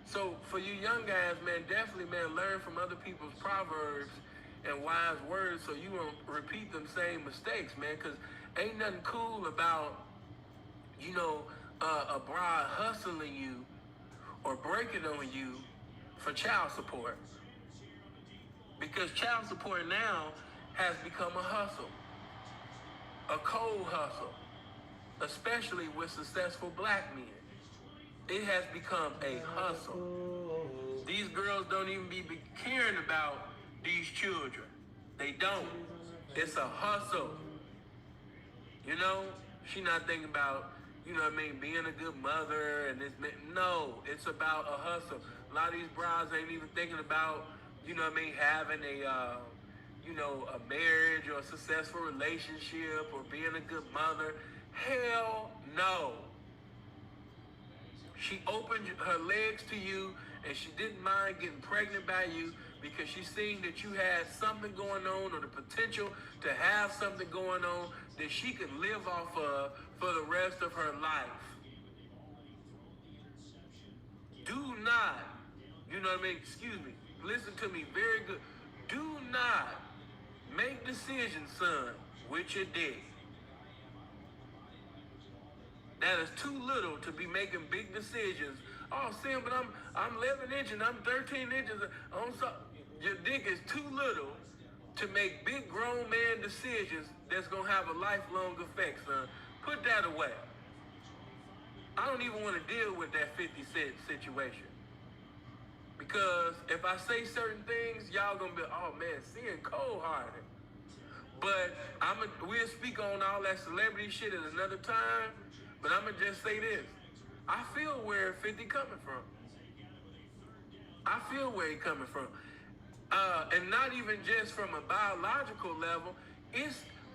So for you young guys, man, definitely, man, learn from other people's proverbs and wise words so you won't repeat them same mistakes, man, because ain't nothing cool about, you know, a bride hustling you or breaking on you for child support. Because child support now has become a hustle, a cold hustle, especially with successful black men. It has become a hustle. These girls don't even be caring about these children. They don't. It's a hustle. You know, she not thinking about, you know what I mean, being a good mother and this. No, it's about a hustle. A lot of these brides ain't even thinking about, you know what I mean, having a, you know, a marriage or a successful relationship or being a good mother. Hell no. She opened her legs to you and she didn't mind getting pregnant by you because she seen that you had something going on or the potential to have something going on that she could live off of for the rest of her life. Do not, you know what I mean, excuse me, listen to me very good. Do not make decisions, son, with your dick. That is too little to be making big decisions. Oh, Sam, but I'm 11 inches, I'm 13 inches. Your dick is too little to make big grown man decisions that's gonna have a lifelong effect, son. Put that away. I don't even want to deal with that 50-cent situation. Because if I say certain things, y'all gonna be, oh man, seeing cold-hearted. But we'll speak on all that celebrity shit at another time. But I'm gonna just say this: I feel where 50 coming from. I feel where he coming from, and not even just from a biological level.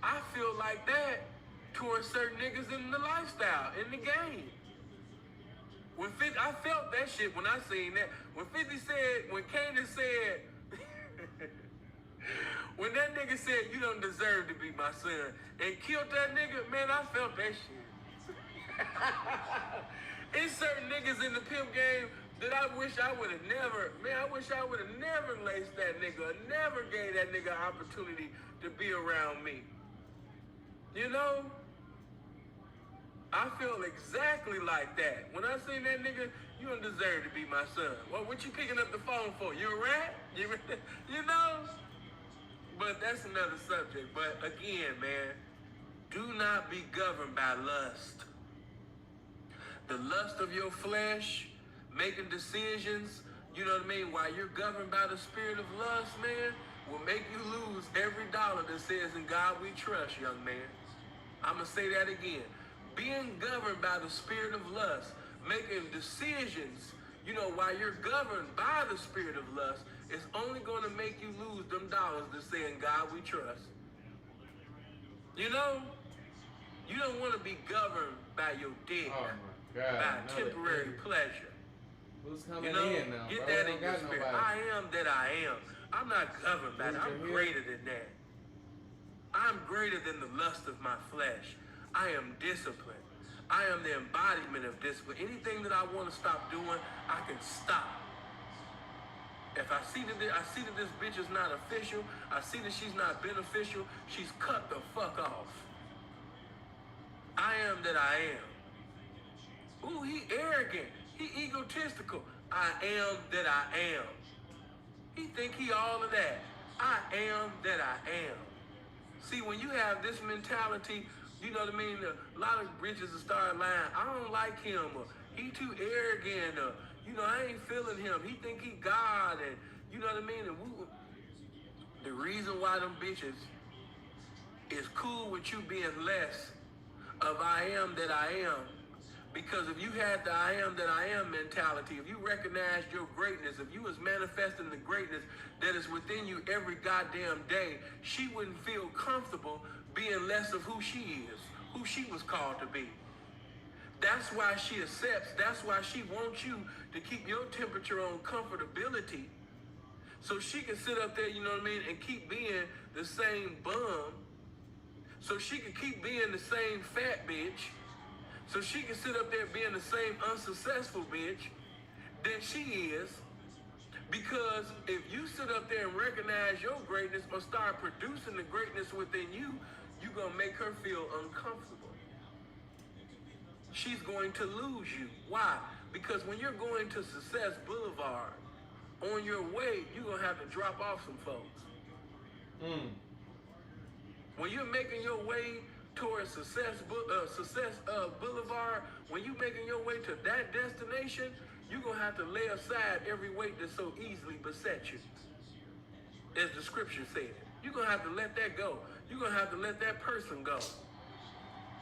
I feel like that towards certain niggas in the lifestyle, in the game. When 50, I felt that shit when I seen that. When 50 said, when Kanan said, when that nigga said, you don't deserve to be my son, and killed that nigga, man, I felt that shit. It's certain niggas in the pimp game that I wish I would have never, man, I wish I would have never laced that nigga, or never gave that nigga an opportunity to be around me. You know? I feel exactly like that. When I seen that nigga, you don't deserve to be my son. Well, what you picking up the phone for? You a rat? You know? But that's another subject. But again, man, do not be governed by lust. The lust of your flesh, making decisions, you know what I mean, while you're governed by the spirit of lust, man, will make you lose every dollar that says, in God we trust, young man. I'm going to say that again. Being governed by the spirit of lust, making decisions, you know, while you're governed by the spirit of lust, is only going to make you lose them dollars that say, in God we trust. You know, you don't want to be governed by your dick, by temporary pleasure. Who's coming you know, in now? Get bro? that in your spirit. I am that I am. I'm not governed by that. I'm greater than that. I'm greater than the lust of my flesh. I am disciplined. I am the embodiment of discipline. Anything that I want to stop doing, I can stop. If I see that this bitch is not official, I see that she's not beneficial, she's cut the fuck off. I am that I am. Ooh, he arrogant. He egotistical. I am that I am. He think he all of that. I am that I am. See, when you have this mentality, you know what I mean? A lot of bitches will start lying. I don't like him, or he too arrogant, or, you know, I ain't feeling him. He think he God, and you know what I mean? And the reason why them bitches is cool with you being less of I am that I am, because if you had the I am that I am mentality, if you recognized your greatness, if you was manifesting the greatness that is within you every goddamn day, she wouldn't feel comfortable being less of who she is, who she was called to be. That's why she accepts, that's why she wants you to keep your temperature on comfortability, so she can sit up there, you know what I mean, and keep being the same bum, so she can keep being the same fat bitch, so she can sit up there being the same unsuccessful bitch that she is. Because if you sit up there and recognize your greatness or start producing the greatness within you, you're going to make her feel uncomfortable. She's going to lose you. Why? Because when you're going to Success Boulevard, on your way, you're going to have to drop off some folks. When you're making your way towards Success Boulevard, when you're making your way to that destination, you're going to have to lay aside every weight that so easily beset you. As the scripture said, you're going to have to let that go. You're going to have to let that person go.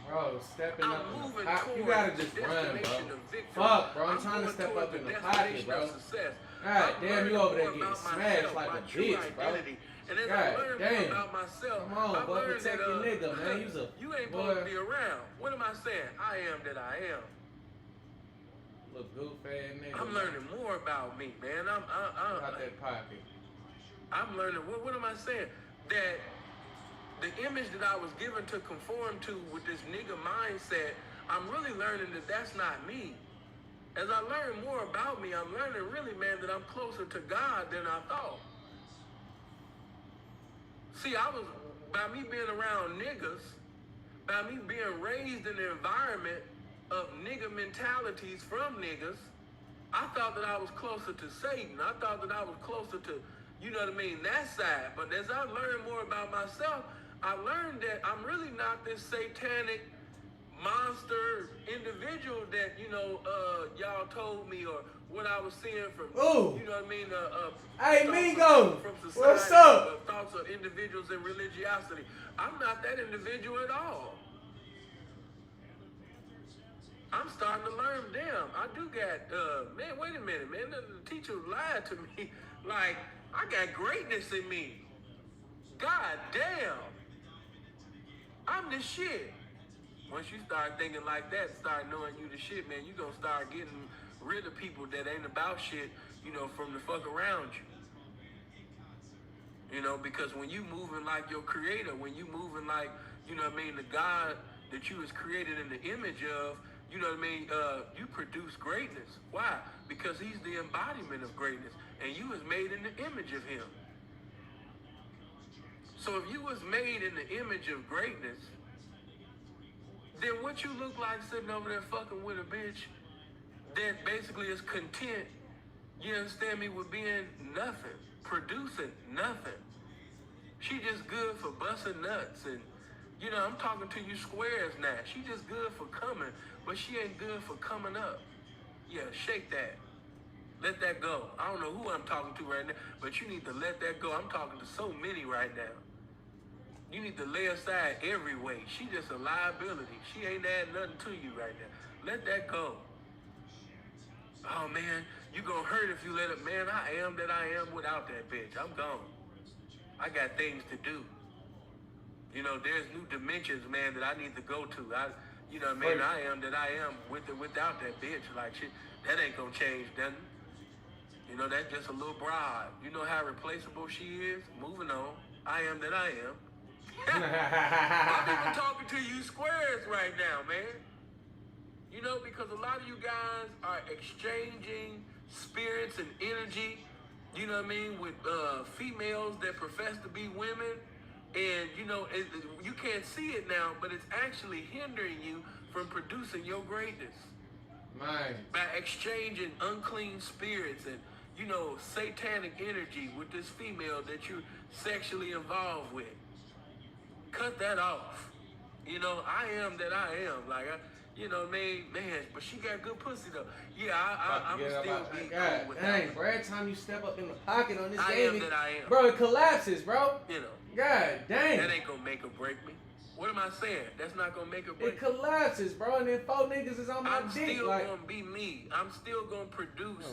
Bro, stepping up in the pocket. You towards gotta just the run, destination bro. of victory. Fuck, bro. I'm trying to going step toward up in the destination pocket, bro. of success. God I'm damn, you learning over there more getting about smashed myself, like my a true bitch, bro. identity. And as I God learn more damn. about myself, Come on, I'm bro. learning Protect that, your nigga, man. You's a you ain't boy. supposed to be around. What am I saying? I am that I am. Look goof ass nigga. I'm learning more about me, man. About that pocket. I'm learning. What am I saying? That the image that I was given to conform to with this nigga mindset, I'm really learning that that's not me. As I learn more about me, I'm learning really, man, that I'm closer to God than I thought. See, by me being around niggas, by me being raised in an environment of nigga mentalities from niggas, I thought that I was closer to Satan. I thought that I was closer to, you know what I mean, that side. But as I learned more about myself, I learned that I'm really not this satanic monster individual that, you know, y'all told me or what I was seeing from, Ooh. you know what I mean? Hey, Mingo, from society, what's up? Thoughts of individuals and religiosity. I'm not that individual at all. I'm starting to learn. Damn, I do got. Man, wait a minute, man. The teacher lied to me. Like, I got greatness in me. God damn, I'm the shit. Once you start thinking like that, start knowing you the shit, man, you gonna start getting rid of people that ain't about shit, you know, from the fuck around you. You know, because when you moving like your creator, when you moving like, you know what I mean, the God that you was created in the image of, you know what I mean, you produce greatness. Why? Because he's the embodiment of greatness, and you was made in the image of him. So if you was made in the image of greatness, then what you look like sitting over there fucking with a bitch that basically is content, you understand me, with being nothing, producing nothing. She just good for busting nuts, and you know, I'm talking to you squares now. She just good for coming, but she ain't good for coming up. Yeah, shake that. Let that go. I don't know who I'm talking to right now, but you need to let that go. I'm talking to so many right now. You need to lay aside every weight. She just a liability. She ain't adding nothing to you right now. Let that go. Oh man, you gonna hurt if you let it. Man, I am that I am without that bitch. I'm gone. I got things to do. You know, there's new dimensions, man, that I need to go to. You know what I mean? I am that I am with or without that bitch. Like, shit, that ain't gonna change nothing. You know, that's just a little broad. You know how replaceable she is? Moving on. I am that I am. I'm even talking to you squares right now, man. You know, because a lot of you guys are exchanging spirits and energy, you know what I mean, with females that profess to be women. And, you know, you can't see it now, but it's actually hindering you from producing your greatness. Man. By exchanging unclean spirits and, you know, satanic energy with this female that you're sexually involved with. Cut that off. You know, I am that I am. Like, you know, man, but she got good pussy though. Yeah, I'm still be cool with that. Dang, bro, every time you step up in the pocket on this I game, am that I am. Bro, it collapses, bro. You know. God dang. That ain't gonna make or break me. What am I saying? That's not gonna make or break me. It collapses, bro, and then 4 niggas is on my dick. I'm still gonna be me. I'm still gonna produce.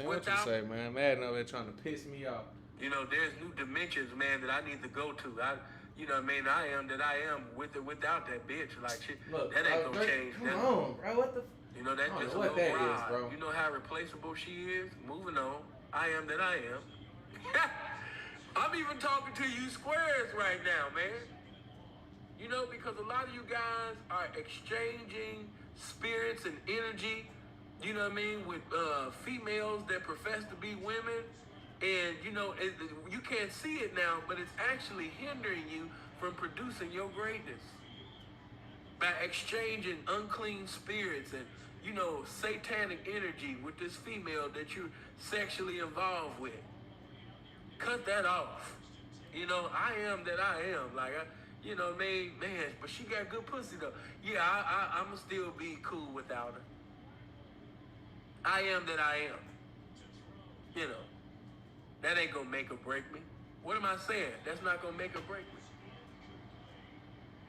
What you say, man? Madden over there trying to piss me off. You know, there's new dimensions, man, that I need to go to. You know what I mean? I am that I am with or without that bitch. Like, shit, look, that ain't gonna change. Come on, bro. What the? You know, that's just a little ride. Bro. You know how replaceable she is? Moving on. I am that I am. I'm even talking to you squares right now, man. You know, because a lot of you guys are exchanging spirits and energy, you know what I mean, with females that profess to be women. And, you know, you can't see it now, but it's actually hindering you from producing your greatness. By exchanging unclean spirits and, you know, satanic energy with this female that you're sexually involved with. Cut that off. You know, I am that I am. Like, you know, man, but she got good pussy though. Yeah, I'ma still be cool without her. I am that I am. You know. That ain't gonna make or break me. What am I saying? That's not gonna make or break me.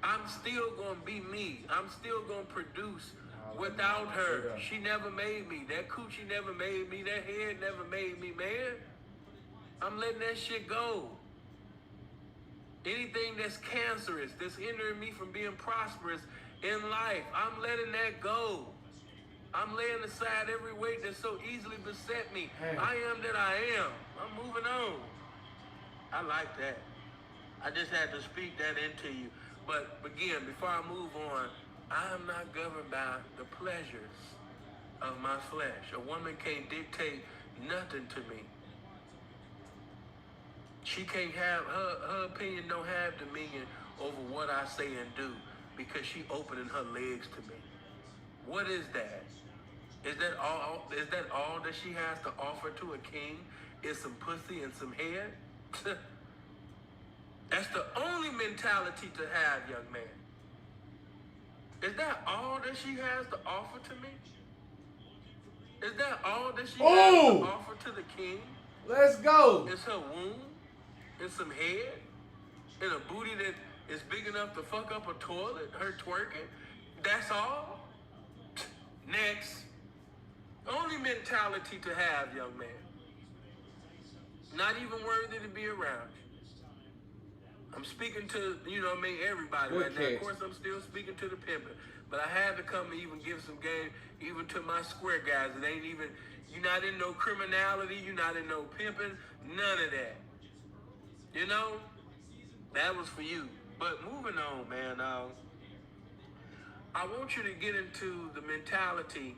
I'm still gonna be me. I'm still gonna produce without her. She never made me. That coochie never made me. That head never made me, man. I'm letting that shit go. Anything that's cancerous, that's hindering me from being prosperous in life, I'm letting that go. I'm laying aside every weight that so easily beset me. Hey. I am that I am. I'm moving on. I like that. I just had to speak that into you. But again, before I move on, I am not governed by the pleasures of my flesh. A woman can't dictate nothing to me. She can't have, her opinion don't have dominion over what I say and do because she opening her legs to me. What is that? Is that all that she has to offer to a king? Is some pussy and some head? That's the only mentality to have, young man. Is that all that she has to offer to me? Is that all that she has to offer to the king? Let's go. It's her womb, it's some head, and a booty that is big enough to fuck up a toilet, her twerking. That's all? Next. Only mentality to have, young man. Not even worthy to be around you. I'm speaking to, everybody right now. Of course, I'm still speaking to the pimpin'. But I had to come and even give some game, even to my square guys. It ain't even, you're not in no criminality, you're not in no pimping, none of that. That was for you. But moving on, man, I want you to get into the mentality,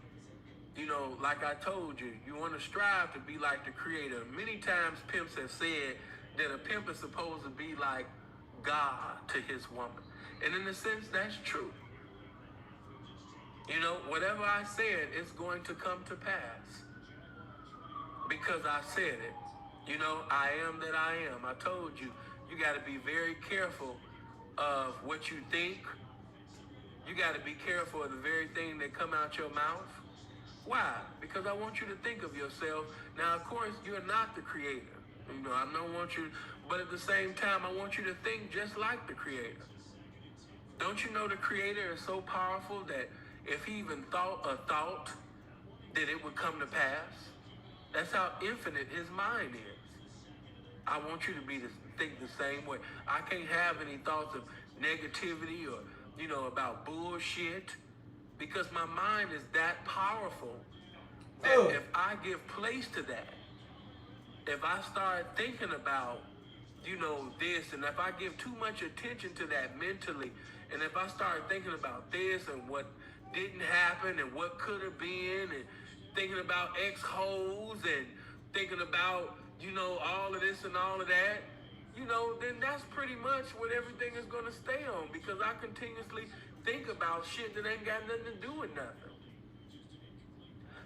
like I told you, you want to strive to be like the creator. Many times pimps have said that a pimp is supposed to be like God to his woman. And in a sense, that's true. Whatever I said is going to come to pass. Because I said it. I am that I am. I told you, you got to be very careful of what you think. You got to be careful of the very thing that come out your mouth. Why? Because I want you to think of yourself. Now, of course, you're not the creator. I don't want you, but at the same time, I want you to think just like the creator. Don't you know the creator is so powerful that if he even thought a thought, that it would come to pass? That's how infinite his mind is. I want you to think the same way. I can't have any thoughts of negativity or, about bullshit, because my mind is that powerful that if I give place to that, if I start thinking about, this, and if I give too much attention to that mentally, and if I start thinking about this and what didn't happen and what could have been, and thinking about ex-hoes and thinking about, all of this and all of that, then that's pretty much what everything is going to stay on, because I continuously think about shit that ain't got nothing to do with nothing.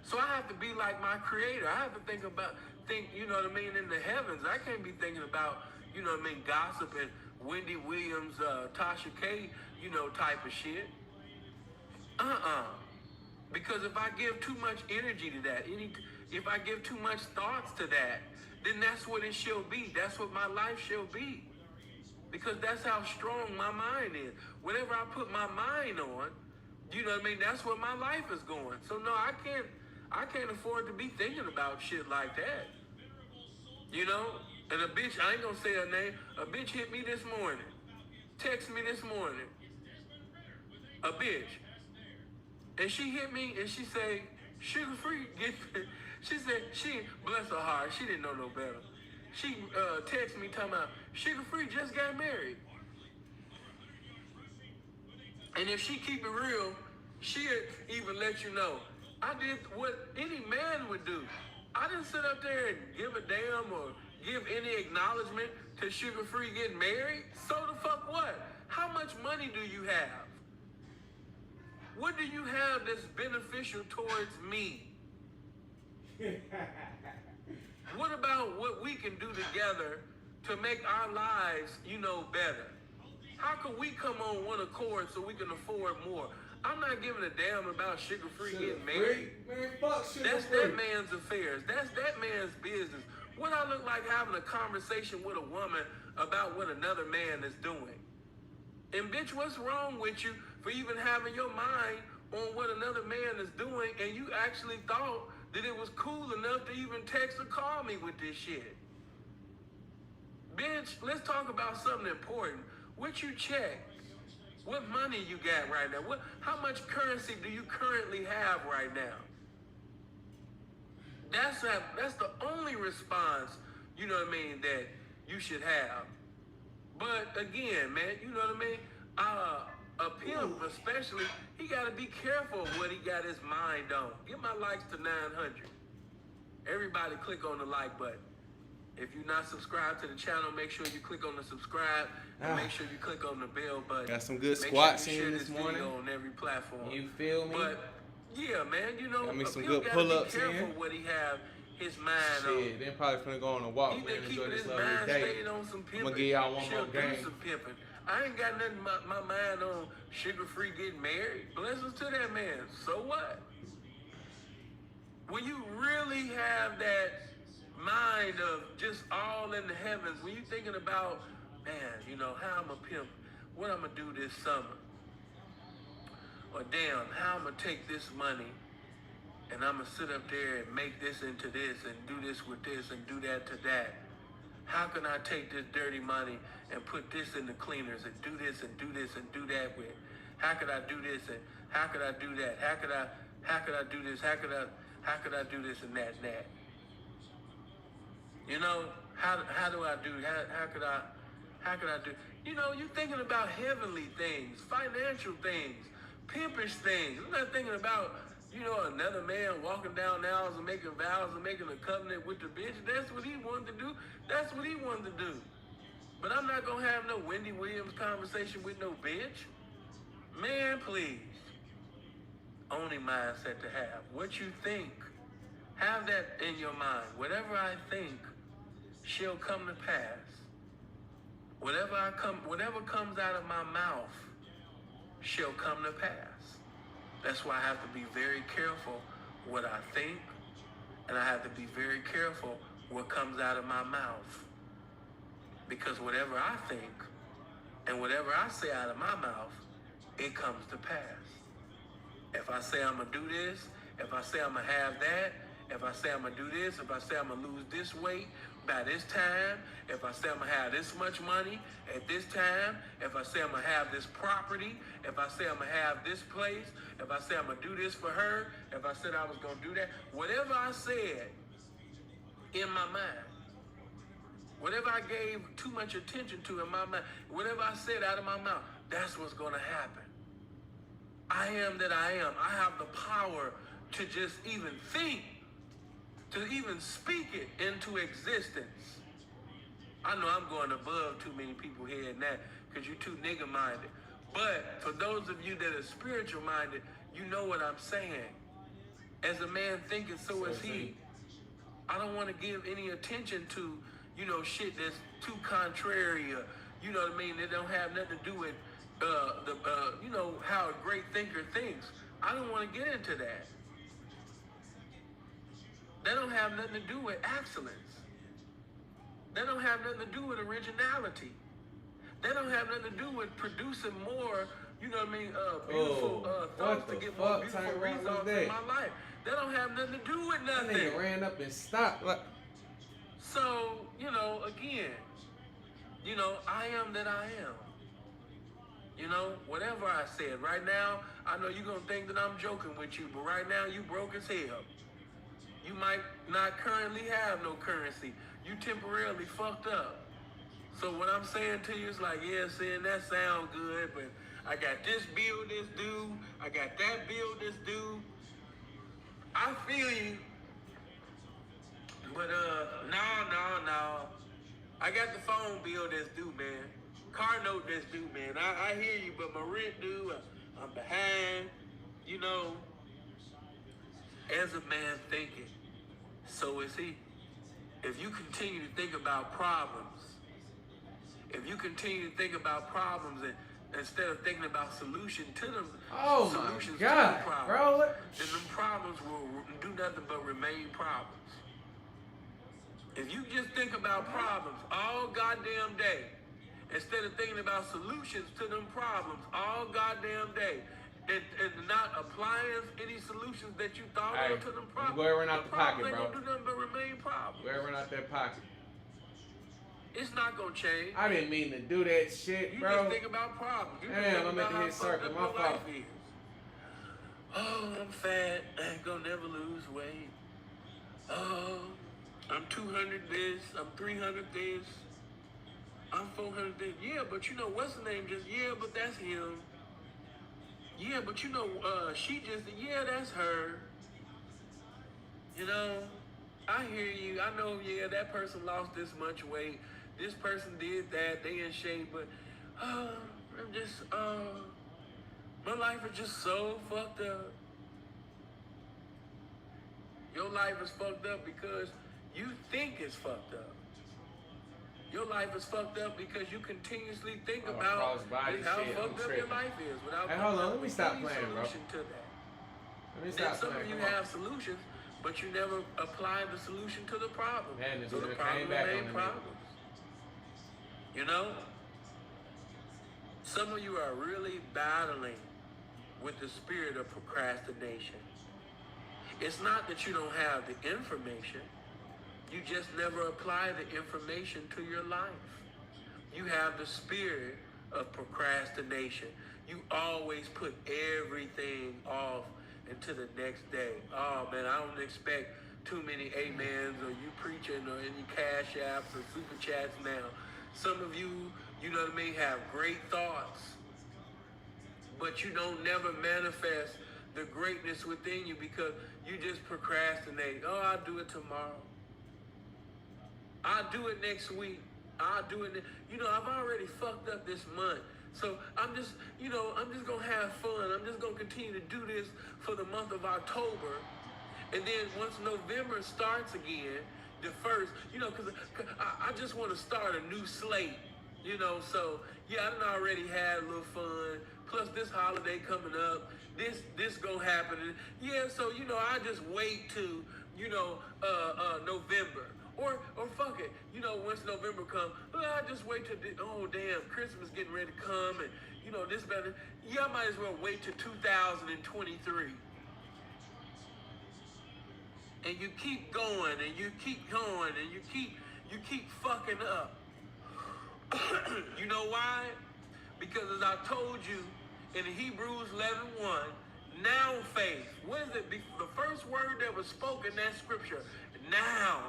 So I have to be like my creator. I have to think, in the heavens. I can't be thinking about, gossip and Wendy Williams, Tasha K, type of shit. Because if I give too much energy to that, if I give too much thoughts to that, then that's what it shall be. That's what my life shall be. Because that's how strong my mind is. Whatever I put my mind on, that's where my life is going. So no, I can't afford to be thinking about shit like that. And a bitch, I ain't gonna say her name, a bitch hit me this morning. Text me this morning. A bitch. And she hit me and she said, sugar free, she said, bless her heart, she didn't know no better. She texted me talking about, sugar free just got married. And if she keep it real, she'll even let you know. I did what any man would do. I didn't sit up there and give a damn or give any acknowledgement to sugar free getting married. So the fuck what? How much money do you have? What do you have that's beneficial towards me? What about what we can do together to make our lives, better? How can we come on one accord so we can afford more? I'm not giving a damn about sugar free getting married. Man, fuck sugar That's free. that man's affairs. That's that man's business. What I look like having a conversation with a woman about what another man is doing? And bitch, what's wrong with you for even having your mind on what another man is doing, and you actually thought that it was cool enough to even text or call me with this shit? Bitch, let's talk about something important. What you check? What money you got right now? How much currency do you currently have right now? That's the only response, that you should have. But again, man, a pimp especially, he got to be careful of what he got his mind on. Get my likes to 900. Everybody click on the like button. If you're not subscribed to the channel, make sure you click on the subscribe and make sure you click on the bell button. Got some good squats in this video morning on every platform. You feel me? But yeah, man, got me some a good pimp pull-ups gotta be careful in. what he have his mind on. Shit, then probably finna go on a walk, He man. been Enjoy keeping this his lovely mind day. stayed on some pimping. I'm gonna give y'all one She'll more do game. some pimping. I ain't got nothing my mind on sugar free getting married. Blessings to that man. So what? when you really have that mind of just all in the heavens, when you're thinking about, man, you know, how I'm a pimp, what I'm going to do this summer, or damn, how I'm going to take this money and I'm going to sit up there and make this into this and do this with this and do that to that. How can I take this dirty money and put this in the cleaners and do this and do this and do that with? How could I do this and how could I do that? How could I do this? How could I do this and that and that? You know, how do I do? How could I do? You know, you're thinking about heavenly things, financial things, pimpish things. I'm not thinking about, you know, another man walking down the aisles and making vows and making a covenant with the bitch. That's what he wanted to do. That's what he wanted to do. But I'm not going to have no Wendy Williams conversation with no bitch. Man, please. Only mindset to have. What you think, have that in your mind. Whatever I think shall come to pass. Whatever comes out of my mouth shall come to pass. That's why I have to be very careful what I think, and I have to be very careful what comes out of my mouth. Because whatever I think and whatever I say out of my mouth, it comes to pass. If I say I'm going to do this, if I say I'm going to have that, if I say I'm going to do this, if I say I'm going to lose this weight by this time, if I say I'm going to have this much money at this time, if I say I'm going to have this property, if I say I'm going to have this place, if I say I'm going to do this for her, if I said I was going to do that, whatever I said in my mind, whatever I gave too much attention to in my mind, whatever I said out of my mouth, that's what's going to happen. I am that I am. I have the power to just even think, to even speak it into existence. I know I'm going above too many people here and that because you're too nigga-minded. But for those of you that are spiritual-minded, you know what I'm saying. As a man thinketh, so is he. I don't want to give any attention to, you know, shit that's too contrary, or, you know what I mean, that don't have nothing to do with, you know, how a great thinker thinks. I don't want to get into that. That don't have nothing to do with excellence. That don't have nothing to do with originality. That don't have nothing to do with producing more, you know what I mean, beautiful thoughts to get more beautiful results in my life. That don't have nothing to do with nothing. That nigga ran up and stopped. So, you know, again, you know, I am that I am. You know, whatever I said. Right now, I know you're going to think that I'm joking with you, but right now you broke as hell. You might not currently have no currency. You temporarily fucked up. So what I'm saying to you is like, yeah, saying that sound good, but I got this bill this due. I got that bill this due. I feel you. But no. I got the phone bill that's due, man. Car note that's due, man. I hear you, but my rent due. I'm behind. You know, as a man thinking, so is he. If you continue to think about problems, if you continue to think about problems and instead of thinking about solutions to them, solutions to the problems, bro, then them problems will do nothing but remain problems. If you just think about problems all goddamn day, instead of thinking about solutions to them problems all goddamn day, and not applying any solutions that you thought of to them problems, go ahead and run out the pocket, bro. Ain't gonna do nothing but remain problems. Go ahead and run out that pocket. It's not gonna change. I didn't mean to do that shit, bro. You just think about problems. You Damn, I'm at the hit circle. My fault. Oh, I'm fat. I ain't gonna never lose weight. Oh, I'm 200 this. I'm 300 this. I'm 400 this. Yeah, but you know, what's the name? Just, yeah, but that's him. Yeah, but you know, she just, yeah, that's her. You know, I hear you. I know, yeah, that person lost this much weight. This person did that. They in shape, but I'm just, my life is just so fucked up. Your life is fucked up because you think it's fucked up. Your life is fucked up because you continuously think about how fucked up your life is without hold on, let me stop playing, bro. To that. Let me stop some playing. of you have solutions, but you never apply the solution to the problem. Man, so the came problem back remain on problems. You know? Some of you are really battling with the spirit of procrastination. It's not that you don't have the information. You just never apply the information to your life. You have the spirit of procrastination. You always put everything off until the next day. Oh man, I don't expect too many amens or you preaching or any cash apps or super chats now. Some of you, you know what I mean, have great thoughts, but you don't never manifest the greatness within you because you just procrastinate. Oh, I'll do it tomorrow. I'll do it next week. I'll do it. You know, I've already fucked up this month. So I'm just going to have fun. I'm just going to continue to do this for the month of October. And then once November starts again, the first, you know, because I just want to start a new slate, you know. So, yeah, I done already had a little fun. Plus this holiday coming up. This going to happen. Yeah, so, you know, I just wait to, you know, November. Or fuck it, you know, once November comes, I just wait till, oh damn, Christmas getting ready to come, and you know, this better, yeah, I might as well wait till 2023. And you keep going, and you keep going, and you keep fucking up. You know why? Because as I told you in Hebrews 11:1, now faith, what is it? The first word that was spoken in that scripture, now.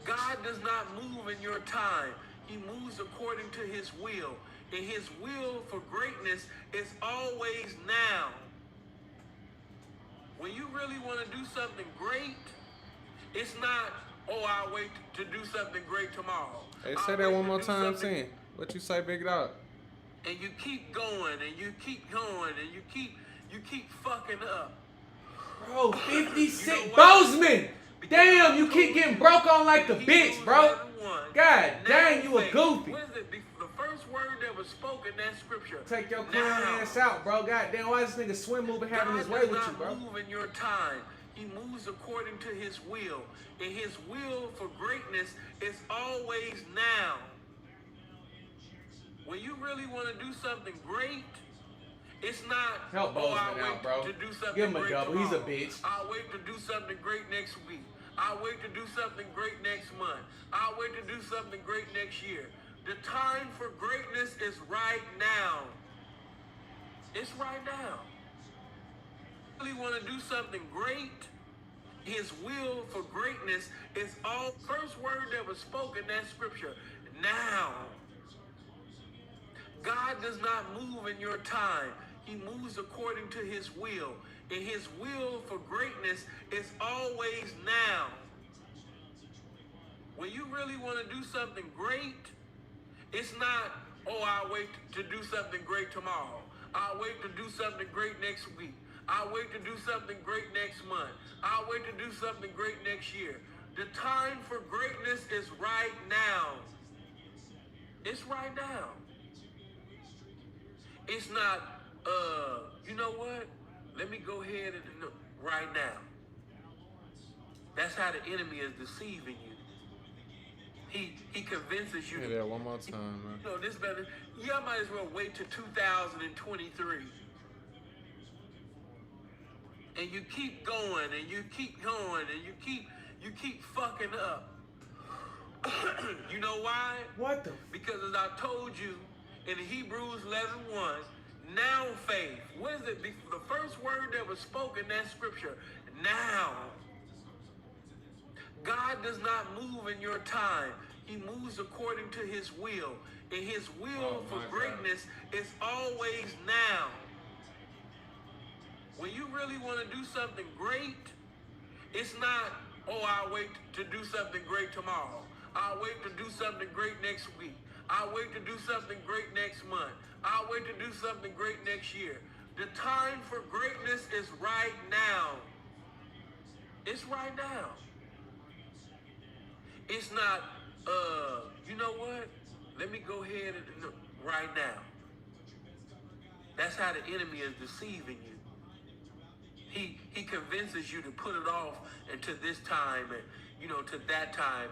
God does not move in your time. He moves according to his will. And his will for greatness is always now. When you really want to do something great, it's not, oh, I'll wait to do something great tomorrow. Hey, say that one more time, Sam. What you say, big dog? And you keep going, and you keep going, and you keep fucking up. Bro, 56 Bozeman! Damn, you keep getting broke on like the bitch, bro. God dang, you a goofy. What is it? The first word that was spoken in that scripture. Take your clown ass out, bro. God damn, why is this nigga swim moving having his way with you, bro? God does not move in your time. He moves according to his will. And his will for greatness is always now. When you really want to do something great, it's not, help Bozeman out, bro. To do something give him a great double. tomorrow. He's a bitch. I'll wait to do something great next week. I'll wait to do something great next month. I'll wait to do something great next year. The time for greatness is right now. It's right now. Really want to do something great? His will for greatness is all. First word that was spoken in that scripture, now. God does not move in your time. He moves according to his will. And his will for greatness is always now. When you really want to do something great, it's not, oh, I'll wait to do something great tomorrow. I'll wait to do something great next week. I'll wait to do something great next month. I'll wait to do something great next year. The time for greatness is right now. It's right now. It's not, you know what? Let me go ahead and right now. That's how the enemy is deceiving you. He convinces you. Say that one more time, man. You know, this better. Yeah, I might as well wait till 2023. And you keep going, and you keep going, and you keep fucking up. You know why? What the? Because as I told you in Hebrews 11:1, now faith. What is it? The first word that was spoken in that scripture, now. God does not move in your time. He moves according to his will. And his will for greatness is always now. When you really want to do something great, it's not, oh, I'll wait to do something great tomorrow. I'll wait to do something great next week. I'll wait to do something great next month. I'll wait to do something great next year. The time for greatness is right now. It's right now. It's not, you know what? Let me go ahead and right now. That's how the enemy is deceiving you. He convinces you to put it off until this time and, to that time.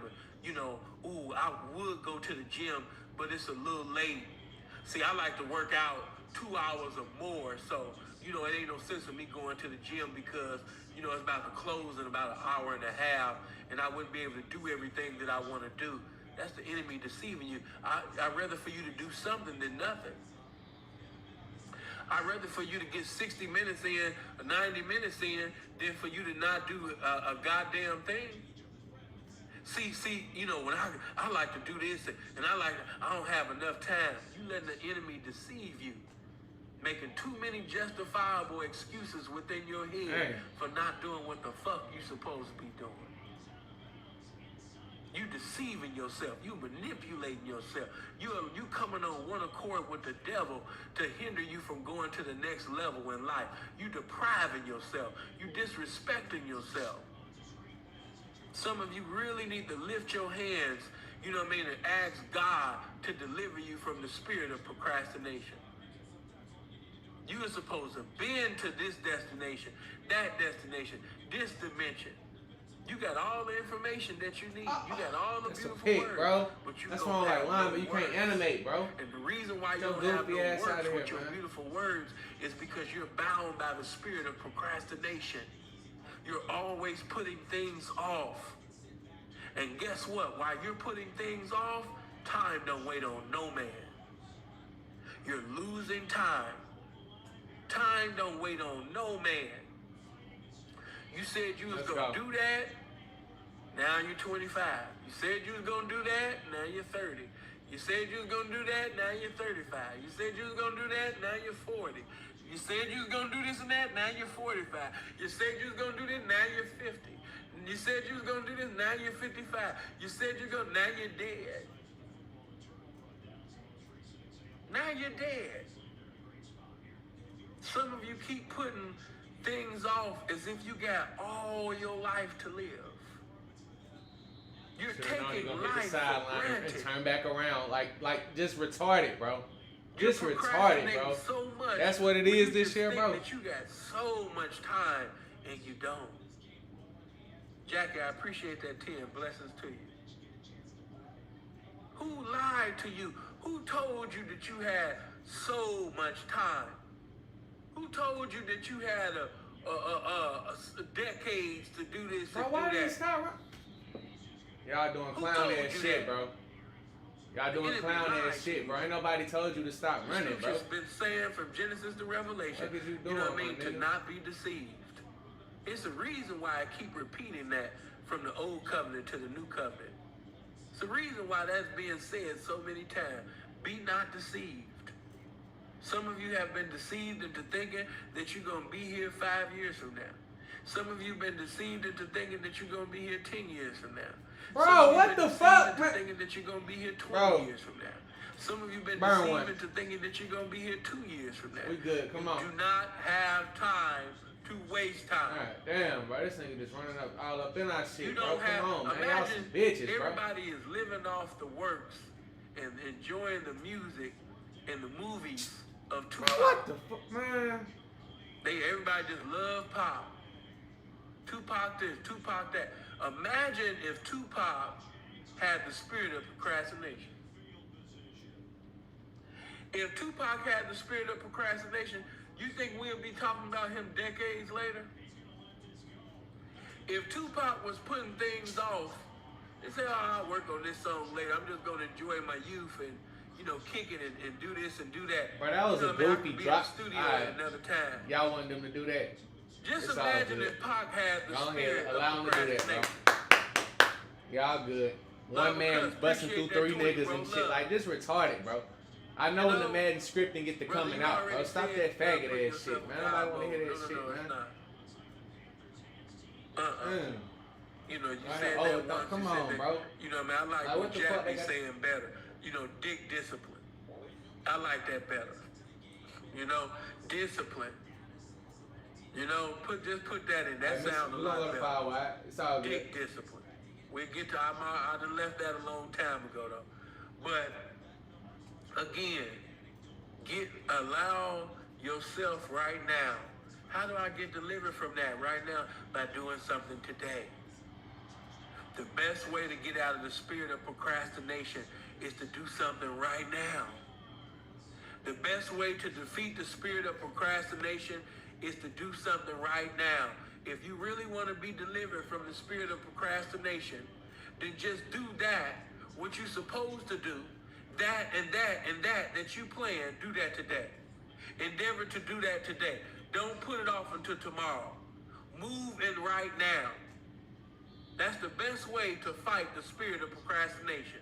Ooh, I would go to the gym, but it's a little late. See, I like to work out 2 hours or more, so, it ain't no sense of me going to the gym because, it's about to close in about an hour and a half, and I wouldn't be able to do everything that I want to do. That's the enemy deceiving you. I'd rather for you to do something than nothing. I'd rather for you to get 60 minutes in, 90 minutes in, than for you to not do a goddamn thing. See, when I like to do this, and I don't have enough time. You letting the enemy deceive you. Making too many justifiable excuses within your head for not doing what the fuck you supposed to be doing. You deceiving yourself. You manipulating yourself. You coming on one accord with the devil to hinder you from going to the next level in life. You depriving yourself. You disrespecting yourself. Some of you really need to lift your hands, and ask God to deliver you from the spirit of procrastination. You are supposed to bend to this destination, that destination, this dimension. You got all the information that you need. You got all the beautiful words, bro. But you that's don't why have I'm like, but you words. can't animate, bro. And the reason why you don't have no words with your beautiful words is because you're bound by the spirit of procrastination. You're always putting things off. And guess what? While you're putting things off, time don't wait on no man. You're losing time. Time don't wait on no man. You said you was going to do that. Now you're 25. You said you was going to do that. Now you're 30. You said you was going to do that. Now you're 35. You said you was going to do that. Now you're 40. You said you was going to do this and that. Now you're 45. You said you was going to do this. Now you're 50. You said you was going to do this. Now you're 55. You said you're going to. Now you're dead. Now you're dead. Some of you keep putting things off as if you got all your life to live. You're taking life for granted. And turn back around, like just retarded, bro. Just retarded, bro. So much. That's what it is this year, bro. That you got so much time and you don't. Jackie, I appreciate that 10. Blessings to you. Who lied to you? Who told you that you had so much time? Who told you that you had a decades to do this and do that? Y'all doing clown ass shit, bro. Y'all doing clown ass shit, bro. Ain't nobody told you to stop running, bro. It's been saying from Genesis to Revelation, what you doing, know what I mean, to not be deceived. It's a reason why I keep repeating that from the old covenant to the new covenant. It's the reason why that's being said so many times. Be not deceived. Some of you have been deceived into thinking that you're going to be here 5 years from now. Some of you have been deceived into thinking that you're going to be here 10 years from now. Bro, what the fuck, man? Thinking that you're going to be here 20 years from now. Some of you have been deceived into thinking that you're going to be here 2 years from now. We good, come on. You do not have time to waste time. Alright, damn, bro. This nigga just running up all up in our shit, you don't bro. Come on, man. Y'all some bitches, bro. Everybody is living off the works and enjoying the music and the movies of Tupac. Bro, what the fuck, man? Everybody just love pop. Tupac this, Tupac that. Imagine if Tupac had the spirit of procrastination. If Tupac had the spirit of procrastination, you think we'll be talking about him decades later? If Tupac was putting things off and say, oh, I'll work on this song later, I'm just going to enjoy my youth and, kick it and do this and do that. But that was a goofy drop. Studio at another time. Y'all want them to do that? Just imagine if Pac had the spirit allow of him to do that, bro. Y'all good. One man was busting through 3 niggas and shit. Like, this retarded, bro. I know when the Madden scripting get to coming out, bro. Stop that faggot ass shit, man. Nobody want to hear that shit, man. You said that once. Come on, bro. I like what Jack be saying better. Dick discipline. I like that better. Discipline. Put that in. That sounds a lot better. It's all good. Dick discipline. We'll get to I done left that a long time ago though. But again, allow yourself right now How do I get delivered from that right now? By doing something today. The best way to get out of the spirit of procrastination is to do something right now. The best way to defeat the spirit of procrastination is to do something right now. If you really want to be delivered from the spirit of procrastination, then just do that, what you're supposed to do, that and that and that you plan, do that today. Endeavor to do that today. Don't put it off until tomorrow. Move in right now. That's the best way to fight the spirit of procrastination.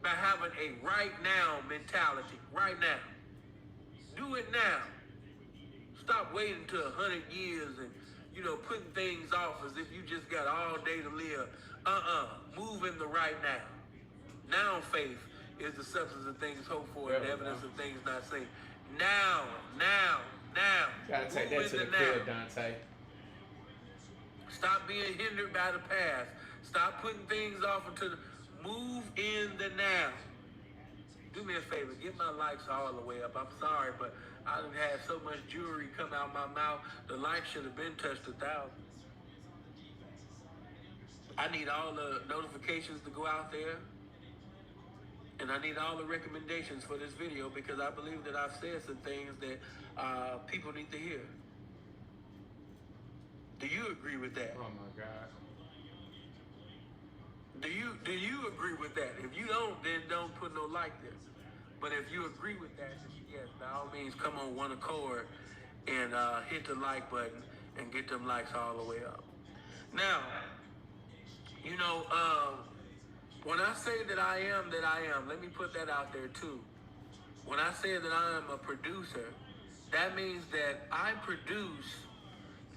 By having a right now mentality. Right now. Do it now. Stop waiting till 100 years and, putting things off as if you just got all day to live. Move in the right now. Now faith is the substance of things hoped for and the evidence of things not seen. Now. Gotta take that to the crib, Dante. Stop being hindered by the past. Stop putting things off until move in the now. Do me a favor, get my likes all the way up. I'm sorry, but I done had so much jewelry come out my mouth. The likes should have been touched 1,000. I need all the notifications to go out there. And I need all the recommendations for this video because I believe that I've said some things that people need to hear. Do you agree with that? Oh my God. Do you agree with that? If you don't, then don't put no like there. But if you agree with that, then yes, by all means, come on one accord and hit the like button and get them likes all the way up. Now, when I say that I am, let me put that out there too. When I say that I am a producer, that means that I produce,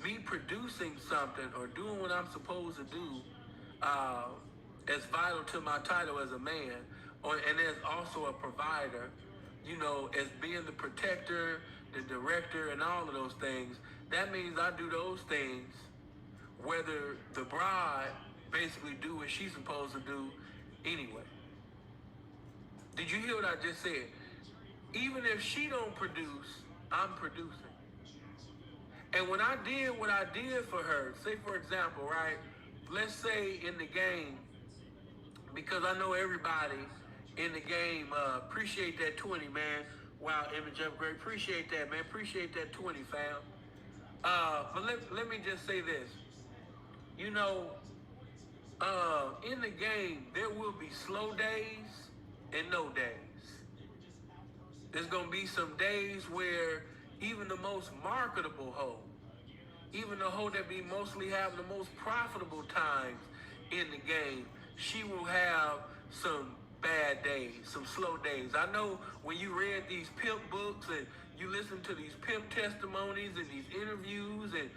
me producing something or doing what I'm supposed to do is vital to my title as a man, and as also a provider, as being the protector, the director, and all of those things. That means I do those things whether the bride basically do what she's supposed to do anyway. Did you hear what I just said? Even if she don't produce, I'm producing. And when I did what I did for her, say for example, right, let's say in the game, because I know everybody in the game appreciate that 20, man. Wow, image upgrade, appreciate that, man. Appreciate that 20, fam. But let me just say this. In the game, there will be slow days and no days. There's going to be some days where even the most marketable hoe, even the hoe that be mostly having the most profitable times in the game, she will have some bad days, some slow days. I know when you read these pimp books and you listen to these pimp testimonies and these interviews and,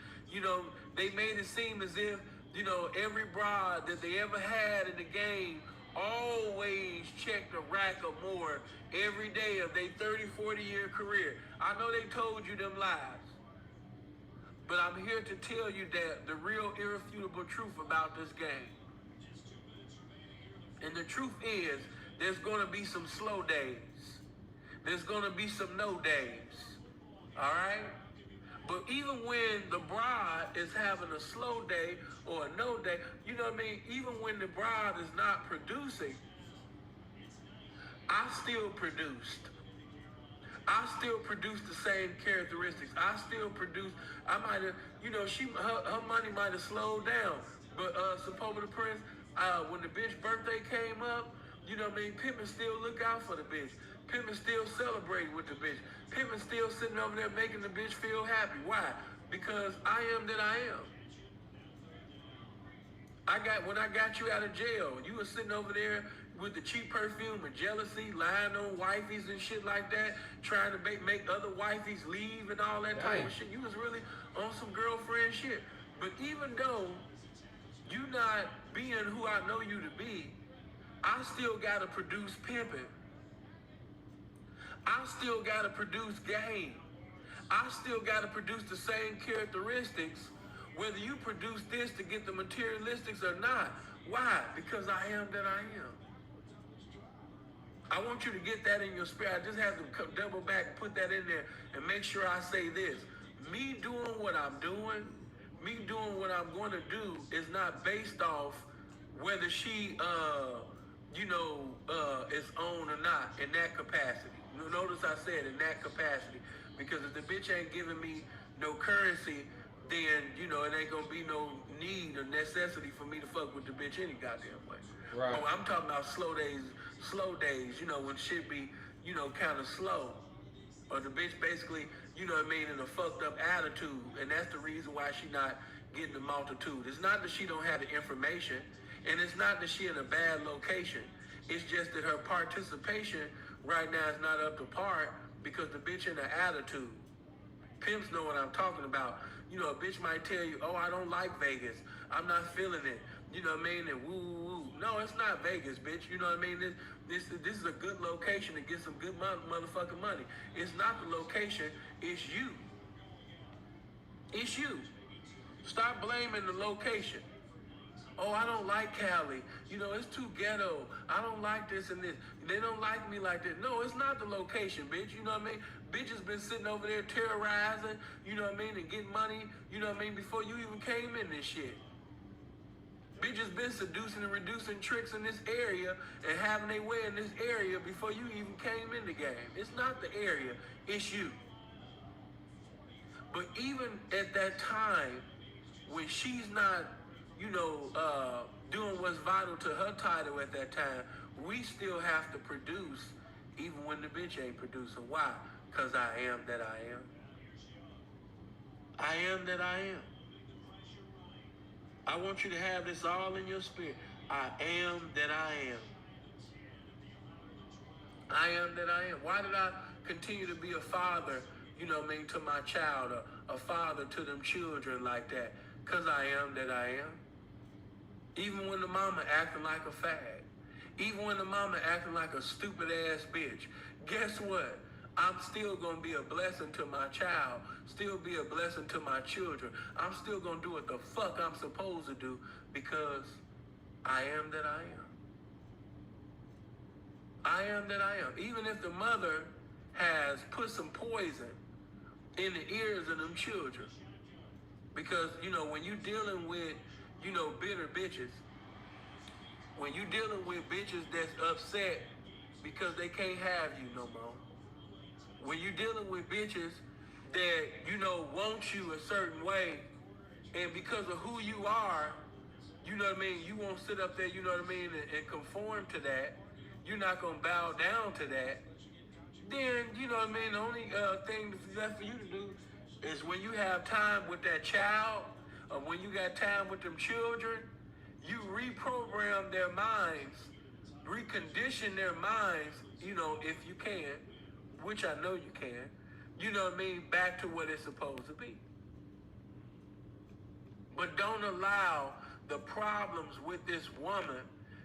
they made it seem as if, every bride that they ever had in the game always checked a rack or more every day of their 30, 40-year career. I know they told you them lies. But I'm here to tell you that the real irrefutable truth about this game. And the truth is, there's going to be some slow days. There's going to be some no days. All right? But even when the bride is having a slow day or a no day, you know what I mean? Even when the bride is not producing, I still produced. I still produce the same characteristics. I still produce. I might have, her money might have slowed down. But Supposed the Prince, when the bitch birthday came up, Pimpin' still look out for the bitch. Pimpin' still celebrate with the bitch. Pimpin' still sitting over there making the bitch feel happy. Why? Because I am that I am. When I got you out of jail, you were sitting over there with the cheap perfume and jealousy, lying on wifeys and shit like that, trying to make other wifeys leave and all that type of shit. You was really on some girlfriend shit. But even though you not being who I know you to be, I still gotta produce pimping. I still gotta produce game. I still gotta produce the same characteristics, whether you produce this to get the materialistics or not. Why? Because I am that I am. I want you to get that in your spirit. I just have to double back and put that in there and make sure I say this. me doing what I'm doing, me doing what I'm going to do is not based off whether she, is on or not in that capacity. Notice I said in that capacity, because if the bitch ain't giving me no currency, then, it ain't going to be no need or necessity for me to fuck with the bitch any goddamn way. Right. Oh, I'm talking about slow days, when shit be, kind of slow. Or the bitch basically, in a fucked up attitude. And that's the reason why she not getting the multitude. It's not that she don't have the information, and it's not that she in a bad location. It's just that her participation right now is not up to par because the bitch in the attitude. Pimps know what I'm talking about. A bitch might tell you, oh, I don't like Vegas. I'm not feeling it. And woo, woo, woo. No, it's not Vegas, bitch. This is a good location to get some good motherfucking money. It's not the location. It's you. It's you. Stop blaming the location. Oh, I don't like Cali. It's too ghetto. I don't like this and this. They don't like me like that. No, it's not the location, bitch. Bitches been sitting over there terrorizing, and getting money, before you even came in this shit. Bitches been seducing and reducing tricks in this area and having their way in this area before you even came in the game. It's not the area, it's you. But even at that time, when she's not, doing what's vital to her title at that time, we still have to produce even when the bitch ain't producing. Why? Because I am that I am. I am that I am. I want you to have this all in your spirit. I am that I am. I am that I am. Why did I continue to be a father, to my child, a father to them children like that? Because I am that I am. Even when the mama acting like a fag. Even when the mama acting like a stupid ass bitch. Guess what? I'm still going to be a blessing to my child. Still be a blessing to my children. I'm still going to do what the fuck I'm supposed to do because I am that I am. I am that I am. Even if the mother has put some poison in the ears of them children. Because, when you dealing with, bitter bitches, when you dealing with bitches that's upset because they can't have you no more, when you dealing with bitches that, want you a certain way, and because of who you are, you won't sit up there, and conform to that. You're not going to bow down to that. Then, the only thing left for you to do is when you have time with that child, or when you got time with them children, you reprogram their minds, recondition their minds, if you can, which I know you can, back to what it's supposed to be. But don't allow the problems with this woman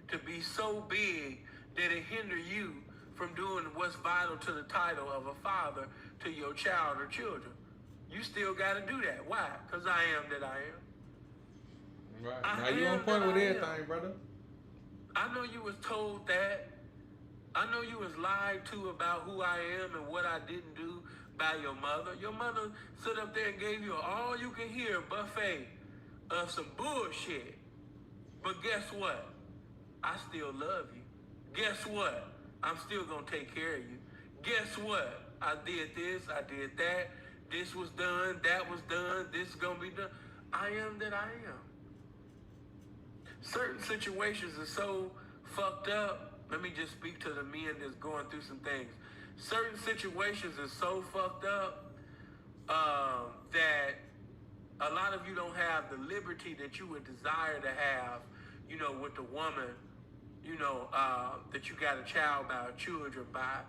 to be so big that it hinder you from doing what's vital to the title of a father to your child or children. You still got to do that. Why? Because I am that I am. Right. Now you on point with everything, brother. I know you was told that. I know you was lied to about who I am and what I didn't do by your mother. Your mother stood up there and gave you all you can hear buffet of some bullshit. But guess what? I still love you. Guess what? I'm still going to take care of you. Guess what? I did this, I did that. This was done, that was done, this is going to be done. I am that I am. Certain situations are so fucked up. Let me just speak to the men that's going through some things. Certain situations are so fucked up that a lot of you don't have the liberty that you would desire to have, with the woman, that you got a child by, children by,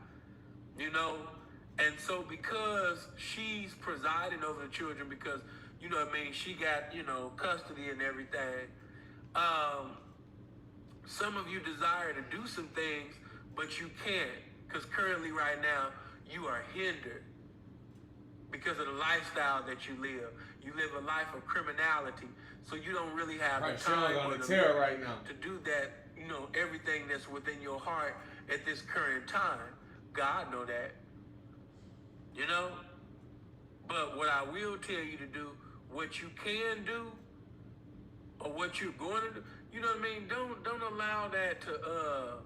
And so because she's presiding over the children, because, she got, custody and everything, some of you desire to do some things, but you can't, because currently right now, you are hindered because of the lifestyle that you live. You live a life of criminality, so you don't really have the time on the terror right now to do that, everything that's within your heart at this current time. God know that, But what I will tell you to do, what you can do, or what you're going to do, you know what I mean? Don't allow that to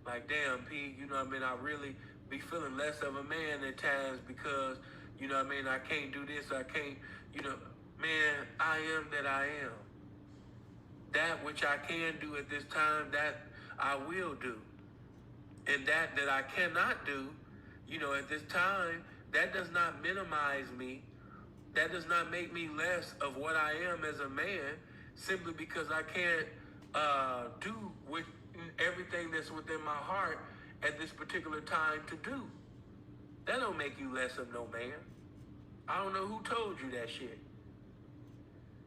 like, damn, P, you know what I mean? I really be feeling less of a man at times because, you know what I mean, I can't do this, I can't, you know, man, I am that I am. That which I can do at this time, that I will do. And that I cannot do, you know, at this time, that does not minimize me. That does not make me less of what I am as a man, simply because I can't do with everything that's within my heart at this particular time to do. That don't make you less of no man. I don't know who told you that shit.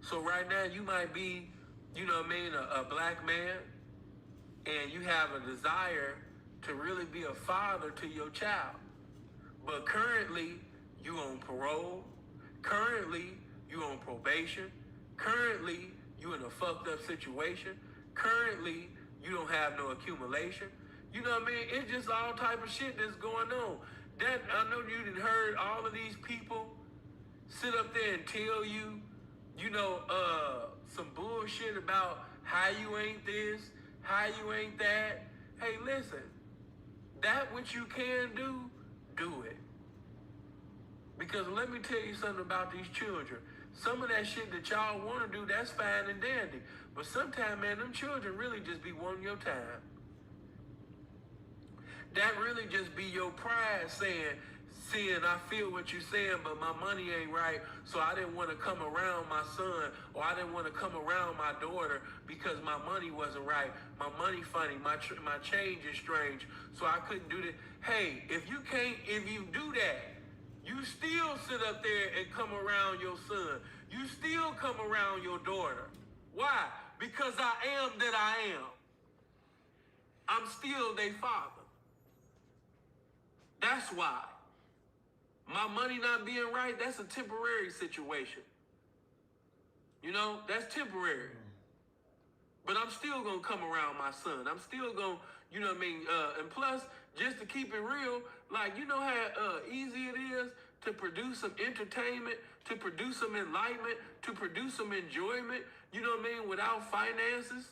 So right now you might be, you know what I mean, a black man, and you have a desire to really be a father to your child. But currently you on parole. Currently you on probation. Currently you in a fucked up situation. Currently you don't have no accumulation. You know what I mean? It's just all type of shit that's going on. That I know you done heard all of these people sit up there and tell you, you know, some bullshit about how you ain't this, how you ain't that. Hey, listen, that which you can do, do it. Because let me tell you something about these children. Some of that shit that y'all want to do, that's fine and dandy. But sometimes, man, them children really just be wanting your time. That really just be your pride saying, I feel what you're saying, but my money ain't right, so I didn't want to come around my son, or I didn't want to come around my daughter because my money wasn't right. My money funny, my change is strange, so I couldn't do that. Hey, if you do that, you still sit up there and come around your son. You still come around your daughter. Why? Because I am that I am. I'm still their father. That's why. My money not being right, that's a temporary situation. You know, that's temporary. But I'm still going to come around my son. I'm still going to, you know what I mean? And plus, just to keep it real, like, you know how easy it is to produce some entertainment, to produce some enlightenment, to produce some enjoyment, you know what I mean, without finances?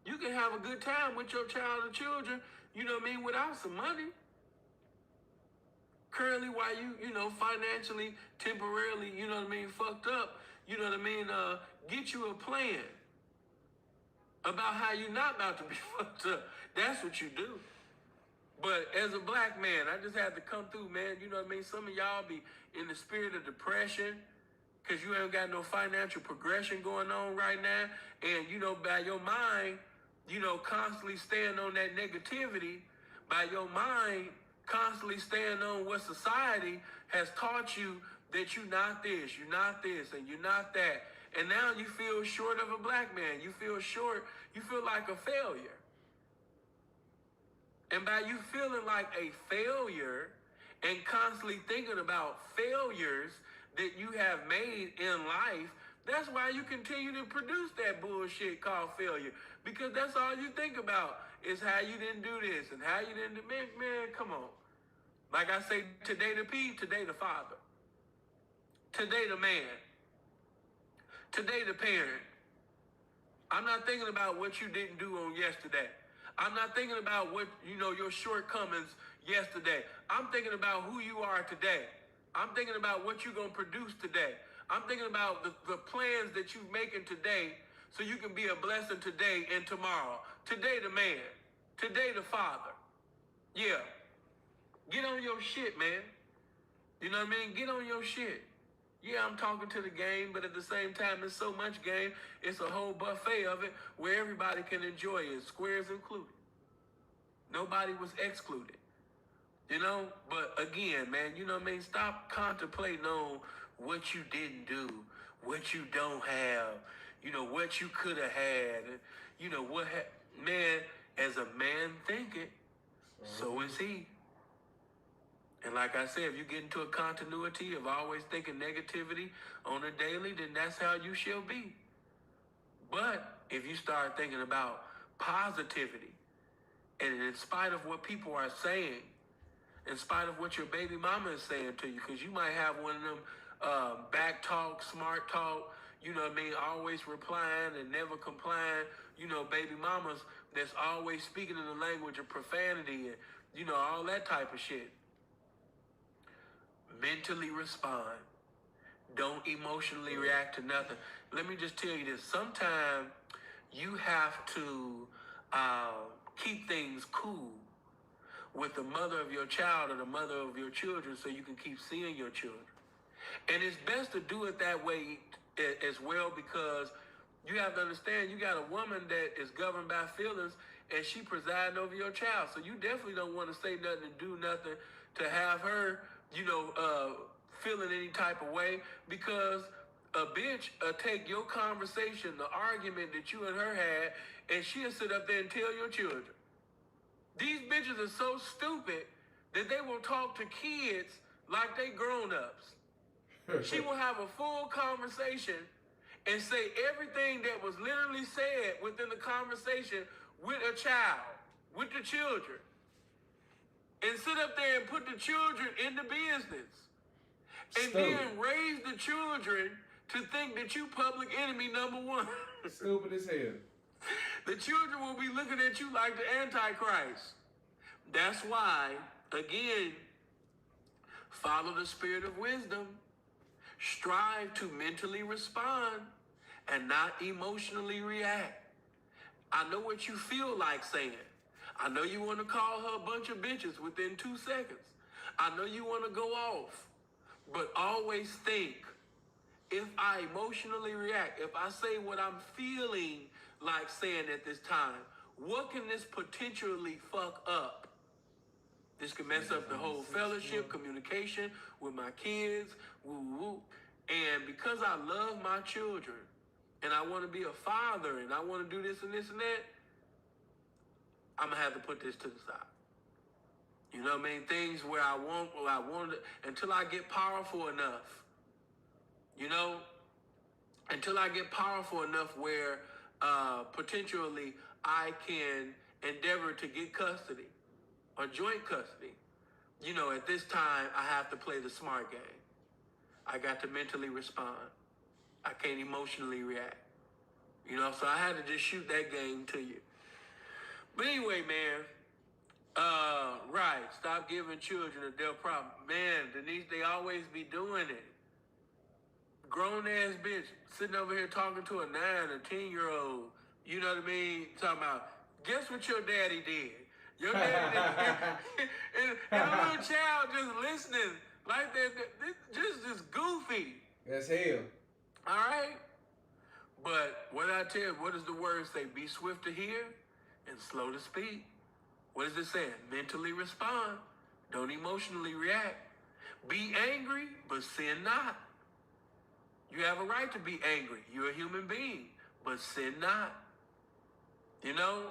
You can have a good time with your child or children, you know what I mean, without some money. Currently, while you know, financially, temporarily, you know what I mean, fucked up, you know what I mean, get you a plan about how you're not about to be fucked up. That's what you do. But as a black man, I just had to come through, man. You know what I mean? Some of y'all be in the spirit of depression because you ain't got no financial progression going on right now. And, you know, by your mind, you know, constantly staying on that negativity, by your mind constantly staying on what society has taught you that you're not this, and you're not that. And now you feel short of a black man. You feel short. You feel like a failure. And by you feeling like a failure and constantly thinking about failures that you have made in life, that's why you continue to produce that bullshit called failure. Because that's all you think about is how you didn't do this and how you didn't do this. Man, come on. Like I say, today the P, today the father. Today the man. Today the parent. I'm not thinking about what you didn't do on yesterday. I'm not thinking about what, you know, your shortcomings yesterday. I'm thinking about who you are today. I'm thinking about what you're going to produce today. I'm thinking about the plans that you're making today so you can be a blessing today and tomorrow. Today the man. Today the father. Yeah. Get on your shit, man. You know what I mean? Get on your shit. Yeah, I'm talking to the game, but at the same time, there's so much game. It's a whole buffet of it where everybody can enjoy it, squares included. Nobody was excluded. You know? But again, man, you know what I mean? Stop contemplating on what you didn't do, what you don't have, you know, what you could have had. You know, man, as a man thinketh, so is he. And like I said, if you get into a continuity of always thinking negativity on a daily, then that's how you shall be. But if you start thinking about positivity, and in spite of what people are saying, in spite of what your baby mama is saying to you, because you might have one of them back talk, smart talk, you know what I mean, always replying and never complying, you know, baby mamas that's always speaking in the language of profanity and, you know, all that type of shit. Mentally respond. Don't emotionally react to nothing. Let me just tell you this. Sometimes you have to keep things cool with the mother of your child or the mother of your children so you can keep seeing your children. And it's best to do it that way as well, because you have to understand you got a woman that is governed by feelings and she presiding over your child. So you definitely don't want to say nothing and do nothing to have her, you know, feeling any type of way, because a bitch take your conversation, the argument that you and her had, and she'll sit up there and tell your children. These bitches are so stupid that they will talk to kids like they grown-ups. She will have a full conversation and say everything that was literally said within the conversation with a child, with the children, and sit up there and put the children in the business. And then raise the children to think that you public enemy number one. Stupid as hell. The children will be looking at you like the Antichrist. That's why, again, follow the spirit of wisdom. Strive to mentally respond and not emotionally react. I know what you feel like saying. I know you want to call her a bunch of bitches within 2 seconds. I know you want to go off. But always think, if I emotionally react, if I say what I'm feeling like saying at this time, what can this potentially fuck up? This can mess up the whole fellowship, communication with my kids, woo-woo. And because I love my children, and I want to be a father, and I want to do this and this and that, I'm going to have to put this to the side. You know what I mean? Things where I want until I get powerful enough. You know? Until I get powerful enough where potentially I can endeavor to get custody or joint custody. You know, at this time, I have to play the smart game. I got to mentally respond. I can't emotionally react. You know, so I had to just shoot that game to you. But anyway, man, right, stop giving children a their problem. Man, Denise, they always be doing it. Grown-ass bitch sitting over here talking to a 9 or 10-year-old, you know what I mean? Talking about, guess what your daddy did? Your daddy did. and a little child just listening like that, just goofy. That's hell. All right? But what I tell you, what does the word say? Be swift to hear and slow to speak. What is it saying? Mentally respond. Don't emotionally react. Be angry, but sin not. You have a right to be angry. You're a human being, but sin not. You know?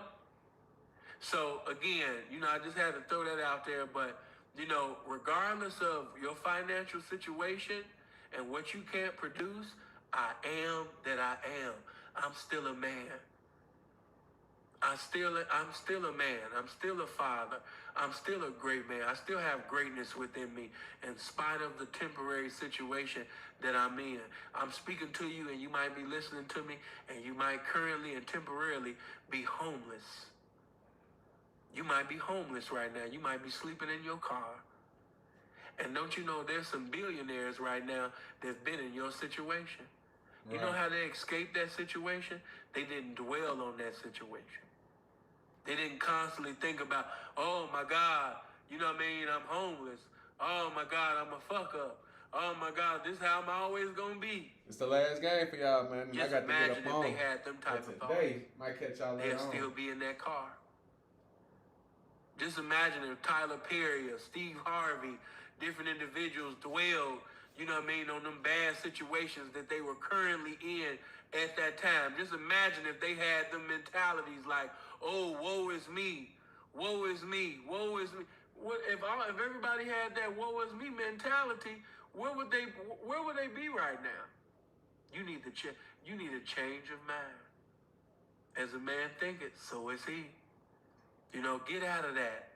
So, again, you know, I just had to throw that out there, but, you know, regardless of your financial situation and what you can't produce, I am that I am. I'm still a man. I'm still a man. I'm still a father. I'm still a great man. I still have greatness within me in spite of the temporary situation that I'm in. I'm speaking to you and you might be listening to me and you might currently and temporarily be homeless. You might be homeless right now. You might be sleeping in your car. And don't you know there's some billionaires right now that've been in your situation? Right. You know how they escaped that situation? They didn't dwell on that situation. They didn't constantly think about, oh my God, you know what I mean, I'm homeless. Oh my God, I'm a fuck up. Oh my God, this is how I'm always gonna be. It's the last game for y'all, man. Just I got imagine to get up if they had them type of thoughts. Today might catch y'all later on. They'll still be in that car. Just imagine if Tyler Perry or Steve Harvey, different individuals dwelled, you know what I mean, on them bad situations that they were currently in at that time. Just imagine if they had them mentalities like, oh, woe is me, woe is me, woe is me. What if everybody had that woe is me mentality? Where would they be right now? You need a change of mind. As a man thinketh, so is he. You know, get out of that.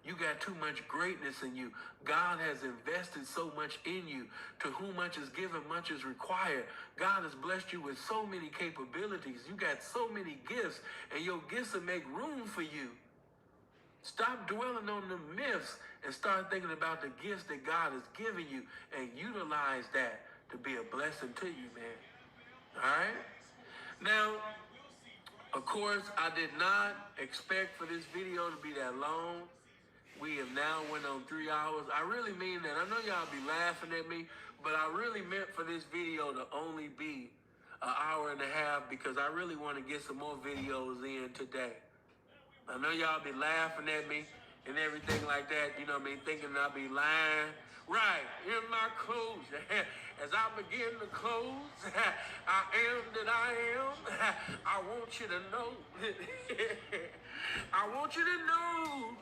You got too much greatness in you. God has invested so much in you. To whom much is given, much is required. God has blessed you with so many capabilities. You got so many gifts, and your gifts will make room for you. Stop dwelling on the myths and start thinking about the gifts that God has given you and utilize that to be a blessing to you, man. All right? Now, of course, I did not expect for this video to be that long. We have now went on 3 hours. I really mean that. I know y'all be laughing at me, but I really meant for this video to only be an hour and a half because I really want to get some more videos in today. I know y'all be laughing at me and everything like that, you know what I mean, thinking I'll be lying. Right, in my clothes. As I begin to close, I am that I am. I want you to know. I want you to know.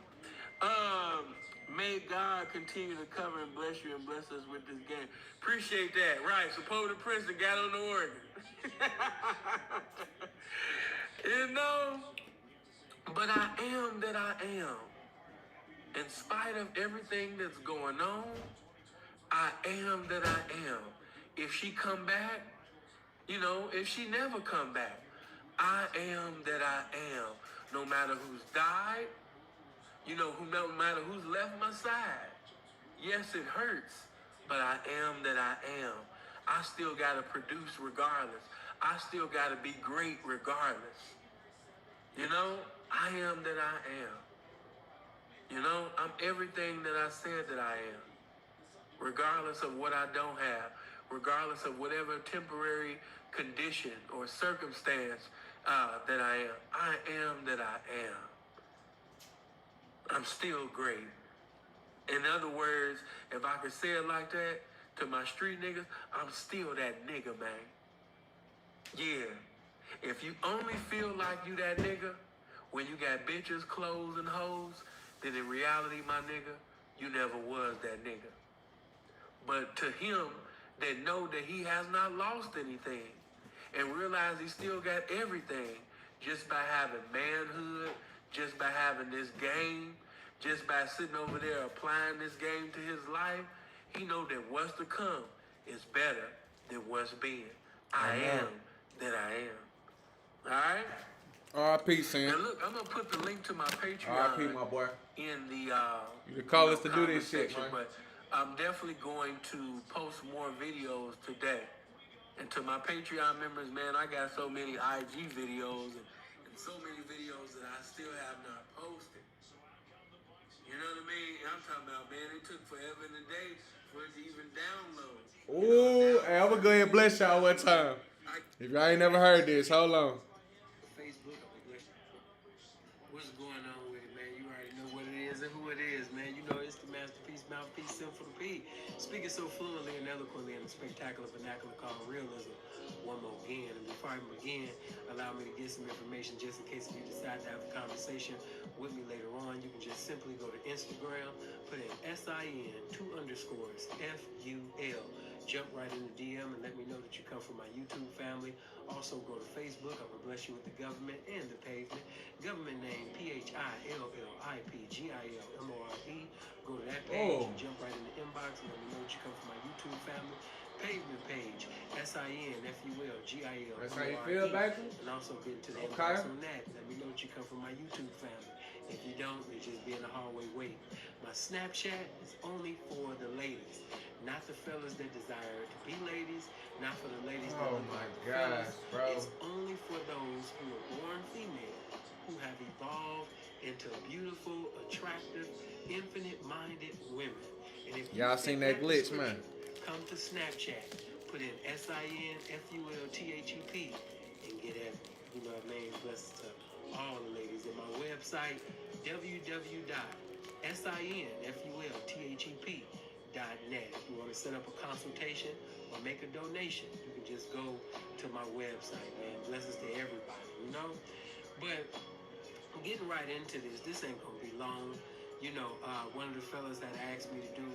May God continue to cover and bless you and bless us with this game. Appreciate that. Right, support the Prince that got on the organ. You know, but I am that I am. In spite of everything that's going on, I am that I am. If she come back, you know, if she never come back, I am that I am. No matter who's died, you know, no matter who's left my side. Yes, it hurts, but I am that I am. I still got to produce regardless. I still got to be great regardless. You know, I am that I am. You know, I'm everything that I said that I am. Regardless of what I don't have. Regardless of whatever temporary condition or circumstance that I am. I am that I am. I'm still great. In other words, if I could say it like that to my street niggas, I'm still that nigga, man. Yeah. If you only feel like you that nigga when you got bitches, clothes, and hoes, then in reality, my nigga, you never was that nigga. But to him that know that he has not lost anything and realize he still got everything just by having manhood, just by having this game, just by sitting over there applying this game to his life, he know that what's to come is better than what's been. I am that I am. All right? R.I.P. Sam. Now look, I'm gonna put the link to my Patreon. R.I.P. my boy. In the you can call us to do this shit, man. But I'm definitely going to post more videos today. And to my Patreon members, man, I got so many IG videos and so many videos that I still have not posted. You know what I mean? I'm talking about, man, it took forever and a day for it to even download. Ooh, hey, I'm gonna go ahead and bless y'all one time. If y'all ain't never heard this, hold on. Facebook, what's going on with it, man? You already know what it is and who it is, man. You know it's the masterpiece, mouthpiece, Simple to P. Speaking so fluently and eloquently in a spectacular vernacular called realism. One more again, and before I begin, allow me to get some information just in case if you decide to have a conversation with me later on. You can just simply go to Instagram, put in SIN_FUL, jump right in the DM and let me know that you come from my YouTube family. Also go to Facebook. I will bless you with the government and the pavement. Government name PHILLIPGILMORE. Go to that page, jump right in the inbox and let me know that you come from my YouTube family. Pavement page, SINFULGIL. That's how you feel, baby? And also get into the inbox on that. Let me know that you come from my YouTube family. If you don't, it's just be in the hallway waiting. My Snapchat is only for the ladies, not the fellas that desire to be ladies, not for the ladies that look like fellas. Bro. It's only for those who are born female, who have evolved into beautiful, attractive, infinite-minded women. And if y'all seen that glitch, man? Come to Snapchat, put in SINFULTHUP and get at me. You know what I mean? Bless to all the ladies. And my website, www.sinfulthep.net. If you want to set up a consultation or make a donation, you can just go to my website, man. Blessings to everybody, you know? But getting right into this ain't gonna be long. You know, one of the fellas that asked me to do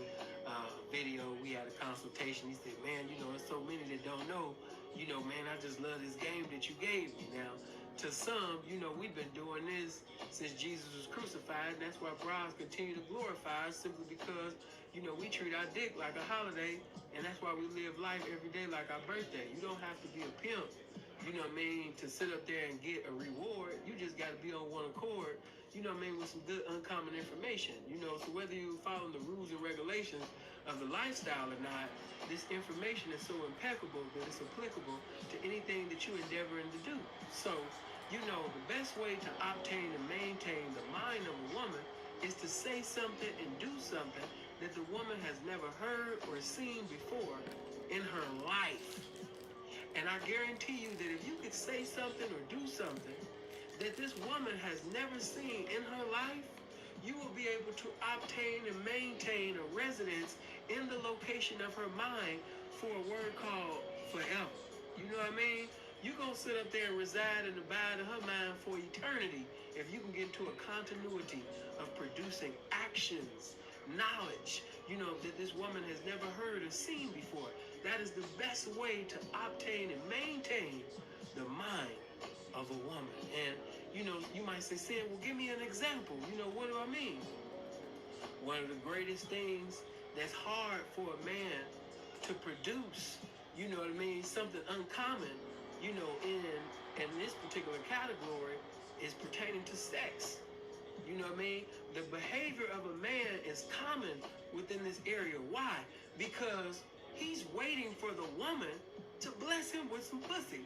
a video, we had a consultation. He said, man, you know, there's so many that don't know. You know, man, I just love this game that you gave me. Now, to some, you know, we've been doing this since Jesus was crucified, and that's why brides continue to glorify us, simply because, you know, we treat our dick like a holiday, and that's why we live life every day like our birthday. You don't have to be a pimp, you know what I mean, to sit up there and get a reward. You just got to be on one accord, you know what I mean, with some good uncommon information. You know, so whether you follow the rules and regulations of the lifestyle or not, this information is so impeccable that it's applicable to anything that you're endeavoring to do. So, you know, the best way to obtain and maintain the mind of a woman is to say something and do something that the woman has never heard or seen before in her life. And I guarantee you that if you could say something or do something that this woman has never seen in her life, you will be able to obtain and maintain a residence in the location of her mind for a word called forever. You know what I mean? You're going to sit up there and reside and abide in her mind for eternity if you can get into a continuity of producing actions, knowledge, you know, that this woman has never heard or seen before. That is the best way to obtain and maintain the mind of a woman. And, you know, you might say, Sam, well, give me an example. You know, what do I mean? One of the greatest things that's hard for a man to produce, you know what I mean, something uncommon, you know, in this particular category is pertaining to sex. You know what I mean? The behavior of a man is common within this area. Why? Because he's waiting for the woman to bless him with some pussy.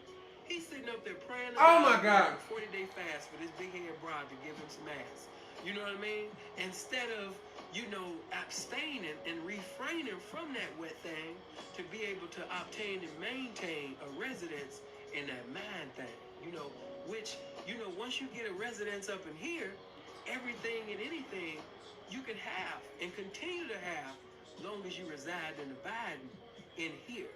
He's sitting up there praying Oh my God. a 40-day fast for this big-head broad to give him some ass. You know what I mean? Instead of, you know, abstaining and refraining from that wet thing to be able to obtain and maintain a residence in that mind thing, you know, which, you know, once you get a residence up in here, everything and anything you can have and continue to have long as you reside and abide in here.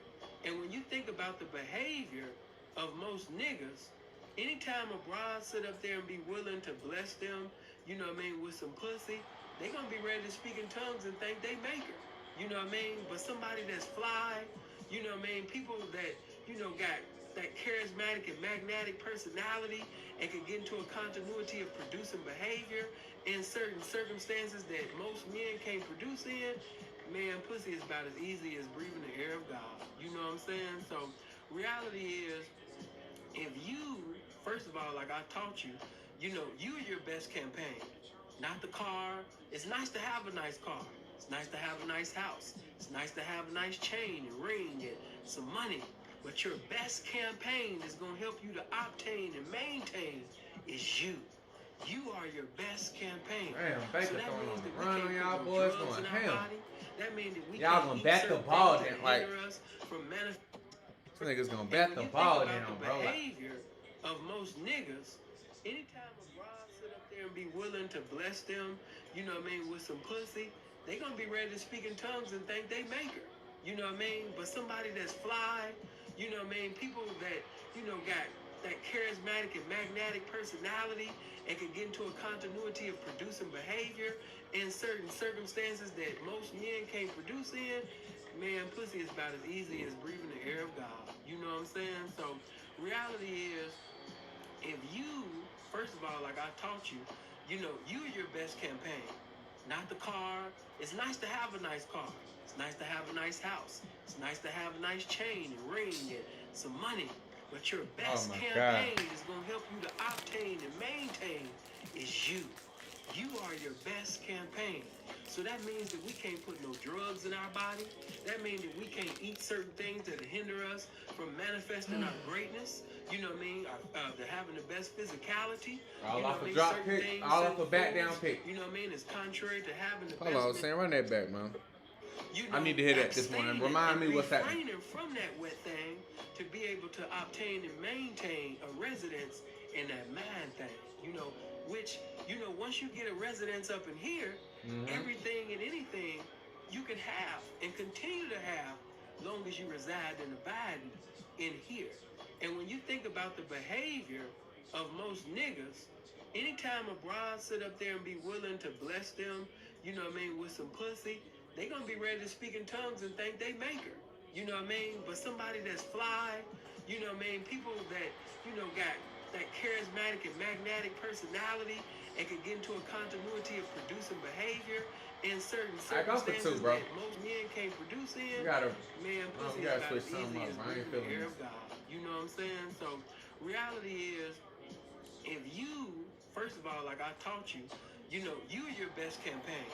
And when you think about the behavior of most niggas, anytime a bride sit up there and be willing to bless them, you know what I mean, with some pussy, they gonna be ready to speak in tongues and think they make her. You know what I mean? But somebody that's fly, you know what I mean, people that, you know, got that charismatic and magnetic personality and can get into a continuity of producing behavior in certain circumstances that most men can't produce in, man, pussy is about as easy as breathing the air of God. You know what I'm saying? So reality is, if you, first of all, like I taught you, you know, you're your best campaign. Not the car. It's nice to have a nice car. It's nice to have a nice house. It's nice to have a nice chain and ring and some money. But your best campaign is going to help you to obtain and maintain is you. You are your best campaign. Damn, So Baker that throwing means on that the we run can't on y'all put no boys drugs going in our ham. body. That means that we Y'all can't gonna eat bat the certain ball things then, that like, hinder us from manifesting. this nigga's gonna bat the ball down, bro. The Like, behavior of most niggas, anytime a bride sit up there and be willing to bless them, you know what I mean, with some pussy, they gonna be ready to speak in tongues and think they make her. You know what I mean? But somebody that's fly, you know what I mean, people that, you know, got that charismatic and magnetic personality and can get into a continuity of producing behavior in certain circumstances that most men can't produce in, man, pussy is about as easy as breathing the air of God. You know what I'm saying? So reality is, if you, first of all, like I taught you, you know, you're your best campaign. Not the car. It's nice to have a nice car. It's nice to have a nice house. It's nice to have a nice chain and ring and some money. But your best campaign is going to help you to obtain and maintain is you. You are your best campaign. So that means that we can't put no drugs in our body. That means that we can't eat certain things that hinder us from manifesting our greatness. You know what I mean? Having the best physicality. all you know off what a I mean? drop Certain pick, things, all off certain a back down foods, pick. you know what I mean? It's contrary to having the Hold best. on, Sam, run that back, man. You I need to hear that this morning. Remind me what's happening. Refraining from that wet thing to be able to obtain and maintain a residence in that mind thing. You know, which, you know, once you get a residence up in here, everything and anything you can have and continue to have long as you reside and abide in here. And when you think about the behavior of most niggas, anytime a bride sit up there and be willing to bless them, you know what I mean, with some pussy, they gonna be ready to speak in tongues and think they make her. You know what I mean? But somebody that's fly, you know what I mean, people that, you know, got that charismatic and magnetic personality and can get into a continuity of producing behavior in certain circumstances that most men can't produce in, man, pussy is about as easy as breathing the air of God. You know what I'm saying? So reality is, if you, first of all, like I taught you, you know, you're your best campaign,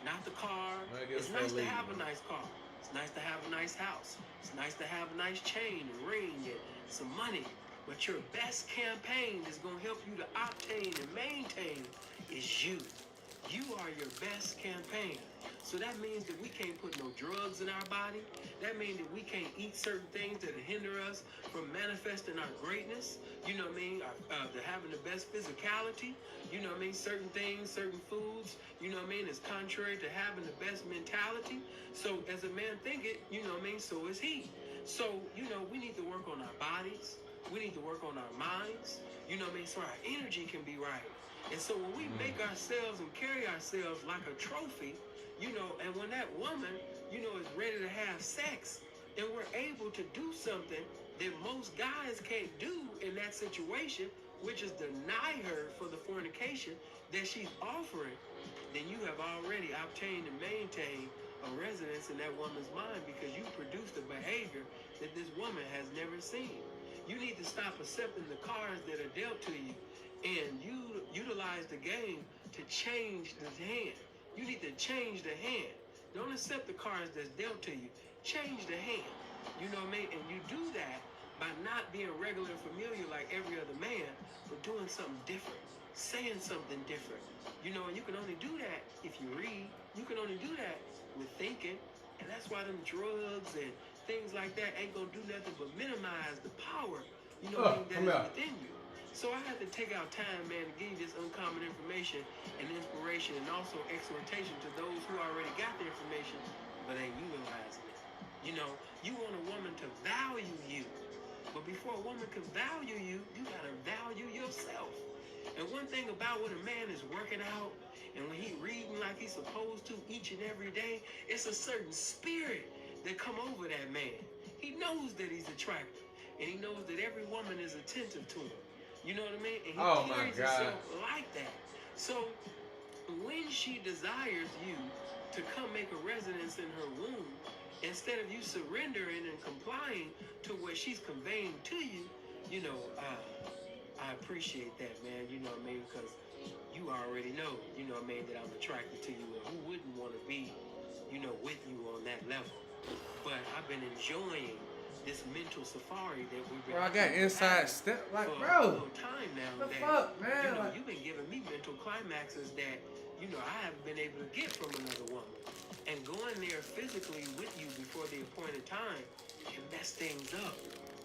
not the car. It's nice to have a nice car. It's nice to have a nice house. It's nice to have a nice chain and ring and some money. But your best campaign is going to help you to obtain and maintain is you. You are your best campaign. So that means that we can't put no drugs in our body. That means that we can't eat certain things that hinder us from manifesting our greatness. You know what I mean? The having the best physicality. You know what I mean? Certain things, certain foods, you know what I mean, is contrary to having the best mentality. So as a man thinketh, you know what I mean, so is he. So, you know, we need to work on our bodies. We need to work on our minds. You know what I mean? So our energy can be right. And so when we make ourselves and carry ourselves like a trophy, you know, and when that woman, you know, is ready to have sex, and we're able to do something that most guys can't do in that situation, which is deny her for the fornication that she's offering, then you have already obtained and maintained a residence in that woman's mind because you produced a behavior that this woman has never seen. You need to stop accepting the cards that are dealt to you and you utilize the game to change the hand. You need to change the hand. Don't accept the cards that's dealt to you. Change the hand. You know what I mean? And you do that by not being regular and familiar like every other man, but doing something different, saying something different. You know, and you can only do that if you read. You can only do that with thinking. And that's why them drugs and things like that ain't gonna do nothing but minimize the power, you know what I mean, that is within you. So I had to take out time, man, to give you this uncommon information and inspiration and also exhortation to those who already got the information but ain't utilizing it. You know, you want a woman to value you. But before a woman can value you, you gotta value yourself. And one thing about when a man is working out and when he reading like he's supposed to each and every day, it's a certain spirit that come over that man. He knows that he's attractive. And he knows that every woman is attentive to him. You know what I mean? And he carries himself like that. So when she desires you to come make a residence in her womb, instead of you surrendering and complying to what she's conveying to you, you know, I appreciate that, man. You know what I mean? Because you already know, you know what I mean, that I'm attracted to you. And who wouldn't want to be, you know, with you on that level? But I've been enjoying this mental safari that we've been. Bro, I got inside step like, for bro. a little time now. The that, fuck, man? You know, you've been giving me mental climaxes that, you know, I haven't been able to get from another woman. And going there physically with you before the appointed time can mess things up.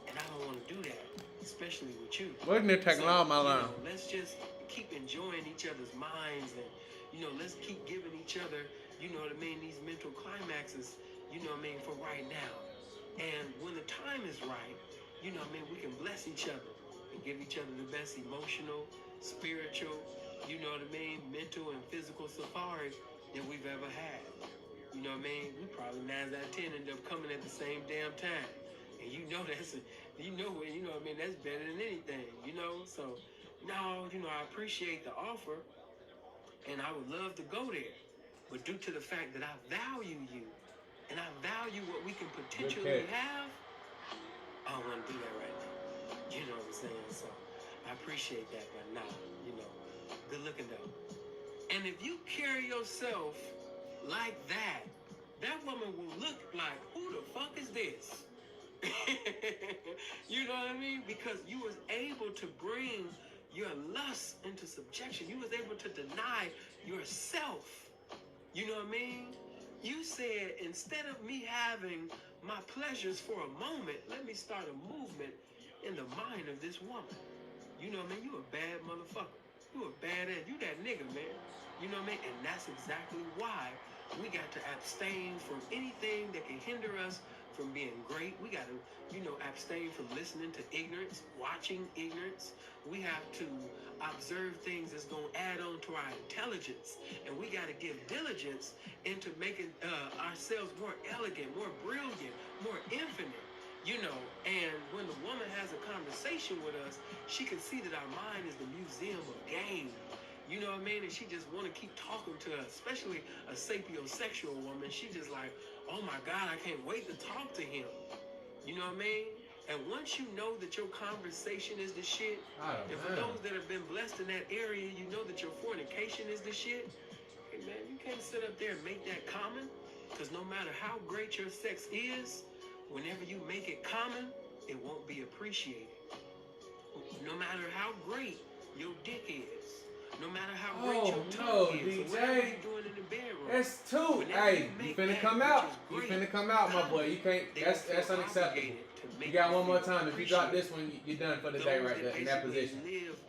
And I don't want to do that, especially with you. Wouldn't it take long, my line? Let's just keep enjoying each other's minds and, you know, let's keep giving each other, you know what I mean, these mental climaxes, you know what I mean, for right now. And when the time is right, you know what I mean, we can bless each other and give each other the best emotional, spiritual, you know what I mean, mental and physical safari that we've ever had. You know what I mean? We probably 9 out of 10 end up coming at the same damn time. And you know what I mean, that's better than anything, you know? So, no, you know, I appreciate the offer and I would love to go there. But due to the fact that I value you and I value what we can potentially have, I don't want to do that right now. You know what I'm saying? So I appreciate that, but nah, you know, good looking though. And if you carry yourself like that, that woman will look like, who the fuck is this? You know what I mean? Because you was able to bring your lust into subjection. You was able to deny yourself. You know what I mean? You said, instead of me having my pleasures for a moment, let me start a movement in the mind of this woman. You know what I mean? You a bad motherfucker. You a badass. You that nigga, man. You know what I mean? And that's exactly why we got to abstain from anything that can hinder us from being great. We got to, you know, abstain from listening to ignorance, watching ignorance. We have to observe things that's going to add on to our intelligence. And we got to give diligence into making ourselves more elegant, more brilliant, more infinite. You know, and when the woman has a conversation with us, she can see that our mind is the museum of game. You know what I mean? And she just want to keep talking to us, especially a sapiosexual woman. She just like, oh my God, I can't wait to talk to him. You know what I mean? And once you know that your conversation is the shit, and for those that have been blessed in that area, you know that your fornication is the shit. Hey man, you can't sit up there and make that common, because no matter how great your sex is, whenever you make it common, it won't be appreciated. No matter how great your dick is, no matter how great your tongue is, DJ. or whatever you're doing in the bedroom. That's two. Hey, you finna come out. You finna come out, my boy. You can't. That's unacceptable. You got one more time. If you drop this one, you're done for the day right there in that position.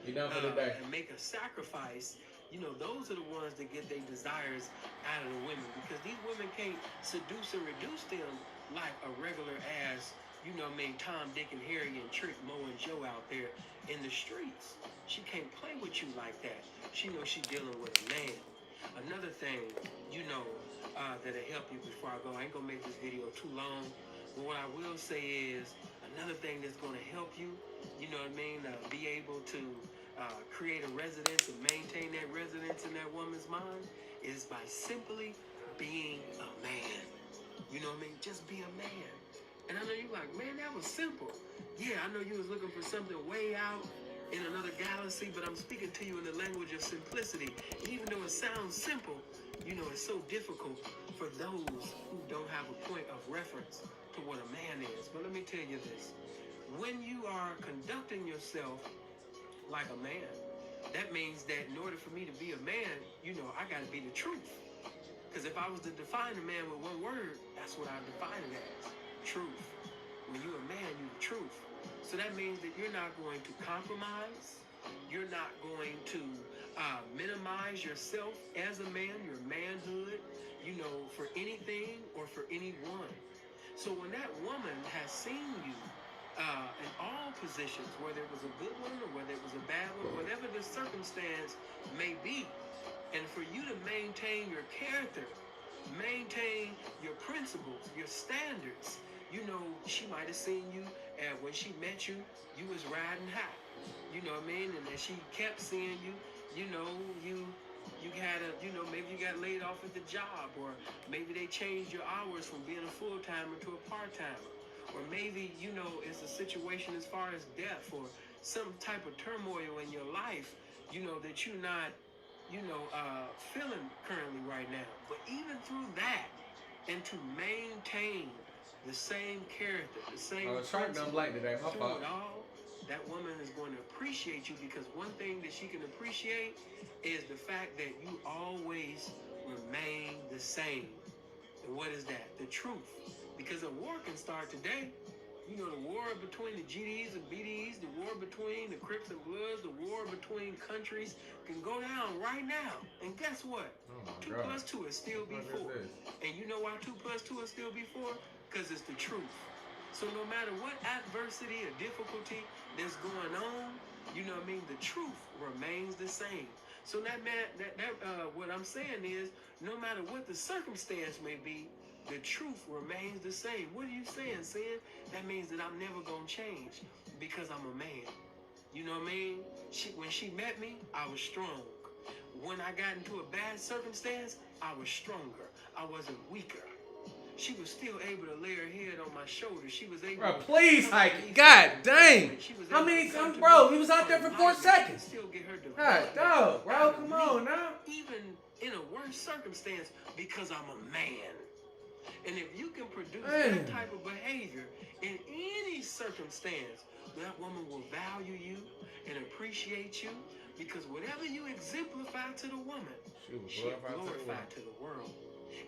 You're done for the day. And make a sacrifice. You know, those are the ones that get their desires out of the women, because these women can't seduce and reduce them like a regular ass, you know what I mean, Tom, Dick, and Harry and Trick, Mo, and Joe out there in the streets. She can't play with you like that. She knows she's dealing with a man. Another thing, you know, that'll help you before I go. I ain't gonna make this video too long, but what I will say is another thing that's gonna help you, you know what I mean, be able to create a residence and maintain that residence in that woman's mind is by simply being a man. You know what I mean? Just be a man. And I know you're like, man, that was simple. Yeah, I know you was looking for something way out in another galaxy, but I'm speaking to you in the language of simplicity. And even though it sounds simple, you know, it's so difficult for those who don't have a point of reference to what a man is. But let me tell you this. When you are conducting yourself like a man, that means that in order for me to be a man, you know, I got to be the truth. Because if I was to define a man with one word, that's what I define it as. Truth. When you're a man, you're the truth. So that means that you're not going to compromise. You're not going to minimize yourself as a man, your manhood, you know, for anything or for anyone. So when that woman has seen you in all positions, whether it was a good one or whether it was a bad one, whatever the circumstance may be, and for you to maintain your character, maintain your principles, your standards, you know, she might have seen you, and when she met you, you was riding high. You know what I mean? And then she kept seeing you, you know, you had a, you know, maybe you got laid off at the job, or maybe they changed your hours from being a full-timer to a part-timer. Or maybe, you know, it's a situation as far as death or some type of turmoil in your life, you know, that you're not, you know, feeling currently right now. But even through that, and to maintain the same character, the same Don't like today. My fault. it all, that woman is going to appreciate you, because one thing that she can appreciate is the fact that you always remain the same. And what is that? The truth. Because a war can start today. You know, the war between the GDs and BDs, the war between the Crips and Bloods, the war between countries can go down right now. And guess what? 2 plus 2 is still be 4. And you know why 2 plus 2 is still be 4? Because it's the truth. So no matter what adversity or difficulty that's going on, you know what I mean, the truth remains the same. So that what I'm saying is, no matter what the circumstance may be, the truth remains the same. What are you saying, Sin? That means that I'm never going to change because I'm a man. You know what I mean? When she met me, I was strong. When I got into a bad circumstance, I was stronger. I wasn't weaker. She was still able to lay her head on my shoulder. She was able to... Please hike it. God dang. How many times, bro? He was out there for 4 seconds. Still get her God, dog, bro. Come on now. Even in a worse circumstance, because I'm a man. And if you can produce that type of behavior in any circumstance, that woman will value you and appreciate you, because whatever you exemplify to the woman, she'll glorify to the world.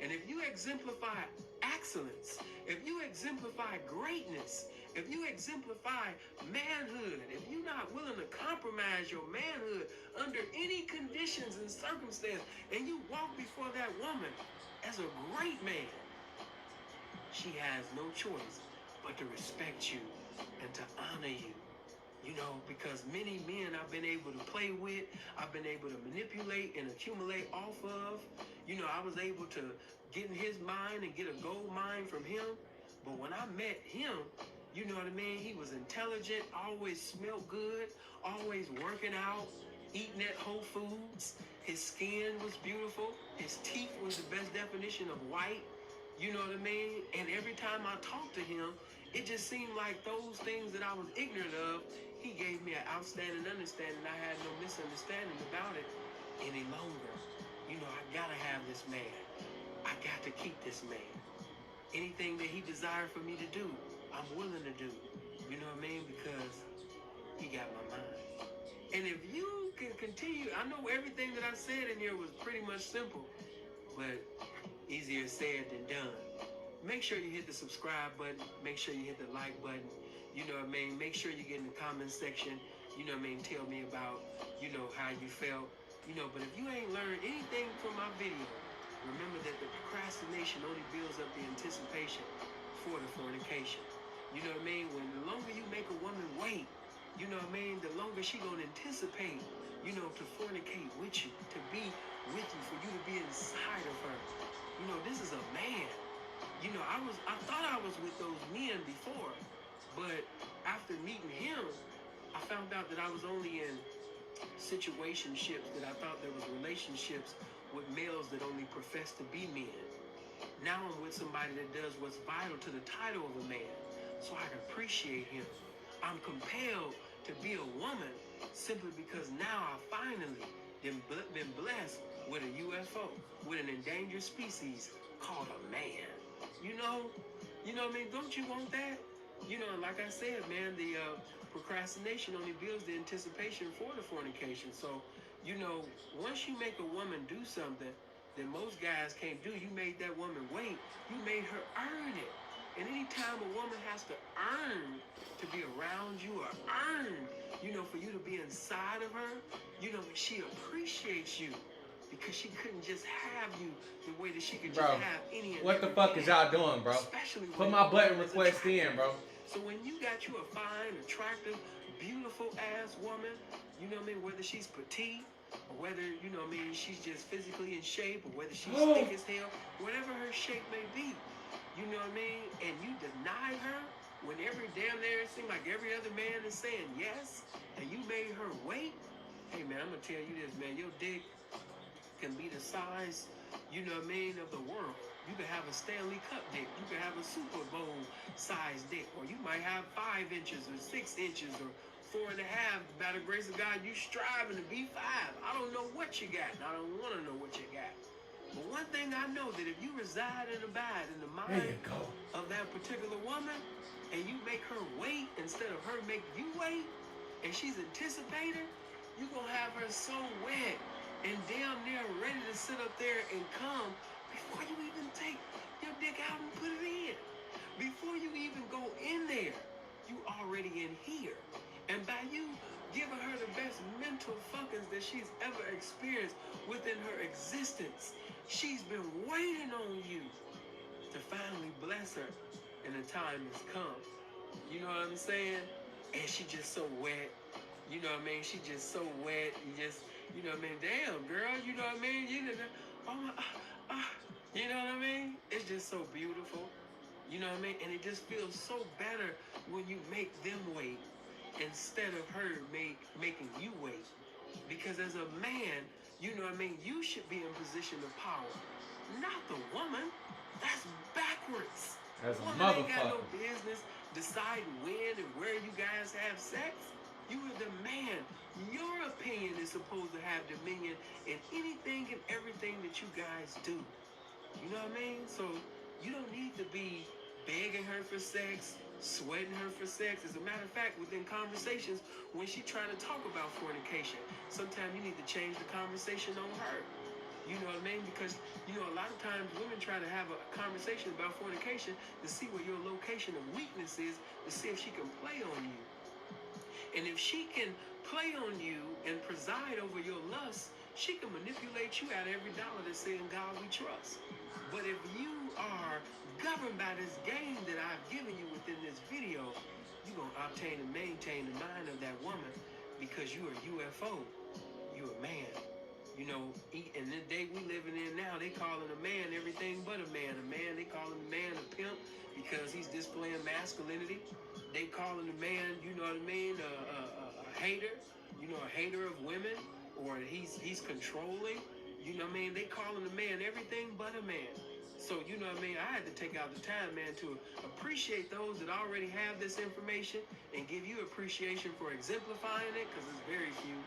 And if you exemplify excellence, if you exemplify greatness, if you exemplify manhood, if you're not willing to compromise your manhood under any conditions and circumstance, and you walk before that woman as a great man, she has no choice but to respect you and to honor you. You know, because many men I've been able to play with, I've been able to manipulate and accumulate off of. You know, I was able to get in his mind and get a gold mine from him. But when I met him, You know what I mean? He was intelligent, always smelled good, always working out, eating at Whole Foods. His skin was beautiful. His teeth was the best definition of white. You know what I mean? And every time I talked to him, it just seemed like those things that I was ignorant of, he gave me an outstanding understanding. I had no misunderstanding about it any longer. You know, I gotta have this man. I got to keep this man. Anything that he desired for me to do, I'm willing to do. You know what I mean? Because he got my mind. And if you can continue, I know everything that I said in here was pretty much simple, but easier said than done. Make sure you hit the subscribe button. Make sure you hit the like button. You know what I mean? Make sure you get in the comment section. You know what I mean? Tell me about, you know, how you felt. You know, but if you ain't learned anything from my video, remember that the procrastination only builds up the anticipation for the fornication. You know what I mean? When the longer you make a woman wait, you know what I mean? The longer she gonna anticipate, you know, to fornicate with you, to be with you, for you to be inside of her. You know, this is a man. You know, I thought I was with those men before, but after meeting him, I found out that I was only in situationships, that I thought there was relationships with males that only profess to be men. Now I'm with somebody that does what's vital to the title of a man, so I can appreciate him. I'm compelled to be a woman simply because now I finally been blessed with a UFO, with an endangered species called a man. You know what I mean? Don't you want that? You know, like I said, man, the procrastination only builds the anticipation for the fornication. So, you know, once you make a woman do something that most guys can't do, you made that woman wait. You made her earn it. And anytime a woman has to earn to be around you, or earn, you know, for you to be inside of her, you know, she appreciates you. Because she couldn't just have you the way that she could just have any. What the fuck is y'all doing, bro? Put my button request in, bro. So when you got you a fine, attractive, beautiful ass woman, you know what I mean, whether she's petite, or whether, you know what I mean, she's just physically in shape, or whether she's thick as hell, whatever her shape may be, you know what I mean, and you deny her when every damn near it seems like every other man is saying yes, and you made her wait. Hey man, I'm gonna tell you this, man, your dick can be the size, you know what I mean, of the world. You can have a Stanley Cup dick. You can have a Super Bowl size dick. Or you might have 5 inches or 6 inches or 4.5. By the grace of God, you striving to be 5. I don't know what you got, and I don't want to know what you got. But one thing I know, that if you reside and abide in the mind of that particular woman, and you make her wait instead of her make you wait, and she's anticipating, you're going to have her so wet and damn near ready to sit up there and come before you even take your dick out and put it in. Before you even go in there, you already in here. And by you giving her the best mental fuckings that she's ever experienced within her existence, she's been waiting on you to finally bless her, and the time has come. You know what I'm saying? And she just so wet. You know what I mean? She just so wet. You know what I mean? Damn, girl, you know what I mean? You know what I mean? It's just so beautiful. You know what I mean? And it just feels so better when you make them wait instead of her making you wait. Because as a man, you know what I mean? You should be in position of power, not the woman. That's backwards. As a woman motherfucker. Ain't got no business deciding when and where you guys have sex. You are the man. Your opinion is supposed to have dominion in anything and everything that you guys do. You know what I mean? So you don't need to be begging her for sex, sweating her for sex. As a matter of fact, within conversations, when she trying to talk about fornication, sometimes you need to change the conversation on her. You know what I mean? Because, you know, a lot of times women try to have a conversation about fornication to see where your location of weakness is, to see if she can play on you. And if she can play on you and preside over your lust, she can manipulate you out of every dollar that's saying, God we trust. But if you are governed by this game that I've given you within this video, you're going to obtain and maintain the mind of that woman, because you are UFO. You're a man. You know, in the day we living in now, they calling a man everything but a man. A man, they calling a man a pimp. because he's displaying masculinity. They calling the man, you know what I mean, a hater, you know, a hater of women, or he's controlling. You know what I mean? They calling the man everything but a man. So, you know what I mean? I had to take out the time, man, to appreciate those that already have this information and give you appreciation for exemplifying it, because it's very few.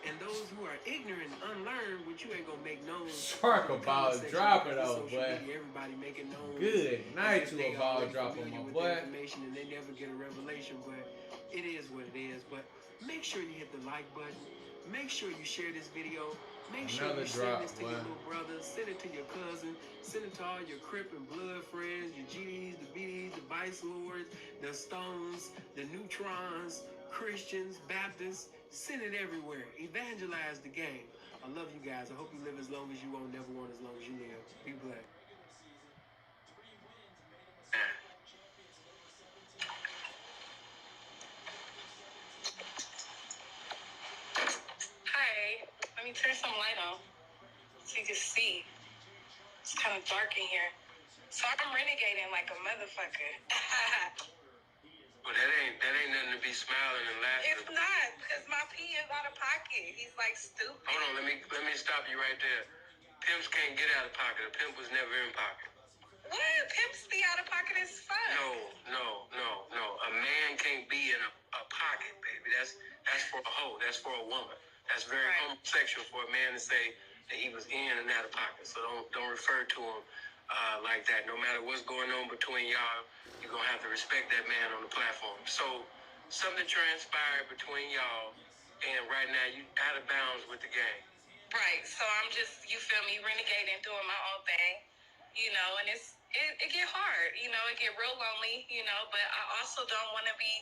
And those who are ignorant and unlearned, which you ain't gonna make known. Shark a ball dropper though, boy. Everybody making known. Good night to a ball dropper, my boy. Information and they never get a revelation, but it is what it is. But make sure you hit the like button. Make sure you share this video. Make sure you send this to your little brother, send it to your cousin, send it to all your Crip and Blood friends, your GDs, the BDs, the Vice Lords, the Stones, the Neutrons, Christians, Baptists. Send it everywhere. Evangelize the game. I love you guys. I hope you live as long as you want, never want as long as you live. Be blessed. Let me turn some light on so you can see. It's kind of dark in here. So I'm renegading like a motherfucker. Well, that ain't nothing to be smiling and laughing. It's not, because my pee is out of pocket. He's like stupid. Hold on, let me stop you right there. Pimps can't get out of pocket. A pimp was never in pocket. What? Pimps be out of pocket as fuck. No. A man can't be in a pocket, baby. That's for a hoe. That's for a woman. That's very homosexual for a man to say that he was in and out of pocket. So don't refer to him like that. No matter what's going on between y'all, you're going to have to respect that man on the platform. So something transpired between y'all, and right now you out of bounds with the game. Right. So I'm just, you feel me, renegading, doing my own thing, you know, and it get hard, you know, it get real lonely, you know, but I also don't want to be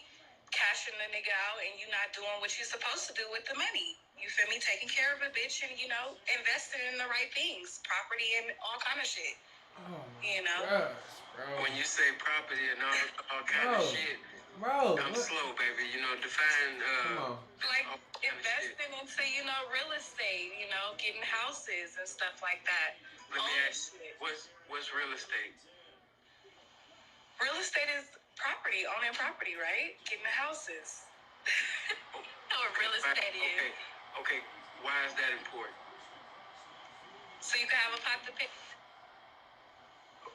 cashing the nigga out and you not doing what you're supposed to do with the money. You feel me? Taking care of a bitch and, you know, investing in the right things, property and all kind of shit. Oh you know? gosh, bro. When you say property and all kind of shit, bro, I'm slow, baby. You know, define. Come on. Like investing into, you know, real estate, you know, getting houses and stuff like that. Let me ask you, what's real estate? Real estate is property, owning property, right? Getting the houses. Or real estate is. Okay, why is that important? So you can have a pot to pick.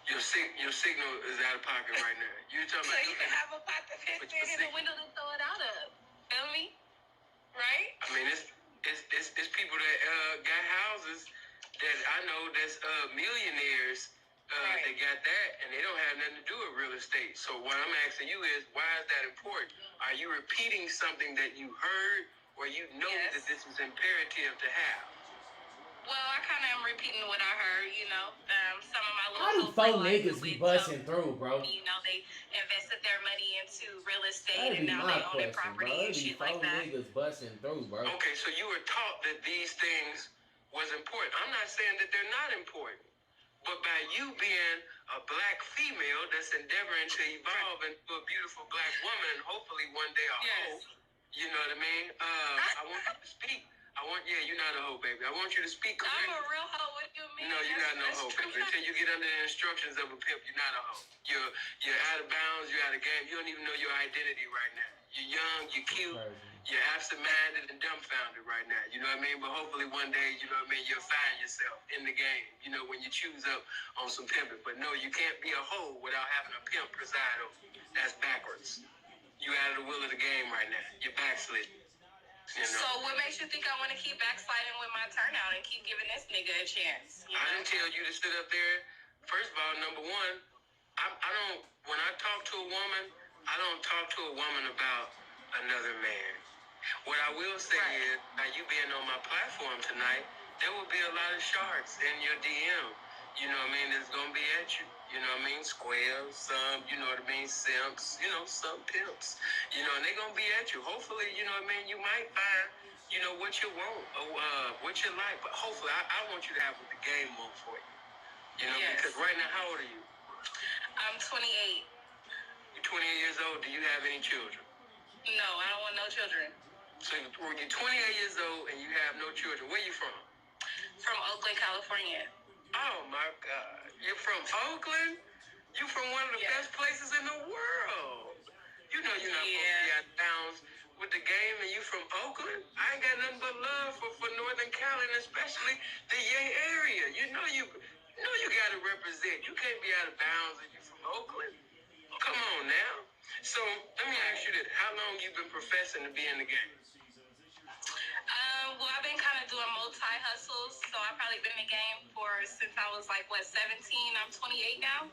Your signal is out of pocket right now. You're talking so about you can have a pot to piss in and a window to throw it out of. Feel me? Right? I mean, it's people that got houses that I know that's millionaires that got that, and they don't have nothing to do with real estate. So what I'm asking you is, why is that important? Are you repeating something that you heard, or you know that this is imperative to have? Well, I kind of am repeating what I heard, you know. Some of my How do four niggas be busting through, bro? You know, they invested their money into real estate and now they own their property and shit like that. Four niggas busting through, bro. Okay, so you were taught that these things was important. I'm not saying that they're not important, but by you being a black female that's endeavoring to evolve into a beautiful black woman, and hopefully one day a hoe, you know what I mean? I want you to speak. You're not a hoe, baby. I want you to speak correctly. I'm a real hoe. What do you mean? No, you're not no hoe, baby. Until you get under the instructions of a pimp, you're not a hoe. You're out of bounds. You're out of game. You don't even know your identity right now. You're young. You're cute. You're absent-minded and dumbfounded right now. You know what I mean? But hopefully one day, you know what I mean, you'll find yourself in the game, you know, when you choose up on some pimping. But no, you can't be a hoe without having a pimp preside over you. That's backwards. You out of the will of the game right now. You're backsliding. You know? So what makes you think I want to keep backsliding with my turnout and keep giving this nigga a chance? I didn't tell you to sit up there. First of all, number one, I don't, when I talk to a woman, I don't talk to a woman about another man. What I will say is, by you being on my platform tonight, there will be a lot of sharks in your DM. You know what I mean? That's going to be at you. You know what I mean? Squares, some, you know what I mean? Simps, you know, some pimps. You know, and they're going to be at you. Hopefully, you know what I mean? You might find, you know, what you want or what you like. But hopefully, I want you to have what the game wants for you. You know, because right now, how old are you? I'm 28. You're 28 years old. Do you have any children? No, I don't want no children. So you're 28 years old and you have no children. Where you from? From Oakland, California. Oh, my God. You're from Oakland? You from one of the best places in the world. You know you're not supposed to be out of bounds with the game, and you from Oakland. I ain't got nothing but love for Northern Cali, and especially the Yay area. You know you got to represent. You can't be out of bounds if you from Oakland. Come on now. So let me ask you this: how long you been professing to be in the game? Well, I've been kind of doing multi-hustles, so I've probably been in the game since I was 17. I'm 28 now,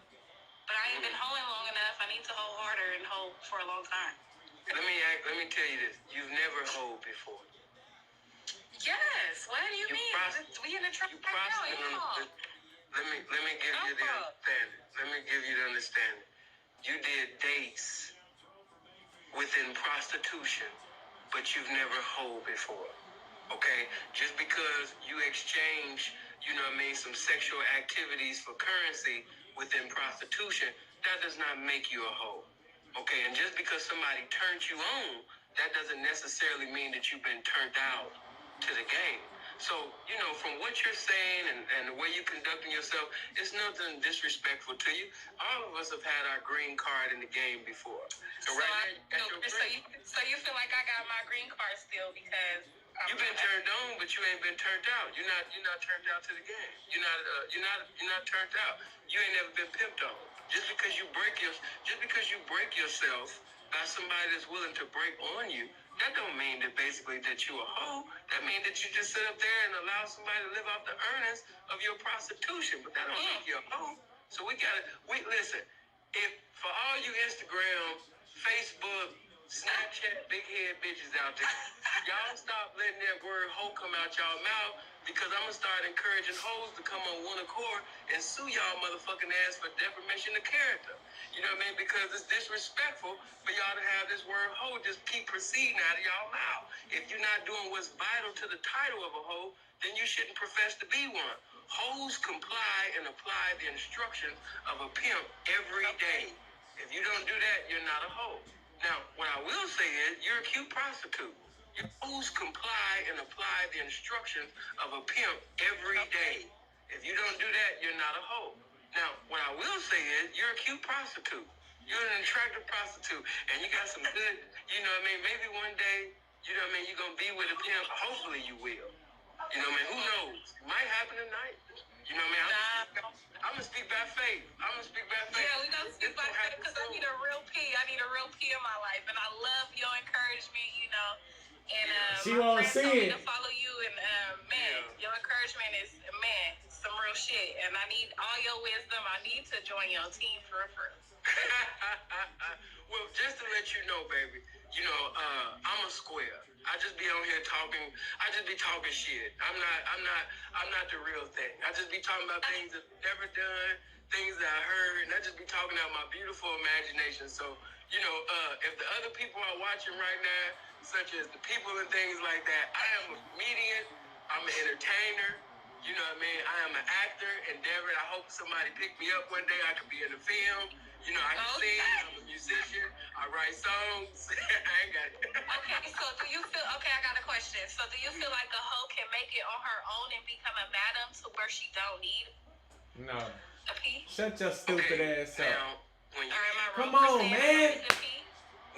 but I ain't been holding long enough. I need to hold harder and hold for a long time. Let me tell you this: you've never hold before. Yes. What do you mean? We in the truck right now. Let me give you the understanding. Let me give you the understanding. You did dates within prostitution, but you've never hold before. Okay? Just because you exchange, some sexual activities for currency within prostitution, that does not make you a hoe. Okay? And just because somebody turned you on, that doesn't necessarily mean that you've been turned out to the game. So, from what you're saying and the way you're conducting yourself, it's nothing disrespectful to you. All of us have had our green card in the game before. And so you feel like I got my green card still because you've been turned on, but you ain't been turned out. You're not turned out to the game. You're not turned out. You ain't never been pimped on. Just because you break yourself by somebody that's willing to break on you, that don't mean that basically that you a hoe. That means that you just sit up there and allow somebody to live off the earnings of your prostitution. But that don't make you a hoe. So listen, if for all you Instagram, Facebook, Snapchat, big head bitches out there, y'all stop letting that word hoe come out y'all mouth, because I'm gonna start encouraging hoes to come on one accord and sue y'all motherfucking ass for defamation of character. You know what I mean? Because it's disrespectful for y'all to have this word hoe just keep proceeding out of y'all mouth. If you're not doing what's vital to the title of a hoe, then you shouldn't profess to be one. Hoes comply and apply the instructions of a pimp every day. If you don't do that, you're not a hoe. Now, what I will say is, you're a cute prostitute. Your hoes comply and apply the instructions of a pimp every day. If you don't do that, you're not a hoe. Now, what I will say is, you're a cute prostitute. You're an attractive prostitute, and you got some good, maybe one day, you're going to be with a pimp. Hopefully you will. Who knows? It might happen tonight. I'm going to speak by faith. Yeah, we gonna speak by faith because I need a real P. I need a real P in my life, and I love your encouragement. And she my won't friends told see me it. to follow you, and your encouragement is some real shit. And I need all your wisdom. I need to join your team for real. Well, just to let you know, baby, I'm a square. I just be on here talking. I just be talking shit. I'm not the real thing. I just be talking about things that I've never done, things that I heard, and I just be talking out my beautiful imagination. So, if the other people are watching right now, such as the people and things like that, I am a comedian. I'm an entertainer. You know what I mean? I am an actor, endeavored. I hope somebody pick me up one day. I could be in a film. I can sing. I'm a musician. I write songs. I ain't got it. Okay, so I got a question. So do you feel like a hoe can make it on her own and become a madam to where she don't need No. a P? Shut your stupid ass up. Now, come on, man.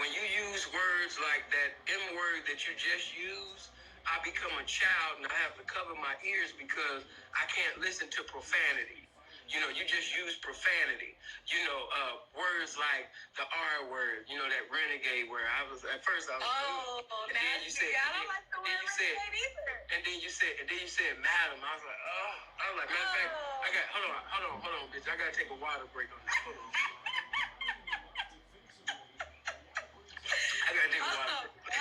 When you use words like that M word that you just used, I become a child and I have to cover my ears because I can't listen to profanity. You just use profanity. Words like the R word, that renegade word. At first I was and then you said, I don't like the word renegade either. And then you said madam. I was like, matter of fact, hold on, bitch. I gotta take a water break on this. Hold on. I gotta take a water break.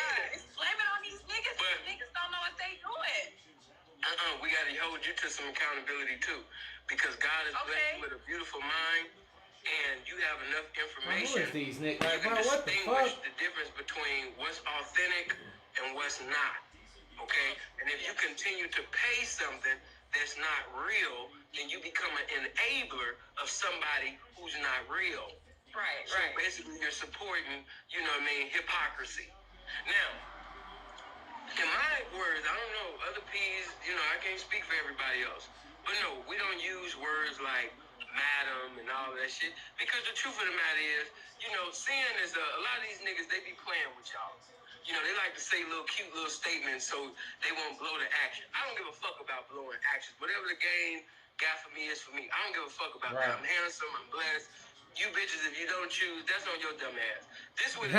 Blame it on these niggas. These niggas don't know what they doing. We gotta hold you to some accountability too. Because God has blessed you with a beautiful mind, and you have enough information. Who is these niggas? You can What the distinguish fuck? the difference between what's authentic and what's not. Okay? And if you continue to pay something that's not real, then you become an enabler of somebody who's not real. Right, so basically you're supporting, hypocrisy. Now, in my words, I don't know, other P's, I can't speak for everybody else. But no, we don't use words like madden and all that shit. Because the truth of the matter is, you know, sin is a lot of these niggas, they be playing with y'all. You know, they like to say little cute little statements so they won't blow the action. I don't give a fuck about blowing actions. Whatever the game got for me is for me. I don't give a fuck about that. I'm handsome, I'm blessed. You bitches, if you don't choose, that's on your dumb ass. This what it is.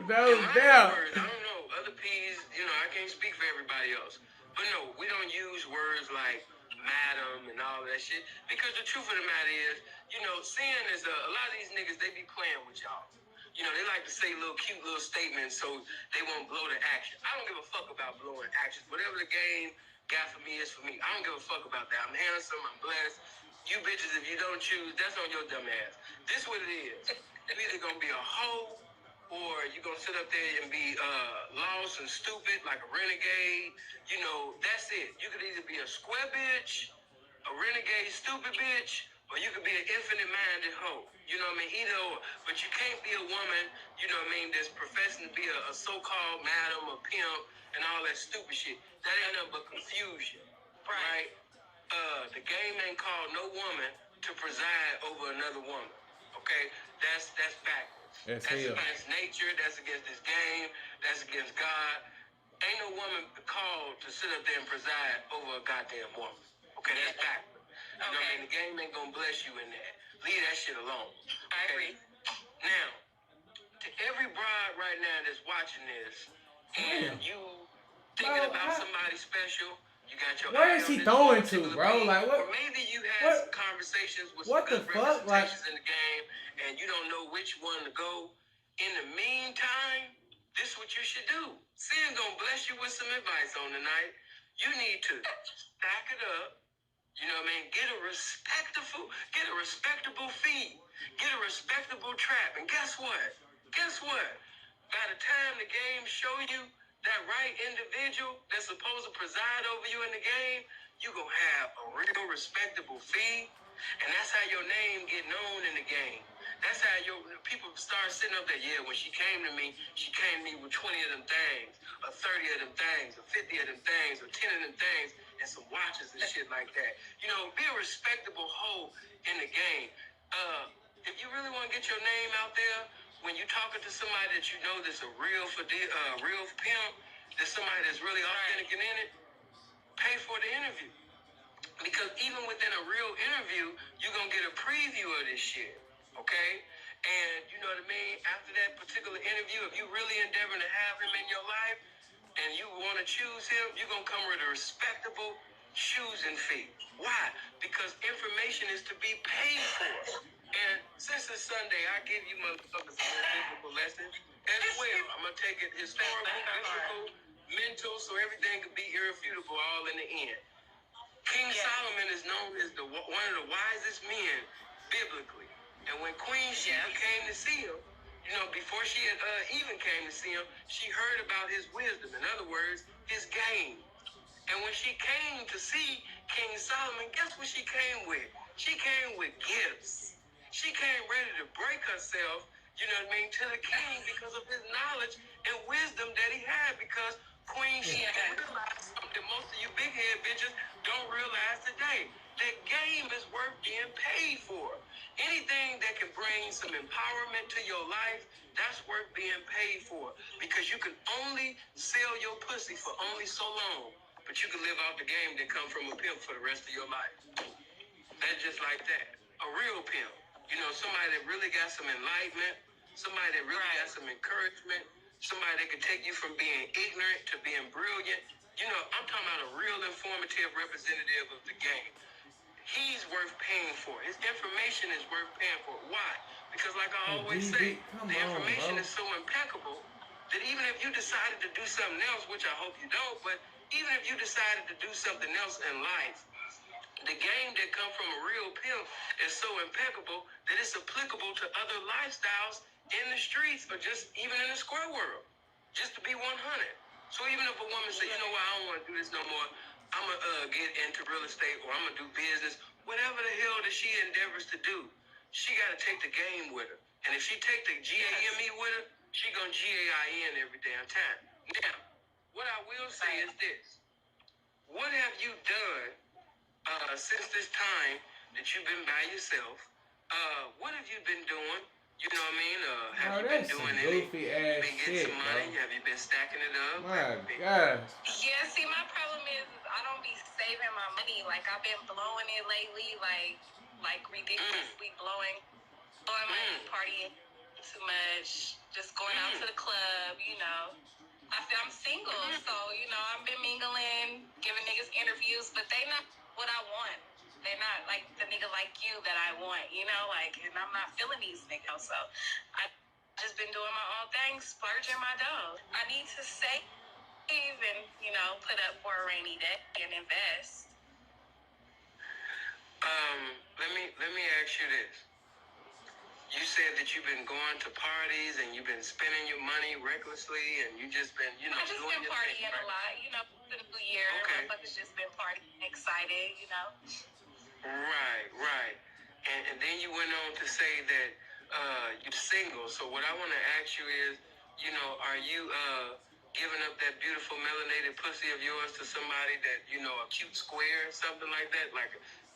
No doubt. Words, I don't know. Other P's, you know, I can't speak for everybody else. But no, we don't use words like madam and all that shit. Because the truth of the matter is, you know, sin is a lot of these niggas, they be playing with y'all. You know, they like to say little cute little statements so they won't blow the action. I don't give a fuck about blowing actions. Whatever the game got for me is for me. I don't give a fuck about that. I'm handsome, I'm blessed. You bitches, if you don't choose, that's on your dumb ass. This what it is. You either gonna be a hoe or you gonna sit up there and be lost and stupid like a renegade. You know, that's it. You could either be a square bitch, a renegade stupid bitch, or you could be an infinite-minded hoe. You know what I mean? Either or. But you can't be a woman, you know what I mean, that's professing to be a so-called madam or pimp and all that stupid shit. That ain't nothing but confusion. Right? The game ain't called no woman to preside over another woman. Okay? That's backwards. That's against nature. That's against this game. That's against God. Ain't no woman called to sit up there and preside over a goddamn woman. Okay? That's backwards. You know what I mean? The game ain't gonna bless you in that. Leave that shit alone. Okay? I agree. Now, to every bride right now that's watching this, and you thinking about somebody special, you got your where is he throwing to, bro? Like what? Or maybe you had some conversations with some good representations in the game, and you don't know which one to go. In the meantime, this is what you should do. Sin gonna bless you with some advice on tonight. You need to stack it up. You know what I mean? Get a respectable fee. Get a respectable trap. And guess what? By the time the game show you that right individual that's supposed to preside over you in the game, you gonna have a real respectable fee. And that's how your name get known in the game. That's how your people start sitting up there. Yeah, when she came to me with 20 of them things, or 30 of them things, or 50 of them things, or 10 of them things, and some watches and shit like that. You know, be a respectable hoe in the game. If you really want to get your name out there, when you're talking to somebody that you know that's a real pimp, that's somebody that's really authentic and in it, pay for the interview. Because even within a real interview, you're going to get a preview of this shit, okay? And you know what I mean? After that particular interview, if you really endeavoring to have him in your life and you want to choose him, you're going to come with a respectable choosing fee. Why? Because information is to be paid for. And since it's Sunday, I give you motherfuckers a little biblical lesson as well. I'm going to take it historical, biblical, mental, so everything could be irrefutable all in the end. King Solomon is known as one of the wisest men biblically. And when Queen Sheba came to see him, you know, before she had, even came to see him, she heard about his wisdom. In other words, his game. And when she came to see King Solomon, guess what she came with? She came with gifts. She came ready to break herself, you know what I mean, to the king because of his knowledge and wisdom that he had. Because Queen Sheba realized something most of you big head bitches don't realize today. That game is worth being paid for. Anything that can bring some empowerment to your life, that's worth being paid for. Because you can only sell your pussy for only so long. But you can live off the game that come from a pimp for the rest of your life. That's just like that. A real pimp. You know, somebody that really got some enlightenment, somebody that really got some encouragement, somebody that can take you from being ignorant to being brilliant. You know, I'm talking about a real informative representative of the game. He's worth paying for. His information is worth paying for. Why? Because like I always say, the information is so impeccable that even if you decided to do something else, which I hope you don't, but even if you decided to do something else in life, the game that comes from a real pimp is so impeccable that it's applicable to other lifestyles in the streets or just even in the square world. Just to be 100. So even if a woman say, you know what, I don't want to do this no more, I'm going to get into real estate or I'm going to do business, whatever the hell that she endeavors to do, she got to take the game with her. And if she take the GAME with her, she going to GAIN every damn time. Now, what I will say is this. What have you done since this time that you've been by yourself, what have you been doing? You know what I mean? Have you been doing any? Goofy ass been getting shit, some money? bro. Have you been stacking it up? My gosh. Yeah, see, my problem is I don't be saving my money. Like, I've been blowing it lately, like ridiculously blowing money, partying too much, just going out to the club, you know. I feel I'm single, so, you know, I've been mingling, giving niggas interviews, but they not what I want. They're not like the nigga like you that I want, you know, like, and I'm not feeling these niggas, so I just been doing my own thing, splurging my dough. I need to save and, you know, put up for a rainy day and invest. Let me ask you this. You said that you've been going to parties and you've been spending your money recklessly and you just been, you know, I just been partying a lot, you know, the new year. Okay. Motherfuckers just been partying, excited, you know. Right. And then you went on to say that you're single. So what I want to ask you is, you know, are you giving up that beautiful melanated pussy of yours to somebody that, you know, a cute square or something like that? Like,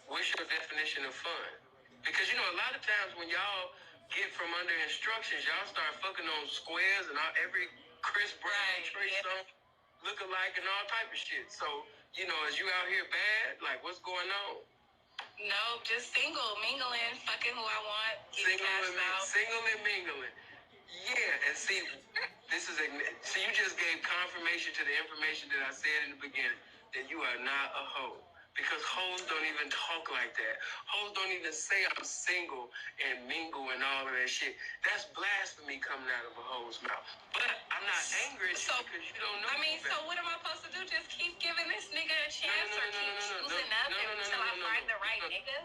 what's your definition of fun? Because, you know, a lot of times when y'all get from under instructions, y'all start fucking on squares and every Chris Brown, Trey Songz look-alike and all type of shit. So, you know, is you out here bad? Like, what's going on? No, just single, mingling, fucking who I want, getting cashed out. Single and mingling. Yeah, and see, so you just gave confirmation to the information that I said in the beginning, that you are not a hoe. Because hoes don't even talk like that. Hoes don't even say I'm single and mingle and all of that shit. That's blasphemy coming out of a hoe's mouth. But I'm not angry at you because you don't know. I mean, so what am I supposed to do? Just keep giving this nigga a chance or keep choosing up until I find the right nigga?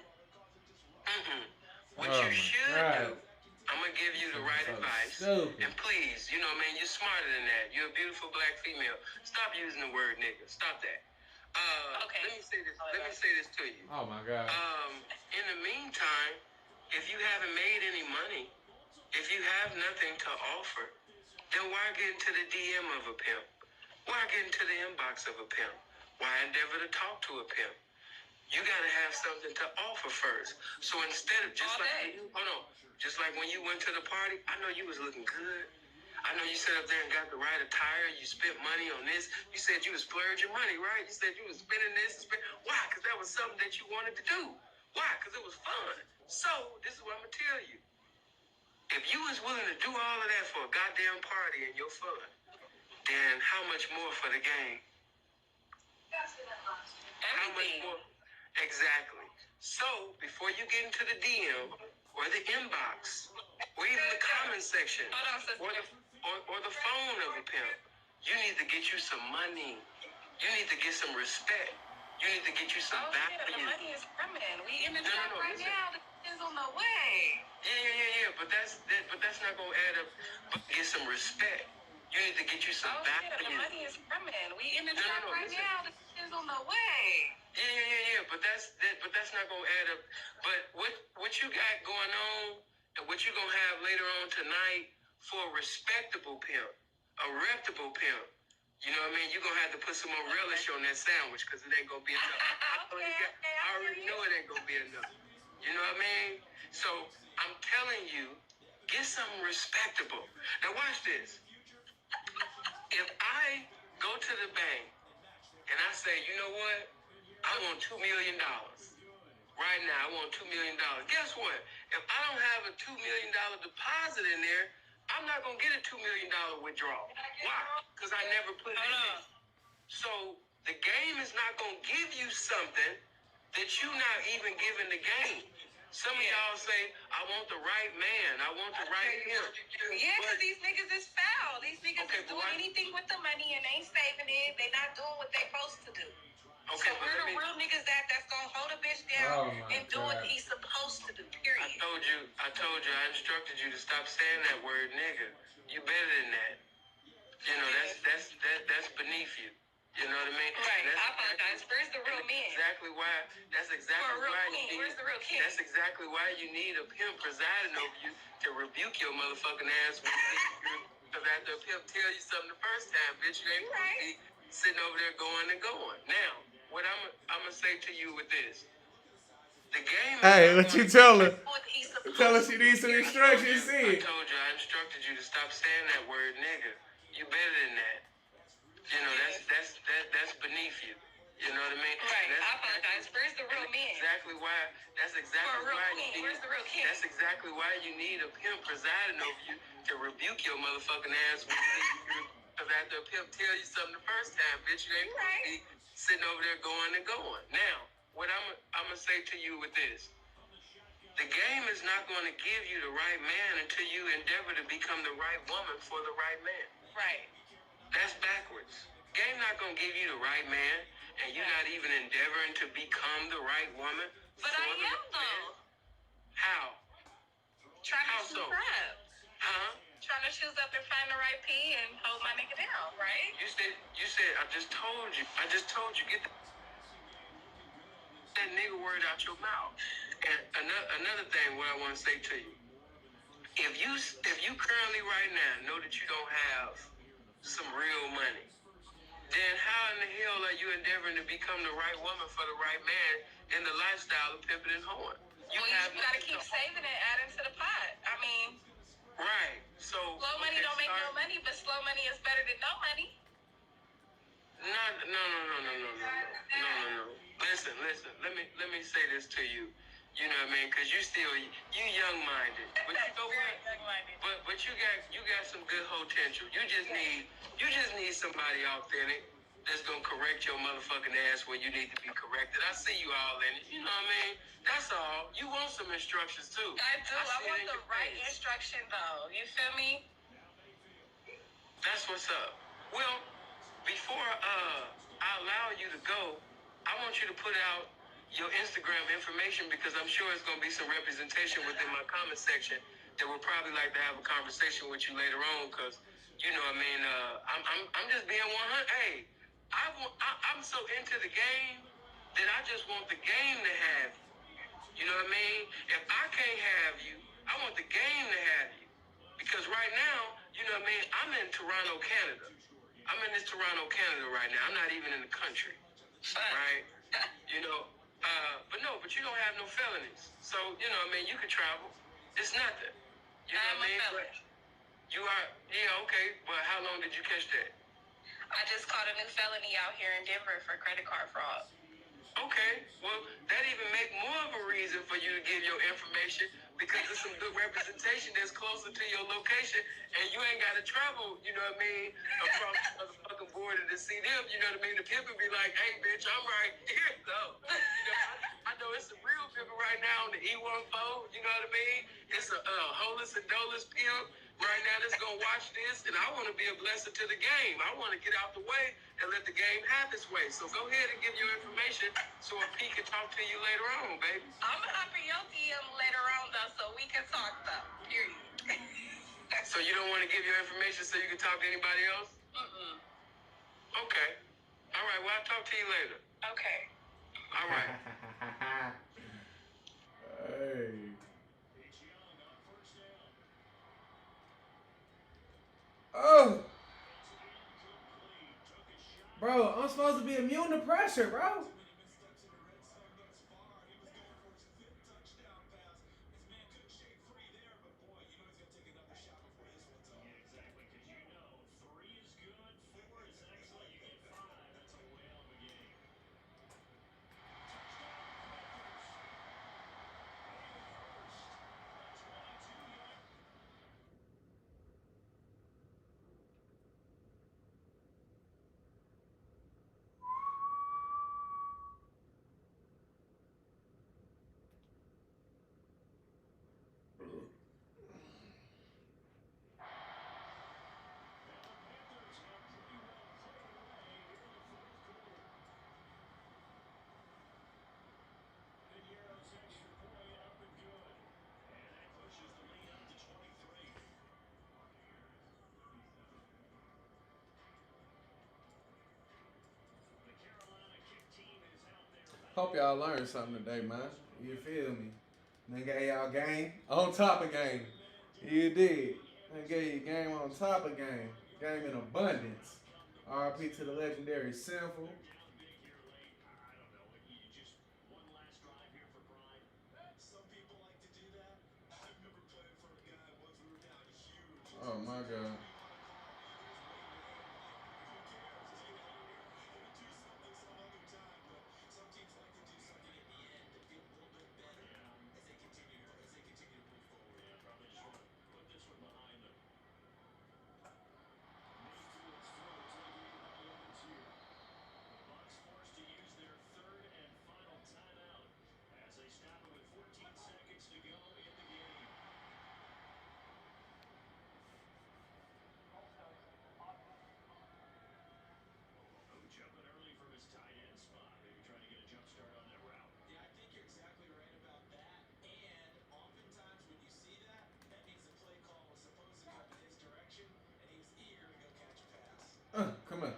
What you should do, I'm going to give you the right advice. And please, you know, man, you're smarter than that. You're a beautiful black female. Stop using the word nigga. Stop that. Okay. Let me say this to you. Oh my God. In the meantime, if you haven't made any money, if you have nothing to offer, then why get into the DM of a pimp? Why get into the inbox of a pimp? Why endeavor to talk to a pimp? You gotta have something to offer first. So instead of just like when you went to the party, I know you was looking good. I know you sat up there and got the right attire. You spent money on this. You said you was splurging money, right? You said you was spending this. Why? Because that was something that you wanted to do. Why? Because it was fun. So this is what I'm gonna tell you. If you was willing to do all of that for a goddamn party and your fun, then how much more for the game? How much more? Exactly. So before you get into the DM or the inbox or even the comment section or the phone of a pimp, you need to get you some money. You need to get some respect. You need to get you some value. The money is coming. We in the trap right now. The is on the way. Yeah. But that's not gonna add up. But get some respect. You need to get you some value. The money is coming. We in the trap right now. The is on the way. Yeah. But that's not gonna add up. But what you got going on and what you gonna have later on tonight for a respectable pimp, a reputable pimp. You know what I mean? You're gonna have to put some more relish on that sandwich because it ain't gonna be enough. I already know it ain't gonna be enough. You know what I mean? So I'm telling you, get something respectable. Now watch this. If I go to the bank and I say, you know what? I want $2 million. Right now, I want $2 million. Guess what? If I don't have a $2 million deposit in there, I'm not going to get a $2 million withdrawal. Why? Because I never put it in. So the game is not going to give you something that you're not even giving the game. Some of y'all say, I want the right man. I want the right pimp. Yeah, because these niggas is foul. These niggas is doing anything with the money and ain't saving it. They not doing what they supposed to do. Okay, so we're the real niggas that's gonna hold a bitch down and do what he's supposed to do, period. I told you, I instructed you to stop saying that word nigga. You better than that. You know, that's beneath you. You know what I mean? Right, I apologize. Where's the real men? That's exactly why you need, where's the real king? That's exactly why you need a pimp presiding over you to rebuke your motherfucking ass when you because after a pimp tell you something the first time, bitch, you ain't supposed to be sitting over there going and going. Now, what I'm gonna say to you with this, the game. Hey, what you tell her? What he's Tell her supposed she to needs some do. instructions. I See. told you, I instructed you to stop saying that word, nigga. You better than that. You know, that's beneath you. You know what I mean? Right. I apologize. Where's the real men? Exactly why. That's exactly For a real why king. you need. Where's the real king? That's exactly why you need a pimp presiding over you to rebuke your motherfucking ass when you need to. Because after a pimp tell you something the first time, bitch, you ain't supposed to be sitting over there going and going. Now, what I'm gonna say to you with this. The game is not going to give you the right man until you endeavor to become the right woman for the right man. Right. That's backwards. Game not going to give you the right man, and you're not even endeavoring to become the right woman. But I am, though. How? Trying How to so? shoes up. Huh? Trying to shoes up and find the right P and hold my nigga down, right? You said, I just told you, get that nigga word out your mouth. And another thing, what I want to say to you, if you currently right now know that you don't have some real money, then how in the hell are you endeavoring to become the right woman for the right man in the lifestyle of pimping and hoeing? You gotta keep saving and adding to the pot. I mean, right. So slow money don't make no money, but slow money is better than no money. No. Listen. Let me say this to you. You know what I mean? Because you young-minded. But you know what? But you got some good potential. You just need somebody authentic that's gonna correct your motherfucking ass when you need to be corrected. I see you all in it. You know what I mean? That's all. You want some instructions too. I do. I want the right instruction though. You feel me? That's what's up. Well, before I allow you to go, I want you to put out your Instagram information because I'm sure it's going to be some representation within my comment section that will probably like to have a conversation with you later on because, you know what I mean, I'm just being 100. Hey, I'm so into the game that I just want the game to have you. You know what I mean? If I can't have you, I want the game to have you. Because right now, you know what I mean, I'm in Toronto, Canada. I'm in this Toronto, Canada right now. I'm not even in the country. Right? You know, but you don't have no felonies. So, you know what I mean, you can travel. It's nothing. You know what I mean? Felon. You are, yeah, okay, but how long did you catch that? I just caught a new felony out here in Denver for credit card fraud. Okay, well, that even make more of a reason for you to give your information because there's some good representation that's closer to your location and you ain't got to travel, you know what I mean, across the motherfucking border to see them, you know what I mean? The people be like, hey, bitch, I'm right here, though. You know, I know it's some real people right now on the E14, you know what I mean? It's a holeless and doleless pimp right now that's going to watch this, and I want to be a blessing to the game. I want to get out the way and let the game have its way. So go ahead and give your information so a P can talk to you later on, baby. I'm gonna hop in your DM later on though, so we can talk though. Period. So you don't want to give your information so you can talk to anybody else? Okay. All right, well, I'll talk to you later. Okay. All right. Hey. Oh. Bro, I'm supposed to be immune to pressure, bro. Hope y'all learned something today, man. You feel me? They gave y'all game on top of game. You did. They gave you game on top of game. Game in abundance. RIP to the legendary Sinful. Oh my God. Come on.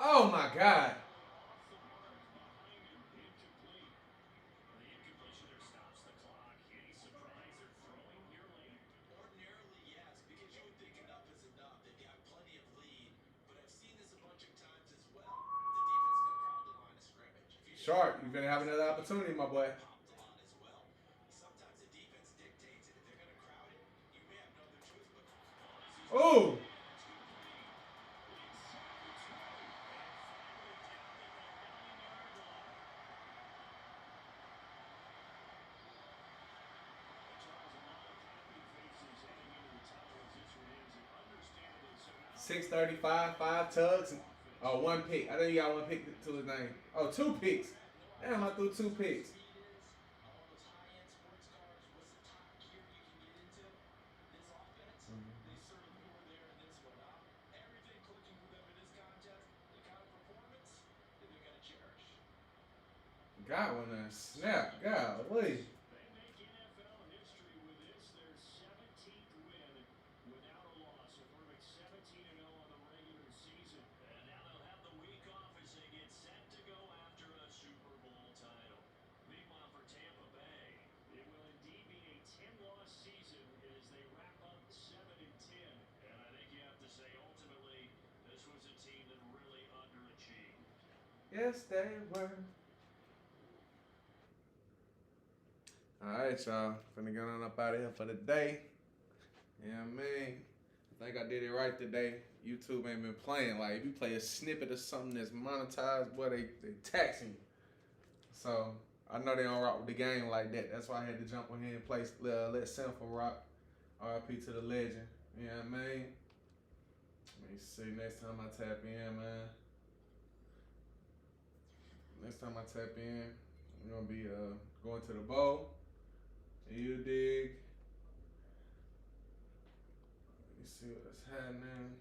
Oh my God. Sharp, you're gonna have another opportunity, my boy. Oh. 635, 5 tugs, one pick. I think he got one pick to his name. Oh, 2 picks. Damn, I threw 2 picks. Got one there. Snap. Golly. Yes, they were. Alright, y'all. Finna get on up out of here for the day. Yeah, man. I think I did it right today. YouTube ain't been playing. Like, if you play a snippet of something that's monetized, boy, they taxing you. So, I know they don't rock with the game like that. That's why I had to jump on here and play Let Sample rock. RIP to the legend. You know what I mean? Let me see. Next time I tap in, man. Next time I tap in, I'm going to be going to the bowl. You dig? Let me see what's happening.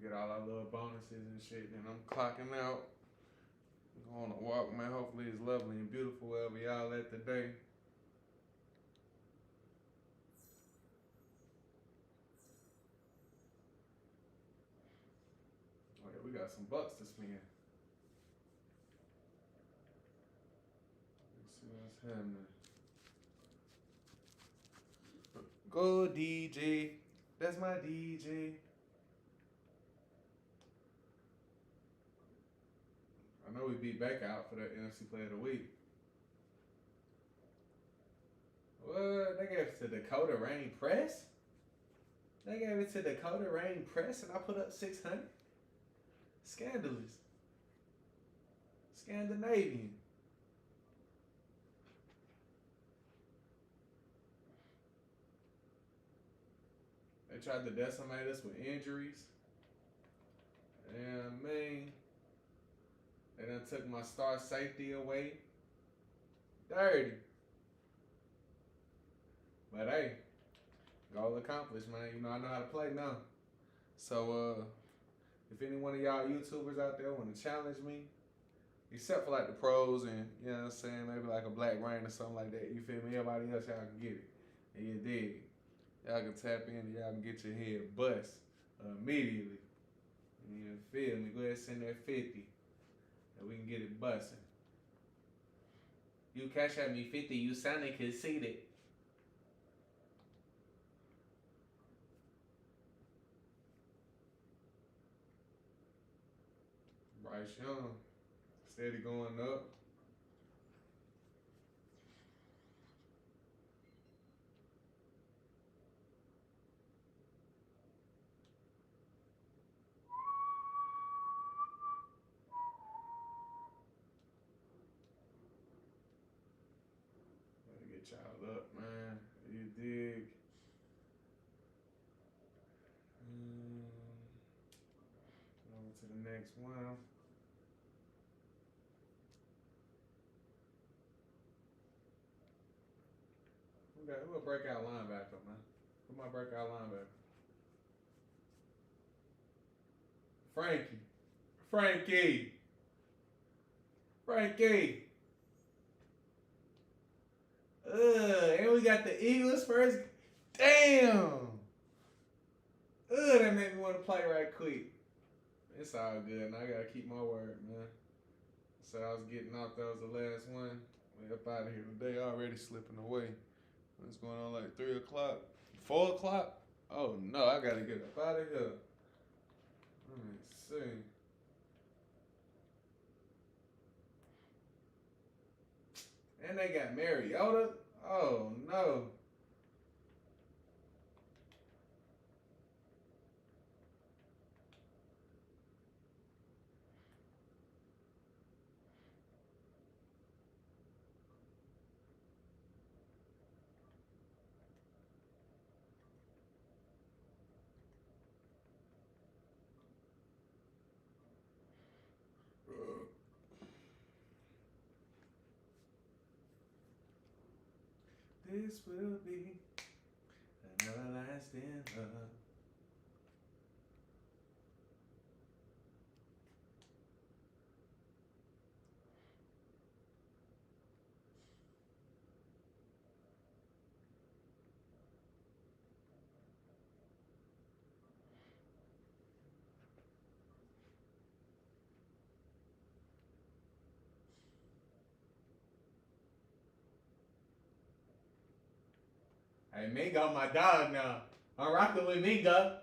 Get all our little bonuses and shit. Then I'm clocking out. Going to walk, man. Hopefully it's lovely and beautiful wherever y'all at today. Oh yeah, we got some bucks to spend. Let's see what's happening. Go DJ. That's my DJ. I know we beat back out for that NFC Player of the Week. What? They gave it to Dakota Rain Press? They gave it to Dakota Rain Press and I put up 600? Scandalous. Scandinavian. They tried to decimate us with injuries. Yeah, man. They done took my star safety away. Dirty. But hey, Goal accomplished, man. You know, I know how to play now. So, if any one of y'all YouTubers out there want to challenge me, except for like the pros and, you know what I'm saying, maybe like a Black Rain or something like that, you feel me? Everybody else, y'all can get it. And you dig. Y'all can tap in and y'all can get your head bust immediately. You feel me? Go ahead and send that 50 and we can get it busting. You cash at me 50, you sounded conceited. Bryce Young, steady going up. Gotta get y'all up, man. You dig? On to the next one. Who a breakout linebacker, man? Who my breakout linebacker? Frankie. And we got the Eagles first. Damn. That made me want to play right quick. It's all good. Now I gotta keep my word, man. So I was getting off. That was the last one. We up out of here today. Already slipping away. It's going on like 3 o'clock, 4 o'clock. Oh no, I gotta get up out of here. Let me see. And they got Mariota. Oh no. This will be an everlasting love. Hey, Mingo, my dog now. I'm rocking with Mingo.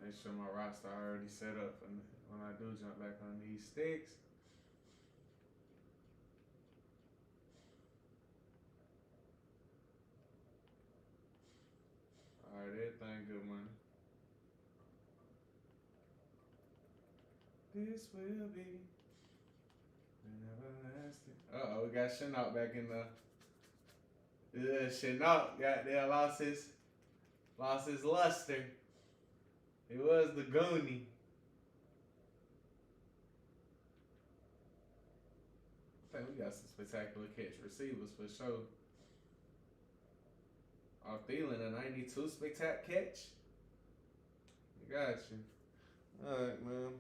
Make sure my roster already set up for when I do jump back on these sticks. Alright, everything good, man. This will be an everlasting. We got Chenault back in the. Chenault got there, lost his luster. He was the Goonie. I think we got some spectacular catch receivers for sure. Off Thielen, a 92 spectacular catch. Got you. Alright, man.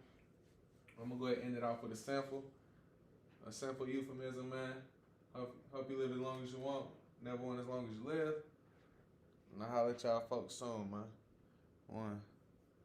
I'm gonna go ahead and end it off with a simple euphemism, man. Hope you live as long as you want. Never want as long as you live. And I'll holler at y'all folks soon, man. One.